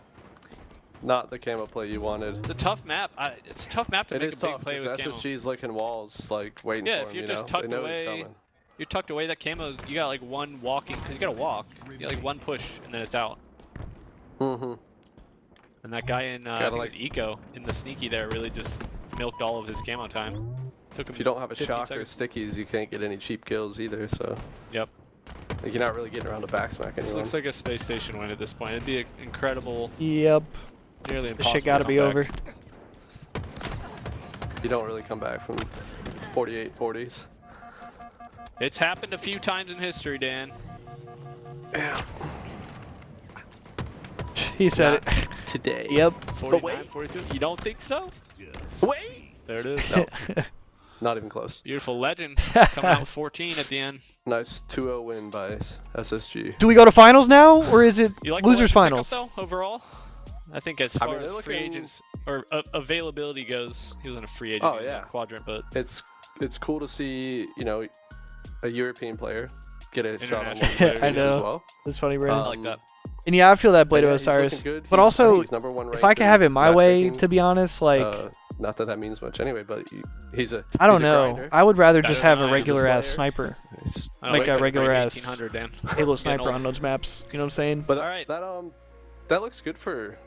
Not the camo play you wanted. It's a tough map. It's a tough map to make a big play with camo. SSG's looking walls, like waiting for him. Yeah, if you're just tucked away, you're tucked away. That camo, you got like 1 walking, because you gotta walk. You got like 1 push, and then it's out. Mm-hmm. And that guy in like Eco in the sneaky there really just milked all of his camo time. Took him if you don't have a shock seconds. or stickies, you can't get any cheap kills either. So. Yep. Like, you're not really getting around to backsmack anyone. This looks like a space station win at this point. It'd be an incredible. Yep. Nearly This impossible. shit gotta be over. You don't really come back from 48 40s. It's happened a few times in history, Dan. Yeah. He said it. Today. Yep. 49, 42. You don't think so? Wait! There it is. No. Not even close. Beautiful legend. Coming out with 14 at the end. Nice 2-0 win by SSG. Do we go to finals now, or is it You like losers the legend finals? pickup, though, overall? I think as far as free agents or availability goes, he wasn't a free agent. Oh, he was yeah. on Quadrant, but It's cool to see, you know, a European player get a shot on one of Yeah, the I know. as well. That's funny, Brandon. I like that. And yeah, I feel that Blade of Yeah, he's Osiris. looking good. But He's- also, he's #1 if ranked I could in have it my way, matchmaking. to be honest, like Not that means much anyway, but he's a. I don't he's a know. grinder. I would rather Better just have than a I am as a regular ass player. sniper, He's- I like don't a know, regular break ass 1800, Dan. Halo Getting sniper old. on those maps. You know what I'm saying? But Alright. that looks good for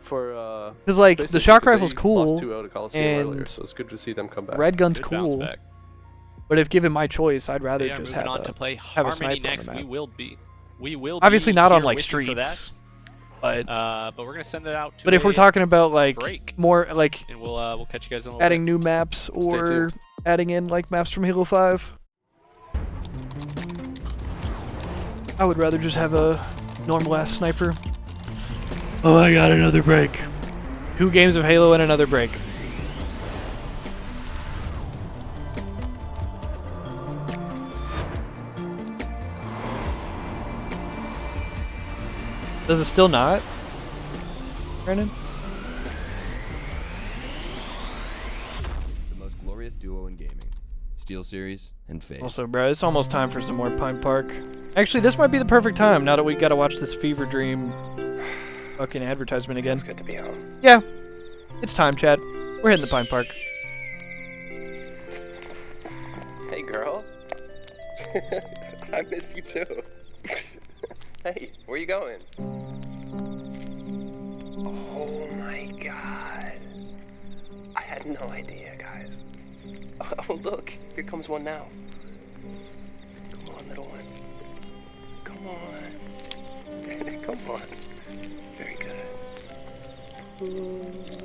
Because like Space the Station, shock 'cause rifle's they cool, lost 2-0 to Coliseum earlier, and so it's good to see them come back. red gun's Good bounce cool. back. But if given my choice, I'd rather They are just moving have on to play have a Harmony sniper on the next. map. We will Obviously be not on here like with you for that. streets, but But we're gonna send it out to but if we're a talking about like break. more like and we'll catch you guys in a little adding bit. new maps or tuned. adding in like maps from Halo 5, I would rather just have a normal ass sniper. Oh, I got another break. 2 games of Halo and another break. Does it still not, Brandon? The most glorious duo in gaming. Steel Series and FaZe. Also, bro, it's almost time for some more Pine Park. Actually, this might be the perfect time now that we gotta watch this Fever Dream fucking advertisement again. It's good to be home. Yeah, it's time, Chad. We're hitting the Pine Park. Hey, girl. I miss you too. Hey, where you going? Oh my god. I had no idea, guys. Oh, look, here comes one now. Come on, little one. Come on. Come on. Very good. Push.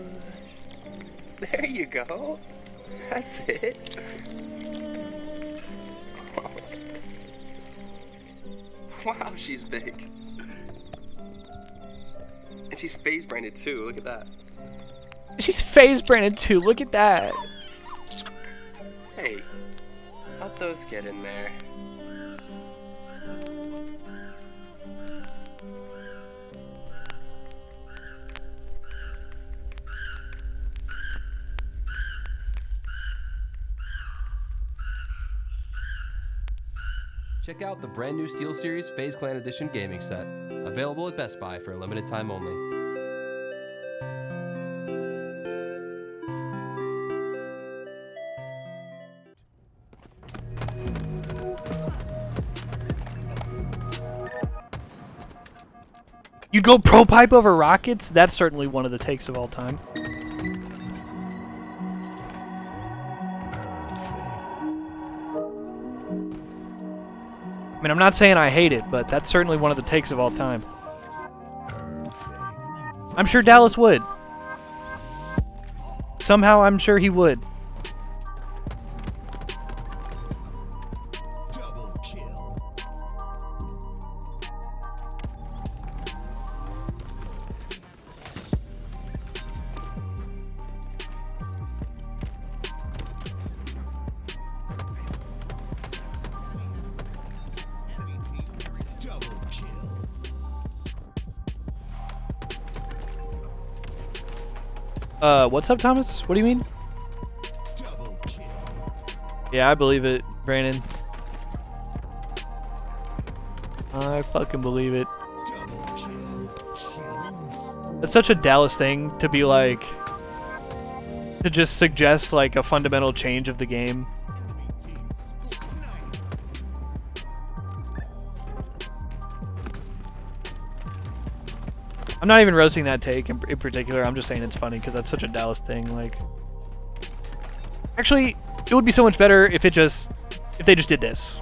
There you go. That's it. Wow, she's big. And she's FaZe branded too, look at that. She's FaZe branded too. Look at that. Hey, how'd those get in there? Check out the brand new Steel Series FaZe Clan Edition gaming set. Available at Best Buy for a limited time only. You'd go pro pipe over rockets? That's certainly one of the takes of all time. I mean, I'm not saying I hate it, but that's certainly one of the takes of all time. I'm sure Dallas would. Somehow, I'm sure he would. Double kill. Double kill. What's up, Thomas? What do you mean? Yeah, I believe it, Brandon. I fucking believe it. It's such a Dallas thing to be like, to just suggest like a fundamental change of the game. I'm not even roasting that take in particular. I'm just saying it's funny because that's such a Dallas thing. Like, actually, it would be so much better if they just did this.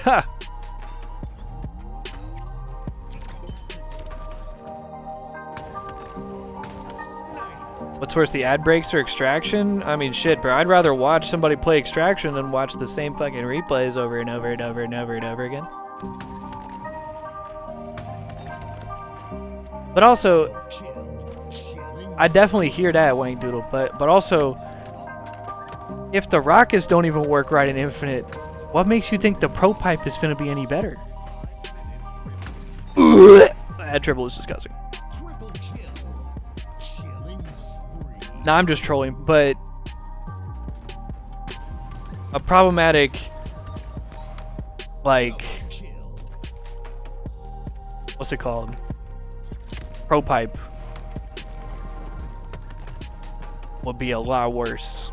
Ha. What's worse, the ad breaks or Extraction? I mean, shit, bro. I'd rather watch somebody play Extraction than watch the same fucking replays over and over and over and over and over again. But also, I definitely hear that, Wang Doodle. But also, if the rockets don't even work right in Infinite, what makes you think the Pro Pipe is gonna be any better? That triple is disgusting. Nah, I'm just trolling, but a problematic, like, what's it called? Pro Pipe would be a lot worse.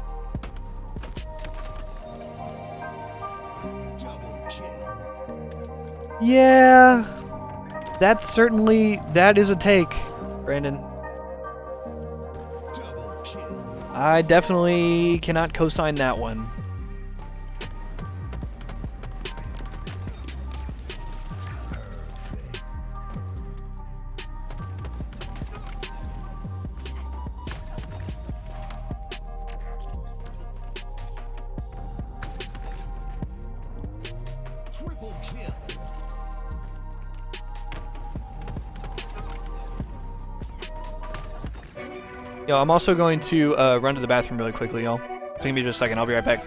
Yeah, that is a take, Brandon. I definitely cannot co-sign that one. Yo, I'm also going to run to the bathroom really quickly, y'all. So give me just a second. I'll be right back.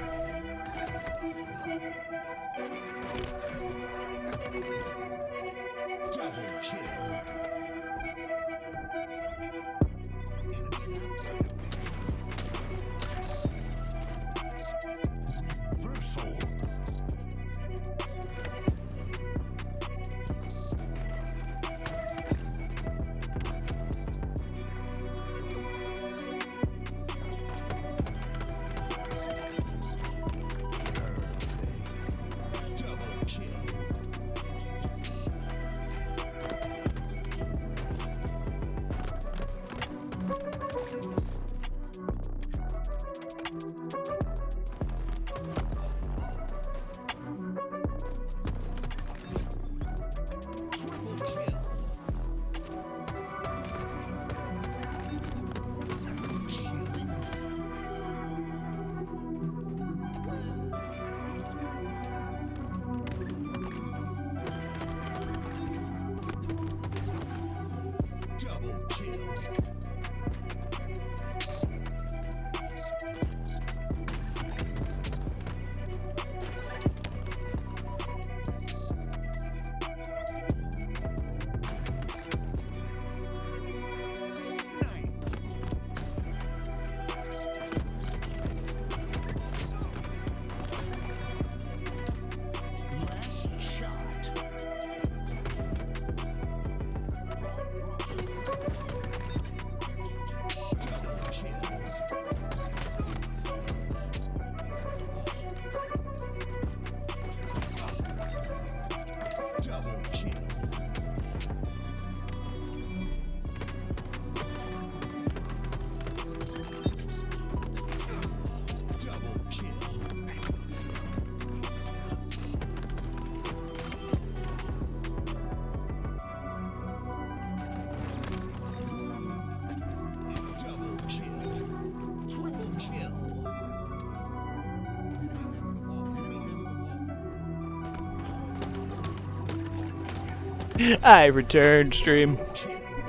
I returned, stream.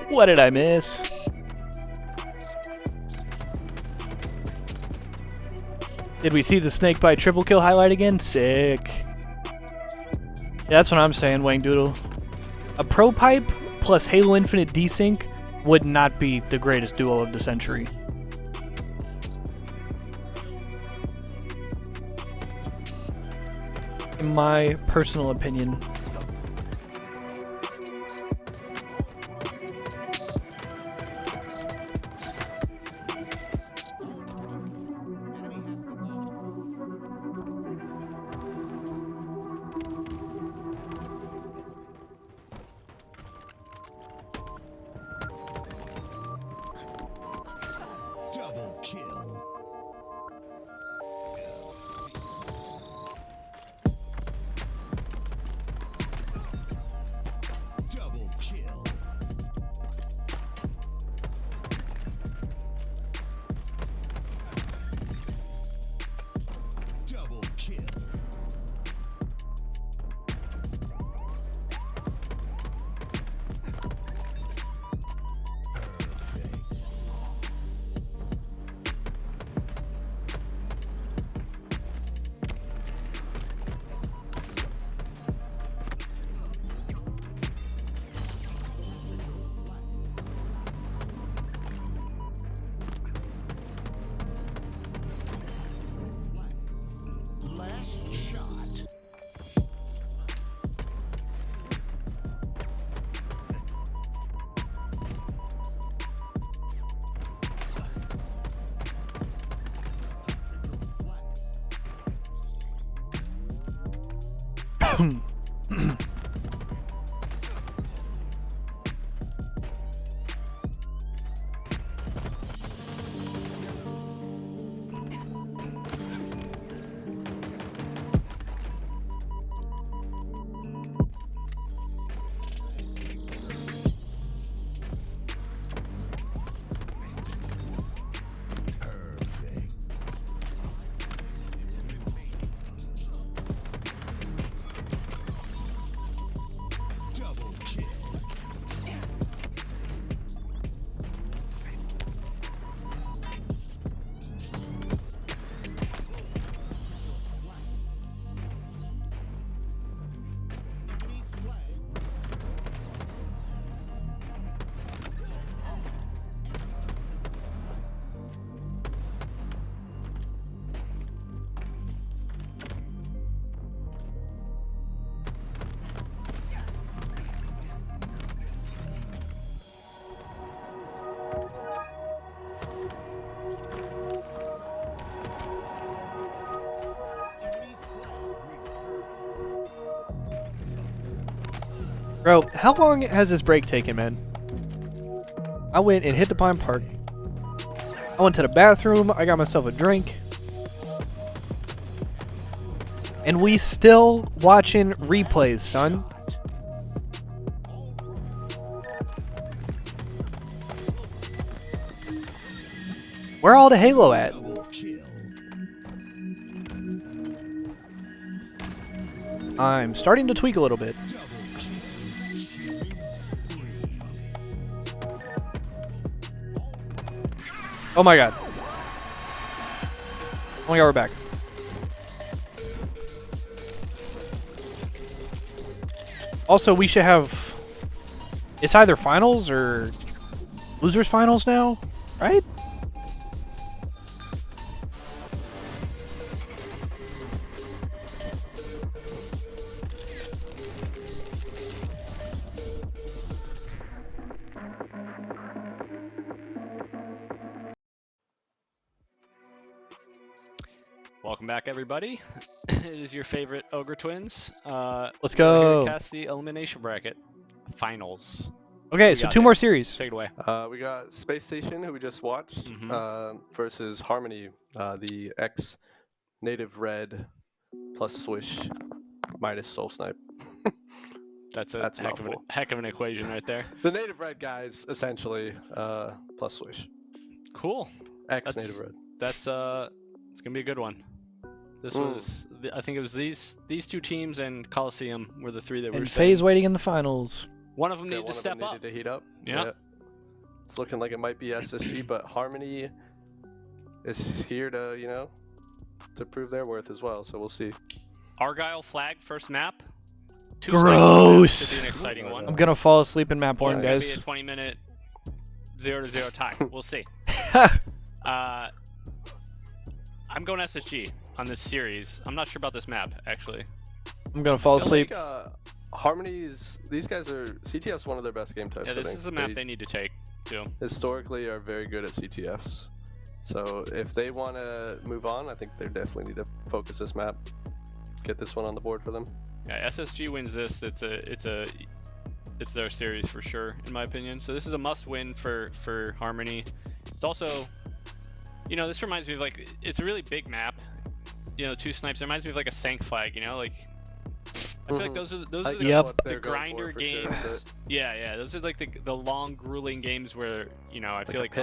What did I miss? Did we see the snakebite triple kill highlight again? Sick. Yeah, that's what I'm saying, Wang Doodle. A Pro Pipe plus Halo Infinite desync would not be the greatest duo of the century. In my personal opinion. Double kill. Double kill. Double kill. Last shot. Perfect. Double kill. Bro, how long has this break taken, man? I went and hit the Pine Park. I went to the bathroom, I got myself a drink. And we still watching replays, son. Where all the Halo at? Double kill. I'm starting to tweak a little bit. Double kill. Killing spree. Oh my god. Oh my god, we're back. Also, we should have... It's either finals or losers finals now, right? Welcome back, everybody. It is your favorite Ogre Twins. Let's We're go. here to cast the elimination bracket finals. Okay, We so got 2 there. more series. Take it away. We got Space Station, who we just watched, versus Harmony, the ex-native red plus Swish minus Soul Snipe. That's a That's heck of an equation right there. The native red guys, essentially, plus Swish. Cool. Ex-native red. That's it's gonna be a good one. This was, I think it was these two teams and Coliseum were the three that were And saying FaZe waiting in the finals. one of them Yeah, needed to one of step them up. needed to heat up. Yeah. It's looking like it might be SSG, but Harmony is here to, you know, to prove their worth as well. So we'll see. Argyle flag first map. Gross. Should be an exciting one. I'm gonna fall asleep in map 1, One's gonna guys. be a 20-minute 0-0 tie. We'll see. I'm going SSG on this series. I'm not sure about this map, actually. I'm gonna fall asleep. Harmonies, these guys are, CTF's one of their best game types. Yeah, this is a map they need to take, too. Historically are very good at CTFs. So if they want to move on, I think they definitely need to focus this map. Get this one on the board for them. Yeah, SSG wins this. It's their series for sure, in my opinion. So this is a must-win for Harmony. It's also, you know, this reminds me of like, it's a really big map. You know, 2 snipes. It reminds me of like a Sank flag. You know, like I feel like those are the grinder games. Sure, yeah, those are like the long, grueling games where, you know, I feel like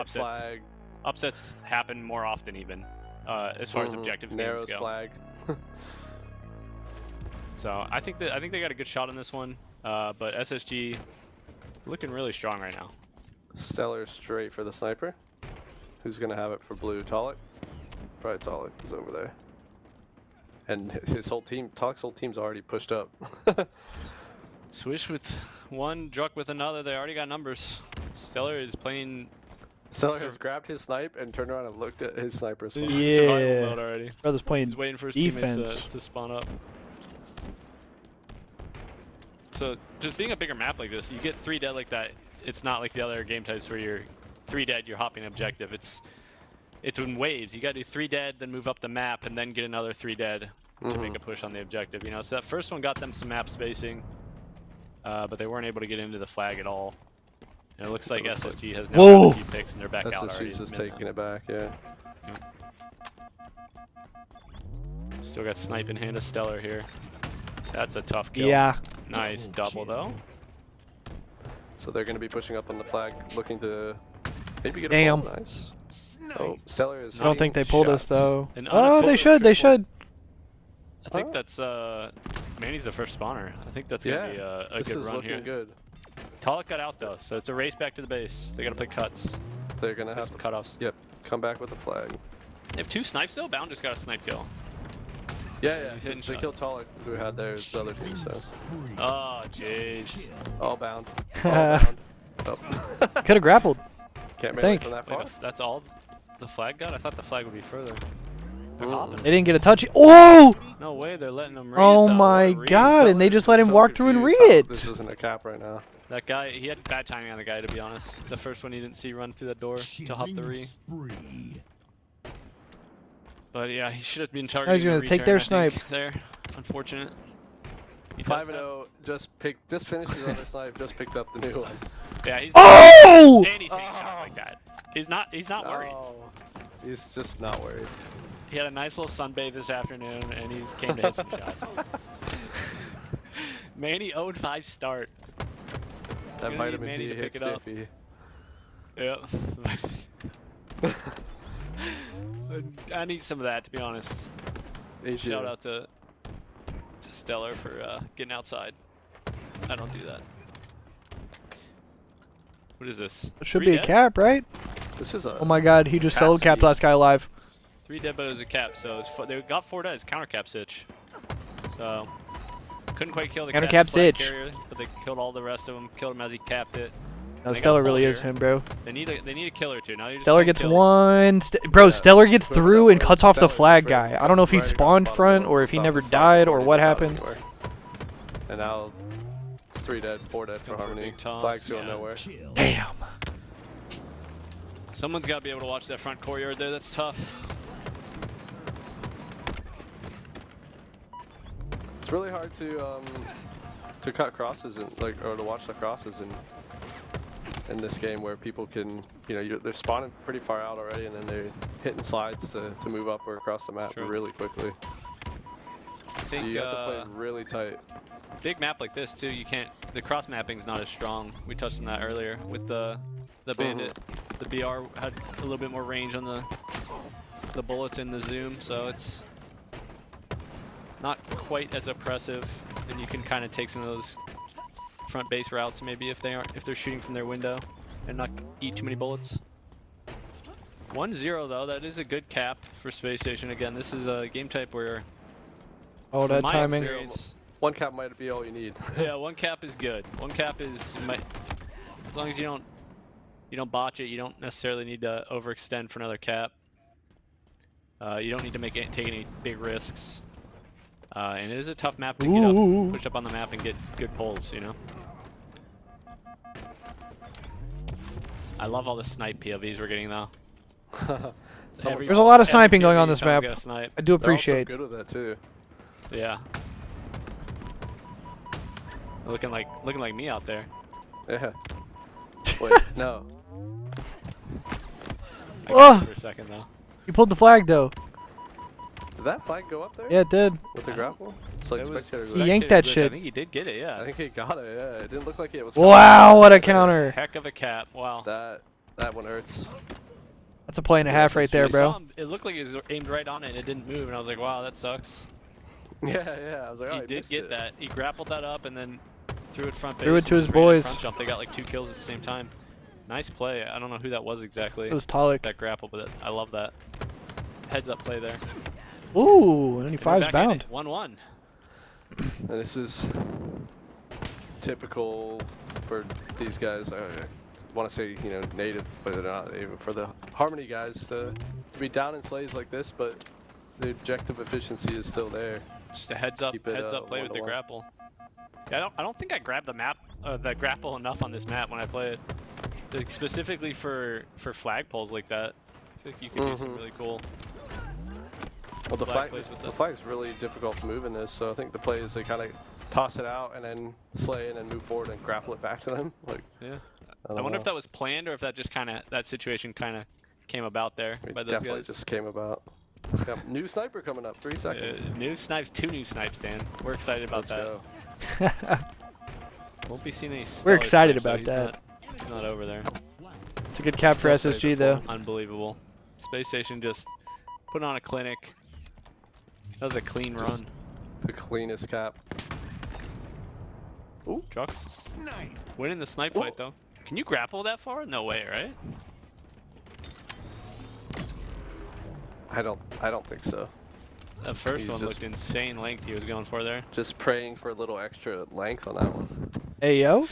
upsets happen more often even as far as objective games go. Flag. So I think they got a good shot on this one, but SSG looking really strong right now. Stellar straight for the sniper. Who's gonna have it for blue? Talik? Probably Talik is over there. And his whole team, Talik's whole team's already pushed up. Swish with one, Druck with another. They already got numbers. Stellar is playing. Stellar has grabbed his snipe and turned around and looked at his sniper spawn. Survival mode already. Brother's playing He's waiting for his defense. teammates to spawn up. So just being a bigger map like this, you get 3 dead like that. It's not like the other game types where you're 3 dead, you're hopping objective. It's in waves. You gotta do 3 dead, then move up the map, and then get another 3 dead to make a push on the objective. You know, so that first one got them some map spacing, but they weren't able to get into the flag at all. And it looks like SSG has now got a few picks and they're back out already. SSG's just taking it back, yeah. Still got snipe in hand of Stellar here. That's a tough kill. Yeah. Nice double though. So they're going to be pushing up on the flag, looking to maybe get a Damn. pull. Nice. Oh, Stellar is. I don't think they pulled us though. Oh, they should. They should. I think that's Manny's the first spawner. I think that's gonna be a good run here. Good. Talik got out though, so it's a race back to the base. They gotta play cuts. They're gonna have some cutoffs. Yep. Come back with the flag. They have 2 snipes though. Bound just got a snipe kill. Yeah. They killed Talik, who had theirs the other team. So. Oh jeez. All bound. All bound. Oh. Could have grappled. Can't make it from that far. Wait, that's all the flag got? I thought the flag would be further. They didn't get a touch. Oh! No way, they're letting him read. Oh my god, and they just let him walk through and read it. This isn't a cap right now. That guy, he had bad timing on the guy, to be honest. The first one he didn't see run through that door to hop the re. But yeah, he should have been targeting. He's gonna take their snipe. There, unfortunate. 5-0, just finished his other snipe, just picked up the new one. Yeah, he's. Oh! And he's taking shots like that. He's not worried. He's just not worried. He had a nice little sunbathe this afternoon, and he's came to hit some shots. Manny 0-5 start. That vitamin D hit stiffy. Yeah. I need some of that, to be honest. Shout out to Stellar for getting outside. I don't do that. What is this? It should be a cap, right? This is a. Oh my god, he just solo capped last guy alive. 3 dead, but it was a cap, so they got 4 dead. It's counter cap sitch. So couldn't quite kill the counter cap sitch carrier, but they killed all the rest of them. Killed him as he capped it. No, Stellar really is him, bro. They need a killer too. Now Stellar gets one. Bro, Stellar gets through and cuts off the flag guy. I don't know if he spawned front or if he never died or what happened. And now it's 3 dead, 4 dead for Harmony. Flag's going nowhere. Damn. Someone's got to be able to watch that front courtyard there. That's tough. It's really hard to cut crosses and or to watch the crosses in this game where people can, they're spawning pretty far out already and then they're hitting slides to move up or across the map really quickly. I think so you have to play really tight. Big map like this too, you can't. The cross mapping's not as strong. We touched on that earlier with the bandit. The BR had a little bit more range on the bullets in the zoom, so it's not quite as oppressive, and you can kind of take some of those front base routes maybe if they're shooting from their window and not eat too many bullets. 1-0 though, that is a good cap for Space Station. Again, this is a game type where that timing. One cap might be all you need. Yeah, 1 cap is good. 1 cap is as long as you don't You don't botch it. You don't necessarily need to overextend for another cap. You don't need to take any big risks. And it is a tough map to get up, push up on the map and get good pulls, you know? I love all the snipe POVs we're getting though. There's a lot of sniping going on this map. I do appreciate. They're also good with that too. Yeah. Looking like me out there. Yeah. Wait, no. I got it for a second though. You pulled the flag though. Did that flag go up there? Yeah, it did. With the grapple? It's like spectator He yanked that shit. I think he did get it, yeah. I think he got it, yeah. It didn't look like it was. Wow, what a counter. Heck of a cap, wow. That one hurts. That's a play and a half right there, bro. It looked like he was aimed right on it and it didn't move, and I was like, wow, that sucks. Yeah, I was like, oh, he did get that. He grappled that up and then threw it front base. Threw it to his boys. Front jump. They got like 2 kills at the same time. Nice play. I don't know who that was exactly. It was Talik. That grapple, but I love that. Heads up play there. Ooh, 95's bound. 1-1. And this is typical for these guys. I want to say, you know, native, but they're not native. For the Harmony guys to be down in slays like this, but the objective efficiency is still there. Just a heads up play with the grapple. Yeah, I don't think I grabbed the grapple enough on this map when I play it. Like, specifically for flag pulls like that. I feel like you could do some really cool. Well, the flag's really difficult to move in this, so I think the play is they kind of toss it out and then slay and then move forward and grapple it back to them. Like, yeah. I wonder if that was planned or if that just that situation kind of came about there by those definitely guys. Just came about. Got new sniper coming up, 3 seconds. New snipes, 2 new snipes, Dan. We're excited about that. Go. Won't be seeing any. We're excited snipes, about that. He's not over there. It's a good cap for SSG though. Unbelievable. Space Station just put on a clinic. That was a clean run. The cleanest cap. Ooh, Drux. Winning the snipe fight though. Can you grapple that far? No way, right? I don't think so. That first one looked insane length he was going for there. Just praying for a little extra length on that one. Hey yo.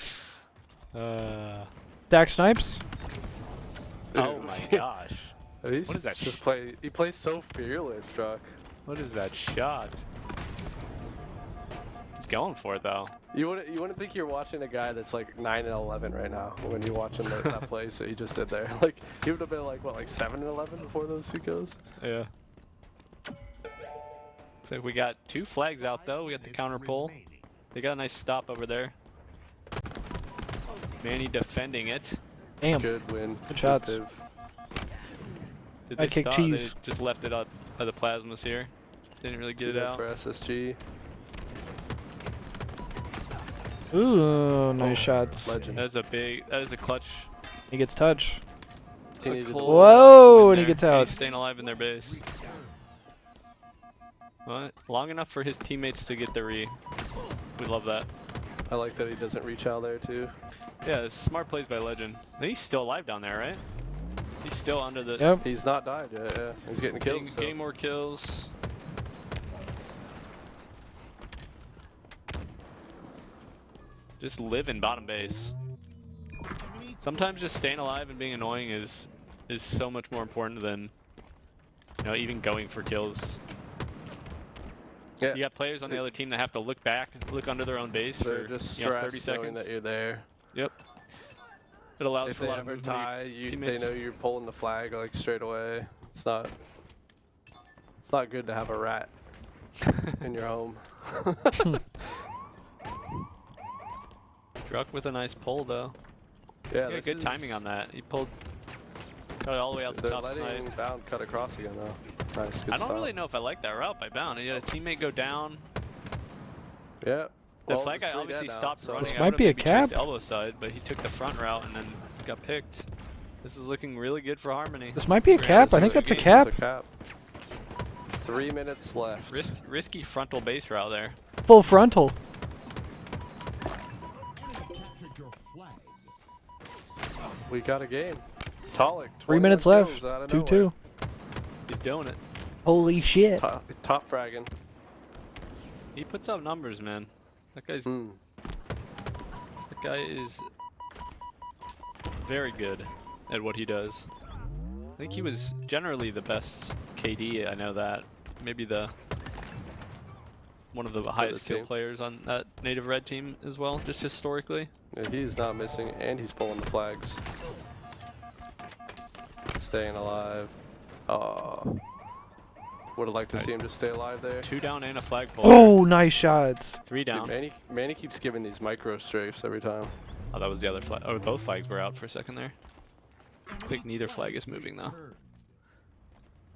Stack snipes. Oh my gosh. What is that? He plays so fearless, Druck. What is that shot? He's going for it though. You wouldn't think you're watching a guy that's like 9 and 11 right now when you're watching that play. So he just did there. Like he would have been like what, like 7 and 11 before those 2 kills. Yeah. So we got 2 flags out though. We got the counter pull. They got a nice stop over there. Manny defending it. Damn. Good win. Good shots. Did they stop? Cheese. They just left it out by the plasmas here. Didn't really get it out. For SSG. Ooh, nice shots. Legend. That is a clutch. He gets touch. Whoa, and he gets out. He's staying alive in their base. Well, long enough for his teammates to get the re. We love that. I like that he doesn't reach out there too. Yeah, it's smart plays by Legend. I think he's still alive down there, right? He's still under the... Yep. He's not died yet, yeah. He's getting kills. Getting more kills. Just live in bottom base. Sometimes just staying alive and being annoying is so much more important than, you know, even going for kills. Yeah. You got players on the other team that have to look back, look under their own base for just 30 seconds. that you're there. Yep. It allows if for a lot of movement. They know you're pulling the flag like straight away. It's not good to have a rat in your home. Druck with a nice pull though. Yeah, he got good timing on that. He got it all the way out the top snipe. They're letting Bound cut across again though. Nice, good I don't really know if I like that route by Bound. He had a teammate go down. Yeah. The flag guy obviously stopped running. This might be a cap. The elbow side, but he took the front route and then got picked. This is looking really good for Harmony. This might be a cap. I think that's a cap. 3 minutes left. Risky frontal base route there. Full frontal. We got a game. Talik. 3 minutes left. 2-2. He's doing it. Holy shit. Top fragging. He puts up numbers, man. That guy is very good. at what he does. I think he was generally the best KD. I know that. Maybe one of the highest skill players on that native red team as well, just historically. Yeah, he's not missing, and he's pulling the flags. Staying alive. Would have liked to see him just stay alive there. 2 down and a flag pull. Oh, nice shots. 3 down. Dude, Manny keeps giving these micro strafes every time. Oh, that was the other flag. Oh, both flags were out for a second there. Looks like neither flag is moving though.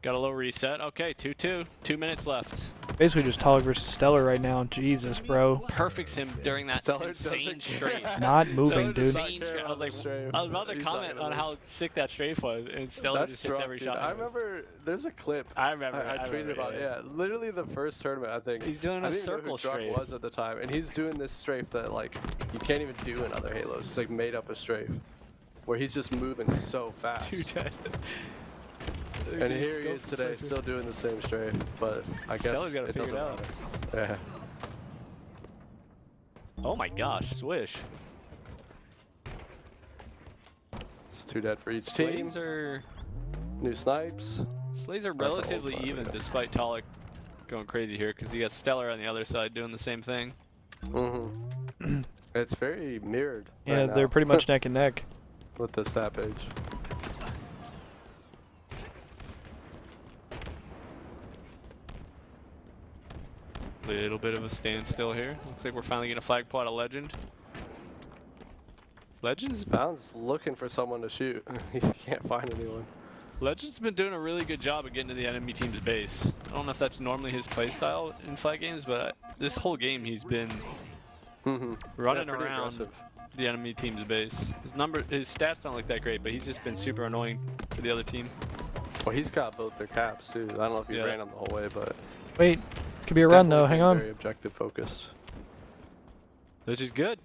Got a little reset. Okay, 2-2. 2 minutes left. Basically just Tog versus Stellar right now. Jesus, bro. Perfect sim during that insane strafe. Not moving, dude. I was like, I was about to comment on how sick that strafe was, and Stellar just hits every shot. I remember, there's a clip. I remember. I tweeted about it. Yeah, literally the first tournament, I think. He's doing a circle strafe. Was at the time, and he's doing this strafe that like you can't even do in other Halos. It's like made up a strafe, where he's just moving so fast. 2 dead. And here he is today, still doing the same strafe, but I guess Stellar's gotta figure it out. Yeah. Oh my gosh, swish. It's 2 dead for each Slays team. are New snipes. Slays are relatively even despite Talik going crazy here, because you got Stellar on the other side doing the same thing. Mm-hmm. It's very mirrored. Yeah, right they're now. pretty much neck and neck. With the stat page. Little bit of a standstill here. Looks like we're finally getting a flag plot of Legend. Legend's Pound's looking for someone to shoot. He can't find anyone. Legend's been doing a really good job of getting to the enemy team's base. I don't know if that's normally his playstyle in flag games, but this whole game he's been running around the enemy team's base. His stats don't look that great, but he's just been super annoying for the other team. Well, he's got both their caps too. I don't know if he ran them the whole way, but wait, could be a run though. Hang on. Very objective focused. Which is good.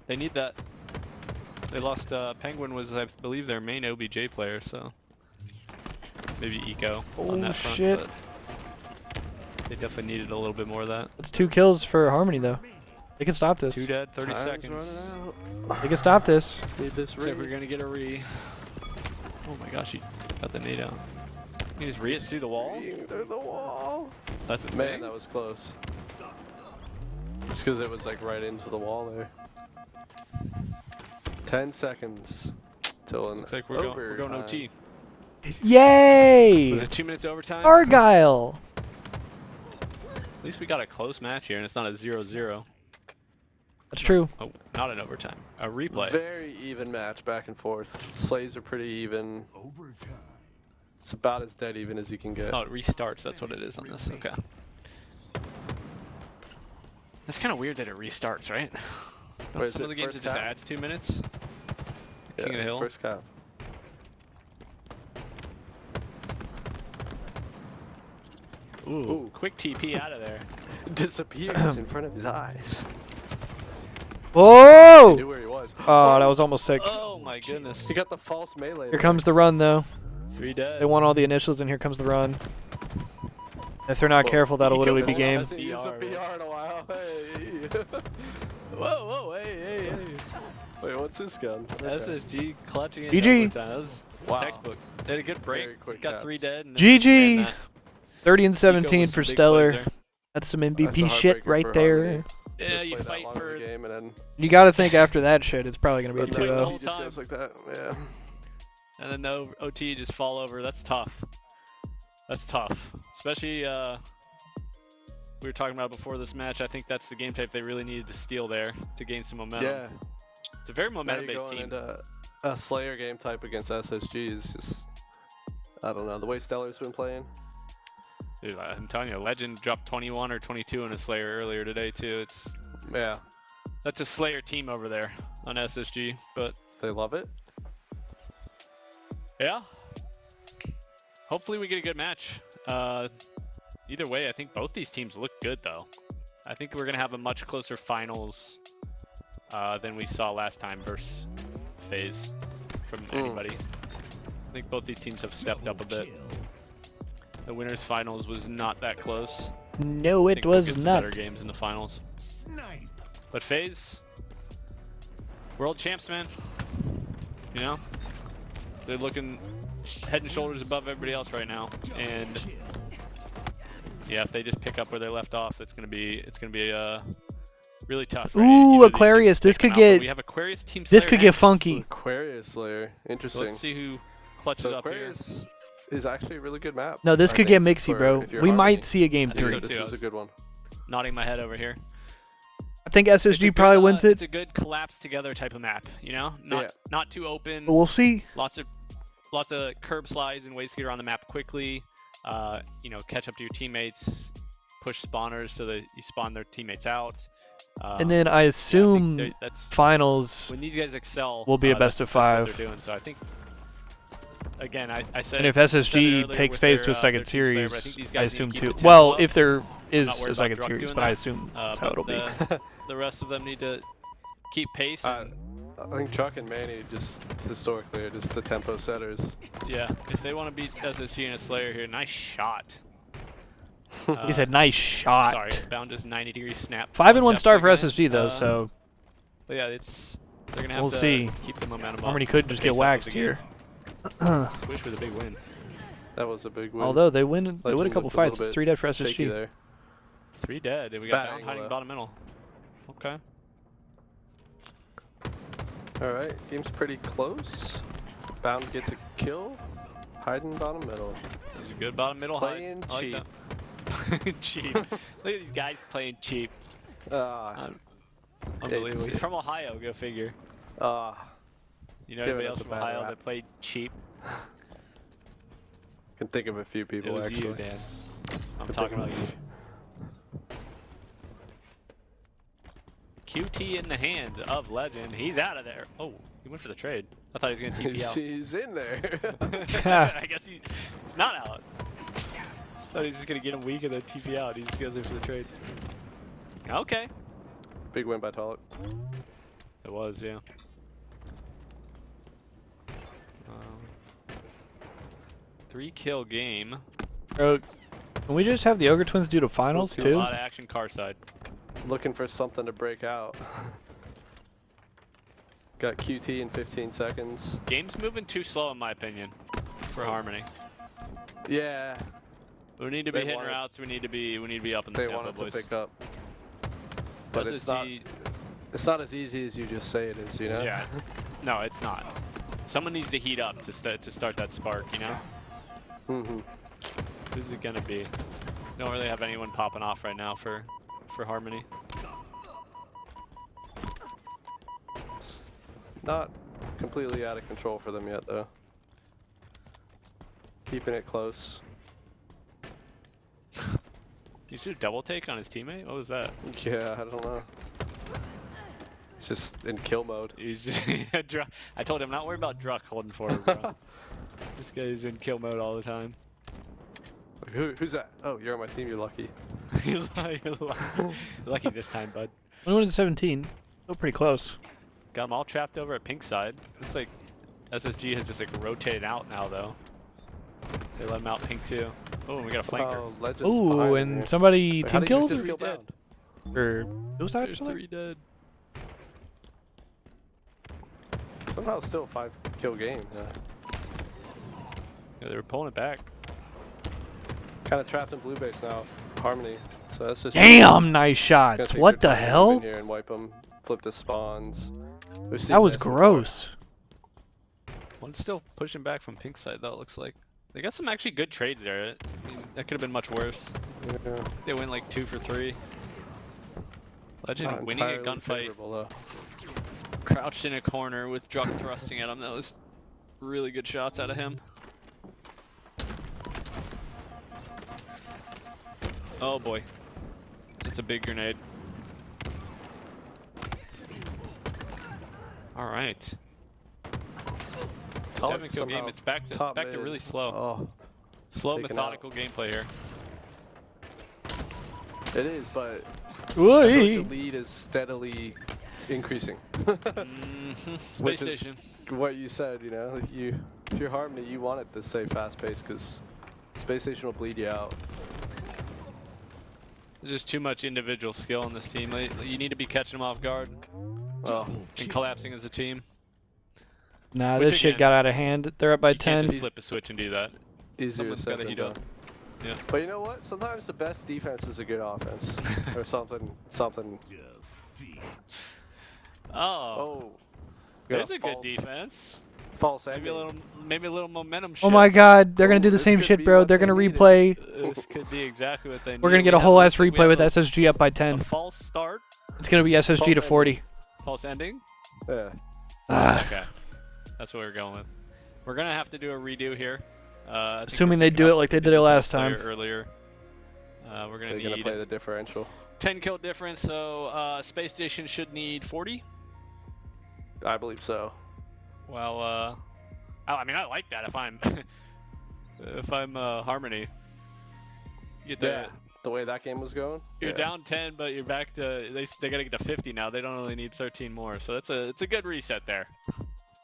They need that. They lost. Penguin was, I believe, their main OBJ player, so maybe Eco on that front. Shit. But they definitely needed a little bit more of that. That's 2 kills for Harmony though. They can stop this. 2 dead, 30 seconds. They can stop this. Need this Looks like we're gonna get a re. Oh my gosh, he got the nade out. He just re it through the wall? Through the wall. That's a Man, thing? that was close. Just because it was like right into the wall there. 10 seconds till Looks like we're going OT. Yay! Was it 2 minutes overtime? Argyle! At least we got a close match here and it's not a 0-0. That's true. Oh, not an overtime. A replay. Very even match back and forth. Slays are pretty even. Overtime. It's about as dead even as you can get. Oh, it restarts. That's what it is on this. Okay. That's kind of weird that it restarts, right? Wait, some of the games it just adds 2 minutes. Yeah, King of the Hill. First cap. Ooh, quick TP out of there. Disappears in front of his eyes. Whoa! He knew where he was. Oh, that was almost sick. Oh my goodness. He got the false melee. Here comes the run though. 3 dead. They want all the initials and here comes the run. If they're not careful, that'll literally be game. Hasn't used a BR in a while. Hey. Whoa, hey. Wait, what's this gun? Okay. SSG clutching it. GG. That was Wow. textbook. They had a good break. Quick Got cap. 3 dead. And then just ran GG! that. 30 and Eco 17 with for some big Stellar. plays there. That's some That's MVP a shit heartbreaker right for there. Harmony. Yeah, Just you play that fight long of a for. game and then You gotta think after that shit, it's probably gonna be a But like, 2-0. he just goes like that. Yeah. And then no OT just fall over. That's tough. That's tough. Especially we were talking about before this match. I think that's the game type they really needed to steal there to gain some momentum. Yeah. It's a very Now you're momentum-based going team. into a Slayer game type against SSG is just, I don't know, the way Stellar's been playing. Dude, I'm telling you, Legend dropped 21 or 22 in a Slayer earlier today too. Yeah. That's a Slayer team over there on SSG, but They love it. yeah. Hopefully we get a good match. Either way, I think both these teams look good though. I think we're gonna have a much closer finals than we saw last time versus FaZe from anybody. I think both these teams have stepped up a bit. The winners finals was not that close. No, I it think we'll get was some not. better games in the finals. Snipe. But FaZe, world champs, man. You know, They're looking head and shoulders above everybody else right now, and yeah, if they just pick up where they left off, it's gonna be really tough. Right? Ooh, Aquarius. This could get. We have Aquarius Team This Slayer could get and funky. Aquarius Slayer. Interesting. So let's see who clutches So up here. Aquarius is actually a really good map. No, this I could get think, mixy, for bro. if you're We Harmony. might see a game I think 3. so This too. is a good one. Nodding my head over here. I think It's a SSG good, probably wins It's it. a good collapse together type of map, you know? Not too open. But we'll see. Lots of curb slides and ways to get around the map quickly. You know, catch up to your teammates, push spawners so that you spawn their teammates out. And then I assume that's finals when these guys excel. will be a best of 5. That's what they're doing. So I think, again, I said. And if said it SSG earlier takes with FaZe their, to a second their Team Slayer, series, but I think these I guys need assume to keep too. the tempo Well, up. if there I'm is not worried a second about Druck series, doing but I that. assume that's how it'll be. The rest of them need to keep pace. And, I think Chuck and Manny just historically are just the tempo setters. yeah, if they want to beat SSG and a Slayer here, nice shot. He said, "Nice shot." Sorry, bound his 90-degree snap. 5 and 1 Tap star for again. SSG though, so But yeah, they're gonna have we'll to see. keep the momentum up. Harmony could just pace get up with waxed the game. here. Swish with a big win. That was a big win. Although they win a Legend couple looked a fights. little It's bit 3 dead for shaky SSG. there. 3 dead. We Bad got bound angle, hiding though. bottom middle. Okay. Alright, game's pretty close. Bound gets a kill. Hiding bottom middle. That was a good bottom middle Playing hide. I like cheap. that. Cheap. Look at these guys playing cheap. Unbelievable. He's from Ohio, go figure. You know Giving anybody us else a from bad Ohio rap. that played cheap? Can think of a few It people was actually. you, Dan. I'm Can talking think about of- you. QT in the hands of Legend. He's out of there. Oh, he went for the trade. I thought he was going to TP out. He's in there. I guess he's not out. I thought he was just going to get him weak and then TP out. He just goes in for the trade. Okay. Big win by Talik. It was, yeah. 3-kill game. Bro, can we just have the Ogre Twins do the finals see A too? lot of action car side. Looking for something to break out. Got QT in 15 seconds. Game's moving too slow in my opinion for Harmony. Yeah, We need to be They hitting wanted- routes. We need to be up in the they tempo, wanted boys. to pick up. But it's not as easy as you just say it is, you know? Yeah. No, it's not. Someone needs to heat up to start that spark, you know? Mm-hmm. Who's it gonna be? Don't really have anyone popping off right now for Harmony. Not completely out of control for them yet, though. Keeping it close. You should have double take on his teammate? What was that? Yeah, I don't know. He's just in kill mode. He's just I told him not worry about Druck holding forward, bro. This guy's in kill mode all the time. Who's that? Oh, you're on my team, you're lucky. You're lucky this time, bud. 21-17. Still pretty close. Got them all trapped over at pink side. Looks like SSG has just like rotated out now though. They let him out pink too. Oh, we got a flanker. Oh, Legends Ooh, behind him and here. somebody Wait, how team did you killed? just kill Dead. Bound? Or suicide or There's something? 3 dead. Somehow still a 5-kill game. Yeah, they were pulling it back. Kind of trapped in blue base now. Harmony. So that's just. Damn, nice Gonna shots. take What good the time to move hell? in here and wipe them. Flip the spawns. We've seen That was this before. gross. One's still pushing back from pink side though, it looks like. They got some actually good trades there. I mean, that could have been much worse. Yeah. They went like 2 for 3. Legend Not winning a entirely gunfight, favorable, though. crouched in a corner with Druck thrusting at him. That was really good shots out of him. Oh boy. It's a big grenade. Alright. 7-kill game, it's back to top back to mid. really slow. Oh, Slow, taken methodical gameplay here. it is, but I feel like Ooh-ee. the lead is steadily increasing. Space Which is station. what you said, you know, if you're Harmony, you want it to stay fast paced because Space Station will bleed you out. There's just too much individual skill in this team. You need to be catching them off guard Oh, and collapsing as a team. Nah, Which this shit again, got out of hand. They're up by You can't 10. just flip a switch and do that. Easier Someone's said got to than heat done. up. Yeah. But you know what? Sometimes the best defense is a good offense, or something. Oh. Oh, There's a good defense. False Maybe ending. maybe a little momentum shift. Oh my god, they're gonna do the this same could shit, be bro. what They're they gonna needed. replay. This could be exactly what they need. We're gonna get a whole ass replay with SSG up by 10. A false start. It's gonna be SSG to 40. False ending. Yeah. Okay. That's what we're going with. We're gonna have to do a redo here. I think Assuming we're they picking do up it like they what did it did last Slayer time. Earlier. We're gonna They're gonna need play the differential. 10 kill difference, so Space Station should need 40. I believe so. Well, I mean, I like that if I'm if I'm Harmony. You get Yeah. The way that game was going. You're down 10, but you're back to they gotta get to 50 now. They don't only need 13 more, so it's a good reset there.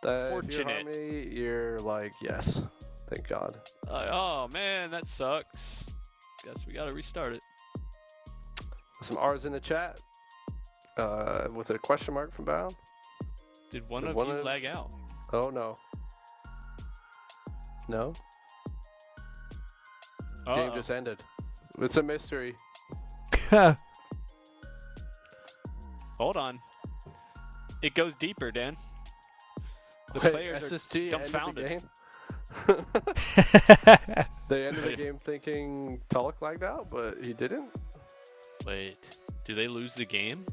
If you're Fortunate. Harmony, you're like, yes, thank God. Oh man, that sucks. Guess we gotta restart it. Some R's in the chat. With a question mark from Bound. Did one Did of one you of- lag out? Oh no. No. Game just ended. It's a mystery. Hold on. It goes deeper, Dan. The Wait, players SSG are dumbfounded. ended the game? They ended the game thinking Tulloch lagged out, but he didn't. Wait, do they lose the game?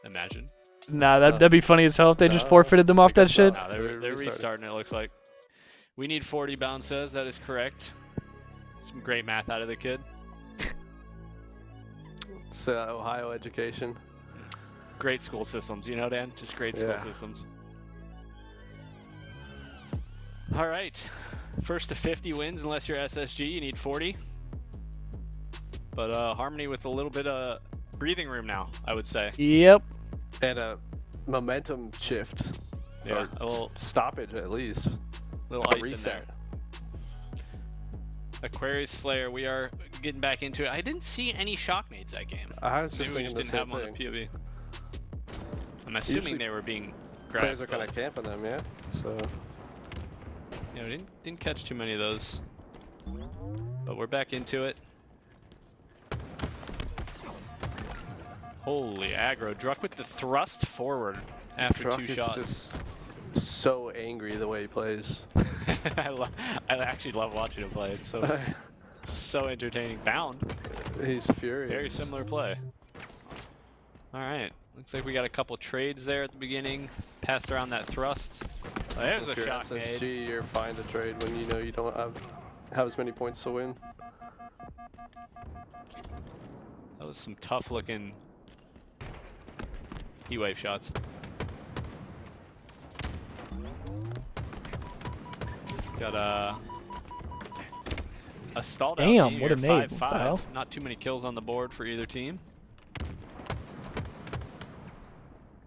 Imagine. Nah, that'd be funny as hell if they just forfeited them off that shit. No, they're restarting it, looks like. We need 40, Bound says. That is correct. Some great math out of the kid. It's Ohio education. Great school systems, you know, Dan? Just great school Yeah. systems. All right. First to 50 wins, unless you're SSG, you need 40. But Harmony with a little bit of breathing room now, I would say. Yep. And a momentum shift. Yeah, Or a little stoppage at least. little A ice reset. in there. Aquarius Slayer, we are getting back into it. I didn't see any shock nades that game. I was Maybe just we thinking just the didn't have same them on the thing. POV. I'm assuming Usually they were being Players grabbed. are kind of camping them, yeah. So Yeah, we didn't catch too many of those. But we're back into it. Holy aggro. Druck with the thrust forward after Druck 2 is shots. just so angry the way he plays. I actually love watching him play. It's so entertaining. Bound. He's furious. Very similar play. Alright. Looks like we got a couple trades there at the beginning. Passed around that thrust. Oh, there's If a you're shot SSG, made. you're fine to trade when you know you don't have as many points to win. That was some tough looking heat wave shots. Got a stalled out Damn, game what a here, nade. What the 5-5. hell? Not too many kills on the board for either team.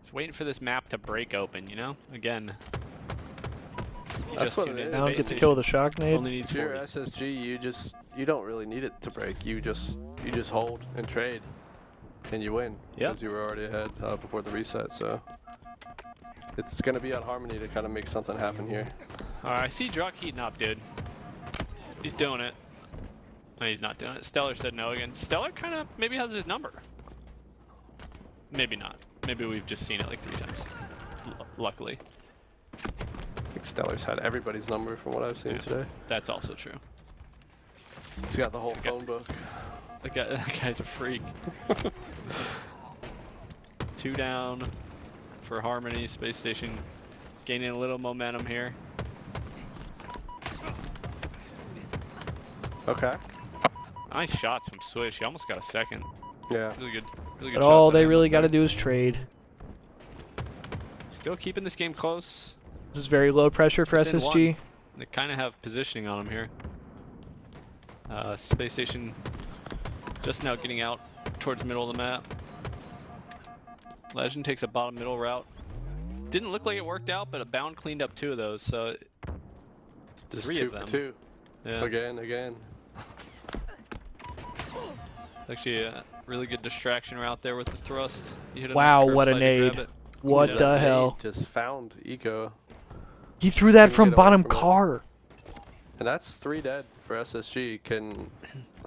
Just waiting for this map to break open, you know? Again. You That's just what tuned it in is. Now Space get to kill with a Station. shock nade. Only needs If you're 40. SSG, you don't really need it to break. You just hold and trade, and you win. Yep. Because you were already ahead before the reset. So it's gonna be on Harmony to kind of make something happen here. Alright, I see Druck heating up, dude. He's doing it. No, he's not doing it. Stellar said no again. Stellar kind of maybe has his number. Maybe not. Maybe we've just seen it like 3 times. Luckily. I think Stellar's had everybody's number from what I've seen Yeah. today. That's also true. He's got the whole Okay. phone book. That guy's a freak. 2 down for Harmony. Space Station gaining a little momentum here. Okay. Nice shots from Swish. He almost got a second. Yeah. Really good. Really good But shots all on they him. really got to do is trade. Still keeping this game close. This is very low pressure for Within SSG. one. They kind of have positioning on him here. Space Station just now getting out towards the middle of the map. Legend takes a bottom middle route. Didn't look like it worked out, but a Bound cleaned up 2 of those, so Just 3 2 of them. for 2. Yeah. Again. Actually, a really good distraction route there with the thrust. You hit a Wow, nice curve what a slide to nade. grab it. What Yeah, the that hell? Just found Eco. He threw that Couldn't from get away bottom from it. car. And that's 3 dead for SSG. Can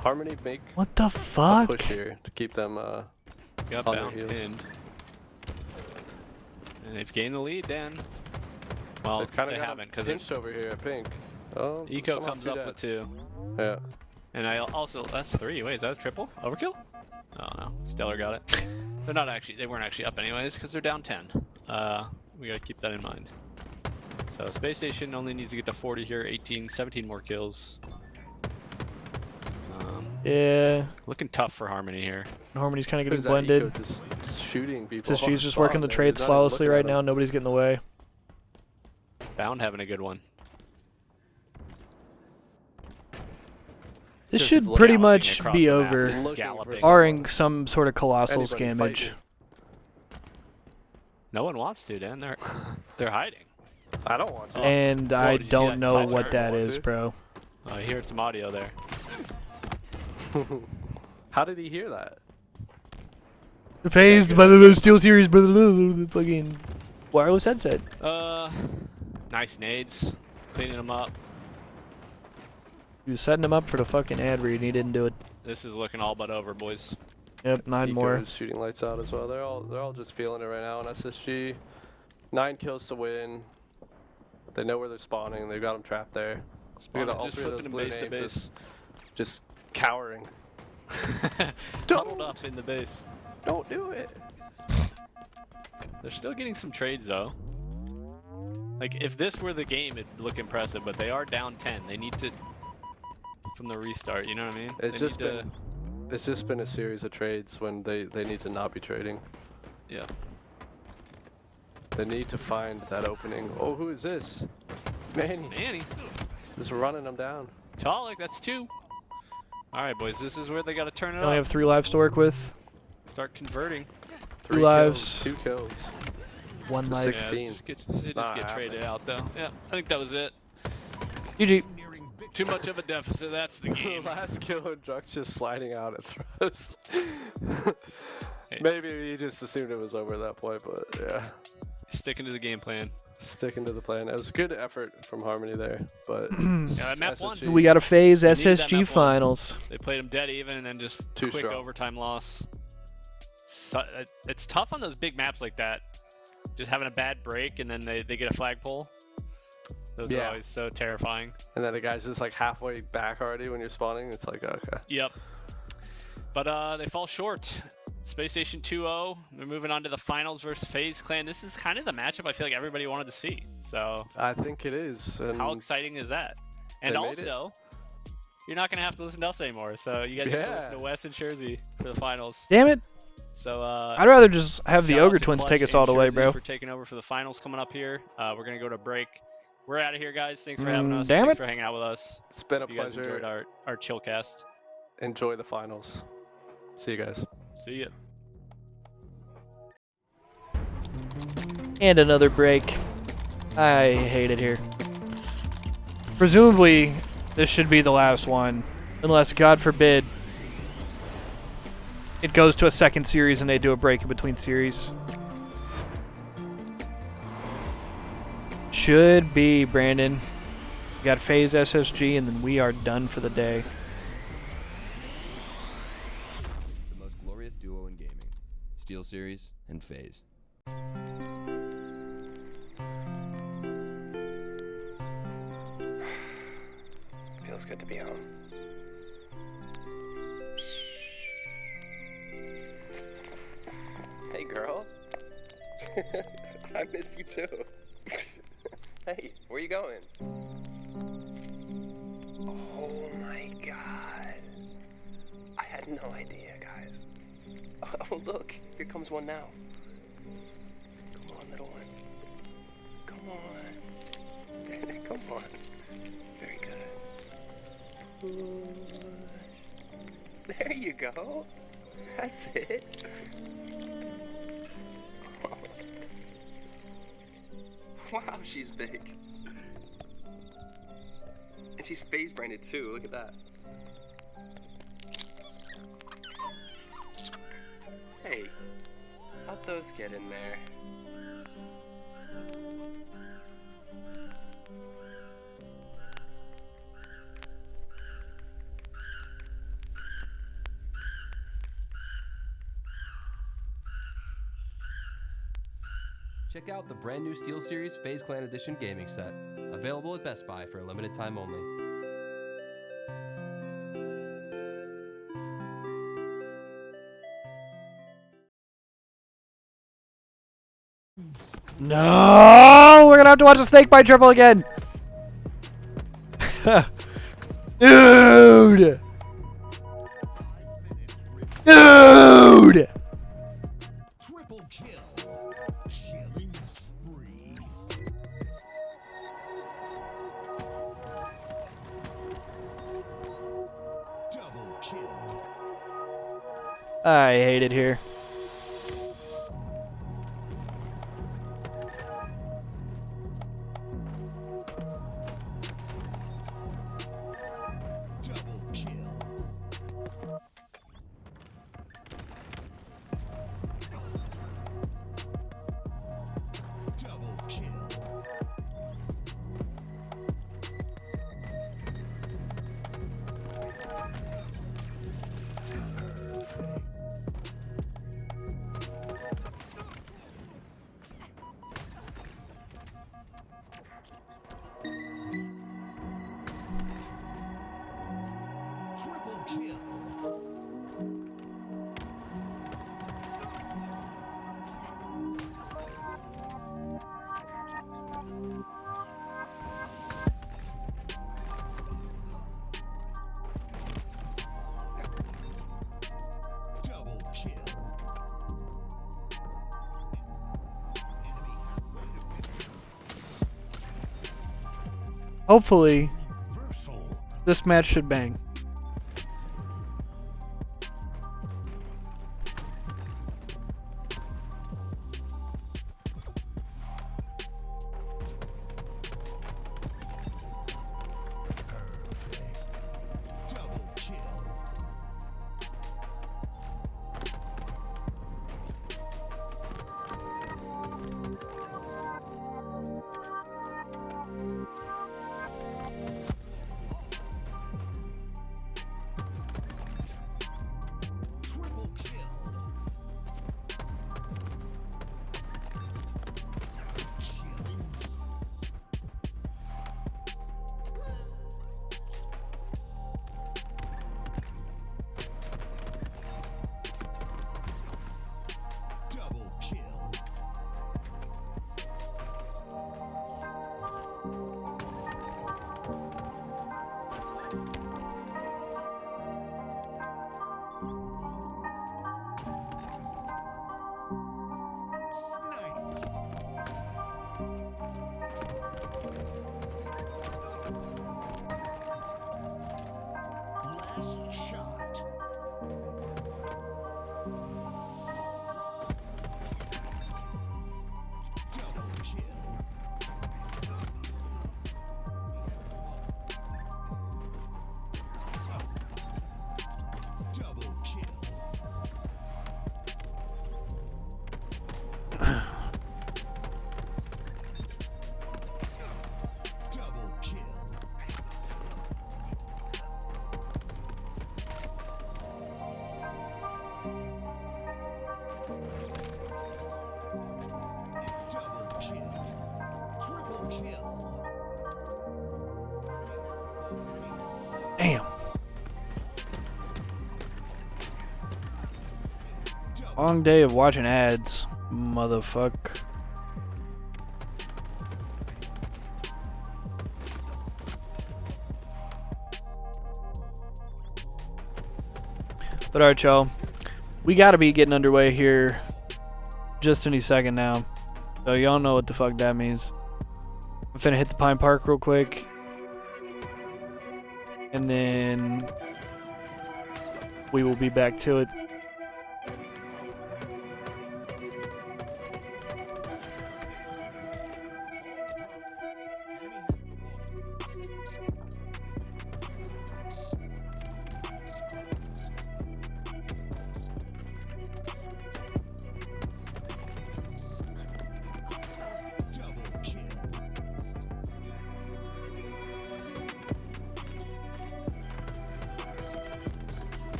Harmony make What the a fuck? push here to keep them Got on their bound heels? pinned. And they've gained the lead, Dan. Well, They've kind they of got haven't him because pinched over here at pink. Oh, Eco somehow comes 2 up dead. with 2. Yeah. And I also, that's 3. Wait, is that a triple? Overkill? Oh no, Stellar got it. They're not actually, they weren't actually up anyways because they're down 10. We gotta keep that in mind. So Space Station only needs to get to 40 here, 17 more kills. Yeah. Looking tough for Harmony here. Harmony's kind of getting Who's that Eco blended. just shooting people. SSG's off just spot, working the man. trades He's not even flawlessly looking right at now. him. Nobody's getting in the way. Bound having a good one. This Just should galloping pretty much across be the map, over, just Looking for galloping. barring some sort of colossal Anybody scammage. fighting. No one wants to, Dan. They're hiding. I don't want to. And Whoa, I did you see don't that know tight what turn? that Want is, to? bro. I heard some audio there. How did he hear that? Phased by the Steel Series, fucking wireless headset. Nice nades. Cleaning them up. He was setting him up for the fucking ad read and he didn't do it. This is looking all but over, boys. Yep, 9 Eco more. is shooting lights out as well. They're all just feeling it right now on SSG. 9 kills to win. They know where they're spawning. They've got them trapped there. Look at all Just 3 of those flipping them blue base to names base. just cowering. Huddled up in the base. Don't do it. They're still getting some trades though. Like if this were the game, it'd look impressive, but they are down 10. They need to from the restart. You know what I mean? It's They just need been it's just been a series of trades when they need to not be trading. Yeah. They need to find that opening. Oh, who is this? Manny. Just running them down. Talik, that's 2. All right, boys. This is where they got to turn it We only up. have 3 lives to work with. Start converting. 3 lives. kills, 2 kills. 1 For life. 16. Yeah, they It's just not get traded happening. out though. Yeah, I think that was it. GG. Too much of a deficit. That's the The game. last kill and Druck's just sliding out at throws. Hey. Maybe he just assumed it was over at that point, but yeah. Sticking to the game plan. Sticking to the plan. It was a good effort from Harmony there, but Yeah, that map won. SSG We got a phase They needed that SSG map one. finals. They played them dead even and then just Too quick strong. overtime loss. It's tough on those big maps like that. Just having a bad break and then they get a flagpole. Those are Yeah. always so terrifying. And then the guy's just like halfway back already when you're spawning. It's like, okay. Yep. But they fall short. Space Station 2-0. We're moving on to the finals versus FaZe Clan. This is kind of the matchup I feel like everybody wanted to see. So I think it is. And how exciting is that? And They made it. also, you're not going to have to listen to us anymore. So you guys have to listen Yeah. to Wes and Jersey for the finals. Damn it. So I'd rather just have the shout out Ogre to Twins Clutch take us and all the way, Jersey bro. for taking over for the finals coming up here. We're going to go to break. We're out of here, guys. Thanks for having us. Damn Thanks it. for hanging out with us. it's been a Hope you guys enjoyed pleasure. our chill cast. Enjoy the finals. See you guys. See ya. And another break. I hate it here. Presumably, this should be the last one. Unless, God forbid, it goes to a second series and they do a break in between series. Should be, Brandon. We got FaZe SSG and then we are done for the day. The most glorious duo in gaming. Steel Series and FaZe. Feels good to be home. Hey, girl. I miss you too. Hey, where you going? Oh my god. I had no idea, guys. Oh, look. Here comes one now. Come on, little one. Come on. Come on. Very good. There you go. That's it. Wow, she's big. And she's FaZe branded too. Look at that. Hey, how'd those get in there? Check out the brand new SteelSeries FaZe Clan Edition gaming set, available at Best Buy for a limited time only. No, we're gonna have to watch the snake bite triple again. Dude. Dude. Triple kill. Killing spree. Double kill. I hate it here. Double kill. Double kill. Perfect. Triple kill. Double kill. Hopefully, Reversal. this match should bang. Perfect. Double kill. Triple kill. Killing. Double kill. Snipe. Last shot. Double kill. Double kill. Double kill. Double kill. Triple kill. Damn. Long day of watching ads, motherfuck. But alright, y'all. We gotta be getting underway here just any second now. So y'all know what the fuck that means. I'm finna hit the Pine Park real quick. And then we will be back to it. Double kill.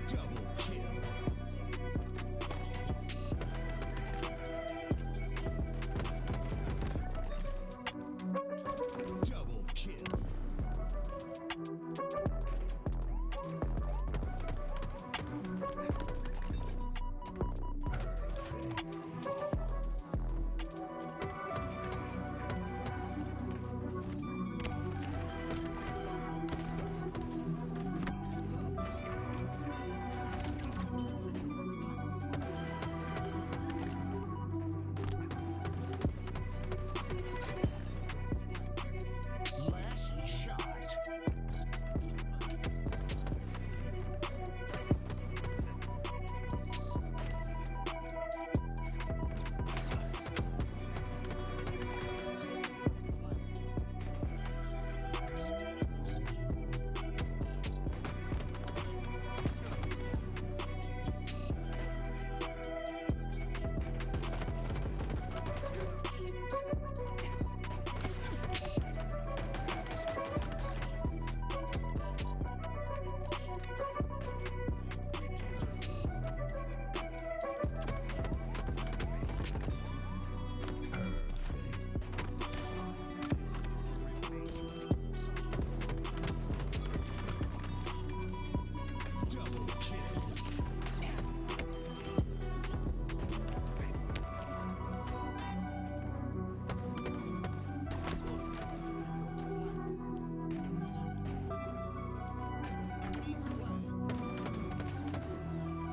Double kill.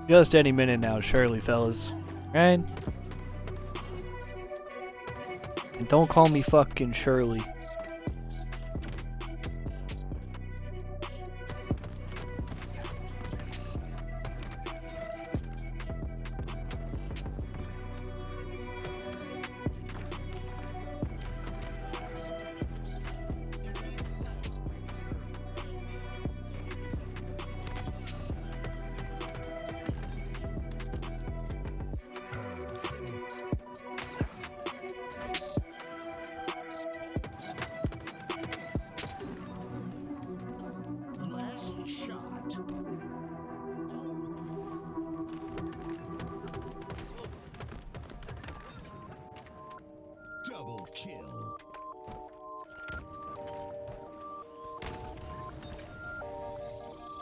Just any minute now, surely, fellas. Right? And don't call me fucking Shirley. Double kill.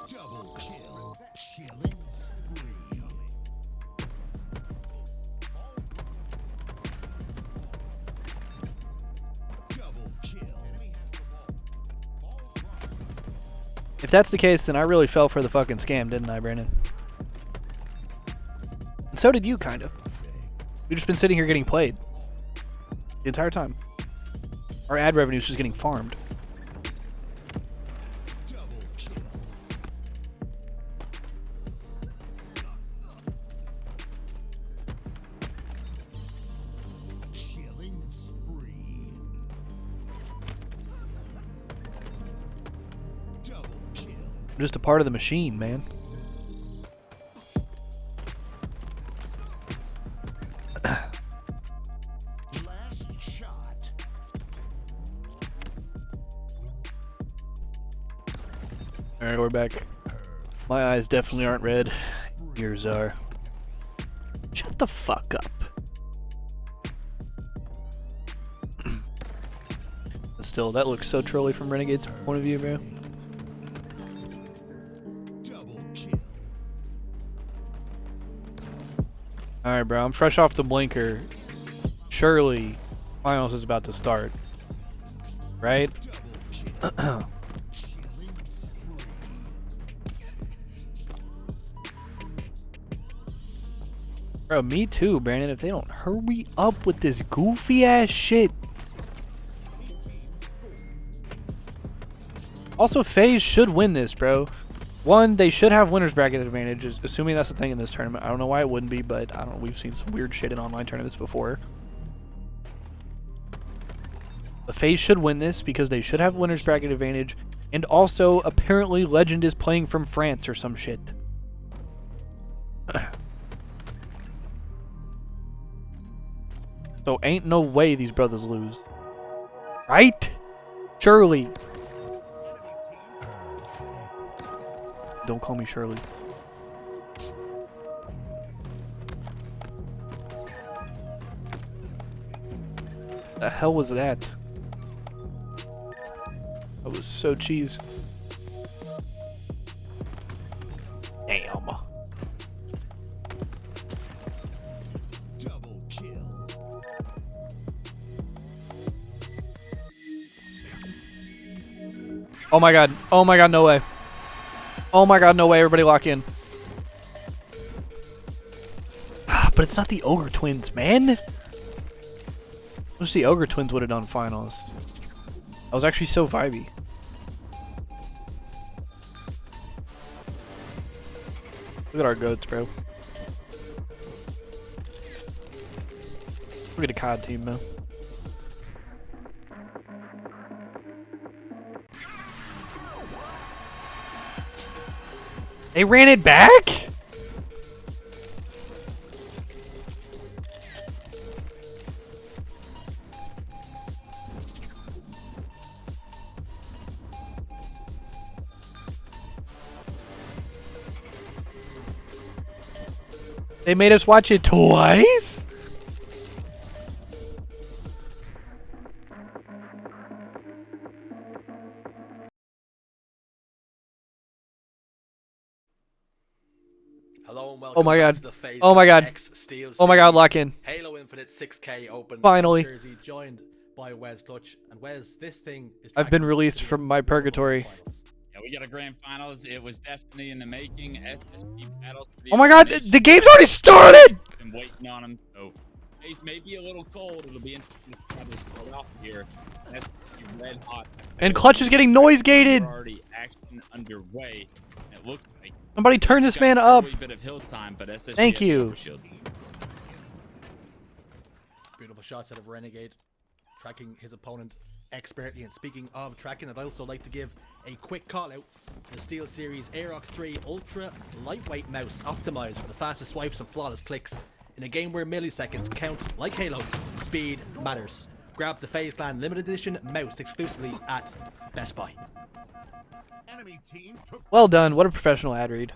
Double kill. Killing spree. Double kill. If that's the case, then I really fell for the fucking scam, didn't I, Brandon? And so did you, kind of. We've just been sitting here getting played the entire time. Our ad revenue is just getting farmed. Double kill. Killing spree. Double kill. I'm just a part of the machine, man. Last shot. Alright, we're back. My eyes definitely aren't red. Yours are. Shut the fuck up. But still, that looks so trolly from Renegade's point of view, bro. Double kill. Alright, bro, I'm fresh off the blinker. Surely, finals is about to start. Right? Double kill. Killing spree. Bro, me too, Brandon. If they don't hurry up with this goofy ass shit. Also, FaZe should win this, bro. One, they should have winner's bracket advantages, assuming that's the thing in this tournament. I don't know why it wouldn't be, but I don't know. We've seen some weird shit in online tournaments before. But FaZe should win this because they should have winner's bracket advantage. And also, apparently, Legend is playing from France or some shit. So ain't no way these brothers lose. Right? Surely. Don't call me Shirley. The hell was that? That was so cheese. Damn. Double kill. Oh my god. Oh my god, no way. Oh my god, no way. Everybody lock in. But it's not the Ogre Twins, man. Wish the Ogre Twins would have done finals. I was actually so vibey. Look at our goats, bro. Look at the COD team, man. They ran it back? They made us watch it twice? Hello and welcome Oh my god. to the FaZe Oh my god. X Steel Oh my god, Series lock in. Halo Infinite 6K Open. Finally. Jersey, joined by Wes Clutch. And Wes, this thing is I've been released from my purgatory. Yeah, we got a grand finals. It was destiny in the making. SSG battle. Oh my god, the game's already started! Been waiting on him. So FaZe may be a little cold. It'll be interesting to see how they start off here. SSG red hot. And Clutch is getting noise gated. Already action underway. It looks like Somebody turn this man up. A bit of hill time, but SSG Thank you. Beautiful shots out of Renegade, tracking his opponent expertly. And speaking of tracking, I'd also like to give a quick call out to the SteelSeries Aerox 3 Ultra Lightweight Mouse, optimized for the fastest swipes and flawless clicks. In a game where milliseconds count like Halo, speed matters. Grab the FaZe Clan limited edition mouse exclusively at Best Buy. Well done. What a professional ad read.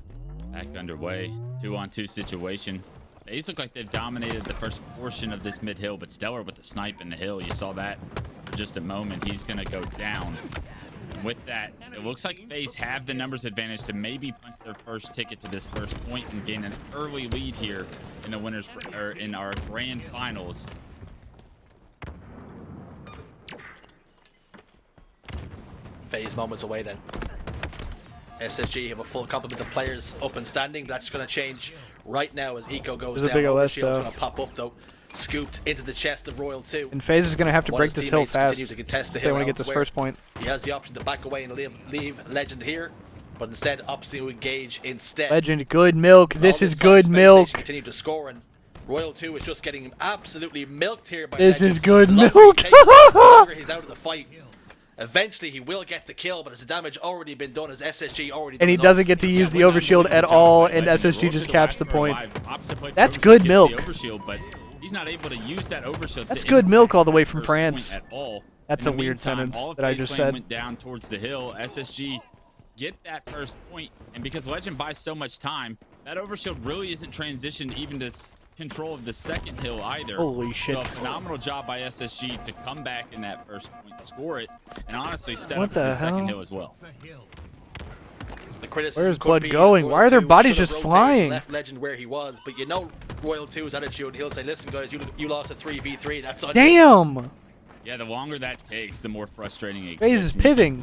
Back underway. 2-on-2 situation. FaZe look like they've dominated the first portion of this mid-hill, but Stellar with the snipe in the hill. You saw that for just a moment. He's going to go down. And with that, it looks like FaZe have the numbers advantage to maybe punch their first ticket to this first point and gain an early lead here in the winners, or in our grand finals. FaZe moments away then. SSG have a full complement of players up and standing. That's going to change right now as Eco goes down. Overshield's going to pop up though. Scooped into the chest of Royal 2. And FaZe is going to have to break this hill fast to contest the if hill they want to get this first point. He has the option to back away and leave Legend here, but instead opts to engage instead. Legend, good milk. This is good milk. Continue to score, and Royal 2 is just getting absolutely milked here by This Legend. is good milk. The longer he's out of the fight, eventually he will get the kill, but as the damage already been done, as SSG already done And he enough. doesn't get to use the overshield at all, and SSG just caps the point. That's good milk. He's not able to use that overshield. That's good milk all the way from France. At all. That's a weird sentence that I just said. Went down towards the hill. SSG get that first point, and because Legend buys so much time, that overshield really isn't transitioned even to control of the second hill either. Holy shit. So a phenomenal job by SSG to come back in that first point, score it, and honestly set up the second hill as well. Where's Blood going? Why are their bodies just flying? Left Legend where he was, but you know Royal 2's attitude. He'll say, "Listen, guys, you lost a 3v3. That's on Damn. Yeah, the longer that takes, the more frustrating it FaZe is pivoting.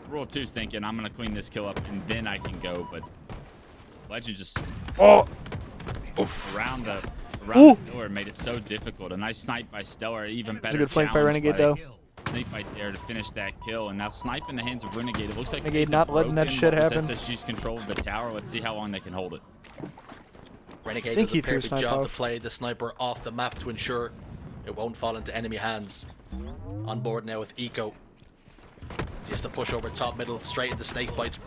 Royal 2's thinking, I'm gonna clean this kill up and then I can go, but Legend just around the door made it so difficult. A nice snipe by Stellar, even better. It's a good flank by Renegade though. Snipe right there to finish that kill, and now snipe in the hands of Renegade. It looks like Renegade not letting that shit happen. SSG's control of the tower. Let's see how long they can hold it. Renegade does a perfect job to play the sniper off the map to ensure it won't fall into enemy hands. On board now with Eco. He has to push over top middle, straight into snake bites.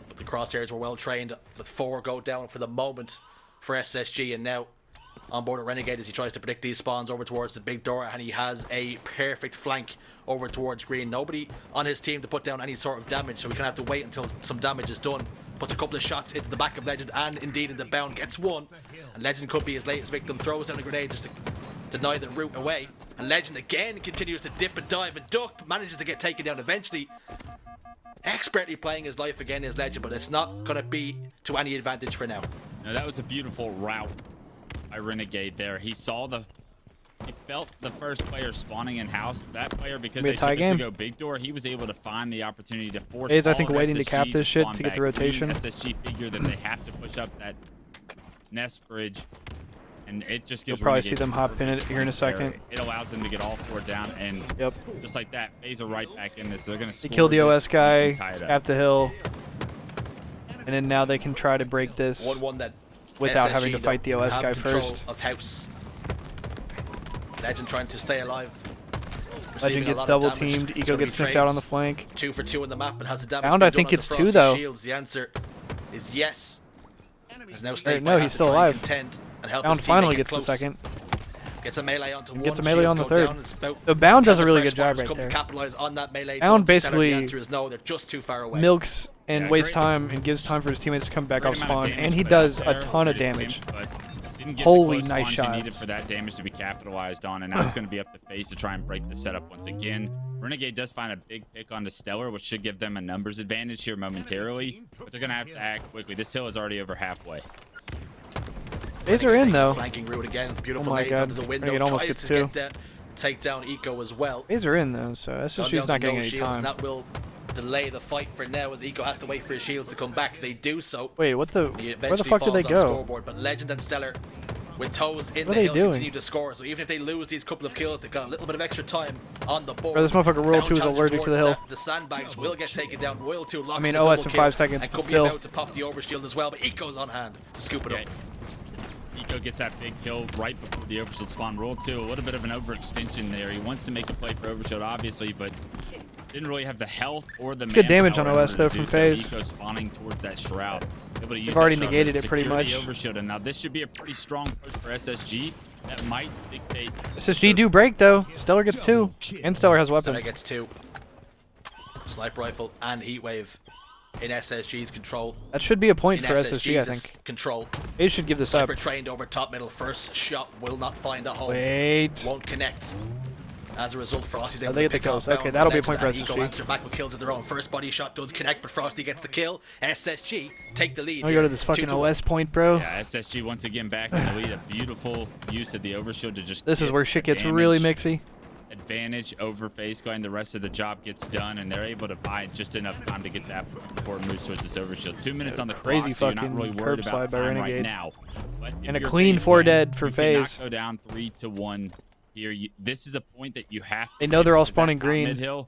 But the crosshairs were well trained. But 4 go down for the moment for SSG, and now on board at Renegade as he tries to predict these spawns over towards the big door, and he has a perfect flank over towards green. Nobody on his team to put down any sort of damage, so we're gonna have to wait until some damage is done. Puts a couple of shots into the back of Legend, and indeed in the bound gets one, and Legend could be his latest victim. Throws down a grenade just to deny the route away, and Legend again continues to dip and dive and duck, manages to get taken down eventually. Expertly playing his life again is Legend, but it's not gonna be to any advantage for now. No, that was a beautiful route by Renegade there. He felt the first player spawning in house. That player, because they chose to go big door, he was able to find the opportunity to force FaZe, I think, waiting to cap this shit to get the rotation. SSG figure that they have to push up that nest bridge, and it just gives. You'll probably see them hop in it here in a second. It allows them to get all 4 down, and just like that, FaZe are right back in this. They're going to score. They killed the OS guy, cap the hill, and then now they can try to break this 1-1 that without SSG having to fight the OS guy first. Of house. Legend trying to stay alive. Legend gets double teamed. Eco gets snipped out on the flank. 2 for 2 on the map, and has the damage. Bound, I think it's 2 though. Shields. The answer is yes. As now no, he's still alive. Bound finally gets the second. Gets a melee onto one. Gets a melee on the third. Down. The Bound does a really good job right there. Capitalize on that melee. Bound basically the answer is no, they're just too far away. Milks and wastes time and gives time for his teammates to come back off spawn, and he does a ton of damage. Holy nice shots. Needed for that damage to be capitalized on, and now it's going to be up to FaZe to try and break the setup once again. Renegade does find a big pick onto Stellar, which should give them a numbers advantage here momentarily, but they're going to have to act quickly. This hill is already over halfway. FaZe are in though. Flanking route again. Beautiful oh my nades god. under the window. Renegade almost gets 2. Take down Eco as well. FaZe are in though, so SSG's not getting any time. That will delay the fight for now as Eco has to wait for his shields to come back. They do so. Wait, what the? He Where the eventually fuck did they falls on go? Scoreboard, but Legend and Stellar, with toes in What the are they hill, doing? continue to score. So even if they lose these couple of kills, they've got a little bit of extra time on the board. Bro, this motherfucker Royal Down 2 is challenge allergic to the towards hill. The sandbags will get taken down. Royal 2 locks I mean, the OS double in kill 5 seconds, and but could be still. about to pop the overshield as well. But Eco's on hand to scoop it up. Eco gets that big kill right before the overshield spawn. Roll 2, a little bit of an overextension there. He wants to make a play for overshield, obviously, but didn't really have the health or the good damage on manpower OS in though order to from do so. FaZe. Eco spawning towards that shroud. Able to use They've that already shroud negated to it pretty secure the much. overshield, and now this should be a pretty strong push for SSG. That might dictate. SSG do break though. Stellar gets 2, and Stellar has Stellar weapons. gets 2. Sniper rifle and heatwave in SSG's control. That should be a point In for SSG, I SSG's think. control. They should give this up. Sniper trained over top middle. First shot will not find a hole. Wait. Won't connect. As a result, Frosty's able they to get the pick off kills. Okay, Bound, that'll be a Legend, point for and Eco SSG. answer back with kills of their own. First body shot does connect, but Frosty gets the kill. SSG take the lead. Let me go to this fucking 2-1. OS point, bro. Yeah, SSG once again back in the lead. A beautiful use of the overshield to just. This is get where shit the gets really damage mixy. advantage over FaZe going. The rest of the job gets done, and they're able to buy just enough time to get that point before it moves towards this overshield. 2 minutes on the Crazy clock, so you're not fucking really curb worried slide about by time right Renegade. now. But if And a you're clean FaZe 4 fan, dead for you cannot FaZe. go down 3-1 here. This is a point that you have to They know get, they're all because that spawning top green. mid-hill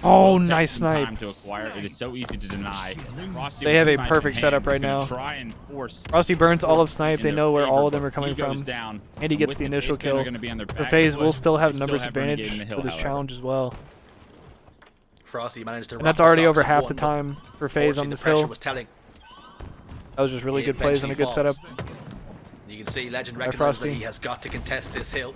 Oh, will take nice some time snipe. to acquire. It is so easy to deny. Frosty They with have the a snipe in perfect hand setup is right gonna now. Try and force Frosty burns all of Snipe. in They their know where favor, all of them are but coming he goes from. down. And he gets With the initial base gun, they're kill. gonna be on their For back FaZe, foot. we'll still have They numbers have Renegade advantage in the hill, for this however. challenge as well. Frosty managed to. And rock that's the already socks over of half one, the but time for FaZe on unfortunately this the pressure hill. was telling. That was just really He good plays and a good eventually setup. falls. You can see Legend By recognizes that Frosty. he has got to contest this hill.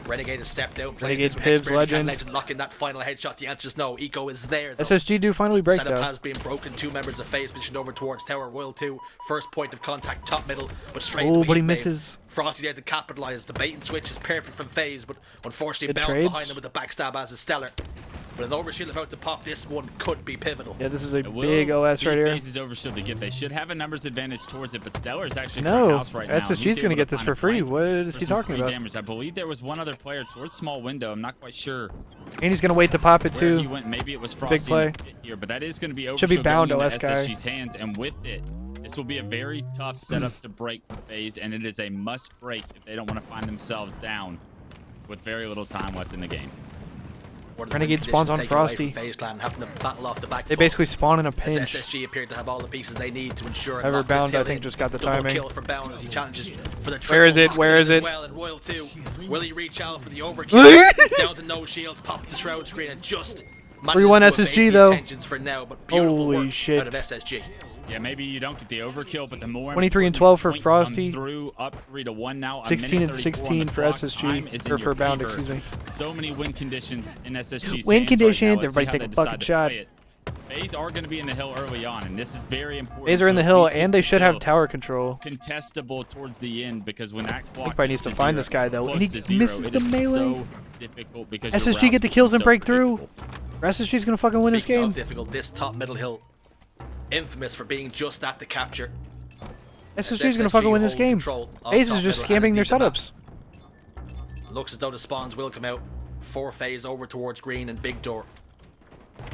Renegade has stepped out. Renegade Plays this pivots expert. Can Legend. Legend lock in that final headshot? The answer is no. Eco is there. Though. SSG do finally break Setup though. has been broken. 2 members of FaZe positioned over towards Tower. Royal 2, first point of contact, top middle, but straight. Oh, into but he heatwave. misses. Frosty there to capitalize. The bait and switch is perfect from FaZe, but unfortunately Good Bound trades. behind him with the backstab as is Stellar. With an overshield about to pop, this one could be pivotal. Yeah, this is a It will big OS be right here. FaZe's overshield to get. They should have a numbers advantage towards it, but Stellar is actually No, front house right now. and SSG's he's gonna able get this find for a free. flank What is for he some talking free about? damage. I believe there was one other player towards small window. I'm not quite sure And he's gonna wait to pop it where too. he went. Maybe it was Frosty play. in the pit here, but that is going to be overshield Should be bound going OS into guy. SSG's hands, and with it, this will be a very tough setup to break for FaZe, and it is a must break if they don't want to find themselves down with very little time left in the game. One of the Renegade win spawns on conditions taken away Frosty. from FaZe Clan, having to battle off the back They foot. basically spawn in a As pinch. SSG appeared to have all the pieces they need to ensure. However, lock this Bound, I hill think, in. just got the Double timing. kill for Bound as he challenges for the Where is triple, it? Where locks is in as it? Well, and Royal 2, will he reach out for the overkill? Down to no shields, pop the shroud screen, and just 3-1 manages to SSG evade the though. intentions for now, but beautiful Holy work shit. out of SSG. Yeah, maybe you don't get the overkill, but the more 23 and 12 for important point comes Frosty. Through up 3-1 now. 16 and 34 on 16 the for clock. SSG, Time is in or your for Bound, favor. excuse me. So many win conditions in SSG's Win hands conditions, right now. Let's see everybody how take they a decide fucking to shot. play it. FaZe are going to be in the hill early on, and this is very important. FaZe are in to the hill, at least get and they this should have hill tower control. contestable towards the end, because when that clock Probably needs gets to find zero, this guy, though. close And he to zero, misses it the is melee. so difficult because your SSG get routes the kills and become so break through. predictable. SSG's gonna fucking win this Speaking game. of difficult, this top middle hill, infamous for being just at the capture. SSG's gonna fucking win this game. FaZe is just scamming their setups. Looks as though the spawns will come out for FaZe over towards green and big door.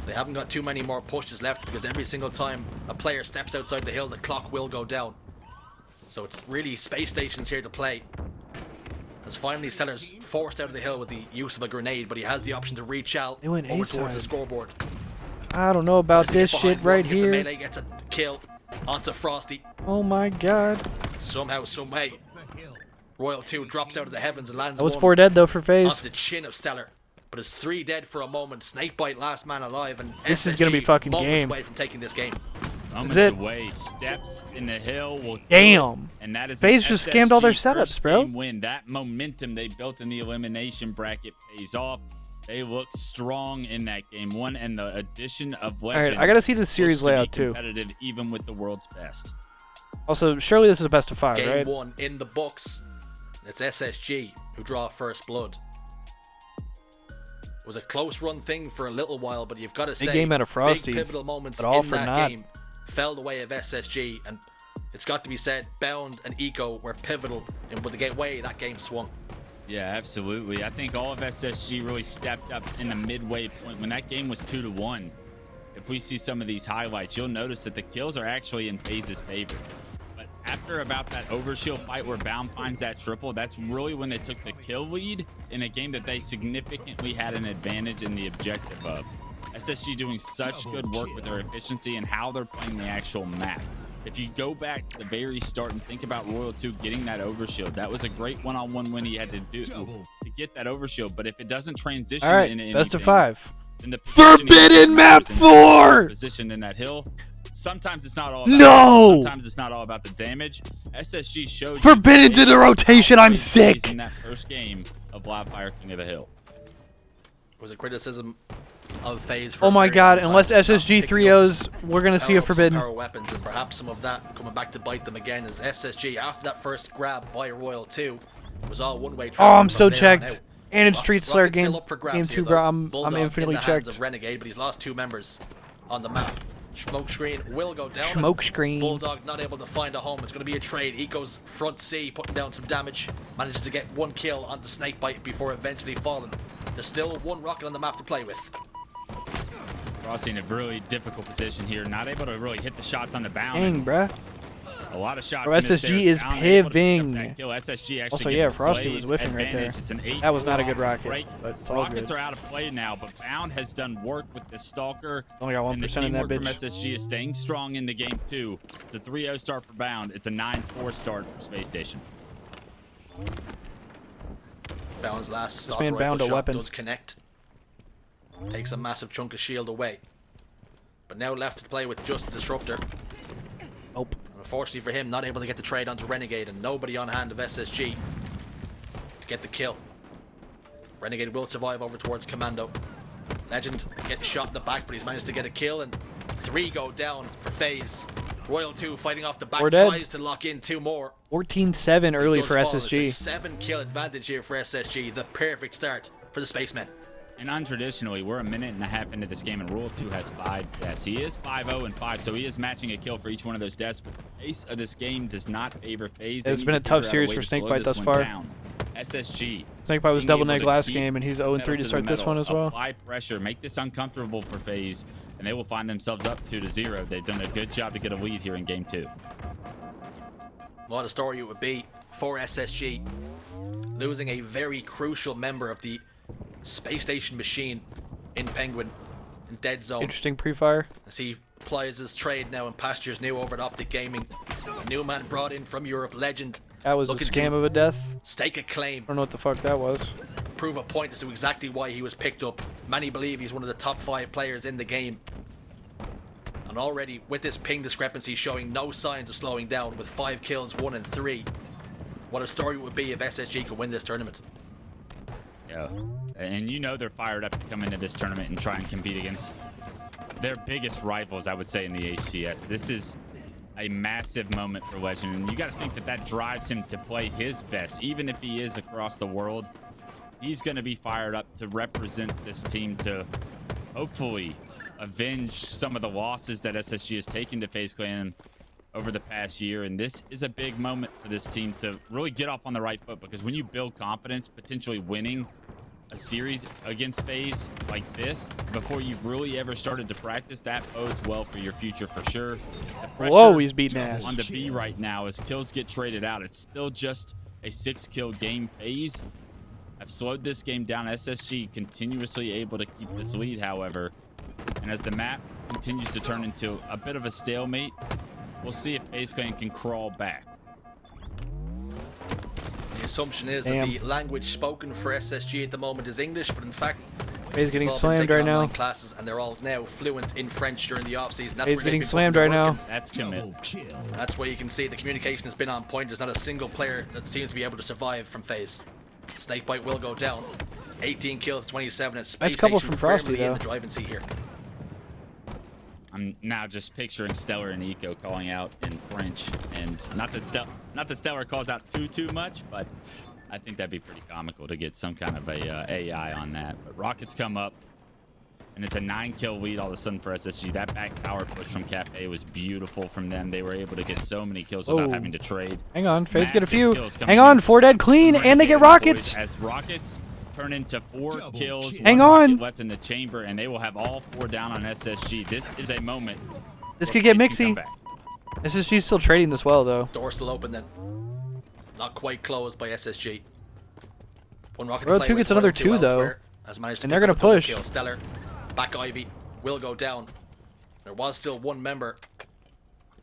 They haven't got too many more pushes left because every single time a player steps outside the hill, the clock will go down. So it's really space stations here to play. As finally Stellar's forced out of the hill with the use of a grenade, but he has the option to reach out They went over A-side. towards the scoreboard. I don't know about Tries to get this behind shit one, right gets a here. melee, gets a kill onto Frosty. Oh my god. Somehow, some way, Royal 2 drops out of the heavens and lands That was one 4 dead though for onto FaZe. the chin of Stellar. But it's 3 dead for a moment. Snakebite last man alive, and This is SSG gonna be fucking moments game. away from taking this game. Moments it? away, steps in the hill will do Damn. it, and that is FaZe an just scammed all their SSG first setups, bro. game win. That momentum they built in the elimination bracket pays off. They look strong in that game one, and the addition of Legend. Alright, I gotta see this series looks to be layout too. competitive even with the world's best. Also, surely this is a best of 5, Game right? 1 in the books. It's SSG who draw first blood. It was a close run thing for a little while, but you've got to say, game out of Frosty, big pivotal moments but all in for that naught. game fell the way of SSG, and it's got to be said, Bound and Eco were pivotal in the way that game swung. Yeah, absolutely. I think all of SSG really stepped up in the midway point when that game was 2-1. if we see some of these highlights, you'll notice that the kills are actually in FaZe's favor. But after about that overshield fight where Bound finds that triple, that's really when they took the kill lead in a game that they significantly had an advantage in the objective of. SSG doing such good work with their efficiency and how they're playing the actual map. If you go back to the very start and think about Royal 2 getting that overshield, that was a great one-on-one win he had to do to get that overshield. But if it doesn't transition into anything, best of 5. then the Forbidden map 4! Positioned in that hill. Sometimes it's not all No! Sometimes it's not all about the damage. SSG showed Forbidden to the rotation, I'm sick! In that first game of Live Fire King of the Hill. It was a criticism of FaZe. Oh my god, unless SSG 3-0s, we're gonna see a Forbidden. Power weapons, and perhaps some of that coming back to bite them again as SSG, after that first grab by Royal 2, was all one-way traffic. Oh, I'm so checked. And in Street Slayer game 2, bro, I'm infinitely checked. Of Renegade, but he's lost 2 members on the map. Smoke screen will go down. Smoke screen. Bulldog not able to find a home. It's going to be a trade. Eco's front C putting down some damage. Manages to get 1 kill on the Snakebite before eventually falling. There's still 1 rocket on the map to play with. Crossing a really difficult position here. Not able to really hit the shots on the bound. Dang, bruh. A lot of shots. Bro, SSG is pivoting. SSG Also, yeah, Frosty was whiffing right there. That was not a good rocket, but it's all Rockets good. are out of play now, but Bound has done work with the Stalker. Only got 1% and the in that teamwork from bitch. SSG is staying strong in the game too. It's a 3-0 start for Bound. It's a 9-4 start for Space Station. Bound's last This stock man rifle bound a shot weapon. does connect. Takes a massive chunk of shield away. But now left to play with just Disruptor. Nope. And unfortunately for him, not able to get the trade onto Renegade, and nobody on hand of SSG to get the kill. Renegade will survive over towards Commando. Legend getting shot in the back, but he's managed to get a kill, and 3 go down for FaZe. Royal 2 fighting off the back, tries to lock in 2 more. 14-7 early for SSG. It's a 7-kill advantage here for SSG. The perfect start for the Spacemen. And untraditionally, we're a minute and a half into this game, and Royal 2 has 5 deaths. He is 5-0 and 5, so he is matching a kill for each one of those deaths. But the pace of this game does not favor FaZe. It's been a tough series for Snakebite thus far. SSG. Snakebite was double neg last game, and he's 0-3 to start this one as well. Apply pressure, make this uncomfortable for FaZe, and they will find themselves up 2-0. They've done a good job to get a lead here in game 2. What a story it would be for SSG, losing a very crucial member of the Space Station machine in Penguin, in Dead Zone. Interesting pre-fire. As he plies his trade now and pastures new over at Optic Gaming. A new man brought in from Europe, Legend. That was a scam of a death. Stake a claim. I don't know what the fuck that was. Prove a point as to exactly why he was picked up. Many believe he's one of the top 5 players in the game. And already, with this ping discrepancy showing no signs of slowing down, with 5 kills, 1 and 3. What a story it would be if SSG could win this tournament. Yeah, and you know they're fired up to come into this tournament and try and compete against their biggest rivals, I would say, in the HCS. This is a massive moment for Legend, and you got to think that that drives him to play his best. Even if he is across the world, he's going to be fired up to represent this team to hopefully avenge some of the losses that SSG has taken to FaZe Clan over the past year. And this is a big moment for this team to really get off on the right foot, because when you build confidence, potentially winning a series against FaZe like this before you've really ever started to practice, that bodes well for your future for sure. Whoa, he's beating ass. On the B right now as kills get traded out. It's still just a 6-kill game. FaZe have slowed this game down. SSG continuously able to keep this lead, however. And as the map continues to turn into a bit of a stalemate, we'll see if FaZe Clan can crawl back. The assumption is that the language spoken for SSG at the moment is English, but in fact, FaZe getting slammed right now. Classes, and they're all now fluent in French during the off-season. FaZe getting slammed right now. That's commit. That's where you can see the communication has been on point. There's not a single player that seems to be able to survive from FaZe. Snakebite will go down. 18 kills, 27. And Space couple Station from Frosty, firmly in though. the driving seat here. I'm now just picturing Stellar and Eco calling out in French, and not that Stellar calls out too much, but I think that'd be pretty comical to get some kind of a AI on that. But Rockets come up, and it's a 9-kill lead all of a sudden for SSG. That back power push from Cafe was beautiful from them. They were able to get so many kills without having to trade. Hang on, FaZe get a few. Kills coming Hang on, in 4 dead clean, and they get rockets. As Rockets turn into 4 kills. Hang one rocket on. left in the chamber, and they will have all 4 down on SSG. This is a moment. This where could get FaZe can mixy. come back. SSG's still trading this well, though. Door still open then. Not quite closed by SSG. One rocket Road to play 2 with, gets another Road 2 2 though. elsewhere. Has managed to And they're pick gonna up a double push. kill. Stellar. Back Ivy will go down. There was still one member.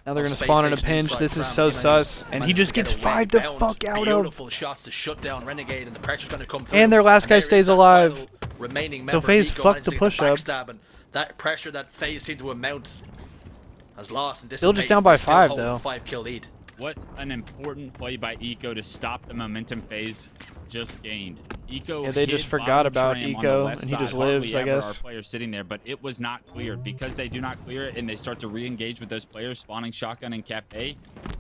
Now they're of gonna Space spawn in a Station pinch. inside This is Cram. so He sus. And he managed just to get gets away 5'd the bound. fuck out of. Beautiful shots to shut down Renegade, and the pressure's gonna come through. And their last guy there is stays that alive. final remaining So member. FaZe Vico fucked managed the to get push up. backstab, and that pressure that FaZe seemed to amount has lost and Still just dissipated. down by They're still 5 holding though. a 5-kill lead. What's an important play by Eco to stop the momentum FaZe just gained? Eco Yeah, they hit just forgot bottom about tram on Eco, the left and he just side. Hardly lives, I ever guess. Our players sitting there, but it was not cleared. Because they do not clear it and they start to re-engage with those players spawning shotgun and cafe,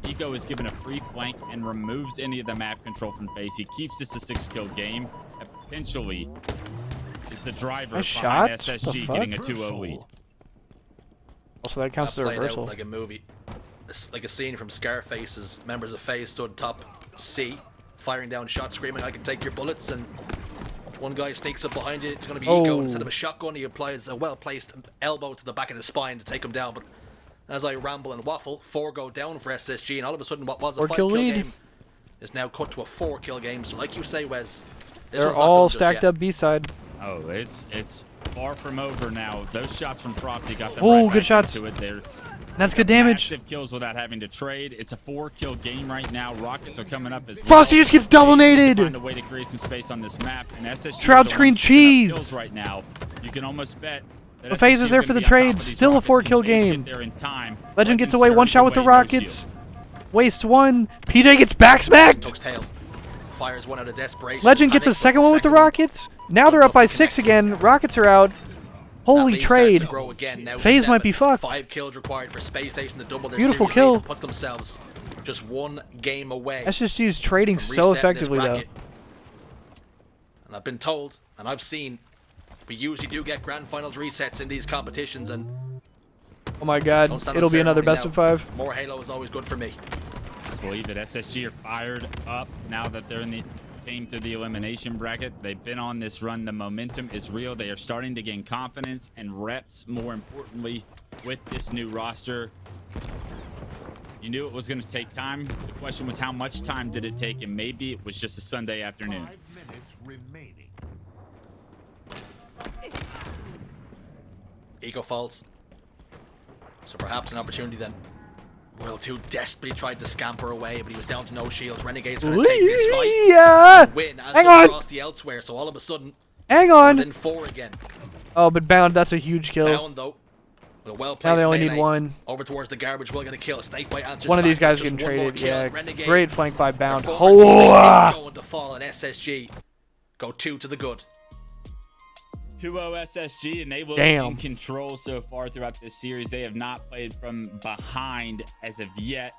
Eco is given a free flank and removes any of the map control from FaZe. He keeps this a 6-kill game and potentially is the driver Nice behind shot. SSG What the getting a 2-0 lead. Also, that counts as a Played out reversal. like a movie. It's like a scene from Scarface as members of FaZe stood top C, firing down shots, screaming, "I can take your bullets," and one guy sneaks up behind you. It's going to be Eco. Oh. Instead of a shotgun, he applies a well-placed elbow to the back of the spine to take him down. But as I ramble and waffle, 4 go down for SSG, and all of a sudden what was a 4-kill 5-kill lead. game is now cut to a 4-kill game. So like you say, Wes, this They're one's not all done just stacked yet. up B-side. Oh, it's far from over now. Those shots from Frosty got them Oh, right good back shots. into it. They're That's good damage. massive kills without having to trade. It's a 4-kill game right now. Rockets are coming up as well. Frosty just gets double They need to naded. Find a way to create some space on this map. And SSG Shroud are the screen ones picking up cheese. kills right now. You can almost bet that But FaZe SSG is there are for gonna the be on top trade. of these Still a Rockets. 4-kill Can FaZe game. get there in time? Legend gets Legend away one scurries shot with the away, no Rockets. shield. Waste 1. PJ gets back smacked. Tuck's tail fires one out of desperation. Legend gets a Panic, but second one with the Rockets. Now they're up by 6 again. Rockets are out. Holy That lead starts to trade. grow again. Now FaZe might 7. be fucked. 5 kills required for Space Station to double their Beautiful series kill. lead and put themselves just 1 game away. SSG's trading from so resetting this effectively though. bracket. And I've been told, and I've seen, we usually do get grand finals resets in these competitions, and Oh my god. don't stand on It'll be another ceremony best now. of 5. More Halo is always good for me. I believe that SSG are fired up now that they're in the came through the elimination bracket. They've been on this run. The momentum is real. They are starting to gain confidence and reps, more importantly, with this new roster. You knew it was going to take time. The question was how much time did it take, and maybe it was just a Sunday afternoon. 5 minutes remaining. Eco falls. So perhaps an opportunity then. Royal 2 desperately tried to scamper away, but he was down to no shields. Renegade's going to take this fight. Yeah. Win as Hang does on. Frosty elsewhere, so all of a sudden, Hang on. within 4 again. Oh, but Bound, that's a huge kill. Bound though. With a well-placed Now they only need melee. 1. Over towards the garbage, will get a kill. Snake Bite answers One of these back. guys Just getting one more traded. kill. Yeah. Renegade, Great flank by their Bound. former teammate, is Oh. going to fall, and SSG go 2 to the good. 2-0 SSG, and they look Damn. in control so far throughout this series. They have not played from behind as of yet.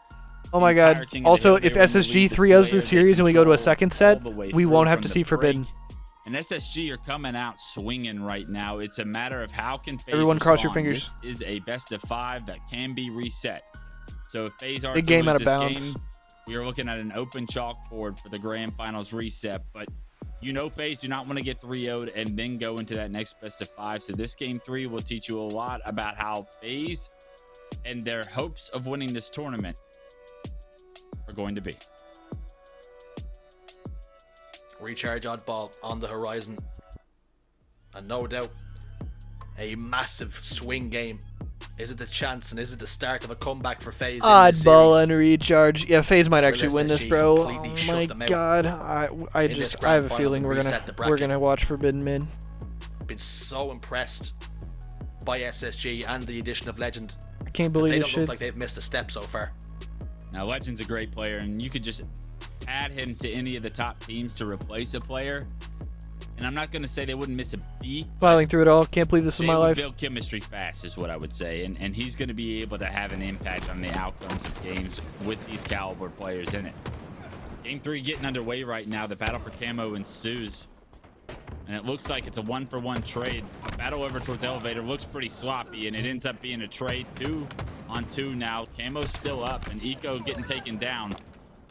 Oh my Entire god. King of the Also, Hill, they if were in the SSG lead. The 3-0s Slayer, this series and we go to a control second set, all the way we through won't have from to the see break. Forbidden. And SSG are coming out swinging right now. It's a matter of how can FaZe Everyone cross your respond. fingers. This is a best of 5 that can be reset. So if FaZe are Big to game lose out of this bounds. game, we are looking at an open chalkboard for the grand finals reset. But you know FaZe do not want to get 3-0'd and then go into that next best of 5. So this game 3 will teach you a lot about how FaZe and their hopes of winning this tournament are going to be. Recharge oddball on the horizon. And no doubt, a massive swing game. Is it the chance and is it the start of a comeback for FaZe? Oddball and recharge. Yeah, FaZe might actually Will win this, SSG bro. completely Oh shut my them out god. I in this have grand a final feeling to reset the we're bracket? gonna watch Forbidden mid. Been so impressed by SSG and the addition of Legend. I can't They believe don't this look shit. like they've missed a step so far. Now, Legend's a great player, and you could just add him to any of the top teams to replace a player. And I'm not going to say they wouldn't miss a beat. Filing through it all. Can't believe this is They my would life. build chemistry fast is what I would say. And he's going to be able to have an impact on the outcomes of games with these caliber players in it. Game 3 getting underway right now. The battle for camo ensues. And it looks like it's a 1-for-1 trade. A battle over towards elevator looks pretty sloppy, and it ends up being a trade 2-on-2 now. Camo's still up, and Eco getting taken down.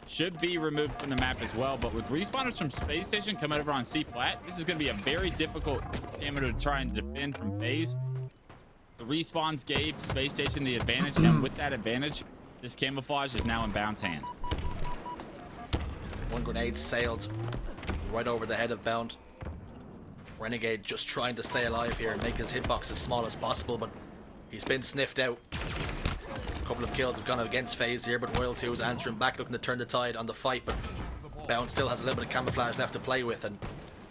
should be removed from the map as well. But with respawners from Space Station coming over on C Plat, this is going to be a very difficult ammo to try and defend from FaZe. The respawns gave Space Station the advantage, and with that advantage, this camouflage is now in Bound's hand. One grenade sailed right over the head of Bound. Renegade just trying to stay alive here and make his hitbox as small as possible, but he's been sniffed out. A couple of kills have gone against FaZe here, but Royal 2 is answering back, looking to turn the tide on the fight, but Bound still has a little bit of camouflage left to play with and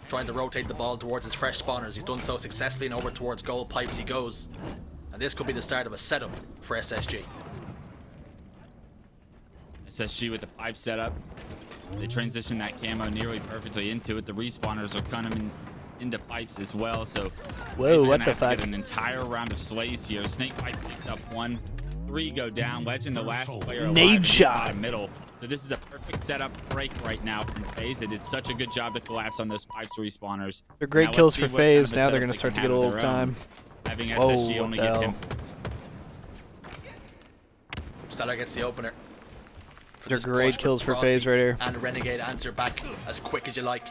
trying to rotate the ball towards his fresh spawners. He's done so successfully, and over towards gold pipes he goes. And this could be the start of a setup for SSG. SSG with the pipe setup. They transition that camo nearly perfectly into it. The respawners are coming into pipes as well, so whoa, what the fuck? Get an entire round of slays here. Snake pipe picked up one. 3 go down. Legend, the last player alive, nade shot middle. So this is a perfect setup break right now from FaZe. They did such a good job to collapse on those pipes respawners. They're great now kills for FaZe. Now they're going to start to get a little time. Having SSG only get 10 points. Stellar gets the opener. They're great kills for FaZe right here. And Renegade answer back as quick as you like.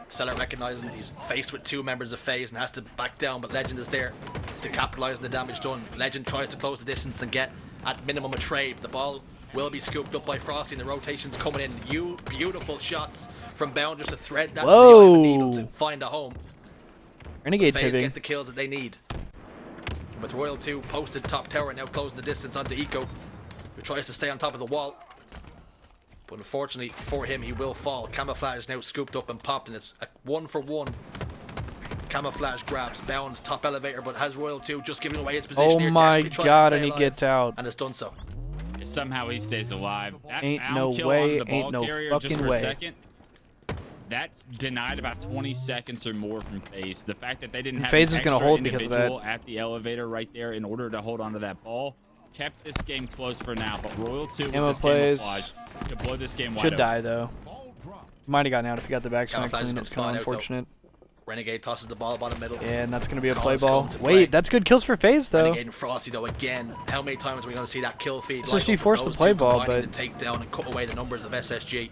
Stellar recognizing he's faced with 2 members of FaZe and has to back down, but Legend is there to capitalize on the damage done. Legend tries to close the distance and get at minimum a trade. The ball will be scooped up by Frosty and the rotation's coming in. Beautiful shots from Bound just to thread that needle to find a home. Renegade FaZe pivoting. get the kills that they need. With Royal 2 posted top tower, now closing the distance onto Eco, who tries to stay on top of the wall. But unfortunately for him, he will fall. Camouflage now scooped up and popped, and it's a 1-for-1. Camouflage grabs Bound top elevator, but has Royal 2 just giving away his position oh here. My God, and he gets out. And has done so. Somehow he stays alive. That ain't Bound no kill way, on the ain't ball no carrier fucking just for way. a second. That's denied about 20 seconds or more from FaZe. The fact that they didn't have FaZe an is gonna extra hold because of individual that. at the elevator right there in order to hold onto that ball kept this game close for now. But Royal 2 with this camouflage to blow this game wide Should open. die though. Might have gotten out if he got the back smack. Camouflage It's kind of unfortunate. Renegade tosses the ball bottom middle. Yeah, and that's going to be a play Collins ball. come to play. Wait, that's good kills for FaZe though. Renegade and Frosty though again. How many times are we going to see that kill feed? SSG forced the play ball, but to take down and cut away the numbers of SSG.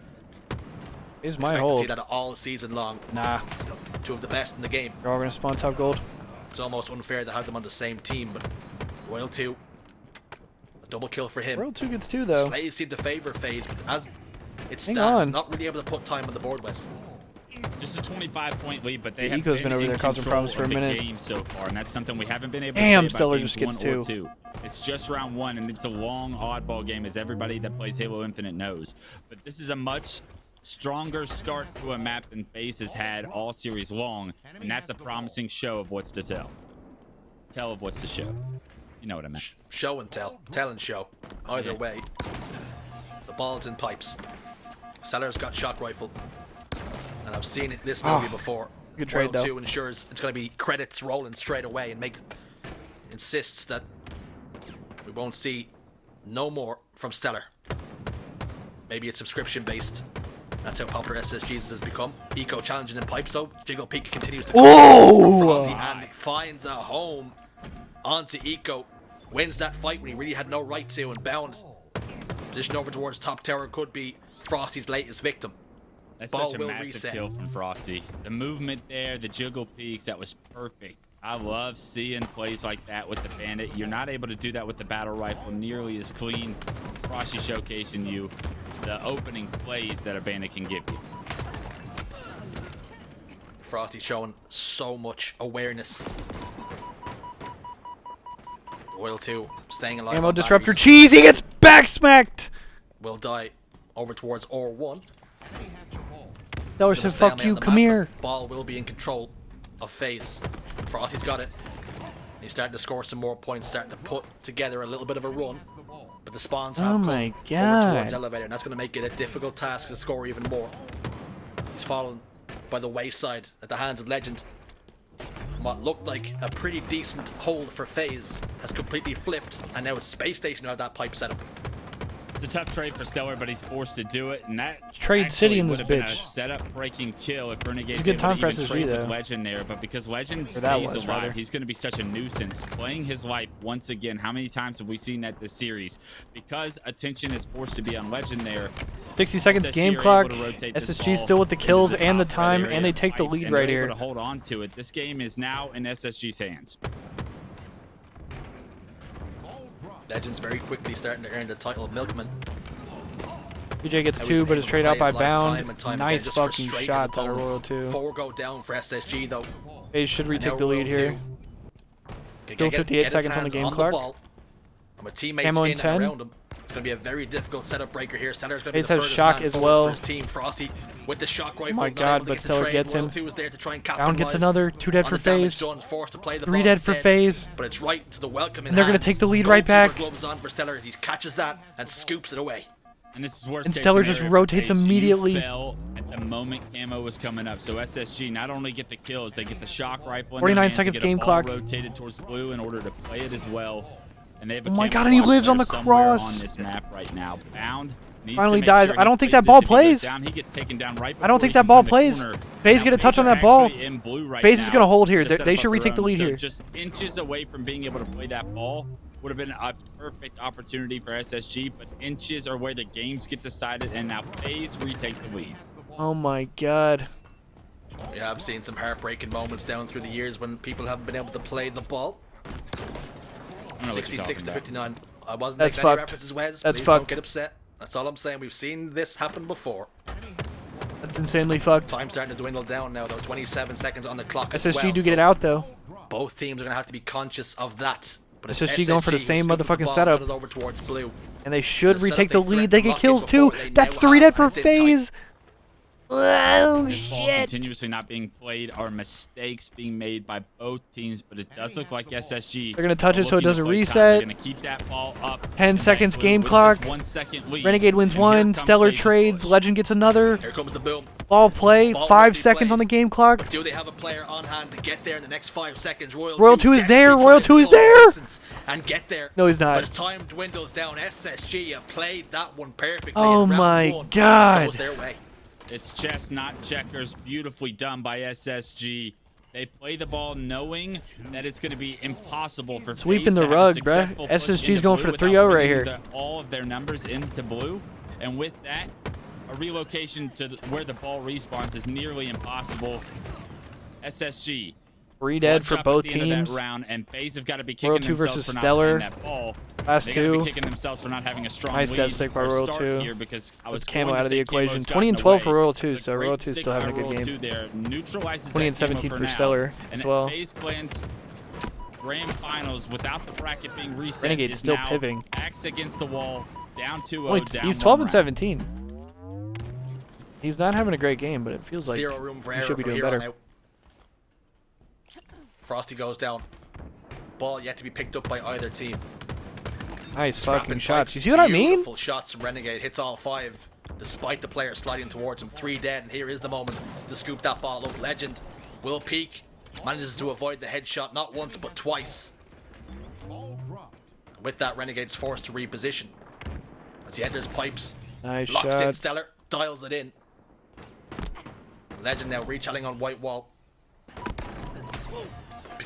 FaZe might To see hold. that all season long. Nah. 2 of the best in the game. They're all going to spawn top gold. It's almost unfair to have them on the same team, but Royal 2, a double kill for him. Royal 2 gets 2 though. Slays seem to favor FaZe, but as it Hang stands, on. not really able to put time on the board, Wes. Just a 25-point lead, but they The have Eco's been been over in there causing control problems for a of the minute. game so far, and that's something we haven't been able Damn, to say Stellar about games just gets 1 or 2. 2. It's just round 1, and it's a long oddball game, as everybody that plays Halo Infinite knows. But this is a much stronger start to a map than FaZe has had all series long, and that's a promising show of what's to tell. Tell of what's to show. You know what I meant. Show and tell. Tell and show. Either way. The ball's in pipes. Stellar's got shot rifle. And I've seen it this movie before. Good trade, Royal though. 2 ensures it's going to be credits rolling straight away and insists that we won't see no more from Stellar. Maybe it's subscription based. That's how popular SSGs has become. Eco challenging in pipes though. Jiggle Peak continues to come. Frosty and finds a home onto Eco. Wins that fight when he really had no right to, and Bound position over towards top tower could be Frosty's latest victim. That's Ball such a will massive reset. kill from Frosty. The movement there, the jiggle peaks, that was perfect. I love seeing plays like that with the Bandit. You're not able to do that with the battle rifle nearly as clean. Frosty showcasing you the opening plays that a Bandit can give you. Frosty showing so much awareness. Royal 2 staying alive. Ammo on disruptor batteries. cheese. He gets back smacked. Will die over towards Or 1. Stellar Gonna said, stay on "Fuck the you, map, come but here." Ball will be in control of FaZe. Frosty's got it. He's starting to score some more points, starting to put together a little bit of a run. But the spawns have Oh come my over towards God. elevator, and that's going to make it a difficult task to score even more. He's fallen by the wayside at the hands of Legend. What looked like a pretty decent hold for FaZe has completely flipped, and now it's Space Station who have that pipe set up. It's a tough trade for Stellar, but he's forced to do it, and that Trade City in this would have been a bitch. setup-breaking kill if Renegade's Good able time to for even SSG, trade with though. Legend there, but because Legend Or that stays was, alive, rather. he's going to be such a nuisance. Playing his life once again, how many times have we seen that this series? Because attention is forced to be on Legend there. 60 seconds SSG game are clock. able to rotate this SSG ball still with the into kills and the top time, red area and they take the pipes, lead and right they're here. able to hold on to it. This game is now in SSG's hands. Legend's very quickly starting to earn the title of Milkman. PJ gets Now 2, he's but is able to traded out play by his life time Bound. and time Nice again, just fucking frustrate his shots out of opponents. Royal 2. 4 go down for SSG though. FaZe should And retake now the lead Royal here. 2 Still get 58 his seconds on the hands game clock. ball. And with teammates Camo in in and 10. around him, it's going to be a very difficult setup breaker here. Stellar's going to be FaZe the has furthest shock man as forward well. for his team. Frosty with the shock rifle. my not God, able to but get the Stellar trade. gets Royal him. 2 is there to try and Bound gets capitalize another. 2 dead on for the damage FaZe. done, forced to play the 3 ball dead for instead. FaZe. But it's right into the welcoming And they're gonna hands. take the lead right Goalkeeper back. gloves on for Stellar as he catches that and scoops it away. And this is worst And case Stellar just scenario for rotates FaZe. immediately. You fell at the moment Camo was coming up. So SSG not only get the kills, they get the shock rifle in 49 their hands, seconds they get a game ball clock. rotated towards blue in order to play it as well. And they have a Oh my Camo God, and he Flash lives on player the somewhere cross. on this map right now. Bound needs Finally to make dies. sure I he don't think plays that ball this. If he goes plays. down, he gets taken down right I don't before think he that can ball turn the plays. corner. FaZe Now, get a touch FaZe on are that ball. actually in blue right FaZe is now gonna hold here. to They set up should a retake the their lead own. here. So just inches away from being able to play that ball would have been a perfect opportunity for SSG, but inches are where the games get decided, and now FaZe retake the lead. Oh my God. Yeah, I've seen some heartbreaking moments down through the years when people haven't been able to play the ball. I don't know what you're 66 to talking about. 59. I wasn't That's making any fucked. references, Wes. That's Please fucked. don't get upset. That's all I'm saying. We've seen this happen before. That's insanely fucked. Time's starting to dwindle down now, though. 27 seconds on the clock as SSG well. do get it out, though. Both teams are going to have to be conscious of that. But it's SSG going for the who same scoop the motherfucking ball, setup. put it over towards blue. And they should The setup retake the they lead. They threatened get Rocket kills, before, too. they That's now 3 have, dead for and it's in tight. FaZe. Oh, This ball shit. continuously not being played are mistakes being made by both teams, but it does look like SSG. They're gonna touch are it so it looking to doesn't play time. reset. They're gonna keep that ball up. 10 and seconds back game with this clock. 1 second lead. Renegade wins And here 1. comes Stellar FaZe's trades. push. Legend gets another. Here comes the boom. Ball play. Ball will 5 be seconds played. on the game clock. Do they have a player on hand to get there in the next 5 seconds? Royal 2 is desperately there. trying Royal to 2 is close there. distance and get there. No, he's not. But as time dwindles down, SSG have played that one perfectly. Oh and round my 1 God. goes their way. It's chess, not checkers. Beautifully done by SSG. They play the ball knowing that it's going to be impossible for Sweeping FaZe the to have a rug, bruh. successful push SSG's into going blue for the without 3-0 right bringing here. all of their numbers into blue. And with that, a relocation to where the ball respawns is nearly impossible. SSG 3 dead clutch for up both at the end of teams. that round, and FaZe have got to be Royal kicking 2 themselves versus for not Stellar. playing that ball. Last They gotta be 2. kicking themselves for not having a strong Nice lead death stick by or Royal start 2. here, because I was With Camo going to out of the say equation. Camo's 20 and gotten 12 for away. Royal 2, The so great Royal 2 stick still having a by good Royal game. 2 there neutralizes 20 that and Camo 17 for now. Stellar And as well. FaZe Clan's grand finals without the bracket being reset Renegade's is still now pivoting. backs against the wall, down 2-0, Oh, down he's 1 12 and round. 17. He's not having a great game, but it feels like Zero room for he error should be from doing here on better. out. Frosty goes down. Ball yet to be picked up by either team. Nice Scrapping fucking shots. pipes, You see what I mean? Beautiful shots from Renegade. Hits all 5, despite the player sliding towards him. 3 dead, and here is the moment to scoop that ball up. Legend will peek. Manages to avoid the headshot not once, but twice. With that, Renegade's forced to reposition. As he enters pipes, Nice locks in shot. Stellar, dials it in. Legend now rechalling on white wall.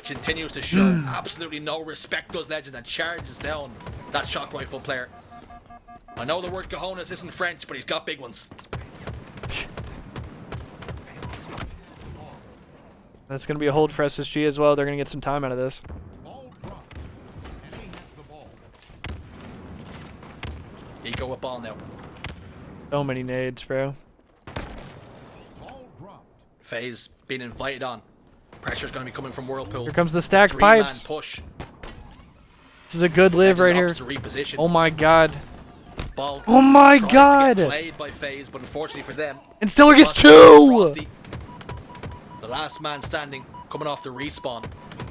Continues to show absolutely no respect, does Legend, and charges down that shock rifle player. I know the word cojones isn't French, but he's got big ones. That's going to be a hold for SSG as well. They're going to get some time out of this. Eco with ball now. So many nades, bro. FaZe being invited on. Pressure's going to be coming from Whirlpool. Here comes the stacked 3-man pipes. push. This is a good live right here. Legend opts to reposition. Oh my God. Ball Oh my tries to God. get played by FaZe, but unfortunately for them, And Stellar gets Frosty- 2! Frosty, the last man standing, coming off the respawn.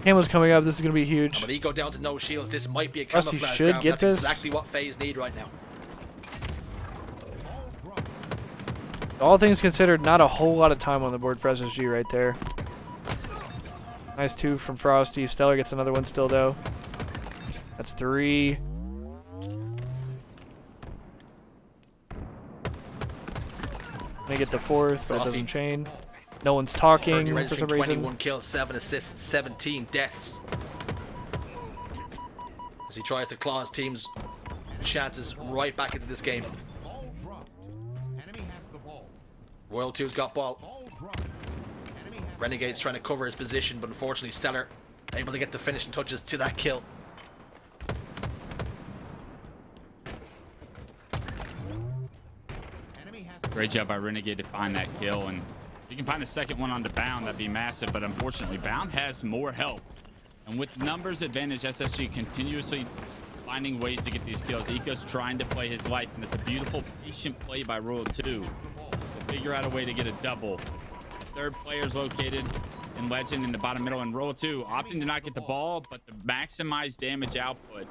Camo's coming up. This is going to be And huge. with Eco down to no shields, this might be a Frosty camouflage should ground. get That's this. exactly what FaZe need right now. All things considered, not a whole lot of time on the board for SSG right there. Nice 2 from Frosty. Stellar gets another one still, though. That's 3. Gonna get the fourth, but it Frosty. doesn't chain. No one's talking Currently for registering some reason. 21 kills, 7 assists, 17 deaths. As he tries to claw his team's chances right back into this game. Ball dropped. Enemy has the ball. Royal 2's got ball. Ball dropped. Enemy has Renegade's trying to cover his position, but unfortunately Stellar able to get the finishing touches to that kill. enemy has Great job by Renegade to find that kill, and if you can find a second one on the Bound, that'd be massive, but unfortunately Bound has more help. And with numbers advantage, SSG continuously finding ways to get these kills. Eco's trying to play his life, and it's a beautiful, patient play by Royal 2 to figure out a way to get a double. Third player's located in Legend in the bottom middle, and Royal 2 opting to not get the ball, but to maximize damage output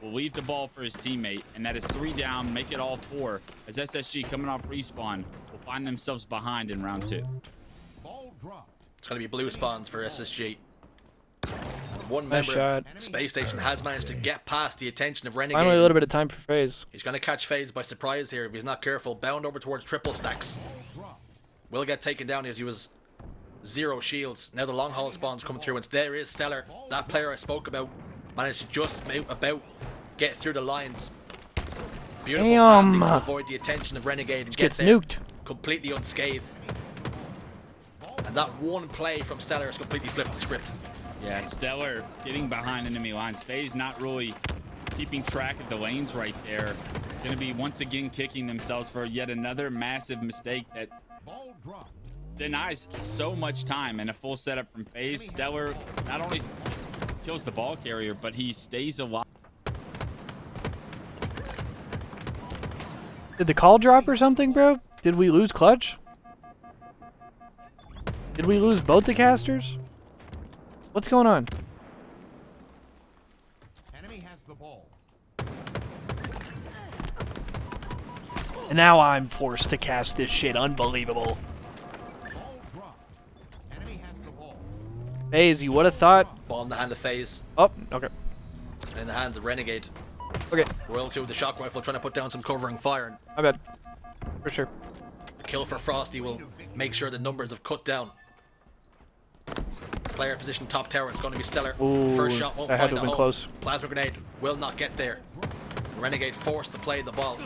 will leave the ball for his teammate, and that is 3 down, make it all 4, as SSG coming off respawn will find themselves behind in round 2. ball dropped. It's going to be blue spawns for SSG. One Nice member shot. of Space Station has managed to get past the attention of Renegade. Finally, a little bit of time for FaZe. He's going to catch FaZe by surprise here if he's not careful. Bound over towards triple stacks. Will get taken down as he was 0 shields. Now the long haul spawns come through, and there is Stellar. That player I spoke about managed to just about get through the lines. Beautiful Damn. pathing to avoid the attention of Renegade and get Gets there nuked. completely unscathed. And that one play from Stellar has completely flipped the script. Yeah, Stellar getting behind enemy lines. FaZe not really keeping track of the lanes right there. Going to be once again kicking themselves for yet another massive mistake that Ball dropped. denies so much time, and a full setup from FaZe. Stellar not only kills the ball carrier, but he stays alive. Did the call drop or something, bro? Did we lose clutch? Did we lose both the casters? What's going on? Enemy has the ball. And now I'm forced to cast this shit. Unbelievable. Ball dropped. Enemy has the ball. FaZe, you would have thought. Ball in the hand of FaZe, Oh, okay. and in the hands of Renegade. Okay, Royal 2 with the shock rifle trying to put down some covering fire. my bad. For sure. A kill for Frosty will make sure the numbers have cut down. Player position top tower is going to be Stellar. Ooh, First shot won't that had find to a have been hole. close. Plasma grenade will not get there. Renegade forced to play the ball.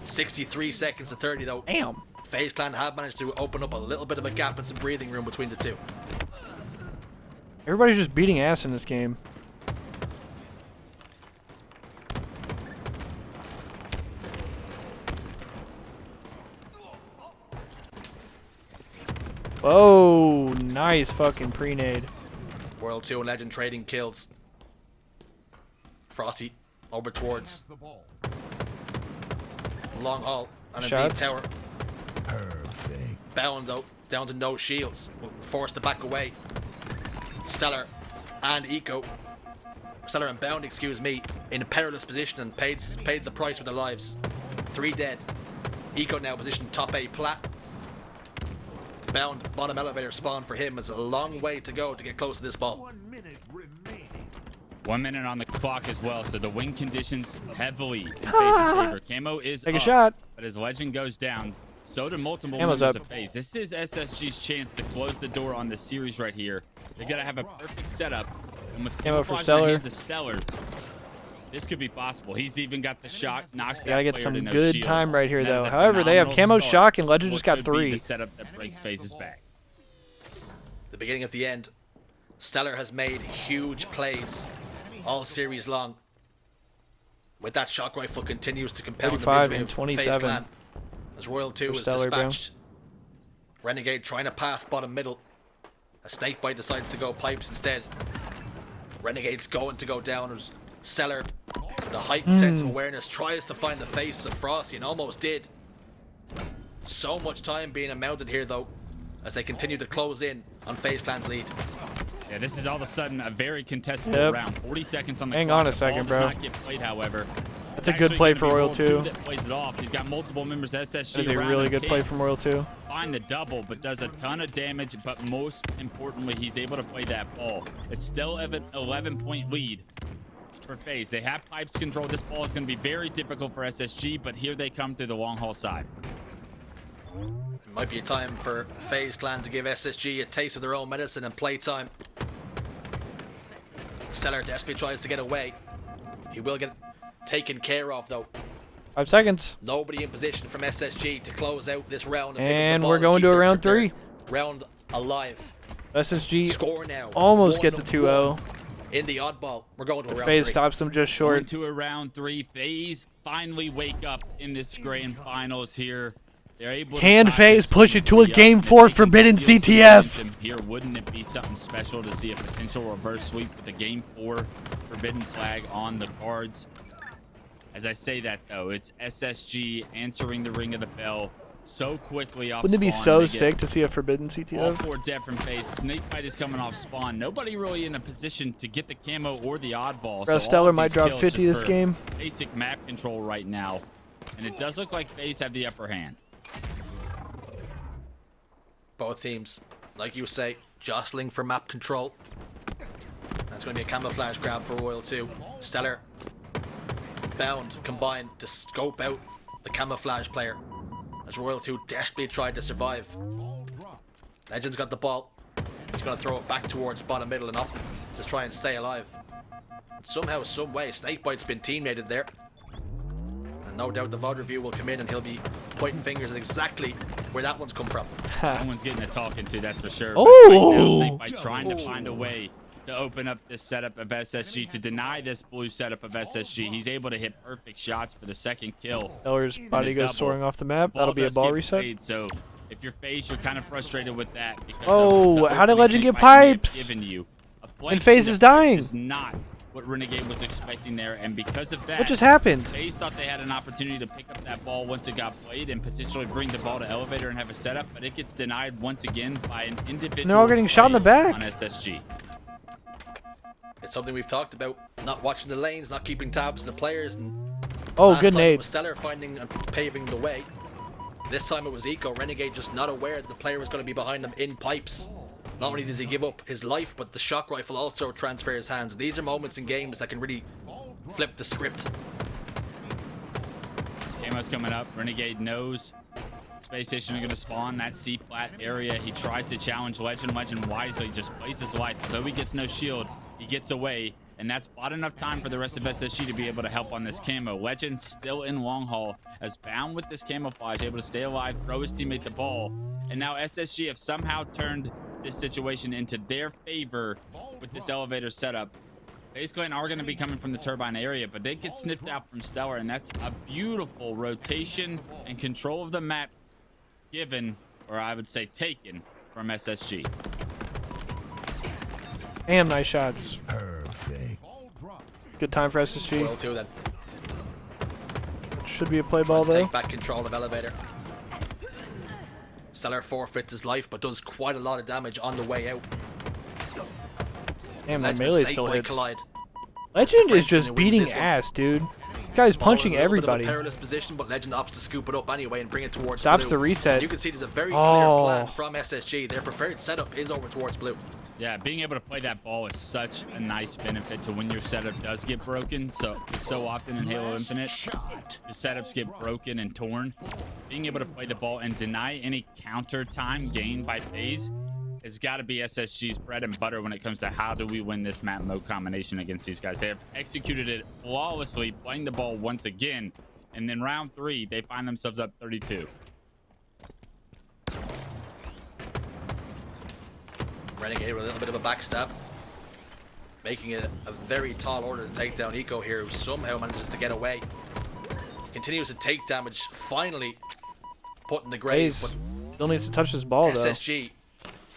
63 seconds to 30 though. Damn. FaZe Clan have managed to open up a little bit of a gap and some breathing room between the two. Everybody's just beating ass in this game. Whoa, nice fucking pre-nade. World 2 and Legend trading kills. Frosty over towards The ball. long haul and a Shots. deep tower. Perfect. Bound though, down to no shields. Forced to back away. Stellar and Eco. Stellar and Bound, excuse me, in a perilous position and paid the price with their lives. 3 dead. Eco now positioned top A plat. Bound bottom elevator spawn for him. It's a long way to go to get close to this ball. 1 minute remaining. 1 minute on the clock as well, so the win conditions heavily in FaZe's favor. Camo is Take a up, shot. but as Legend goes down, so do multiple Camo's members up. of FaZe. This is SSG's chance to close the door on this series right here. They're gonna have a perfect setup, and with Camo for camouflage in the Stellar. hands of Stellar, this could be possible. He's even got the shock, knocks that Gotta get player some to no good shield. time right here, That is though. a However, they have phenomenal Camo, start Shock, and Legend for just what got could be 3. the setup that breaks FaZe's back. The beginning of the end. Stellar has made huge plays all series long. With that shock rifle continues to compound the 35 misery and of FaZe 27 Clan. As Royal 2 for is Stellar, bro. dispatched. Renegade trying to path bottom middle. A Snakebite decides to go pipes instead. Renegade's going to go down as Stellar, the heightened sense of awareness, tries to find the face of Frosty and almost did. So much time being amounted here though, as they continue to close in on FaZe Clan's lead. Yeah, this is all of a sudden a very contestable Yep. round. 40 seconds on the Hang clock. on a The second, ball does bro. not get played, however. That's It's a good actually play gonna for be Royal 2. that plays it off. He's got multiple members of SSG That is a around really him. good play Can't from Royal 2. find the double, but does a ton of damage. But most importantly, he's able to play that ball. It's still an 11-point lead for FaZe. They have pipes control. This ball is going to be very difficult for SSG, but here they come through the long haul side. It might be a time for FaZe Clan to give SSG a taste of their own medicine and playtime. Stellar desperately tries to get away. He will get taken care of though. 5 seconds. Nobody in position from SSG to close out this round. And, And we're going to a round 3. Round alive. SSG Score now. almost gets a 2-0. In the oddball, we're going to a round FaZe 3. stops them just short. Into a round 3. FaZe finally wake up in this grand finals here. They're able Can to FaZe push it to a game 4 Forbidden CTF? Here, wouldn't it be something special to see a potential reverse sweep with a game 4 Forbidden flag on the cards? As I say that though, it's SSG answering the ring of the bell so quickly off Wouldn't it be spawn. so They sick get to see a Forbidden all CTF? 4 dead from FaZe. Snakebite is coming off spawn. Nobody really in a position to get the camo or the oddball. So all Stellar of might these drop kills 50 just this for game. Basic map control right now. And it does look like FaZe have the upper hand. Both teams, like you say, jostling for map control. That's going to be a camouflage grab for Royal 2. Stellar, Bound, combined to scope out the camouflage player as Royal 2 desperately tried to survive. Legend's got the ball. He's going to throw it back towards bottom middle and up. Just try and stay alive. And somehow, some way, Snakebite's been teammated there. And no doubt the VOD review will come in and he'll be pointing fingers at exactly where that one's come from. Someone's getting a talking to, that's for sure. Oh! Right now, Snakebite trying to find a way to open up this setup of SSG, to deny this blue setup of SSG. He's able to hit perfect shots for the second kill. Stellar's body goes double. soaring off the map. Ball That'll be a does ball get reset. played, so if you're FaZe, you're kind of frustrated with that. Because Oh, of the how did opening Legend get Snakebite may have pipes? given you. A And flank FaZe into is pipes dying. is not what Renegade was expecting there, and because of that, What just happened? FaZe thought they had an opportunity to pick up that ball once it got played and potentially bring the ball to elevator and have a setup, but it gets denied once again by an individual. And they're all getting shot in the play back. on SSG. It's something we've talked about. Not watching the lanes, not keeping tabs on the players. And Oh, last good time it nade. was Stellar finding and paving the way. This time it was Eco. Renegade just not aware that the player was going to be behind him in pipes. Not only does he give up his life, but the shock rifle also transfers hands. These are moments in games that can really flip the script. Camo's coming up. Renegade knows Space Station are going to spawn that C-plat area. He tries to challenge Legend. Legend wisely just plays his life. Although he gets no shield, he gets away. And that's bought enough time for the rest of SSG to be able to help on this camo. Legend still in long haul, as Bound with this camouflage, able to stay alive, throw his teammate the ball. And now SSG have somehow turned this situation into their favor with this elevator setup. FaZe Clan are going to be coming from the turbine area, but they get sniffed out from Stellar, and that's a beautiful rotation and control of the map given, or I would say taken, from SSG. Damn, nice shots. Perfect. Good time for SSG. Royal 2 then. Should be a play Trying ball to though. take back control of elevator. Stellar forfeits his life, but does quite a lot of damage on the way out. Damn, my Legend and melee still Snakebite hits. collide. Legend The is just Frenchman wins beating this one. ass, dude. Guy's Ball punching in a little bit everybody. of a perilous position, but Legend opts to scoop it up anyway and bring it towards Stops blue. the reset. You can see there's a very Oh. clear plan from SSG. Their preferred setup is over towards blue. Yeah, being able to play that ball is such a nice benefit to when your setup does get broken. So often in Halo Infinite, the setups get broken and torn. Being able to play the ball and deny any counter time gained by FaZe has got to be SSG's bread and butter when it comes to how do we win this map mode combination against these guys. They have executed it flawlessly, playing the ball once again. And then round 3, they find themselves up 32. Renegade with a little bit of a backstab, making it a very tall order to take down Eco here, who somehow manages to get away. Continues to take damage, finally put in the grave. FaZe But still needs to touch this ball though. SSG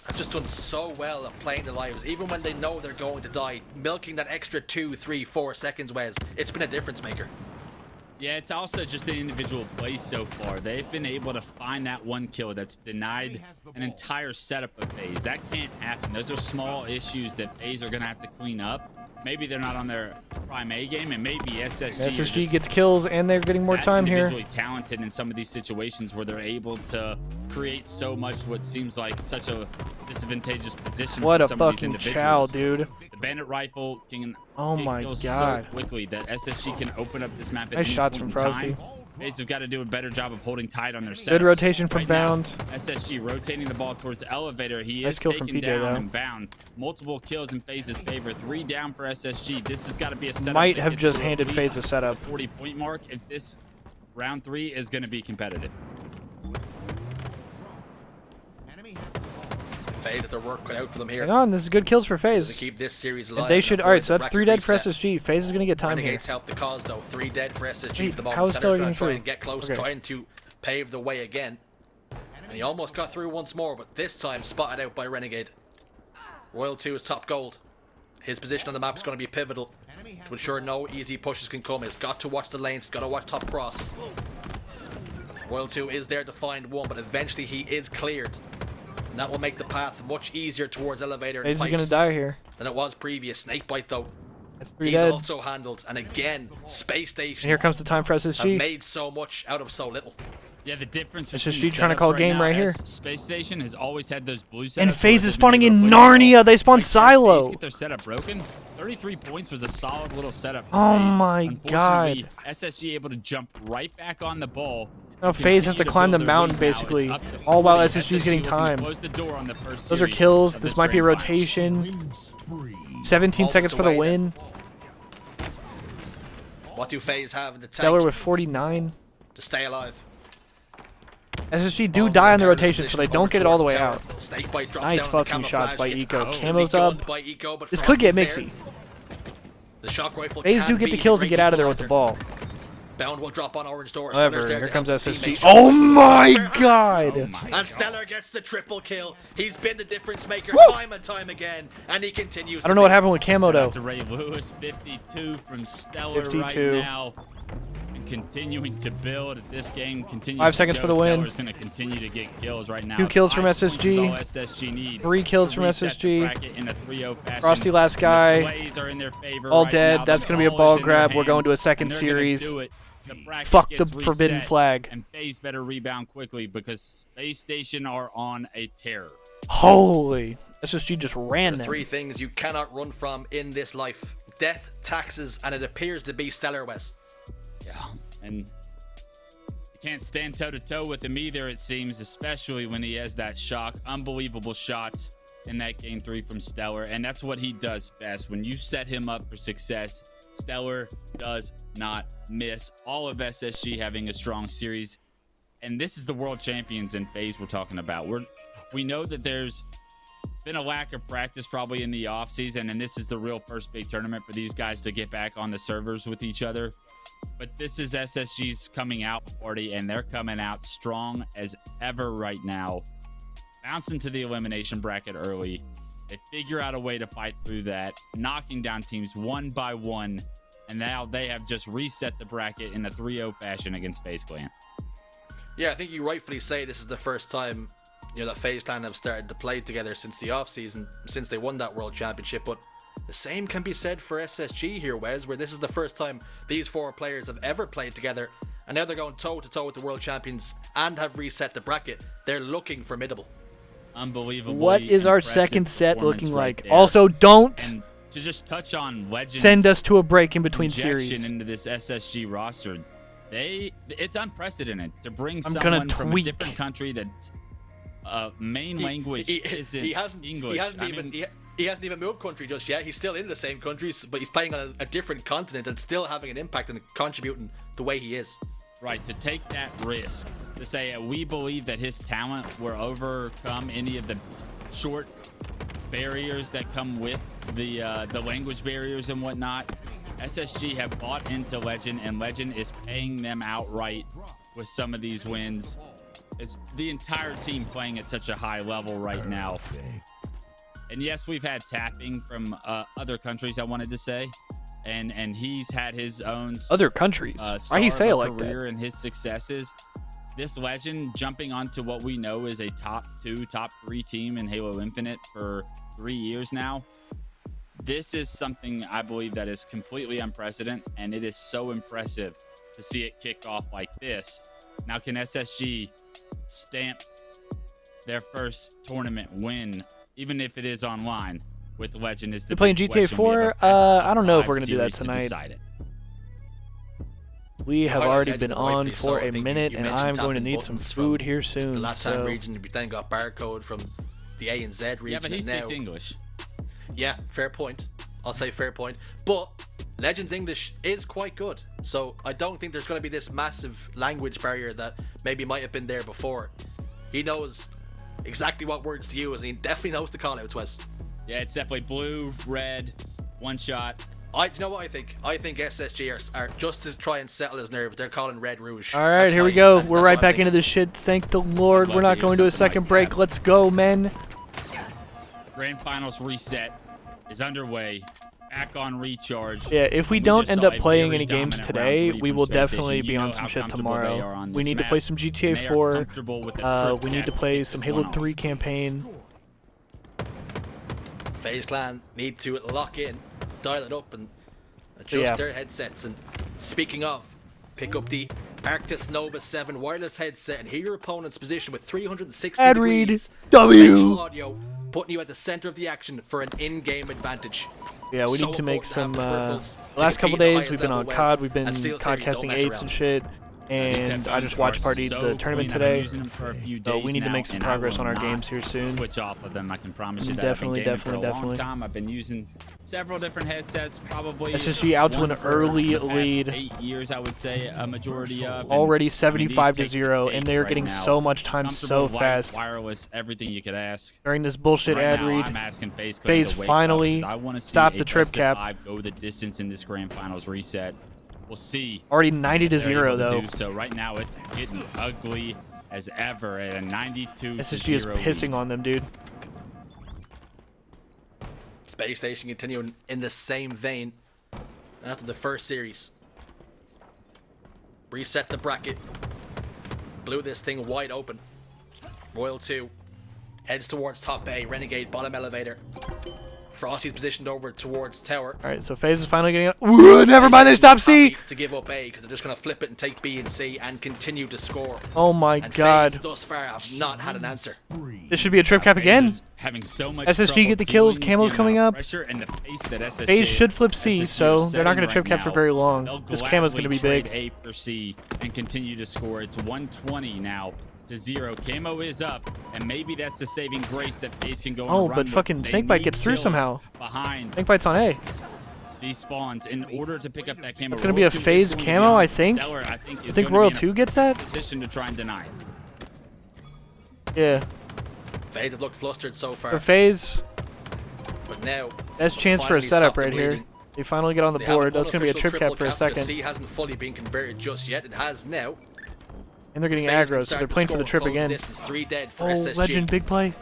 have just done so well at playing the lives, even when they know they're going to die. Milking that extra 2, 3, 4 seconds, Wes. It's been a difference maker. Yeah, it's also just the individual plays so far. They've been able to find that one kill that's denied an entire setup of FaZe. That can't happen. Those are small issues that FaZe are going to have to clean up. Maybe they're not on their prime A game, and maybe SSG gets kills, and they're getting more time here. Individually talented in some of these situations where they're able to create so much what seems like such a disadvantageous position. What for a some of these fucking individuals. chow, dude. The bandit rifle can Oh get my kills God. so quickly that SSG can open up this map at Nice any shots point from in Frosty. time. FaZe have got to do a better job of holding tight on their setups. Good rotation from right now, Bound. SSG rotating the ball towards the elevator. He Nice is kill from taken PJ, down though. and Bound. Multiple kills in FaZe's favor. 3 down for SSG. This has got to be a setup. Might that have gets just to handed at FaZe least a setup. the 40-point mark if this round 3 is going to be competitive. FaZe have their work cut out for them here. Hang on, this is good kills for To FaZe. keep this series And alive. they and should. avoid Alright, so the that's bracket 3 dead for reset. SSG. FaZe is going to get time here. Renegades help the cause though. 3 dead for SSG Wait, for the how moment. is Center's Stellar gonna getting try through? and get close, Okay. trying to pave the way again. And he almost got through once more, but this time spotted out by Renegade. Royal 2 is top gold. His position on the map is going to be pivotal to ensure no easy pushes can come. He's got to watch the lanes, got to watch top cross. Royal 2 is there to find one, but eventually he is cleared. And that will make the path much easier towards elevator and FaZe is pipes going to die here. than it was previous. Snakebite though. That's 3 He's dead. also handled, and again, Space And Station here comes the time for have SSG. made so much out of so little. Yeah, the difference It's between just the you trying to setups call game now right here. is Space Station has always had those blue setups. And where FaZe they've is been spawning able to in play the ball. Narnia. They spawned Right there, FaZe Silo. get their setup broken. 33 points was a solid little setup. for Oh FaZe. my Unfortunately, God. SSG able to jump right back on the ball. No, and FaZe has to continue climb the build their mountain lead now. It's basically, up to all while 40. SSG is getting looking to time. close the door on the first Those are series kills. of This might be a grand finals. rotation. 17 All seconds for the away win. What do FaZe have in the tank Stellar with 49. to stay alive? SSG do Balls die in on the a barrel rotation, so position they don't over get it all the towards way tower. out. Snakebite drops Nice down on the fucking shots camouflage, by gets Eco. absolutely Camo's up. gunned by Eco, but This Frost could get is there. mixy. The shock rifle FaZe can do get be the kills and great get out of there with the equalizer. ball. Bound will drop on orange door. However, Stellar's there here to comes help his SSG. teammates. Oh Shock my rifle transfer. God! Oh my And God. Stellar gets the triple kill. He's been the difference maker Woo! time and time again, and he continues. I don't know what happened with Camo Shout out though. to Ray Lewis, 52 from Stellar 52. right now. And continuing to build. This game continues 5 to seconds go. for the win. Stellar's going to continue to get kills right now. 2 kills from 5 points is SSG. all SSG need 3 kills to from reset the SSG. bracket in a 3-0 fashion. Frosty last And guy. the Slays are in their favor All right dead. now. That's The gonna be a ball ball is in their grab. We're going to a hands, second and they're gonna series. do it. The bracket Fuck the gets forbidden reset, flag. And FaZe better rebound quickly because Space Station are on a tear. Holy. SSG just ran The them. 3 things you cannot run from in this life: death, taxes, and it appears to be Stellar West. Yeah, and you can't stand toe-to-toe with him either, it seems, especially when he has that shock. Unbelievable shots in that game 3 from Stellar, and that's what he does best. When you set him up for success, Stellar does not miss. All of SSG having a strong series, and this is the world champions in FaZe we're talking about. We know that there's been a lack of practice probably in the offseason, and this is the real first big tournament for these guys to get back on the servers with each other. But this is SSG's coming out party, and they're coming out strong as ever right now. Bouncing to the elimination bracket early. They figure out a way to fight through that, knocking down teams one by one, and now they have just reset the bracket in a 3-0 fashion against FaZe Clan. Yeah, I think you rightfully say this is the first time that FaZe Clan have started to play together since the offseason, since they won that World Championship. But the same can be said for SSG here, Wes, where this is the first time these 4 players have ever played together, and now they're going toe-to-toe with the World Champions and have reset the bracket. They're looking formidable. Unbelievable. What is our second set looking like? There. Also, don't And to just touch on Legends, send us to a break in between injection series. into this SSG roster. It's unprecedented to bring I'm gonna someone from a tweak. different country that main language isn't English. He hasn't even moved country just yet. He's still in the same country, but he's playing on a different continent and still having an impact and contributing the way he is. Right, to take that risk, to say we believe that his talent will overcome any of the short barriers that come with the language barriers and whatnot. SSG have bought into Legend, and Legend is paying them outright with some of these wins. It's the entire team playing at such a high level right now. And yes, we've had tapping from other countries, I wanted to say. And he's had his own Other countries. Why he say it like career that? and his successes. This Legend jumping onto what we know is a top 2, top 3 team in Halo Infinite for 3 years now. This is something I believe that is completely unprecedented, and it is so impressive to see it kick off like this. Now, can SSG stamp their first tournament win, even if it is online? With Legend is the You're playing big GTA question. We have a 4? best of I don't know if 5 we're gonna do that series to tonight. decide it. We have highlight already Legend been rightfully on so. for I a think minute, you and mentioned I'm going to tapping need some buttons food from here soon. the Latam So region. You then got barcode from the A and Z region. Yeah, but he and speaks now, English. Yeah, fair point. I'll say fair point. But Legend's English is quite good, so I don't think there's going to be this massive language barrier that maybe might have been there before. He knows exactly what words to use, and he definitely knows the call-outs, Wes. Yeah, it's definitely blue, red, one shot. You know what I think? I think SSG are just to try and settle his nerves. They're calling Red Rouge. all right, here we go. We're right back into this shit. Thank the Lord. We're not going to a second break. Let's go, men. Grand Finals reset is underway. Back on recharge. Yeah, if we And don't just end saw up a playing very any games dominant today, round 3 we from will Space definitely Station. be You know on some how shit comfortable they tomorrow. are on We this need to map, play some and GTA they are 4. comfortable with the trip We need to cap play kick some this Halo one 3 off. campaign. FaZe Clan need to lock in, dial it up, and adjust their headsets. And speaking of, pick up the Arctis Nova 7 wireless headset and hear your opponent's position with 360 Ad read. degrees W. spatial audio, putting you at the center of the action for an in-game advantage. Yeah, we So need to make important to some. have the peripherals The last to couple compete at the days highest we've been level, on Wes, COD. We've been and Steel COD Series don't casting mess 8s around. and shit. These And I headphones just watch are partied so the tournament clean. I've been today. using them for a few So we days need to now, make some and I progress will on our not games here soon. Switch off of them. I can promise you that. Definitely, I've been gaming for definitely, a long definitely. time. I've been using several different headsets, probably SSG out to one an per early the past lead. 8 years, I would say a majority of. And, Already I mean, 75 to these take the 0, cake and they're right getting now. so much time so Comfortable, light, fast. wireless, everything you could ask. During this bullshit Right ad now, read, I'm asking FaZe FaZe to wake finally up, 'cause I want to see stopped a the trip best of cap. 5 go the distance in this grand finals reset. We'll see. Already 90 to if they're 0 able to though. do so right now, it's getting ugly as ever at a 92 SSG to is 0 pissing lead. on them, dude. Space Station continuing in the same vein after the first series. Reset the bracket. Blew this thing wide open. Royal 2 heads towards top bay. Renegade bottom elevator. Frosty's positioned over towards tower. All right, so FaZe is finally getting up. Ooh, never mind, they stopped C. Happy to give up A because they're just going to flip it and take B and C and continue to score. Oh my And god. FaZe thus far have not had an answer. This should be a trip cap again. Having so much SSG trouble get the kills, dealing with Camo's the coming amount of up. pressure and the pace that SSG FaZe should flip C, SSG so is they're not going to setting trip cap for right very now. long. They'll This Camo's going to be gladly big. trade A for C and continue to score. It's 120 now to 0. Camo is up, and maybe that's the saving grace that FaZe can go on a Oh, run but with. fucking They Snakebite need gets through kills somehow. behind Snakebite's on A. these spawns in order to pick up that camo. It's going to be a Royal 2 is FaZe going to be camo, on I think. Stellar, I think, I is think going to Royal be in 2 gets that? a position to try and deny. Yeah. FaZe have looked flustered so far. For FaZe, But now, best chance for a finally setup stopped the right here. bleeding. They finally get on the They have board. an That's going to be a unofficial trip cap triple for a cap, but second. C hasn't fully been converted just yet. It has now. And they're getting FaZe can aggro, so start they're to playing for the score, trip close the again. distance, 3 dead for Oh, SSG. Legend, big play.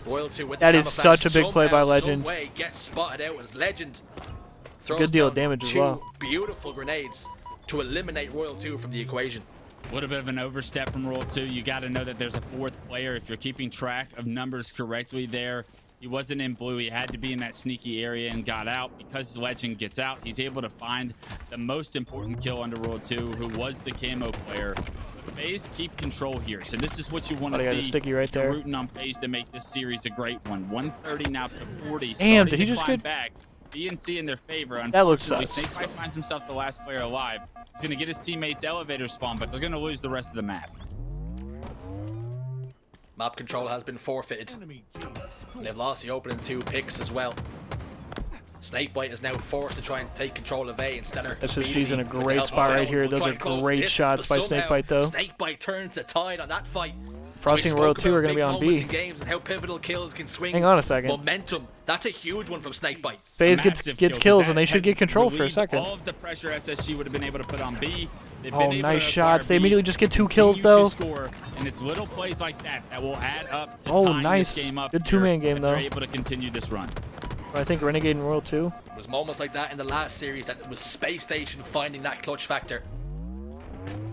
Royal 2 with That the is camouflage. such a big play by Somehow, Legend. some way gets spotted out as Legend throws good deal of down damage as 2 well. beautiful grenades to eliminate Royal 2 from the equation. A little bit of an overstep from Royal 2. You got to know that there's a 4th player. If you're keeping track of numbers correctly there, he wasn't in blue. He had to be in that sneaky area and got out. Because Legend gets out, he's able to find the most important kill under Royal 2, who was the camo player. But FaZe keep control here. So this is what you want Oh, to they got a see. sticky right You're there. rooting on FaZe to make this series a great one. 130 now to 40. Damn, did starting he to just climb get- back? DNC in their favor. That looks Unfortunately, sus. Snakebite finds himself the last player alive. He's going to get his teammates elevator spawn, but they're going to lose the rest of the map. Map control has been forfeited. Enemy team And they've lost the opening 2 picks as well. Snakebite is now forced to try and take control of A instead of SSG's in a great spot right here. Those are great shots by Snakebite, though. Snakebite turns the tide on that fight. Frosty and Royal 2 are going to be on B. In games and how pivotal kills can swing. Hang on a second. Momentum. That's a huge one from Snakebite. FaZe Massive gets kill, 'cause kills, that and they should has get control for a relieved second. All of the pressure SSG would have been able to put on B. They've Oh, been able nice to shots. acquire They B, immediately just get 2 kills, continue though. to score, and it's little plays like that that will add up to Oh, tying nice. this game up. Good here, two-man game, and they're though. able to continue this run. I think Renegade and Royal 2. It was moments like that in the last series that it was Space Station finding that clutch factor.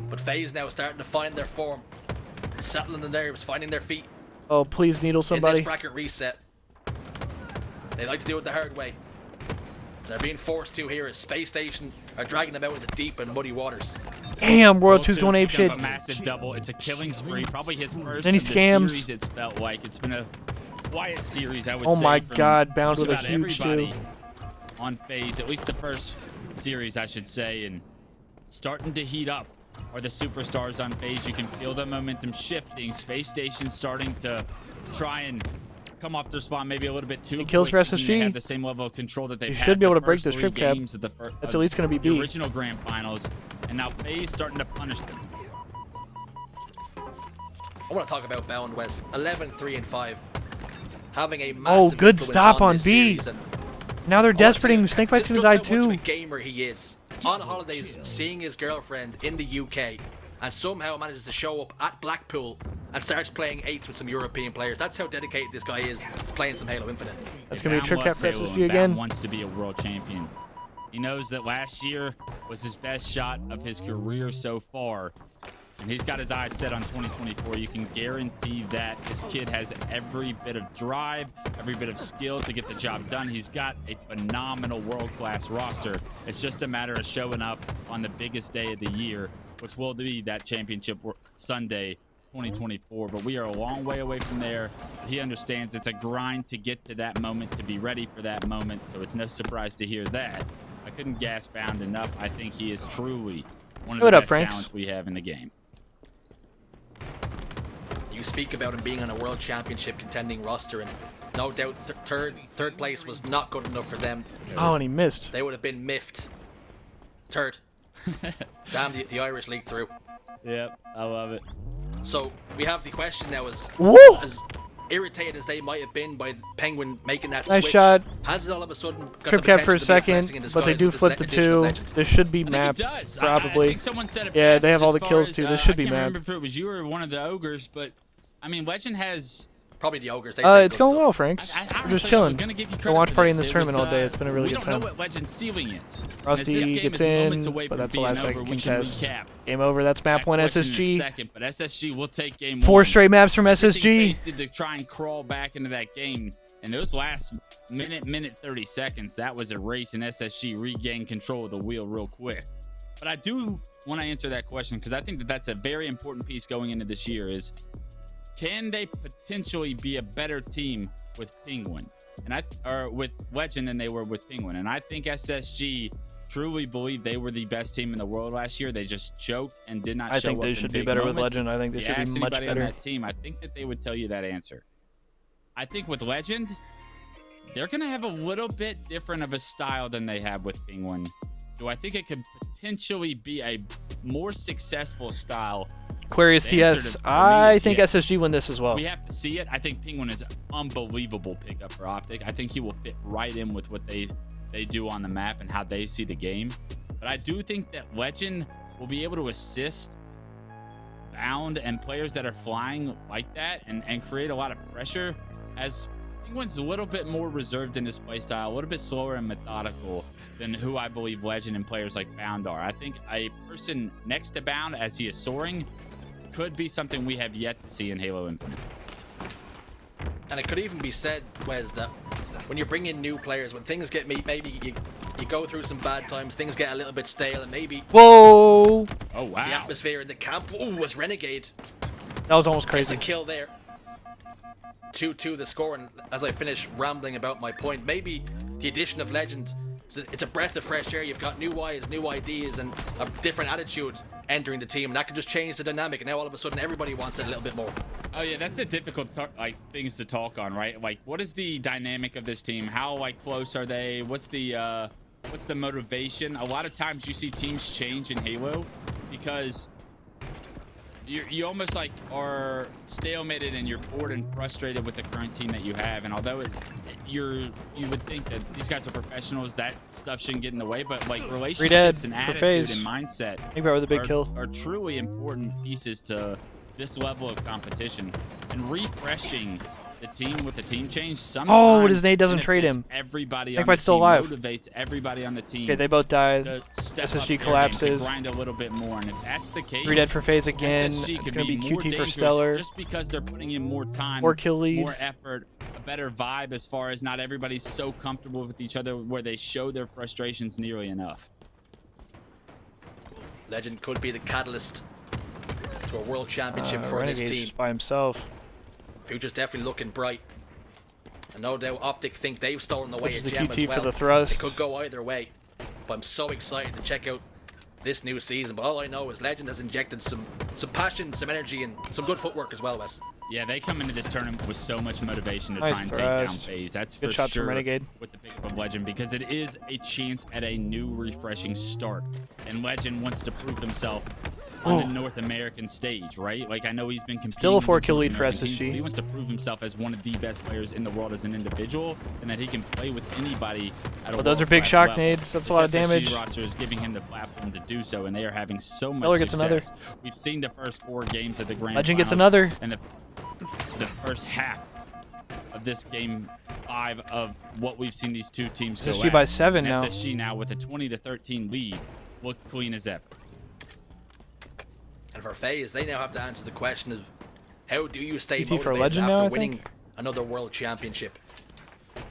But FaZe now starting to find their form. Settling the nerves, finding their feet. Oh, please needle In this somebody. bracket reset. They like to do it the hard way. They're being forced to here as Space Station are dragging them out into deep and muddy waters. Damn, Royal Royal 2's 2 going ape picking shit. up a massive double. It's a killing spree. Probably his first Then he of the scams. series, it's felt like. It's been a quiet series, I would Oh say. my from God, bound just with a about huge everybody two. on FaZe, at least the first series, I should say. And starting to heat up are the superstars on FaZe. You can feel the momentum shifting. Space Station starting to try and come off their spawn maybe a little bit too kills for quick. SSG. They have the same level of control that they've You had should be able the to break first this 3 trip cap. games of the That's at least going to be the B. original grand finals, and now FaZe starting to punish them. I want to talk about Bound West. 11-3-5. Having a massive good influence stop on this B. series, and Now they're I wanna desperate. tell you Snakebyte's going to just die how much of too. a gamer he is. On holidays, seeing his girlfriend in the UK, and somehow manages to show up at Blackpool and starts playing 8s with some European players. That's how dedicated this guy is playing some Halo Infinite. That's going to be a trip cap for SSG Bound again. wants to be a world champion. He knows that last year was his best shot of his career so far, and he's got his eyes set on 2024. You can guarantee that this kid has every bit of drive, every bit of skill to get the job done. He's got a phenomenal world-class roster. It's just a matter of showing up on the biggest day of the year, which will be that championship Sunday 2024. But we are a long way away from there. He understands it's a grind to get to that moment, to be ready for that moment, so it's no surprise to hear that. I couldn't gas Bound enough. I think he is truly one of the best talents we have in the game. You speak about him being on a world championship contending roster, and no doubt third place was not good enough for them. Oh, and he missed. They would have been miffed. Third. Damn, the Irish leaked through. Yep, I love it. So we have the question now: as irritated as they might have been by the Penguin making that Nice switch, shot. has it all of a sudden got Trip the cap for a potential to be blessing second, in but they disguise do with this flip the edition of 2. Legend? This should be I think mapped, it does. probably. I think someone said it Yeah, best they have all as the far kills as, too. This should be I can't mapped. remember if it was you or one of the ogres, but I mean, Legend has. Probably the ogres. They say It's good going stuff. well, Franks. We're just chilling. A watch party in this tournament all day. It's been a really good time. We don't know what Legend's ceiling is. Rusty gets in, but that's the last second contest. Game over. That's map 1 SSG. Second, but SSG will take game 4 1. straight maps from SSG. FaZe did to try and crawl back into that game, and those last minute 30 seconds, that was a race, and SSG regained control of the wheel real quick. But I do want to answer that question because I think that that's a very important piece going into this year is, can they potentially be a better team with Penguin or with Legend than they were with Penguin? And I think SSG truly believe they were the best team in the world last year. They just choked and did not show up. I think they should be better with Legend. I think they should be much better. On that team, I think that they would tell you that answer. I think with Legend, they're going to have a little bit different of a style than they have with Penguin. Do I think it could potentially be a more successful style? Aquarius TS. I think SSG win this as well. We have to see it. I think Penguin is an unbelievable pickup for Optic. I think he will fit right in with what they do on the map and how they see the game. But I do think that Legend will be able to assist Bound and players that are flying like that and create a lot of pressure, as Penguin's a little bit more reserved in his play style, a little bit slower and methodical than who I believe Legend and players like Bound are. I think a person next to Bound as he is soaring could be something we have yet to see in Halo Infinite. And it could even be said, Wes, that when you bring in new players, when things get maybe you go through some bad times, things get a little bit stale, and maybe whoa, oh wow, the atmosphere in the camp was Renegade. That was almost crazy. It's a kill there. 2-2 the score, and as I finish rambling about my point, maybe the addition of Legend, it's a breath of fresh air. You've got new eyes, new ideas, and a different attitude entering the team, and that could just change the dynamic, and now all of a sudden everybody wants it a little bit more. Oh yeah, that's the difficult things to talk on, right? Like, what is the dynamic of this team? How close are they? What's the motivation? A lot of times you see teams change in Halo because you almost are stalemated and you're bored and frustrated with the current team that you have. And although you would think that these guys are professionals, that stuff shouldn't get in the way. But relationships and attitude and mindset are truly important pieces to this level of competition. And refreshing the team with the team change sometimes his nade doesn't trade him. Everybody on the still team alive. motivates everybody on the team. Okay, they both died. SSG collapses. To grind a little bit more, and if that's the case, Redead for FaZe again. SSG It's could gonna be more QT for dangerous Stellar. just because they're putting in more time, more kill lead, more effort, a better vibe as far as not everybody's so comfortable with each other where they show their frustrations nearly enough. Legend could be the catalyst to a world championship for this team. By himself. Future's definitely looking bright. And no doubt Optic think they've stolen away a gem QT as well. For the thrust. It could go either way. But I'm so excited to check out this new season, but all I know is Legend has injected some passion, some energy, and some good footwork as well, Wes. Yeah, they come into this tournament with so much motivation to try and take down FaZe. That's for shots sure from Renegade. with the pickup of Legend, because it is a chance at a new, refreshing start. And Legend wants to prove himself on the North American stage, right? Like, I know he's been competing. Still a 4-kill with lead for American teams, SSG. but he wants to prove himself as one of the best players in the world as an individual, and that he can play with anybody at a those are big world-class shock level. nades. That's a This lot of SSG damage. roster is giving him the platform to do so, and they are having so much Miller gets success. another. We've seen the first 4 games of the Grand Legend Finals, gets another. and the first half of this game 5 of what we've seen these two teams go SSG at. by 7 and now. SSG now with a 20-13 lead look clean as ever. And for FaZe, they now have to answer the question of how do you stay PT for motivated Legend after now, I winning think? another world championship?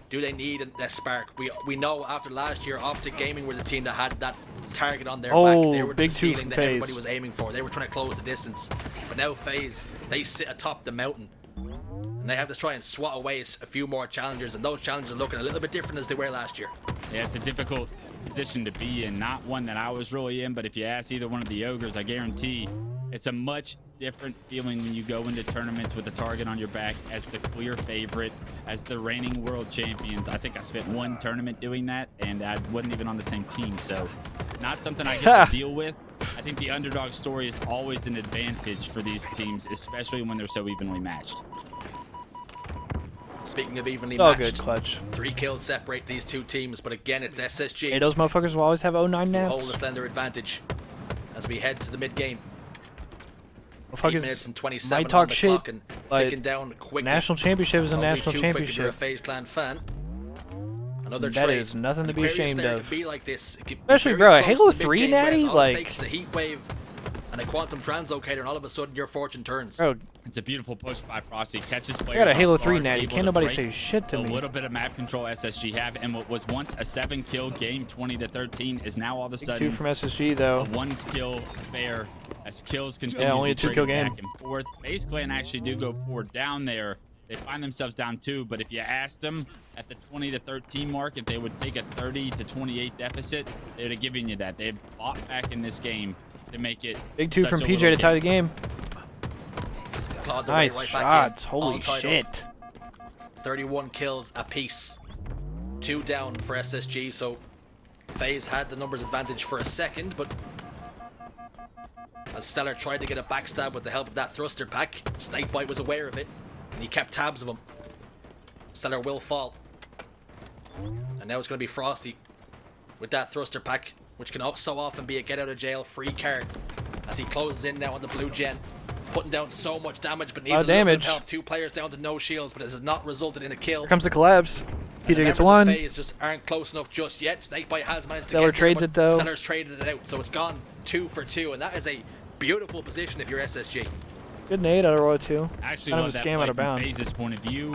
Do they need that spark? We know after last year, Optic Gaming were the team that had that target on their back. They were the big 2 ceiling that FaZe. everybody was aiming for. They were trying to close the distance. But now FaZe, they sit atop the mountain. And they have to try and swat away a few more challengers, and those challenges are looking a little bit different as they were last year. Yeah, it's a difficult position to be in. Not one that I was really in, but if you ask either one of the Ogres, I guarantee it's a much different feeling when you go into tournaments with a target on your back as the clear favorite, as the reigning world champions. I think I spent 1 tournament doing that, and I wasn't even on the same team, so not something I get to deal with. I think the underdog story is always an advantage for these teams, especially when they're so evenly matched. Speaking of evenly Oh, matched, good clutch. 3 kills separate these two teams, but again, it's SSG. Hey, those motherfuckers will always have 09 who hold a nats. slender advantage as we head to the mid-game. 8 Motherfuckers minutes and 27 might talk on the shit, clock and but ticking down quickly. National championship is a Only national too quick if you're a championship. FaZe Clan fan. Another That trade. is nothing to And be Aquarius ashamed there of. could be like this. It could be Especially, very bro, a close Halo to the 3 mid-game, whereas natty, all it like- takes is a heat wave and a quantum translocator, and all of a sudden your fortune turns. Bro, It's a beautiful push by Frosty. Catches players I got a off Halo guard, 3 natty. able Can't to nobody break say shit to a me. little bit of map control SSG have, and what was once a 7-kill game, 20-13, is now all of a big 2 sudden from SSG, though. a 1-kill affair as kills continue only a to be 2-kill traded game. back and forth. FaZe Clan actually do go 4 down there. They find themselves down 2, but if you asked them at the 20-13 mark if they would take a 30-28 deficit, they would have given you that. They've fought back in this game to make it Big 2 such from a PJ to little tie the game. Clawed their way Nice right back in, shots. all Holy tied up. shit. 31 kills apiece. 2 down for SSG, so FaZe had the numbers advantage for a second, but as Stellar tried to get a backstab with the help of that thruster pack, Snakebite was aware of it, and he kept tabs of him. Stellar will fall. And now it's going to be Frosty with that thruster pack, which can so often be a get out of jail free card, as he closes in now on the blue gen, putting down so much damage, but needs a little bit of damage. help. 2 players down to no shields, but it has not resulted in a kill. Here comes the collabs. And the PJ gets members of 1. FaZe just aren't close enough just yet. Snakebite has managed to Stellar get trades there, it, but though. Stellar's traded it out, so it's gone 2 for 2, and that is a beautiful position if you're SSG. Good nade out of Royal 2. I actually Kind of love a that scam play out of from bounds. FaZe's point of view.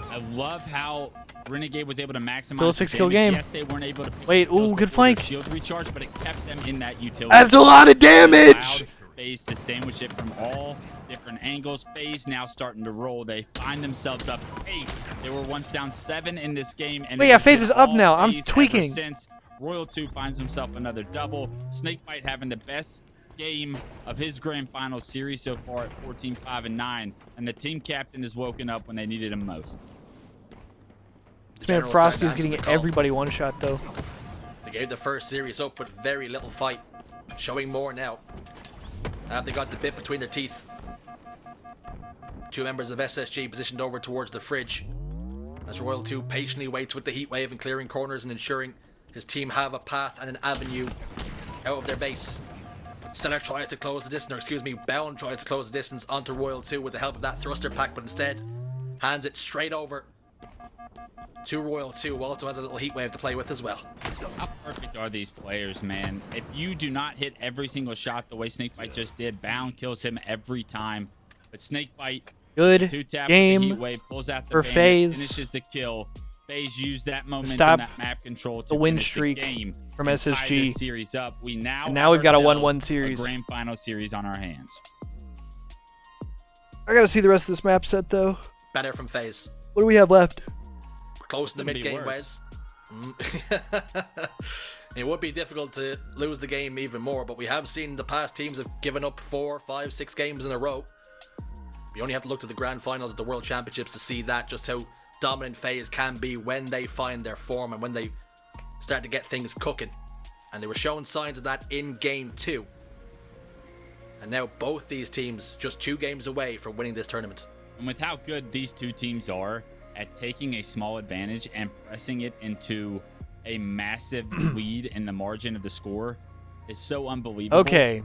I love how Renegade was able to maximize Still a his 6-kill damage. game. Yes, they weren't able to pick Wait, up kills ooh, good before their flank. shields recharged, but it kept them in that utility. That's a lot of damage! Allowed FaZe to sandwich it from all different angles. FaZe now starting to roll. They find themselves up 8. They were once down 7 in this game. And Wait, it yeah, has FaZe been is up all now. I'm FaZe ever tweaking. Since Royal 2 finds himself another double. Snakebite having the best game of his grand final series so far at 14-5-9, and the team captain has woken up when they needed him most. The Man, general's Frosty starting is to getting answer the call. everybody one shot, though. They gave the first series up, but very little fight. Showing more now. They got the bit between their teeth. 2 members of SSG positioned over towards the fridge, as Royal 2 patiently waits with the heat wave and clearing corners and ensuring his team have a path and an avenue out of their base. Stellar tries to close the distance, or excuse me, Bound tries to close the distance onto Royal 2 with the help of that thruster pack, but instead hands it straight over to Royal 2, who also has a little heat wave to play with as well. How perfect are these players, man? If you do not hit every single shot the way Snakebite just did, Bound kills him every time. But Snakebite, Good 2-tap with the game heat wave, pulls out the for bandit, FaZe. finishes the kill. FaZe used that momentum, Stop that map control to the win finish streak the game from and tie SSG. this series up. We now And now have we've got a ourselves 1-1 series. A grand final series on our hands. I gotta see the rest of this map set, though. Better from FaZe. What do we have left? Close to the Couldn't be mid-game, worse. Wes. It would be difficult to lose the game even more, but we have seen the past teams have given up 4, 5, 6 games in a row. You only have to look to the grand finals of the World Championships to see that, just how dominant FaZe can be when they find their form and when they start to get things cooking. And they were showing signs of that in Game 2. And now both these teams just 2 games away from winning this tournament. And with how good these two teams are at taking a small advantage and pressing it into a massive lead in the margin of the score is so unbelievable. Okay.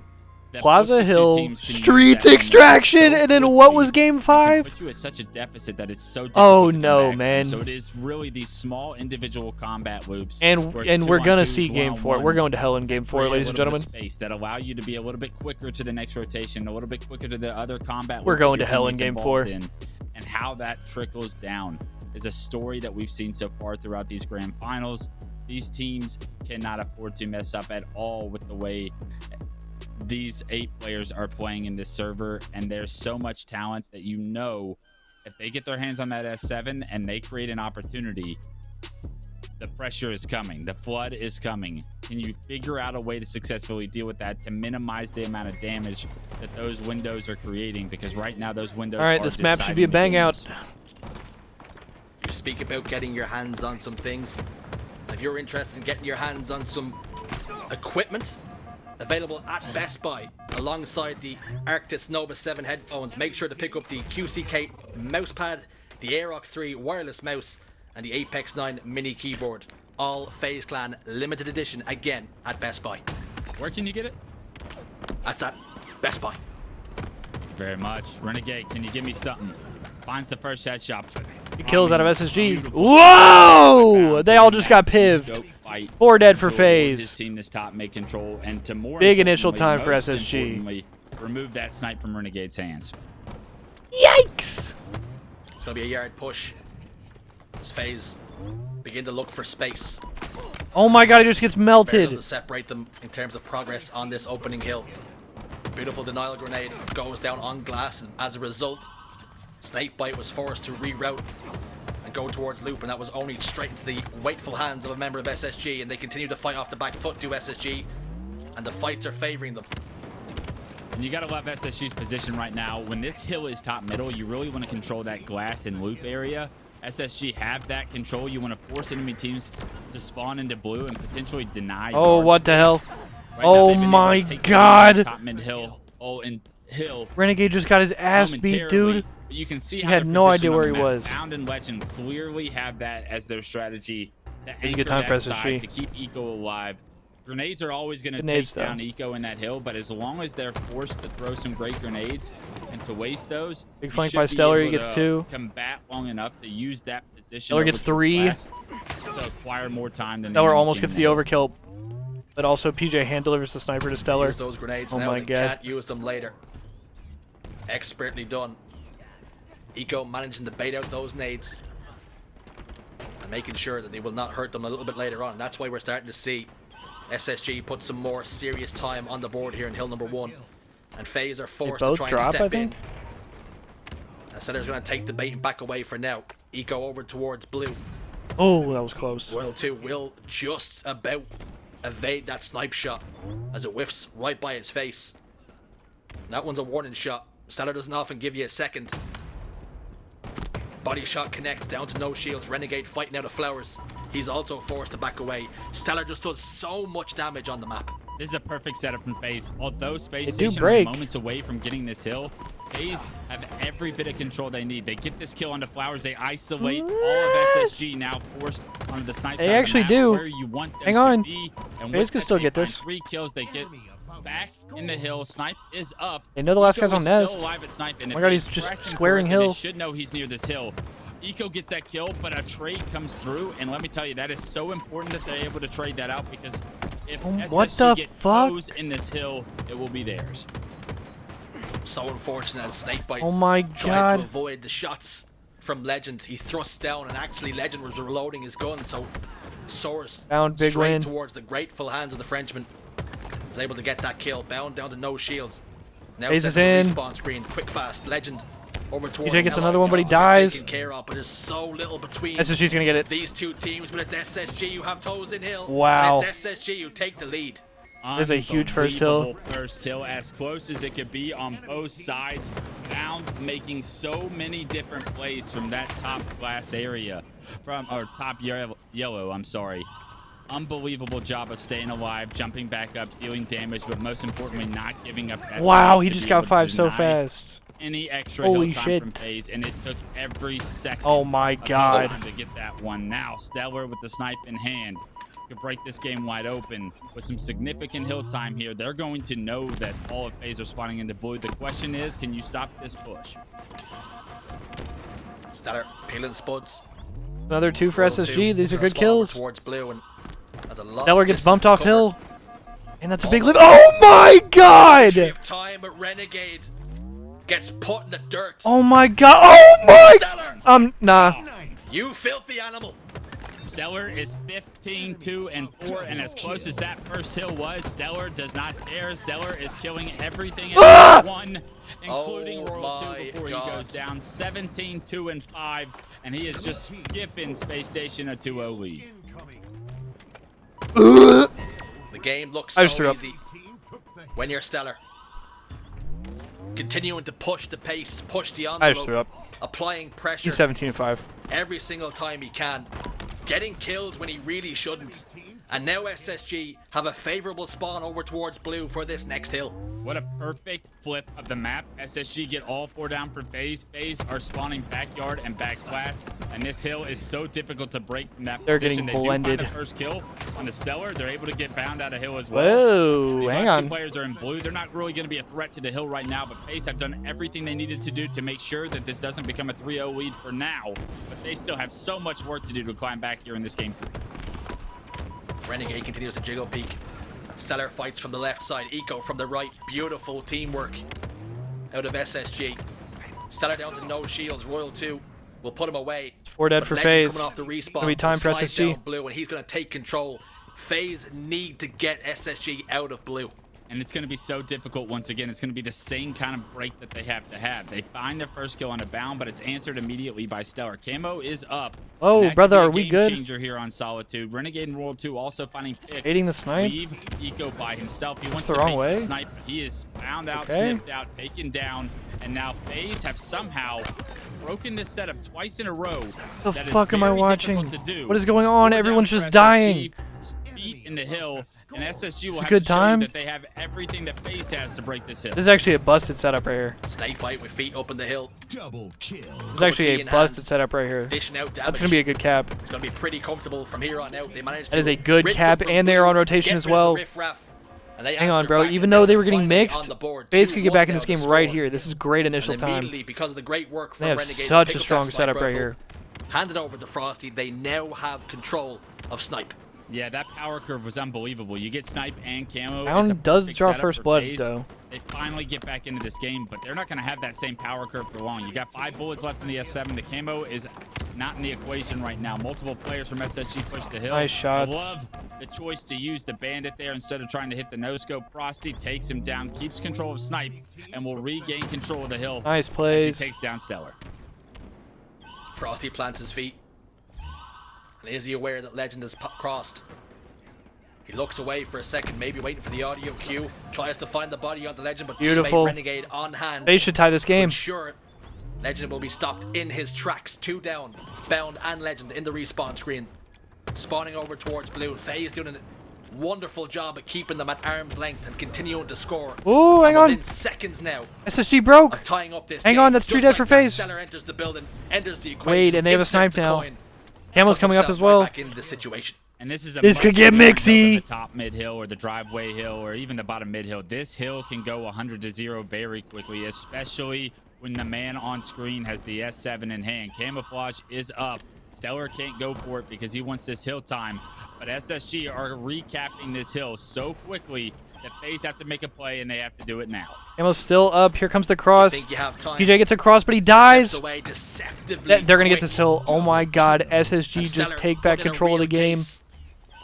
Plaza Hill, Street Extraction, and then what was Game 5? Put you at such a deficit that it's so difficult. Oh to no, come back. man! So it is really these small individual combat loops. And we're gonna see Game 4. We're going to hell in Game 4, ladies and gentlemen. Space that allow you to be a little bit quicker to the next rotation, a little bit quicker to the other combat. We're going to hell in Game 4. And how that trickles down is a story that we've seen so far throughout these grand finals. These teams cannot afford to mess up at all with the way these 8 players are playing in this server, and there's so much talent that you know if they get their hands on that S7 and they create an opportunity, the pressure is coming, the flood is coming. Can you figure out a way to successfully deal with that to minimize the amount of damage that those windows are creating? Because right now those windows all right, this map should be a bang out. You speak about getting your hands on some things. If you're interested in getting your hands on some equipment available at Best Buy alongside the Arctis Nova 7 headphones, make sure to pick up the QCK mousepad, the Aerox 3 wireless mouse, and the Apex 9 mini keyboard. All FaZe Clan limited edition, again at Best Buy. Where can you get it? That's at Best Buy. Thank you very much. Renegade, can you give me something? Finds the first headshot. He kills out of SSG. Whoa! They all just got pived. 4 dead for FaZe. His team this top make control, and to more big initial time for most SSG. importantly, remove that snipe from Renegade's hands. Yikes! It's gonna be a yard push as FaZe begin to look for space. Oh my god, he just gets melted. To separate them in terms of progress on this opening hill. Beautiful denial grenade goes down on glass, and as a result, Snakebite was forced to reroute and go towards Loop, and that was only straight into the wakeful hands of a member of SSG, and they continue to fight off the back foot to SSG, and the fights are favoring them. And you gotta love SSG's position right now. When this hill is top middle, you really want to control that glass and Loop area. SSG have that control. You want to force enemy teams to spawn into blue and potentially deny. Oh, what the hell? Right oh my god! Top mid hill. Oh, and hill. Renegade just got his ass beat, dude. You can see he how had no idea where he was. Bound and Legend clearly have that as their strategy to it's a good time for SSG to keep Eco alive. Grenades are always going to take down Eco in that hill, but as long as they're forced to throw some great grenades and to waste those, big flank by Stellar, he gets 2. Combat long enough to use that position. Stellar gets 3. To acquire more time than Stellar almost gets the overkill, but also PJ hand delivers the sniper to Stellar. Use those grenades oh now, my god! Can't use them later. Expertly done. Eco managing to bait out those nades and making sure that they will not hurt them a little bit later on. That's why we're starting to see SSG put some more serious time on the board here in hill number 1, and FaZe are forced to try and step in. Stellar's going to take the bait and back away for now. Eco over towards blue. Oh, that was close. World 2 will just about evade that snipe shot as it whiffs right by his face. That one's a warning shot. Stellar doesn't often give you a second. Body shot connects down to no shields. Renegade fighting out of flowers. He's also forced to back away. Stellar just does so much damage on the map. This is a perfect setup from FaZe. Although Space Station are moments away from getting this hill, FaZe have every bit of control they need. They get this kill onto flowers. They isolate all of SSG, now forced onto the snipe side actually of the map do. where you want them Hang on. to be. And FaZe can still get this. 3 kills. They get back in the hill. Snipe is up. They know the last guy's on Nest. Still alive at Snipe, and oh my god, he's just squaring hill. They should know he's near this hill. Eco gets that kill, but a trade comes through, and let me tell you, that is so important that they're able to trade that out, because if SSG get close in this hill, it will be theirs. So unfortunate as Snakebite to tried to avoid the shots from Legend. He thrusts down, and actually Legend was reloading his gun, so soars straight towards the grateful hands of the Frenchman. Was able to get that kill, bound down to no shields. Now set the respawn screen, quick fast. Legend over towards TJ gets Mellow. another one, but he Jobs are dies. taken care of, but there's so little between SSG's gonna get it. these two teams, but it's SSG who have toes in hill. Wow. And it's SSG who take the lead. There's a huge first hill. Unbelievable first hill, as close as it could be on both sides. Bound making so many different plays from that top glass area, or top yellow. I'm sorry. Unbelievable job of staying alive, jumping back up, dealing damage, but most importantly, not giving up that Wow, space he to just be got able to 5 so deny fast. Any extra Holy hill time shit. from FaZe, and it took every second. Oh my of hill god. time to get that one. Now, Stellar with the snipe in hand could break this game wide open with some significant hill time here. They're going to know that all of FaZe are spawning into blue. The question is, can you stop this push? Stellar peeling spuds. Another 2 for SSG. These are good Spawn kills. towards blue, and there's a lot Stellar of gets distance bumped to off cover. hill. And that's a big lift. Oh my god! Of time, but Renegade gets put in the dirt. Oh my god! Oh my! Stellar, Nah. you filthy animal. Stellar is 15-2-4, and as close as that first hill was, Stellar does not care. Stellar is killing everything in one, including Royal 2 before he goes down. 17-2-5, and he is just giving Space Station a 2-0 lead. The game looks I so just threw up. easy when you're Stellar. Continuing to push the pace, push the I just threw envelope, up. applying pressure He's 17-5. every single time he can, getting kills when he really shouldn't. And now SSG have a favorable spawn over towards blue for this next hill. What a perfect flip of the map. SSG get all 4 down for FaZe. FaZe are spawning backyard and back glass, and this hill is so difficult to break from that They're position. getting They blended. do find the first kill on the Stellar. They're able to get bound out of hill as well. Whoa, These hang last 2 on. players are in blue. They're not really going to be a threat to the hill right now, but FaZe have done everything they needed to do to make sure that this doesn't become a 3-0 lead for now, but they still have so much work to do to climb back here in this game 3. Renegade continues to jiggle peek. Stellar fights from the left side. Eco from the right. Beautiful teamwork out of SSG. Stellar down to no shields. Royal 2 will put him away. 4 dead But for Legend FaZe. coming off the respawn. Gonna be time will for slide SSG. down blue, and he's going to take control. FaZe need to get SSG out of blue. And it's going to be so difficult once again. It's going to be the same kind of break that they have to have. They find their first kill on a bound, but it's answered immediately by Stellar. Camo is up. Oh, And that brother, could be are a we game good? changer here on Solitude. Renegade and Royal 2 also finding picks. Hating the snipe? Leave Eco by himself. He wants the to wrong make way? the snipe. He is found out, Okay. sniffed out, taken down, and now FaZe have somehow broken this setup twice in a row. The That is fuck am I very watching? difficult to do. What is going on? 4 down Everyone's for just SSG, dying. Feet in the hill, and SSG will It's have good to show you time. that they have everything that FaZe has to break this hill. This is actually a busted setup right here. Snipe bite with feet up in the hill. Double kill. This is actually tea a in busted hand. setup right here. Dishing out damage. That's gonna be a good cap. It's going to be pretty comfortable from here on out. They managed That to is a good rid cap, them from and they are blue, on rotation get as rid of the well. riffraff, and they Hang on, answer bro. back, Even and though now they were they're getting finally mixed, on the board. FaZe could get 2-1 back in now this to game score. right here. This is great initial And time. immediately, because of the great work from They have Renegade, such pick a up strong that snipe setup right rifle, here. hand it over to Frosty. They now have control of snipe. Yeah, that power curve was unbelievable. You get snipe and camo. Bound It's a does perfect draw setup first for blood, FaZe. though. They finally get back into this game, but they're not going to have that same power curve for long. You got 5 bullets left in the S7. The camo is not in the equation right now. Multiple players from SSG push the hill. Nice shots. I love the choice to use the bandit there instead of trying to hit the no-scope. Frosty takes him down, keeps control of snipe, and will regain control of the hill. Nice As plays. he takes down Stellar. Frosty plants his feet. And is he aware that Legend has crossed? He looks away for a second, maybe waiting for the audio cue. Tries to find the body on the Legend, but Beautiful. teammate Renegade on hand. They should tie this game. Ensure Legend will be stopped in his tracks. 2 down. Bound and Legend in the respawn screen. Spawning over towards blue. FaZe doing a wonderful job at keeping them at arm's length and continuing to score. Ooh, hang And on. within seconds now SSG broke. of tying up this Hang game. on, that's 2 Just dead like for that, FaZe. Stellar enters the building, enters the equation. Wait, and they have a inserts snipe now. coin, Camo's puts coming up himself as well. Right back into this situation. And this is a This much could get different hill than mixy. the top mid hill or the driveway hill or even the bottom mid hill. This hill can go 100-0 very quickly, especially when the man on screen has the S7 in hand. Camouflage is up. Stellar can't go for it because he wants this hill time, but SSG are recapping this hill so quickly that FaZe have to make a play, and they have to do it now. Camo's still up. Here comes the cross. Think you have time. TJ gets a cross, but he dies. Steps away deceptively They're going to get quick. this hill. Oh my god. SSG And just Stellar take back put in a control of the real game. case.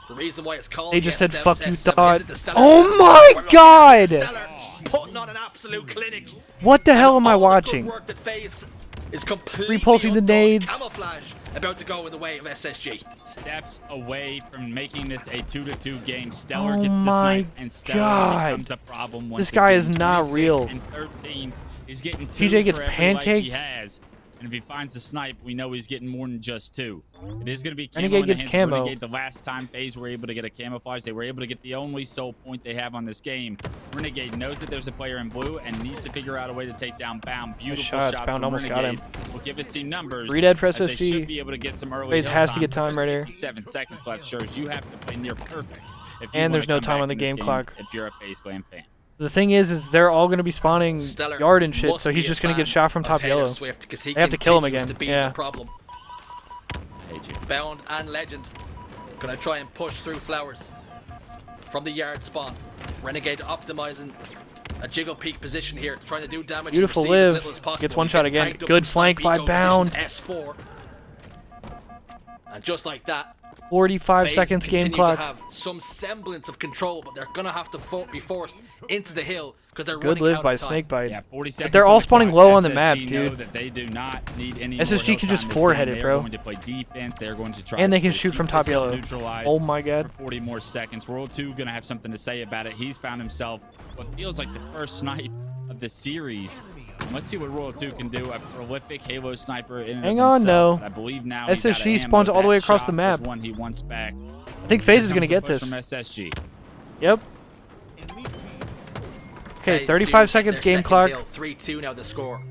The reason why it's called They just the said, S7, fuck you, S7, thought. is it the Stellar Oh S7? my We're looking at god! Stellar putting on an absolute clinic What the hell am I watching? Work that FaZe is completely Repulsing the nades. Camouflage about to go in the way of SSG. Steps away from making this a 2-2 game. Stellar gets the snipe, and Stellar becomes a problem once This guy is again. not 26 real. and 13. He's getting 2 TJ gets for every life he pancaked. has. And if he finds the snipe, we know he's getting more than just 2. It is going to be camo Renegade in the gets hands camo. of Renegade. The last time FaZe were able to get a camouflage, they were able to get the only sole point they have on this game. Renegade knows that there's a player in blue and needs to figure out a way to take down Bound. Beautiful shots Bound from almost got Renegade. him. Will give his team numbers. 3 dead for as They SSG. should be able to get some early FaZe hill has to get time There's right here. 57 seconds left. Shows you have to play near perfect. If you And wanna there's no come time back on the in this game clock. If you're a FaZe Clan fan. The thing is they're all going to be spawning Stellar yard and shit, must so he's be just a going to get fan shot from of top Taylor yellow. Swift, 'cause he They have to kill him continues again. to be Yeah. the problem. I hate you. Bound and Legend gonna try and push through Flowers from the yard spawn. Renegade optimizing a jiggle peak position here, trying to do damage. Beautiful and receive as live. little as possible. Gets one He's shot getting again. tagged up Good from flank by Snipe, Bound. position S4. And just like that, 45 FaZe seconds game continue clock. to have some semblance of control, but they're gonna have to be forced into the hill because they're Good running live out by of time. Snakebite. Yeah, 40 seconds But they're on all the spawning clock. low on the SSG map, know dude. that they do not need any SSG more can hill just time this four-head game. it, They're bro. going to play defense. They're going to try And they to can shoot keep from top this yellow. neutralized Oh my god. for 40 more seconds. World 2 gonna have something to say about it. He's found himself what feels like the first snipe of the series. And let's see what Royal 2 can do. A prolific Halo sniper in and Hang of on, himself. though. I believe now he's out of SSG ammo. spawns all the way That across the shot map. was one he wants back. I think FaZe is Here going to comes get the push this. from SSG. Yep. Okay, FaZe 35 do seconds get their game second clock. kill, 3-2 now the score.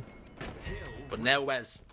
But now Wes,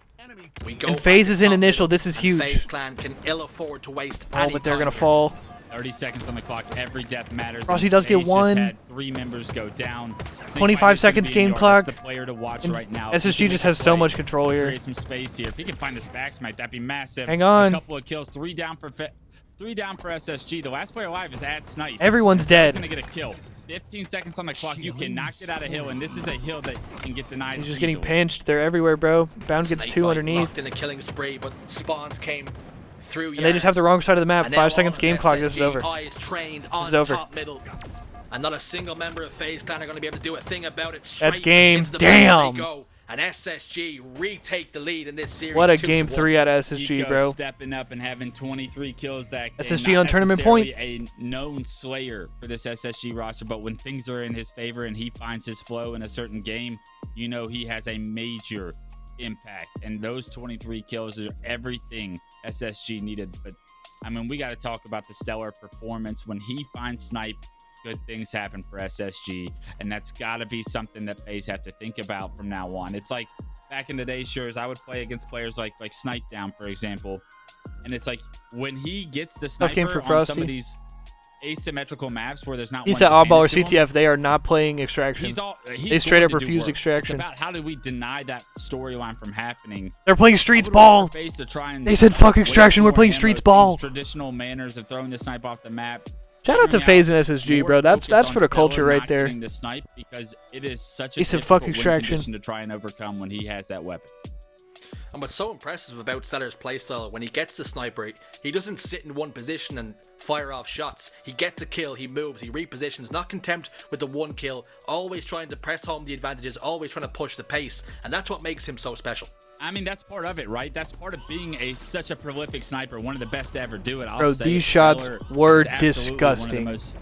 we go And back FaZe to is in top initial. middle, This is and huge. FaZe Clan can ill afford to waste Oh, any but they're time going to here. fall. 30 seconds on the clock. Every death matters. Frosty and does get FaZe just one. had 3 members go down. 25 Snakebite is gonna seconds be in game yard. clock. That's the player to watch And right now. SSG He can just make a has so play, much control here. Create some space here. If he can find the SPAC smite, that'd be massive. Hang on. A couple of kills. 3 down for SSG. The last player alive is at Snipe. Everyone's dead. He's gonna get a kill. 15 seconds on the clock. You cannot get out of hill, and this is a hill that can get denied. He's just getting easily. pinched. They're everywhere, bro. Bound gets 2 Snakebite underneath. locked in a killing spree, but spawns came through. And they just have the wrong side of the map. And 5 now seconds all game of clock. This is SSG over. Eyes trained on is over. top middle. And not a single member of FaZe Clan are going to be able to do a thing about it. Straight That's game. into the middle Damn. they go. And SSG retake the lead in this series. What a 2-1. game 3 out of SSG, Eco bro. stepping up and having 23 kills that game. SSG Not on tournament necessarily points. A known slayer for this SSG roster, but when things are in his favor and he finds his flow in a certain game, you know he has a major impact. And those 23 kills are everything SSG needed. But I mean, we got to talk about the stellar performance when he finds Snipe. Good things happen for SSG, and that's got to be something that FaZe have to think about from now on. It's like back in the day, sure, as I would play against players like Snipe Down, for example, and it's like when he gets the game sniper for on some Frosty. of these asymmetrical maps where there's not He one said just oddball or handed to him, CTF. They are not playing extraction. he's They straight up going to do refused work. extraction. It's about how do we deny that storyline from happening. They're playing I streets would want ball. FaZe to try and They said fuck waste extraction. We're more playing ammo, streets these ball. Traditional manners of throwing the snipe off the map. Shout out to figuring FaZe and SSG, more bro. That's focus for on the culture Stellar right not there. getting the snipe because it is such a He said fuck difficult win extraction. condition to try and overcome when he has that weapon. And what's so impressive about Stellar's playstyle, when he gets the sniper, he doesn't sit in one position and fire off shots. He gets a kill, he moves, he repositions, not content with the one kill, always trying to press home the advantages, always trying to push the pace, and that's what makes him so special. I mean, that's part of it, right? That's part of being such a prolific sniper, one of the best to ever do it. I'll Bro, say these it. shots Stellar were is absolutely disgusting. One of the most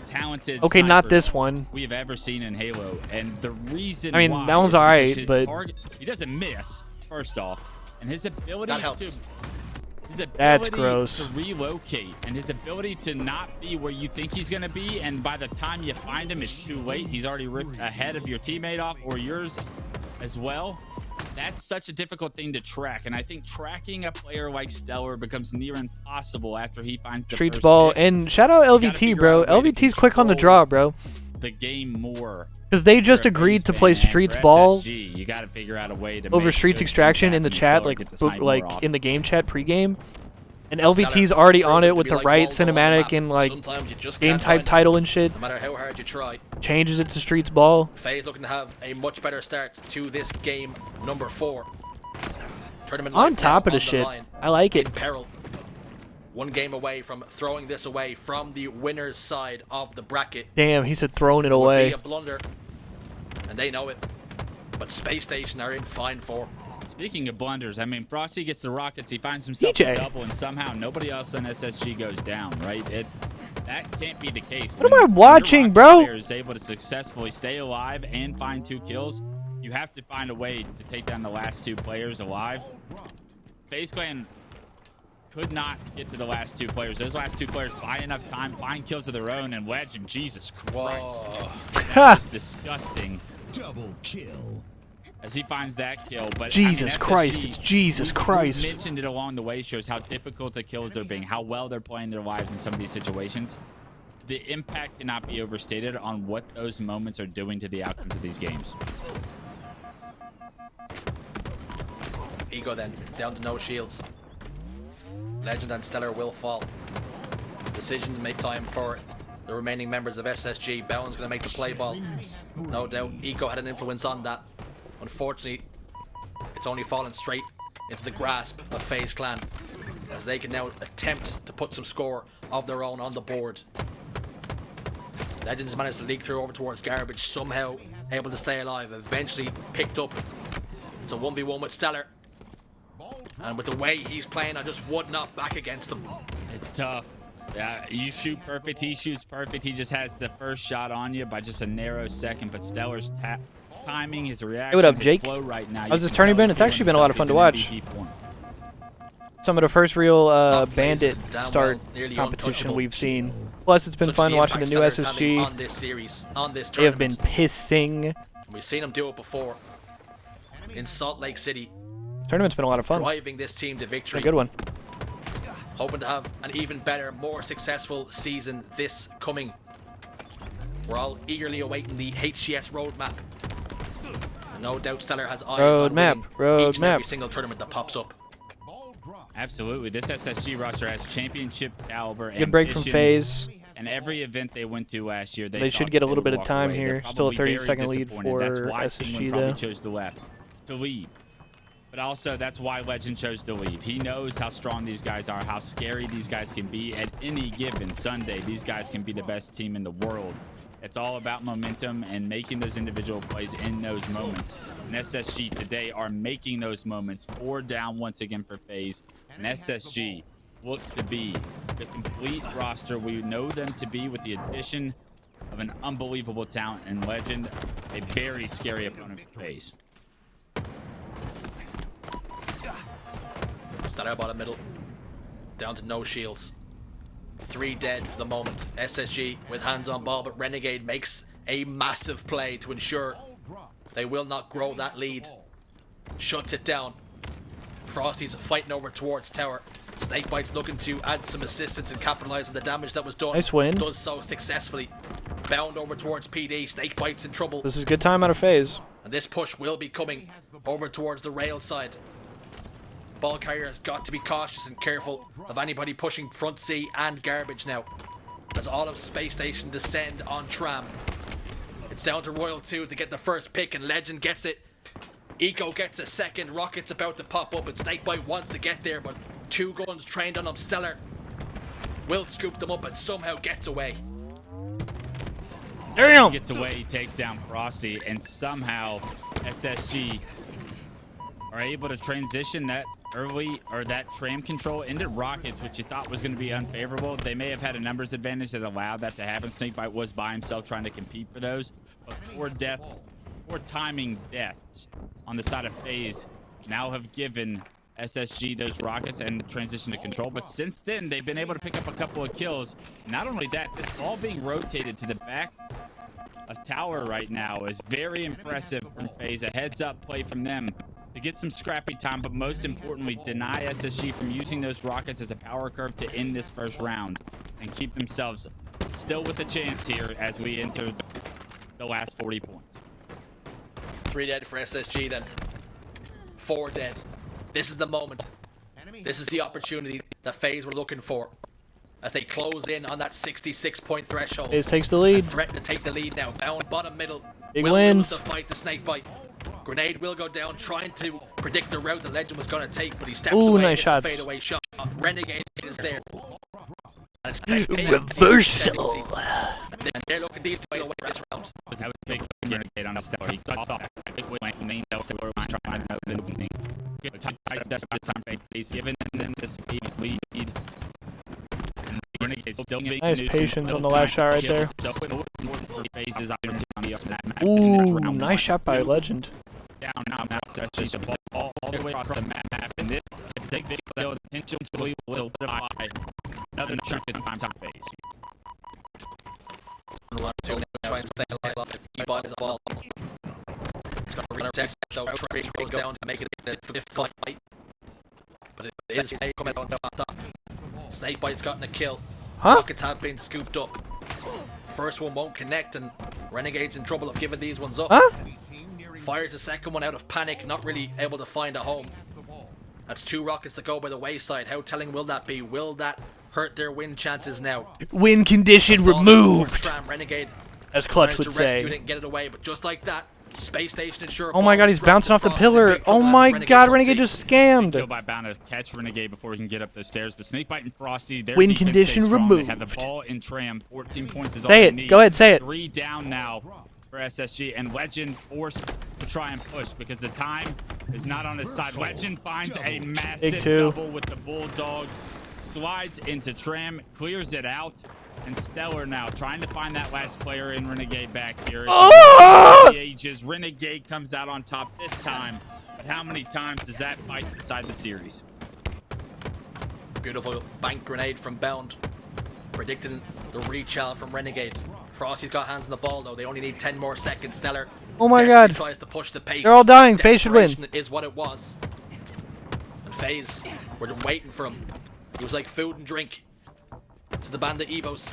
talented Okay, not snipers this one. we have ever seen in Halo, and the reason I mean, why that one's is because alright, his but- target, he doesn't miss. First off, and his ability That helps. That's gross. to relocate and his ability to not be where you think he's going to be, and by the time you find him, it's too late. He's already ripped ahead of your teammate off or yours as well. That's such a difficult thing to track, and I think tracking a player like Stellar becomes near impossible after he finds the Streets first ball. hit. And shout out You gotta LVT, figure bro. out a way to LVT's quick on the control draw, bro. the game more. Because they just For a agreed FaZe to fan play and for streets ball SSG, you got to figure out a way to over make streets good extraction things in the happen, chat, Stellar like get the snipe like more often. in the game chat pregame. And Stellar LVT's already on proven it to with be the like right Waldo on the cinematic map. and like Sometimes you just game can't type find him, title and shit. no matter how hard you try. Changes it to streets ball. FaZe looking to have a much better start to this game number 4. Tournament On life top now of the on shit. line, I like in it. peril. One game away from throwing this away from the winner's side of the bracket. Damn, he said throwing it Would be away. a blunder, and they know it. But Space Station are in fine form. Speaking of blunders, I mean, Frosty gets the rockets, he finds himself a double, and somehow nobody else on SSG goes down, right? That can't be the case. What am I watching, bro? Player is able to successfully stay alive and find 2 kills. You have to find a way to take down the last 2 players alive. FaZe Clan could not get to the last 2 players. Those last 2 players buy enough time, find kills of their own, and Legend, Jesus Christ. That was disgusting. Double kill. As he finds that kill, but Jesus Christ, SSG, it's Jesus Christ. We mentioned it along the way, shows how difficult the kills they're being, how well they're playing their lives in some of these situations. The impact cannot be overstated on what those moments are doing to the outcomes of these games. Ego then, down to no shields. Legend and Stellar will fall. Decision to make time for the remaining members of SSG. Bowen's going to make the play ball. No doubt, Ego had an influence on that. Unfortunately, it's only fallen straight into the grasp of FaZe Clan, as they can now attempt to put some score of their own on the board. Legends managed to leak through over towards Garbage, somehow able to stay alive, eventually picked up. It's a 1v1 with Stellar, and with the way he's playing, I just would not back against him. It's tough. Yeah, you shoot perfect, he shoots perfect. He just has the first shot on you by just a narrow second, but Stellar's timing, his reaction, hey, what up, Jake? his flow right now. How's this tourney been? It's actually been a lot of fun to watch. Some of the first real Bandit start competition we've seen. Plus, it's been fun watching the new SSG. On this series, on this they have been pissing. We've seen them do it before in Salt Lake City. Tournament's been a lot of fun. Driving this team to victory. A good one. Hoping to have an even better, more successful season this coming. We're all eagerly awaiting the HCS roadmap. And no doubt Stellar has eyes on winning each and every single tournament that pops up. Absolutely. This SSG roster has championship caliber good break from FaZe. And every event they went to last year, they should get a little bit of time here. Still a 30-second lead for that's why SSG, probably though. chose to leave. But also, that's why Legend chose to leave. He knows how strong these guys are, how scary these guys can be. At any given Sunday, these guys can be the best team in the world. It's all about momentum and making those individual plays in those moments. And SSG today are making those moments. 4 down once again for FaZe. And SSG look to be the complete roster we know them to be, with the addition of an unbelievable talent and Legend, a very scary opponent for FaZe. Start out bottom middle. Down to no shields. 3 dead for the moment. SSG with hands on ball, but Renegade makes a massive play to ensure they will not grow that lead. Shuts it down. Frosty's fighting over towards tower. Snakebite's looking to add some assistance and capitalize on the damage that was done. Nice win. Does so successfully. Bound over towards PD. Snakebite's in trouble. This is a good time out of FaZe. And this push will be coming over towards the rail side. Ball carrier has got to be cautious and careful of anybody pushing front C and Garbage now, as all of Space Station descend on Tram. It's down to Royal 2 to get the first pick, and Legend gets it. Eco gets a second. Rocket's about to pop up, and Snakebite wants to get there, but 2 guns trained on him. Stellar will scoop them up and somehow gets away. Damn! Gets away, he takes down Frosty, and somehow SSG are able to transition that early, or that tram control, into Rockets, which you thought was going to be unfavorable. They may have had a numbers advantage that allowed that to happen. Snakebite was by himself trying to compete for those, but poor timing deaths on the side of FaZe now have given SSG those Rockets and the transition to control. But since then, they've been able to pick up a couple of kills. Not only that, this ball being rotated to the back of tower right now is very impressive from FaZe. A heads up play from them to get some scrappy time, but most importantly, deny SSG from using those Rockets as a power curve to end this first round and keep themselves still with a chance here as we enter the last 40 points. 3 dead for SSG then. 4 dead. This is the moment. This is the opportunity that FaZe were looking for, as they close in on that 66-point threshold. FaZe takes the lead. Threaten to take the lead now. Bound bottom middle. Big will wins. Lose the fight to Snakebite. Grenade will go down, trying to predict the route the Legend was going to take, but he steps away. Nice shots. Fadeaway shot. Renegade is there. And it's reversal. And they're looking to fade away this round. That was a big Renegade on a step. He got off. Stellar was trying to open. Good tight steps this time. FaZe giving them this lead. Nice patience on the last shot right there. Ooh, nice shot by Legend. Down now, that's just the ball all the way across the map. And this is a big deal. Potentially will solidify another chunk of time FaZe. Try and stay alive if he buys the ball. It's going to retest, though. Trade goes down to make it a difficult fight. But it is coming on top. Snakebite's gotten a kill. Huh? Rockets have been scooped up. First one won't connect, and Renegade's in trouble of giving these ones up. Huh? Fires the second one out of panic, not really able to find a home. That's 2 rockets that go by the wayside. How telling will that be? Will that hurt their win chances now? Win condition removed. Tram, Renegade, as Clutch would to rescue it say. and get it away, but just like that, Space Station ensure. Oh my god, he's bouncing off the pillar. Oh my god, Renegade just scammed. Kill by bound to catch Renegade before he can get up those stairs. But Snakebite and Frosty, their win defense condition stays strong. removed. They have the ball in Tram. 14 points is all say they it. need. Go ahead, say it. 3 down now for SSG, and Legend forced to try and push because the time is not on his side. Legend finds a massive double with the Bulldog, slides into Tram, clears it out. And Stellar now trying to find that last player in Renegade back here. Ages. Renegade comes out on top this time. But how many times does that fight decide the series? Beautiful bank grenade from Bound. Predicting the reach out from Renegade. Frosty's got hands on the ball though. They only need 10 more seconds. Stellar. Oh my god. Tries to push the pace. They're all dying. FaZe should win. Is what it was. And FaZe, we're waiting for him. He was like food and drink to the Bandit Evos,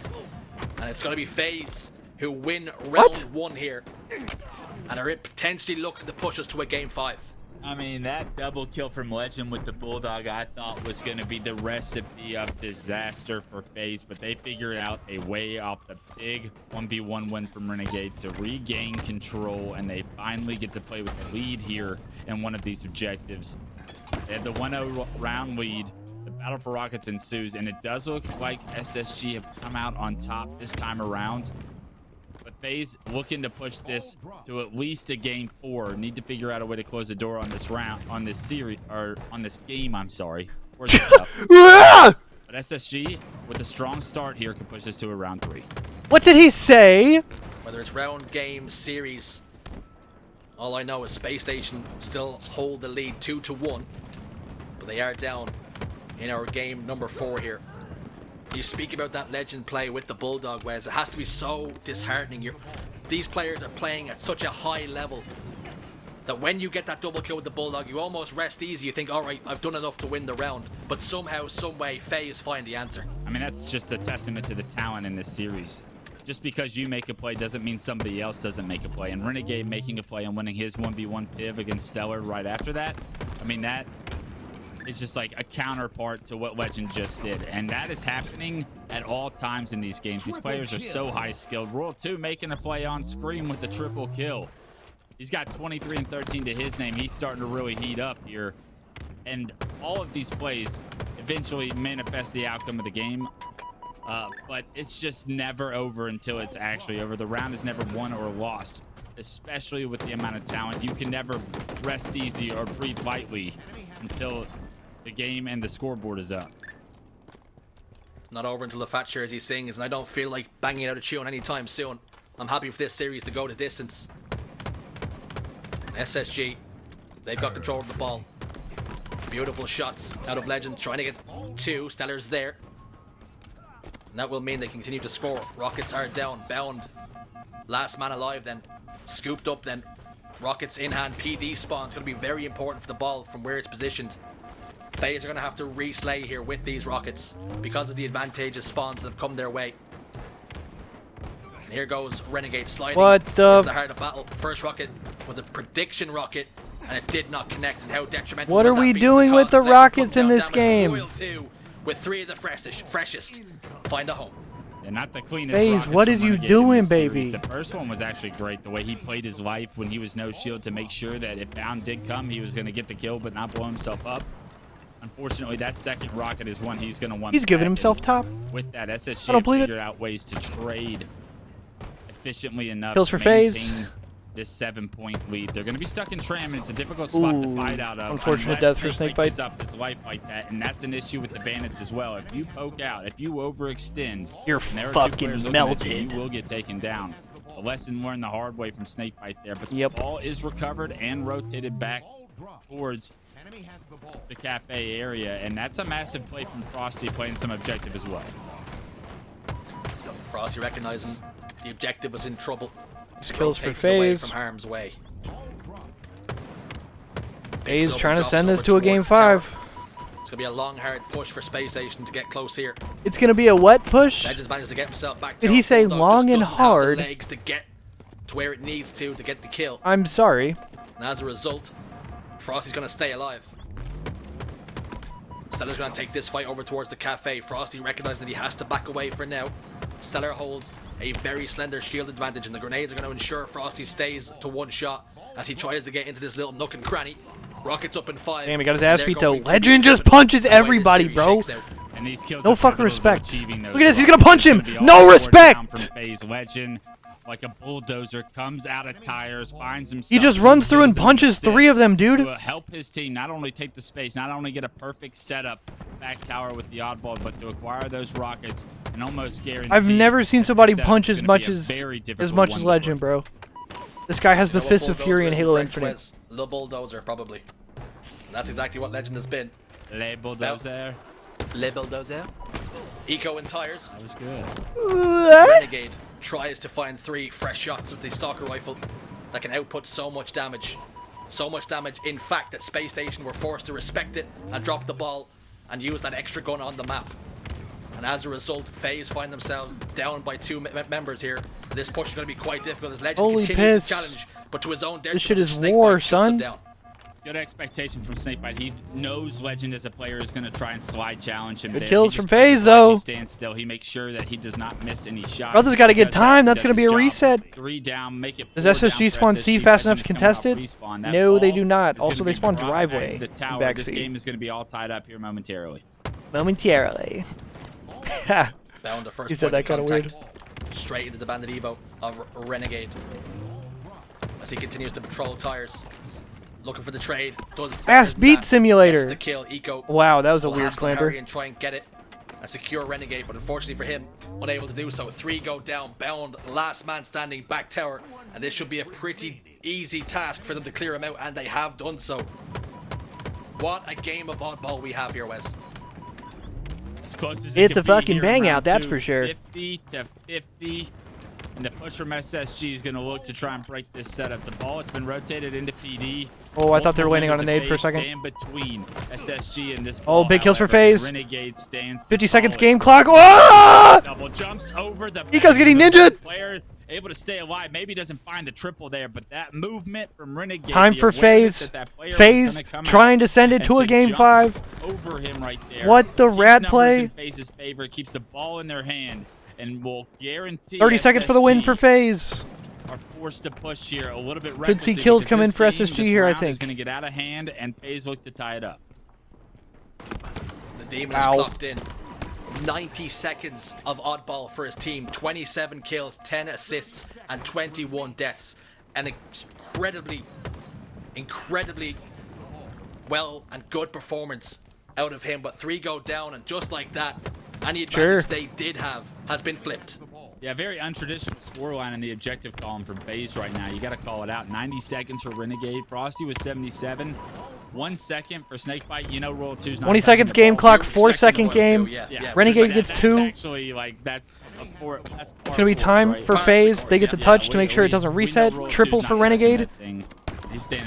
and it's going to be FaZe who win round 1 here, and are potentially looking to push us to a game 5. I mean, that double kill from Legend with the Bulldog I thought was going to be the recipe of disaster for FaZe, but they figured out a way off the big 1v1 win from Renegade to regain control, and they finally get to play with the lead here in one of these objectives. They had the 1-0 round lead. The battle for rockets ensues, and it does look like SSG have come out on top this time around. But FaZe looking to push this to at least a game 4. Need to figure out a way to close the door on this round, on this series, or on this game. I'm sorry. But SSG, with a strong start here, can push this to a round 3. What did he say? Whether it's round, game, series, all I know is Space Station still hold the lead 2-1, but they are down in our game number 4 here. You speak about that Legend play with the Bulldog, Wes. It has to be so disheartening. These players are playing at such a high level that when you get that double kill with the Bulldog, you almost rest easy. You think, all right, I've done enough to win the round. But somehow, some way, FaZe find the answer. I mean, that's just a testament to the talent in this series. Just because you make a play doesn't mean somebody else doesn't make a play. And Renegade making a play and winning his 1v1 piv against Stellar right after that, I mean, that is just like a counterpart to what Legend just did. And that is happening at all times in these games. These players are so high skilled. Royal 2 making a play on screen with the triple kill. He's got 23 and 13 to his name. He's starting to really heat up here. And all of these plays eventually manifest the outcome of the game. But it's just never over until it's actually over. The round is never won or lost, especially with the amount of talent. You can never rest easy or breathe lightly until the game and the scoreboard is up. It's not over until the fat jersey sings, and I don't feel like banging out a tune anytime soon. I'm happy for this series to go the distance. SSG, they've got control of the ball. Beautiful shots out of Legend, trying to get 2. Stellar's there. And that will mean they continue to score. Rockets are down, Bound. Last man alive then. Scooped up then. Rockets in hand, PD spawn. It's going to be very important for the ball from where it's positioned. FaZe are going to have to reslay here with these rockets because of the advantageous spawns that have come their way. And here goes Renegade sliding. What the? It's the heart of battle. First rocket was a prediction rocket, and it did not connect. And how detrimental. What are we doing with the rockets in this game? Royal 2 with 3 of the freshest. Find a home. And not the cleanest. FaZe, what is you doing, baby? The first one was actually great. The way he played his life when he was no shield to make sure that if Bound did come, he was going to get the kill but not blow himself up. Unfortunately, that second rocket is one he's going to want. He's giving himself top. With that, SSG I don't believe figured out ways to trade efficiently enough. Kills for to FaZe. maintain this 7-point lead. They're going to be stuck in tram, and it's a difficult spot to fight out of. Unfortunate death for Snakebite. Gives up his life like that, and that's an issue with the bandits as well. If you poke out, if you overextend, you're fucking melted. You will get taken down. A lesson learned the hard way from Snakebite there, but the ball is recovered and rotated back towards the cafe area, and that's a massive play from Frosty, playing some objective as well. Frosty recognizing the objective was in trouble. Kills for away FaZe. from harm's way. FaZe trying to send this to a game 5. It's gonna be a long, hard push for Space Station to get close here. It's gonna be a what push? Legends managed to get himself back. Did he say long and hard? Legs to get to where it needs to get the kill. I'm sorry. And as a result, Frosty's gonna stay alive. Stellar's gonna take this fight over towards the cafe. Frosty recognizing that he has to back away for now. Stellar holds a very slender shield advantage, and the grenades are going to ensure Frosty stays to one shot as he tries to get into this little nook and cranny. Rockets up in 5. Damn, he got his ass beat though. Legend just punches everybody, bro. And these kills no fucking respect. Look at this, he's gonna punch him. No respect. From FaZe. Legend, like a bulldozer, comes out of tires, finds himself. He just runs through and punches 3 of them, dude. To help his team not only take the space, not only get a perfect setup back tower with the oddball, but to acquire those rockets and almost guarantee. I've never seen somebody punch as much as Legend, bro. This guy has the Fist of Fury in Halo Infinite. Le Bulldozer, probably. And that's exactly what Legend has been. Le Bulldozer. Le Bulldozer. Eco and tires. That was good. Renegade tries to find 3 fresh shots with the Stalker rifle that can output so much damage. So much damage, in fact, that Space Station were forced to respect it and drop the ball and use that extra gun on the map. And as a result, FaZe find themselves down by 2 members here. This push is going to be quite difficult as Legend continues to challenge, but to his own detriment. This shit is war, son. Good expectation from Snakebite. He knows Legend as a player is going to try and slide challenge him. Good kills from FaZe, though. He stands still. He makes sure that he does not miss any shots. Brother's got to get time. That's going to be a reset. 3 down, make it. Does SSG spawn C fast enough to contest it? No, they do not. Also, they spawn driveway. The tower. This game is going to be all tied up here momentarily. Momentarily. Down to first. He said that kind of weird. Straight into the Bandit Evo of Renegade as he continues to patrol tires. Looking for the trade. Does Ass beat simulator. Gets the kill. Eco. Wow, that was a weird clamber. And try and get it and secure Renegade, but unfortunately for him, unable to do so. 3 go down. Bound, last man standing, back tower, and this should be a pretty easy task for them to clear him out, and they have done so. What a game of oddball we have here, Wes. As close as it's a fucking bang out, that's for sure. 50 to 50. And the push from SSG is going to look to try and break this setup. The ball, it's been rotated into PD. Oh, I thought they were landing on a nade for a second. Stand between SSG and this ball. Oh, big kills for FaZe. Renegade stands 50 seconds game clock. Oh! Double jumps over the Eco's getting ninja'd. Player able to stay alive. Maybe doesn't find the triple there, but that movement from Renegade. Time for FaZe. FaZe trying to send it to a game 5. Over him right there. What the rat play? In FaZe's favor, keeps the ball in their hand. And will guarantee 30 seconds for the win for FaZe. Are forced to push here a little bit. Should see kills come in for SSG here, I think. Is going to get out of hand, and FaZe look to tie it up. The Demon is clocked in. 90 seconds of oddball for his team. 27 kills, 10 assists, and 21 deaths. An incredibly well and good performance out of him. But 3 go down, and just like that, any advantage they did have has been flipped. Yeah, very untraditional scoreline in the objective column from FaZe right now. You got to call it out. 90 seconds for Renegade. Frosty was 77. 1 second for Snakebite. You know, Royal 2's not 20 seconds game clock, 4-second game. Renegade gets 2. Actually, like, that's it's going to be time for FaZe. They get the touch to make sure it doesn't reset. Triple for Renegade.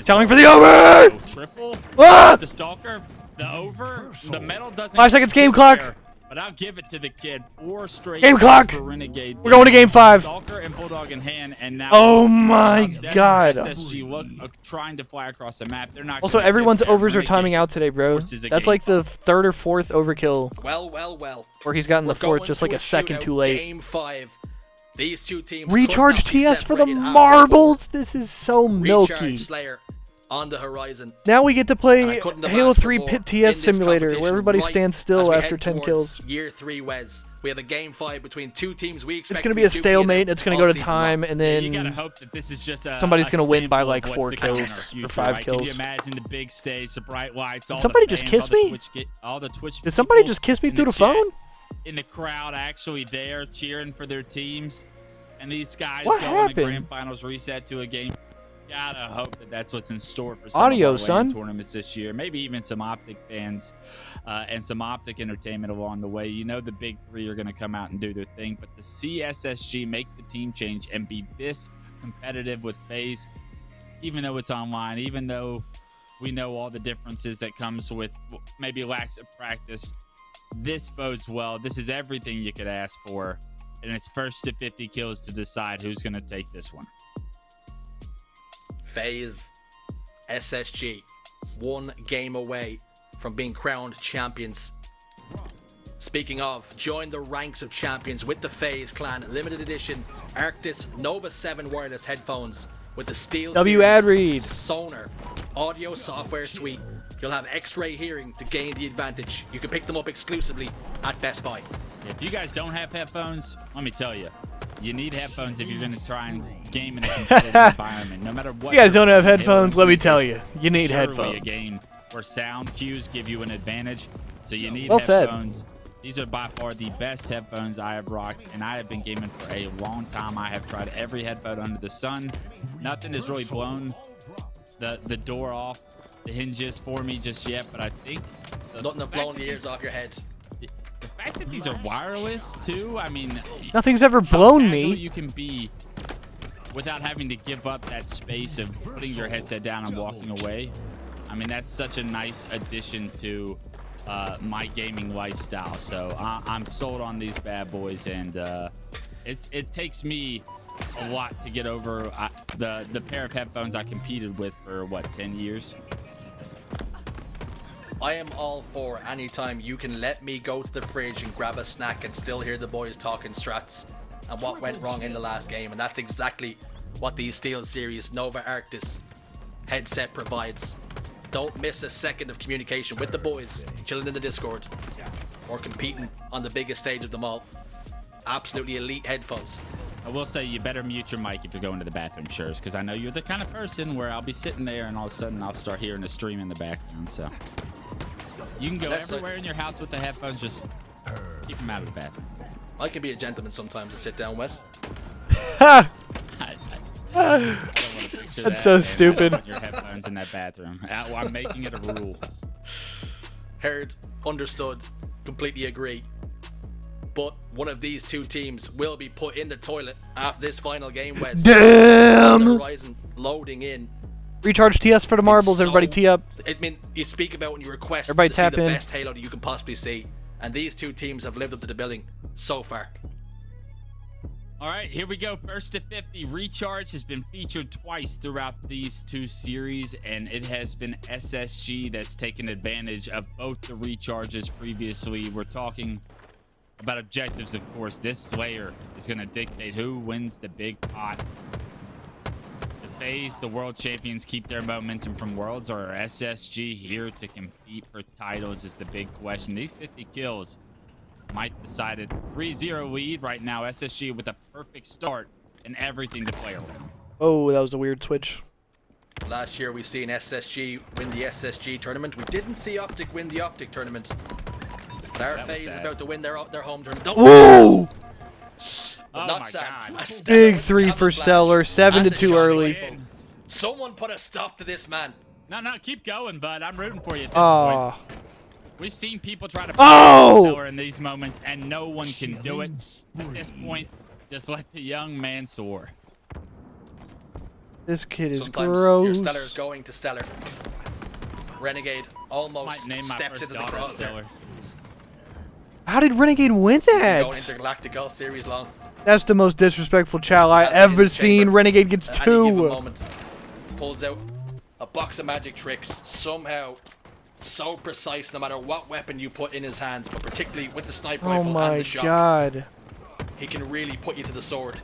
Telling for the over! Triple? Ah! The Stalker, the over, the metal doesn't. 5 seconds game clock. But I'll give it to the kid. 4 straight game clock. For Renegade. We're going to game 5. Stalker and Bulldog in hand, and now. Oh my God! SSG look trying to fly across the map. They're not. Also, everyone's overs are timing out today, bro. That's like the 3rd or 4th overkill. Well. Where he's gotten the 4th just like a second too late. Game 5. These 2 teams. Recharge TS for the marbles. This is so milky. Slayer on the horizon. Now we get to play Halo 3 Pit TS Simulator, where everybody stands still after 10 kills. Year 3, Wes. We have a game 5 between two teams we expect. It's gonna be a stalemate. It's gonna go to time, and then you gotta hope that this is just somebody's gonna win by sample like of what's 4 to come in our kills future, or 5 right? kills. Can you imagine the big stage, the bright lights, all somebody the just fans, kiss me? all the Twitch Did somebody people just kiss me in through the chat, phone? in the crowd actually there cheering for their teams, and these guys What go in happened? a grand finals reset to a game. Gotta hope that that's what's in store for some Audio, of our son. LAN tournaments this year. Maybe even some Optic fans and some Optic entertainment along the way. You know the big 3 are going to come out and do their thing, but to see SSG make the team change and be this competitive with FaZe, even though it's online, even though we know all the differences that comes with maybe lacks of practice, this bodes well. This is everything you could ask for, and it's first to 50 kills to decide who's going to take this one. FaZe, SSG, 1 game away from being crowned champions. Speaking of, join the ranks of champions with the FaZe Clan limited edition Arctis Nova 7 wireless headphones with the Steel W Series ad read. Sonar audio software suite. You'll have X-ray hearing to gain the advantage. You can pick them up exclusively at Best Buy. If you guys don't have headphones, let me tell you, you need headphones if you're going to try and game in a competitive environment. No matter what. You guys don't have Halo headphones, let me tell is you. You need surely headphones. a game where sound cues give you an advantage, so you need Well said. headphones. These are by far the best headphones I have rocked, and I have been gaming for a long time. I have tried every headphone under the sun. Nothing has really blown the door off the hinges for me just yet, but I think Nothing have blown the ears off your head. the fact that these are wireless too, I mean, Nothing's ever how blown casual me. you can be without having to give up that space of putting your headset down and walking away. I mean, that's such a nice addition to my gaming lifestyle. So I'm sold on these bad boys, and it takes me a lot to get over the pair of headphones I competed with for what, 10 years. I am all for anytime you can let me go to the fridge and grab a snack and still hear the boys talking strats and what went wrong in the last game, and that's exactly what the Steel Series Nova Arctis headset provides. Don't miss a second of communication with the boys chilling in the Discord or competing on the biggest stage of them all. Absolutely elite headphones. I will say you better mute your mic if you're going to the bathroom, Shurs, because I know you're the kind of person where I'll be sitting there and all of a sudden I'll start hearing a stream in the background. So you can go everywhere in your house with the headphones, just keep them out of the bathroom. I can be a gentleman sometimes to sit down, Wes. I don't want to picture That's that, so man. stupid. I don't want your headphones in that bathroom. I'm making it a rule. Heard, understood, completely agree. But one of these two teams will be put in the toilet after this final game, Wes. Damn! The horizon loading in. Recharge TS for the marbles. Everybody tee up. I mean, you speak about when you request Everybody to see tap the in. best Halo that you can possibly see, and these two teams have lived up to the billing so far. All right, here we go. First to 50. Recharge has been featured twice throughout these two series, and it has been SSG that's taken advantage of both the recharges previously. We're talking about objectives, of course. This Slayer is going to dictate who wins the big pot. The FaZe, the world champions, keep their momentum from Worlds, or are SSG here to compete for titles is the big question. These 50 kills might decide it. 3-0 lead right now. SSG with a perfect start and everything to play around. Oh, that was a weird switch. Last year we seen SSG win the SSG tournament. We didn't see Optic win the Optic tournament. But our That was FaZe is sad. about to win their home tournament. Don't Whoa! Oh not my sad. God. A Stellar Big with 3 for camouflage Stellar. 7 and to the 2 shot early. rifle. Someone put a stop to this man. No, keep going, bud. I'm rooting for you at this Oh. point. We've seen people try to Oh! Stellar in these moments, and no one can do it. At this point, just let the young man soar. This kid is Sometimes gross. your Stellar is going to Stellar. Renegade almost Might name my steps first into the daughter crosshair. Stellar. How did Renegade win Going that? intergalactic Gulf series long. That's the most disrespectful chow I Has it in ever the seen. chamber. Renegade gets At any given 2. moment, pulls out a box of magic tricks, somehow so precise no matter what weapon you put in his hands, but particularly with the sniper Oh rifle and my the shot, god. he can really put you to the sword.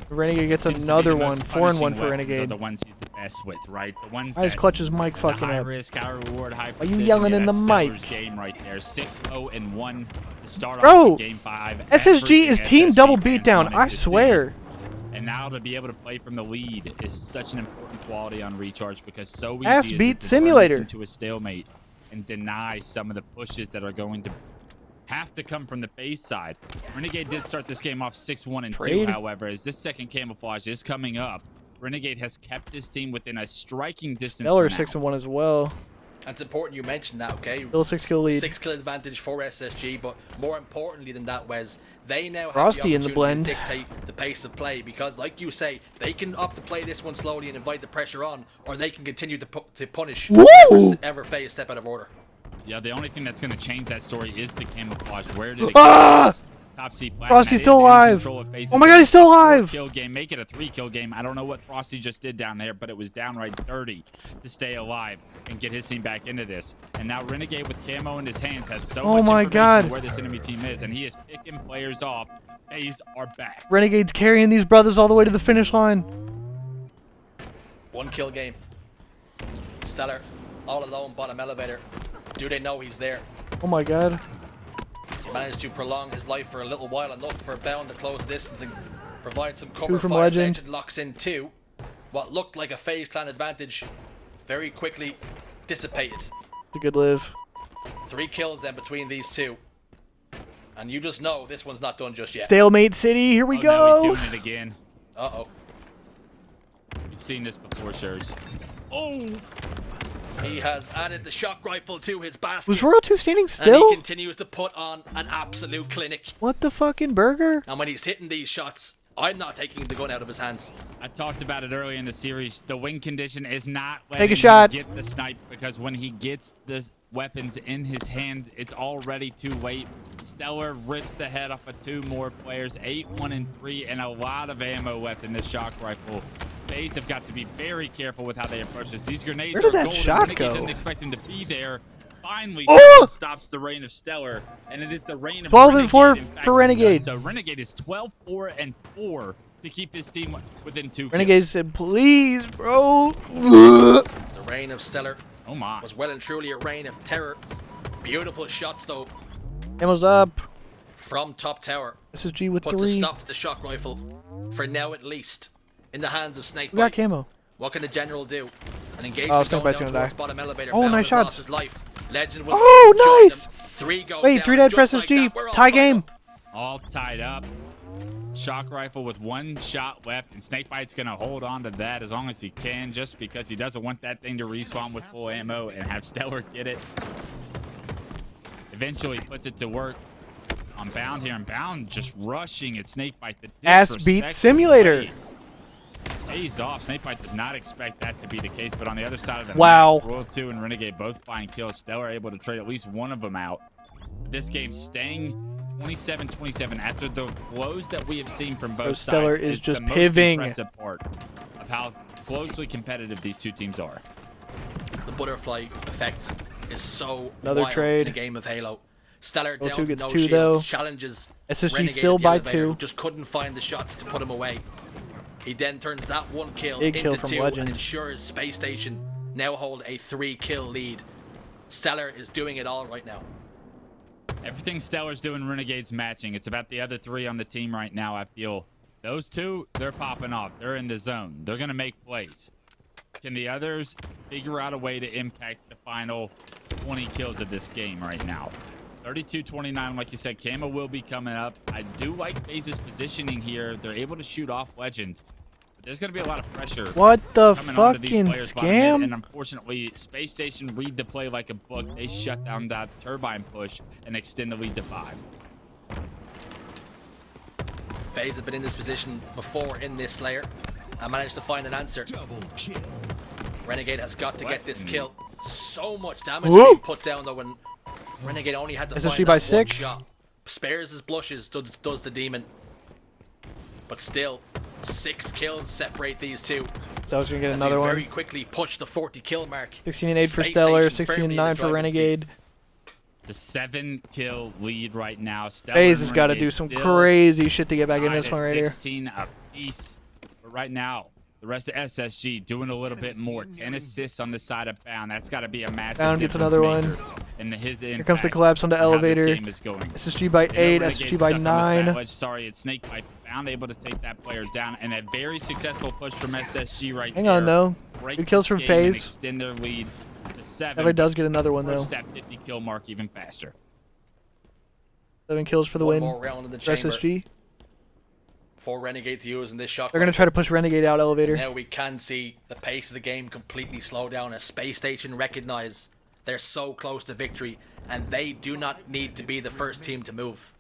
Renegade gets Seems to be another the one. most 4-1 punishing for weapons Renegade. are the ones he's the best with, right? The ones Why is that Clutch's mic the fucking high up? risk, high reward, high Are precision. you yelling in the that's mic? Stellar's game right there. 6-0-1 to start Bro, off Game 5. SSG is Everything team SSG double fans beatdown. wanted I to swear. see. And now to be able to play from the lead is such an important quality on Recharge because so easy Ass is beat it to simulator. turn this into a stalemate and deny some of the pushes that are going to have to come from the FaZe side. Renegade did start this game off 6-1 and 2, however, as this second camouflage is coming up, Renegade has kept his team within a striking distance. Stellar 6-1 as well. It's important you mentioned that, okay? Still a 6-kill lead. 6-kill advantage for SSG, but more importantly than that, Wes, they now have Frosty the in the opportunity blend. to dictate the pace of play because, like you say, they can opt to play this one slowly and invite the pressure on, or they can continue to punish ever FaZe step out of order. Yeah, the only thing that's going to change that story is the camouflage. Where did it go? Top C flag. Frosty's still alive. Oh my god, he's still alive. Kill game. Make it a 3-kill game. I don't know what Frosty just did down there, but it was downright dirty to stay alive and get his team back into this. And now Renegade with camo in his hands has so much information where this enemy team is, and he is picking players off. FaZe are back. Renegade's carrying these brothers all the way to the finish line. 1-kill game. Stellar, all alone, bottom elevator. Do they know he's there? Oh my god. Managed to prolong his life for a little while, enough for Bound to close the distance and provide some cover from fire. Legend locks in 2. What looked like a FaZe clan advantage very quickly dissipated. It's a good live. 3 kills then between these two. And you just know this one's not done just yet. Stalemate City, here we go. No, he's doing it again. Uh-oh. You've seen this before, sirs. Oh! He has added the shock rifle to his basket. Was Royal 2 standing And still? he continues to put on an absolute clinic. What the fucking burger? And when he's hitting these shots, I'm not taking the gun out of his hands. I talked about it earlier in the series. The win condition is not Take a letting shot. him get the snipe because when he gets the weapons in his hands, it's already too late. Stellar rips the head off of 2 more players, 8, 1, and 3, and a lot of ammo left in this shock rifle. FaZe have got to be very careful with how they approach this. These grenades Where did are that golden. shot Renegade go? didn't expect him to be there. Finally, Oh! someone stops the reign of Stellar, and it is the reign of 12 and Renegade. 4 In fact, for Renegade. So Renegade is 12, 4, and 4 to keep his team within 2 kills. Renegade said, please, bro. The reign of Stellar Oh my. was well and truly a reign of terror. Beautiful shots though Ammo's up. from top tower. SSG with Puts a 3. stop to the shock rifle, for now at least, in the hands of We got Snakebite. camo. What can the general do? An engagement Oh, going Snakebite's down gonna towards die. bottom elevator. Oh, Bound nice has lost shots. his life. Legend will Oh, join nice. them. 3 go Wait, down, 3 dead for just like SSG. that. We're all Tie tied game. up. All tied up. Shock rifle with 1 shot left, and Snakebite's gonna hold on to that as long as he can, just because he doesn't want that thing to respawn with full ammo and have Stellar get it. Eventually puts it to work on Bound here, and Bound just rushing at Snakebite. The Ass beat disrespect simulator. play pays off. Snakebite does not expect that to be the case, but on the other side of the Wow. map, Royal 2 and Renegade both find kills. Stellar able to trade at least one of them out. This game staying 27-27 after the flows that we have seen from both Stellar sides is just the most pivoting. impressive part of how closely competitive these 2 teams are. The butterfly effect is so Another wild trade. in a game of Halo. Stellar Roll down 2 to gets no 2 shields, though. challenges SSG Renegade still at the by elevator, 2. who just couldn't find the shots to put him away. He then turns that 1 kill Big into kill from 2 Legend. and ensures Space Station now hold a 3-kill lead. Stellar is doing it all right now. Everything Stellar's doing, Renegade's matching. It's about the other 3 on the team right now, I feel. Those 2, they're popping off. They're in the zone. They're going to make plays. Can the others figure out a way to impact the final 20 kills of this game right now? 32-29, like you said, Camo will be coming up. I do like FaZe's positioning here. They're able to shoot off Legend. But there's going to be a lot of pressure. What the coming onto these fucking players bottom mid, scam? and unfortunately, Space Station read the play like a book. They shut down that turbine push and extend the lead to 5. FaZe have been in this position before in this Slayer and managed to find an answer. Double kill. Renegade has got to What? get this kill. So much damage Whoa. being put down though when Renegade only had to SSG find by that 1 6. shot. Spares his blushes, does the demon. But still, 6 kills separate these 2. So I was gonna get As another we one. very quickly push the 40 kill mark. 16 and 8 for Space Stellar, Station 16 and firmly in the 9 for driving seat. Renegade. It's a 7-kill lead right now. Stellar FaZe and has got to Renegade do some still crazy shit to get back in tied this at one right here. 16 piece. But right now, the rest of SSG doing a little bit more. 10 assists on the side of Bound. That's got to be a massive Bound gets difference another maker one. in his Here comes the collapse on the elevator. This game is going. SSG by 8, SSG by 9. Sorry, it's Snake by Bound able to take that player down, and a very successful push from SSG right Hang there. on, though. Break Good kills this from game and FaZe. extend their lead to 7. Never does get another one, though. Push that 50 kill mark even faster. 7 kills for the One win more round in the for chamber. SSG. For Renegade to use in this shot. They're going to try to push Renegade out elevator. Now we can see the pace of the game completely slow down as Space Station recognize they're so close to victory and they do not need to be the first team to move.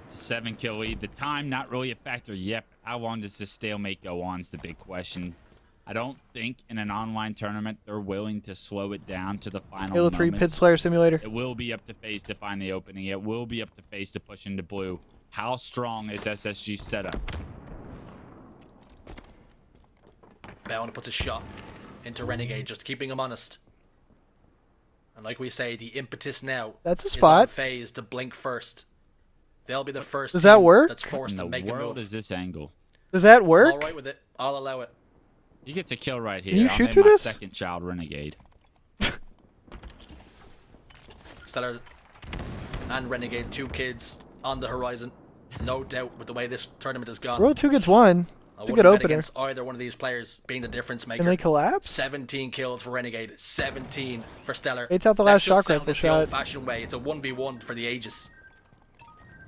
7 kill lead. The time not really a factor yet. How long does this stalemate go on is the big question. I don't think in an online tournament they're willing to slow it down to the final Halo 3 moments. Pit Slayer Simulator. It will be up to FaZe to find the opening. It will be up to FaZe to push into blue. How strong is SSG's setup? Bound puts a shot into Renegade, just keeping him honest. And like we say, the impetus now That's a is spot. on FaZe to blink first. They'll be the first Does that team work? that's forced to make a What in the world move. is this angle? Does that work? All right with it. I'll allow it. He gets a kill right here. Can you I'll shoot name through my this? second child Renegade. Stellar and Renegade, 2 kids on the horizon. No doubt with the way this tournament has gone. World 2 gets 1. It's a good wouldn't bet opener. against either one of these players being the difference maker. Can they collapse? 17 kills for Renegade, 17 for Stellar. It's out the Let's last just shock settle rifle this the shot. old-fashioned way. It's a 1v1 for the ages.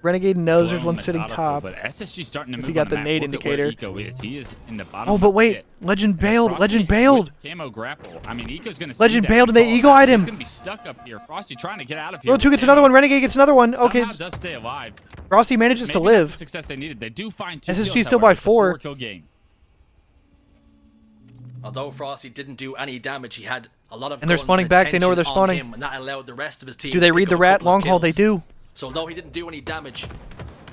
Renegade knows there's Slow one and sitting methodical, top. But SSG starting to Because move he got on the map. nade Look at where indicator. Eco is. He is in the bottom. Oh, of but the wait. pit. Legend That's bailed. Frosty Legend with bailed. Camo grapple. I mean, Eco's gonna see Legend that bailed and they call. eagle-eyed him. He's gonna be stuck up here. Frosty trying to get out of here. World 2 with gets another Camo. one. Renegade gets another one. Okay. Somehow does stay alive. Frosty manages to Maybe not the live. success they needed. They do find 2 SSG kills, still however. by It's a 4. 4-kill game. Although Frosty didn't do any damage, he had a lot of And they're guns spawning back. They know where they're attention on spawning. him, and that allowed the rest of his team Do they to read pick the up a rat? couple of Long haul, they kills. do. So although he didn't do any damage,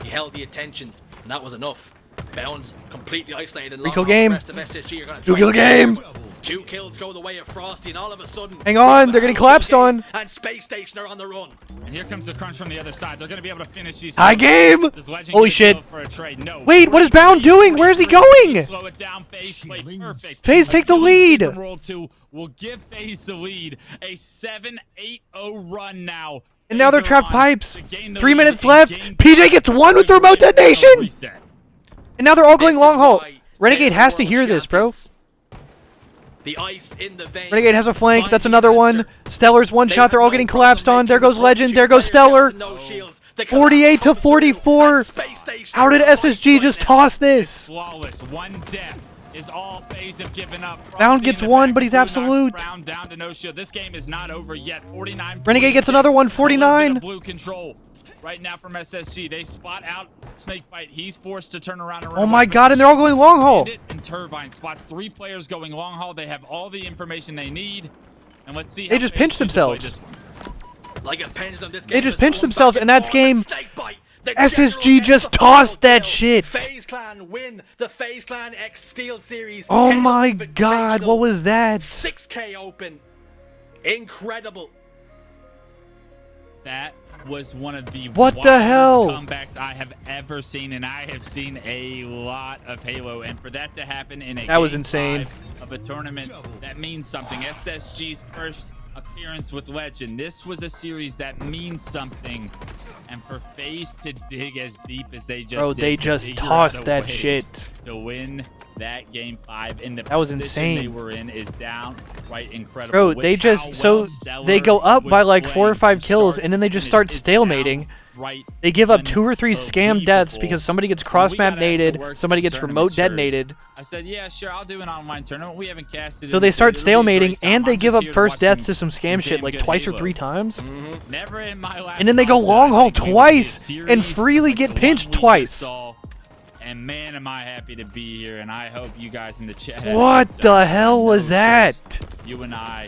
he held the attention, and that was enough. Bounds completely isolated. And Three-kill the game. rest of SSG are gonna try 2-kill and get game. him. 2 kills go the way of Frosty, and all of a sudden, Hang on, they're getting collapsed on. And Space Station are on the run. And here comes the crunch from the other side. They're going to be able to finish these. High game. Does Legend Holy get a shit. kill for a trade? No. Wait, what is Bound doing? Where is he going? Slow it down. FaZe play perfect. FaZe take the lead. From World 2 will give FaZe the lead. A 7-8-0 run now. And now they're FaZe are trapped on pipes. to gain the 3 lead minutes in left. game PJ gets 1 with the remote detonation. reset. And now they're all going This long is haul. why Renegade they're has to world hear this, bro. champions. The ice in the veins. Renegade has a flank. That's Finding another an one. answer. Stellar's one They shot. have They're all no getting problem collapsed on. making There goes the Legend. two There goes players down Stellar. to no shields. The 48 to collapse comes through, 44. and Space Station How did are on ice SSG right just now. toss this? Flawless. One death is all FaZe have given up. Bound Frosty gets in the one, back, but he's Blue knocks absolute. Brown down to no shield. This game is not over yet. 49. Renegade gets another one, 49. Blue control right now from SSG. They spot out Snakebite. He's forced to turn around and run Oh away, my but god, and they're all going long haul. Bandit and Turbine spots 3 players going long haul. They have all the information they need. And let's see They how just FaZe pinched choose to play themselves. this one. Like a pendulum, this They game just has pinched swung themselves, back and that's forth. game. Snakebite, the SSG general gets just the tossed final that kill. shit. FaZe Clan win the FaZe Clan X Steel Series. Oh Halo my god, Invitational. what was that? 6K open. Incredible. That was one of the What the wildest hell? comebacks I have ever seen, and I have seen a lot of Halo. And for that to happen in a That was game insane. 5 of a tournament, that means something. SSG's first appearance with Legend. This was a series that means something. And for FaZe to dig as deep as they just Bro, did, they to just figure tossed out a that way shit. to win that game 5 in the That was position insane. they were in is downright incredible. Bro, With they how just well they go up Stellar by like was 4 or 5 playing kills, from and then they just start start to finish. It is stalemating. downright They give up 2 or 3 scam deaths unbelievable. because somebody gets When we cross got map asked to nated, work somebody these gets remote tournament shirts, detonated. I said, yeah, sure, I'll do an online tournament. We haven't casted it. So they start It'll be a great stalemating, time. and they I'm give just up here to first watch deaths to some scam damn shit like good twice or Halo. 3 times. Never in my life. And then they go long haul twice and freely get pinched twice. And man, am I happy to be here, and I hope you guys in the chat. What the hell was that? You and I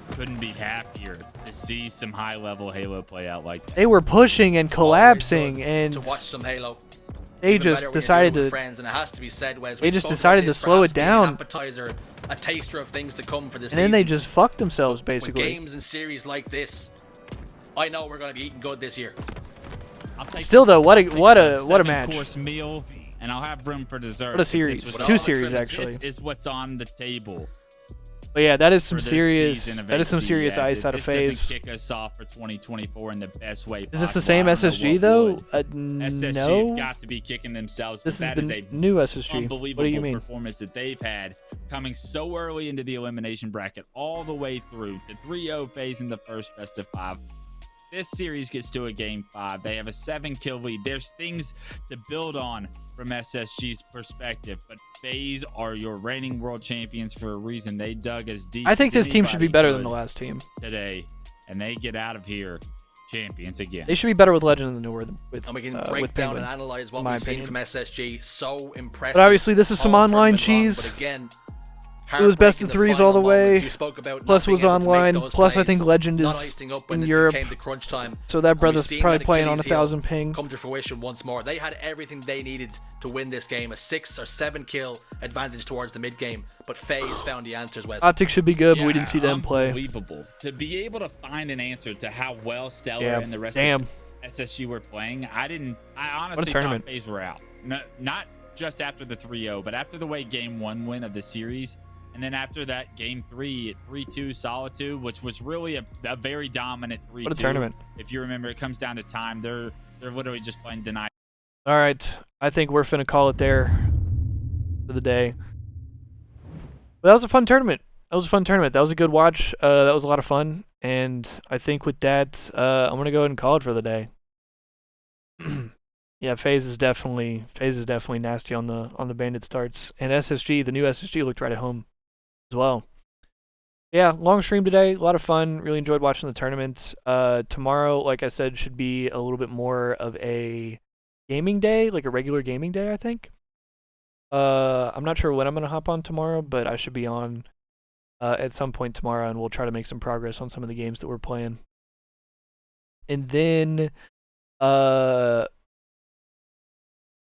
couldn't be happier to see some high-level Halo play out like that. They were pushing and collapsing, and to watch some Halo. they Even just better when you're decided doing it with to. friends, and it has to be said, Wes, They we've just spoken decided about to this slow perhaps it being an down. appetizer, a taster of things to come for this And then they season. just fucked themselves, With basically. games and series like this, I know we're going to be eating good this year. Still though, what a match. Course meal, and I'll have room for dessert. What a series. 2 series actually. This is what's on the table. But yeah, that is some serious ice out of FaZe. This doesn't kick us off for 2024 in the best way possible. Is this the same SSG though? SSG No. have got to be kicking themselves. This that is the a new SSG. Unbelievable What do you mean? performance that they've had, coming so early into the elimination bracket, all the way through the 3-0 phase in the first best of 5. This series gets to a game 5. They have a 7-kill lead. There's things to build on from SSG's perspective, but FaZe are your reigning world champions for a reason. They dug as deep. I think as this team should be anybody better than could the last team today, and they get out of here champions again. They should be better with Legend than they were with. And we can break down and analyze what we've seen from SSG. So impressive. But obviously, this is some online cheese. But again, it was best of 3s all the way. Plus was online. Plus I think Legend is in Europe. So that brother's probably playing on 1,000 ping. Come to fruition once more. They had everything they needed to win this game. A 6 or 7 kill advantage towards the mid game. But FaZe found the answers, Wes. Optics should be good, but we didn't see them play. Unbelievable. To be able to find an answer to how well Stellar and the rest of SSG were playing, I honestly thought FaZe were out. No, not just after the 3-0, but after the way game 1 went of the series. And then after that, game 3 at 3-2 Solitude, which was really a very dominant 3-2. What a tournament. If you remember, it comes down to time. They're literally just playing deny. All right. I think we're finna call it there for the day. But that was a fun tournament. That was a good watch. That was a lot of fun. And I think with that, I'm going to go ahead and call it for the day. Yeah, FaZe is definitely nasty on the bandit starts. And SSG, the new SSG looked right at home as well. Yeah, long stream today, a lot of fun. Really enjoyed watching the tournament. Tomorrow, like I said, should be a little bit more of a gaming day, like a regular gaming day, I think. I'm not sure when I'm gonna hop on tomorrow, but I should be on at some point tomorrow, and we'll try to make some progress on some of the games that we're playing. And then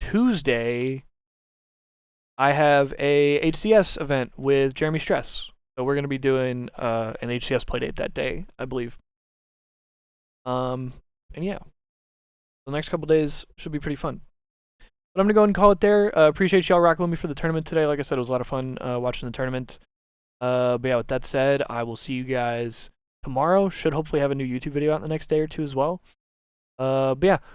Tuesday, I have a HCS event with Jeremy Stress. So we're going to be doing an HCS playdate that day, I believe. And yeah, the next couple days should be pretty fun. But I'm going to go ahead and call it there. Appreciate y'all rocking with me for the tournament today. Like I said, it was a lot of fun watching the tournament. But yeah, with that said, I will see you guys tomorrow. Should hopefully have a new YouTube video out in the next day or two as well. But yeah,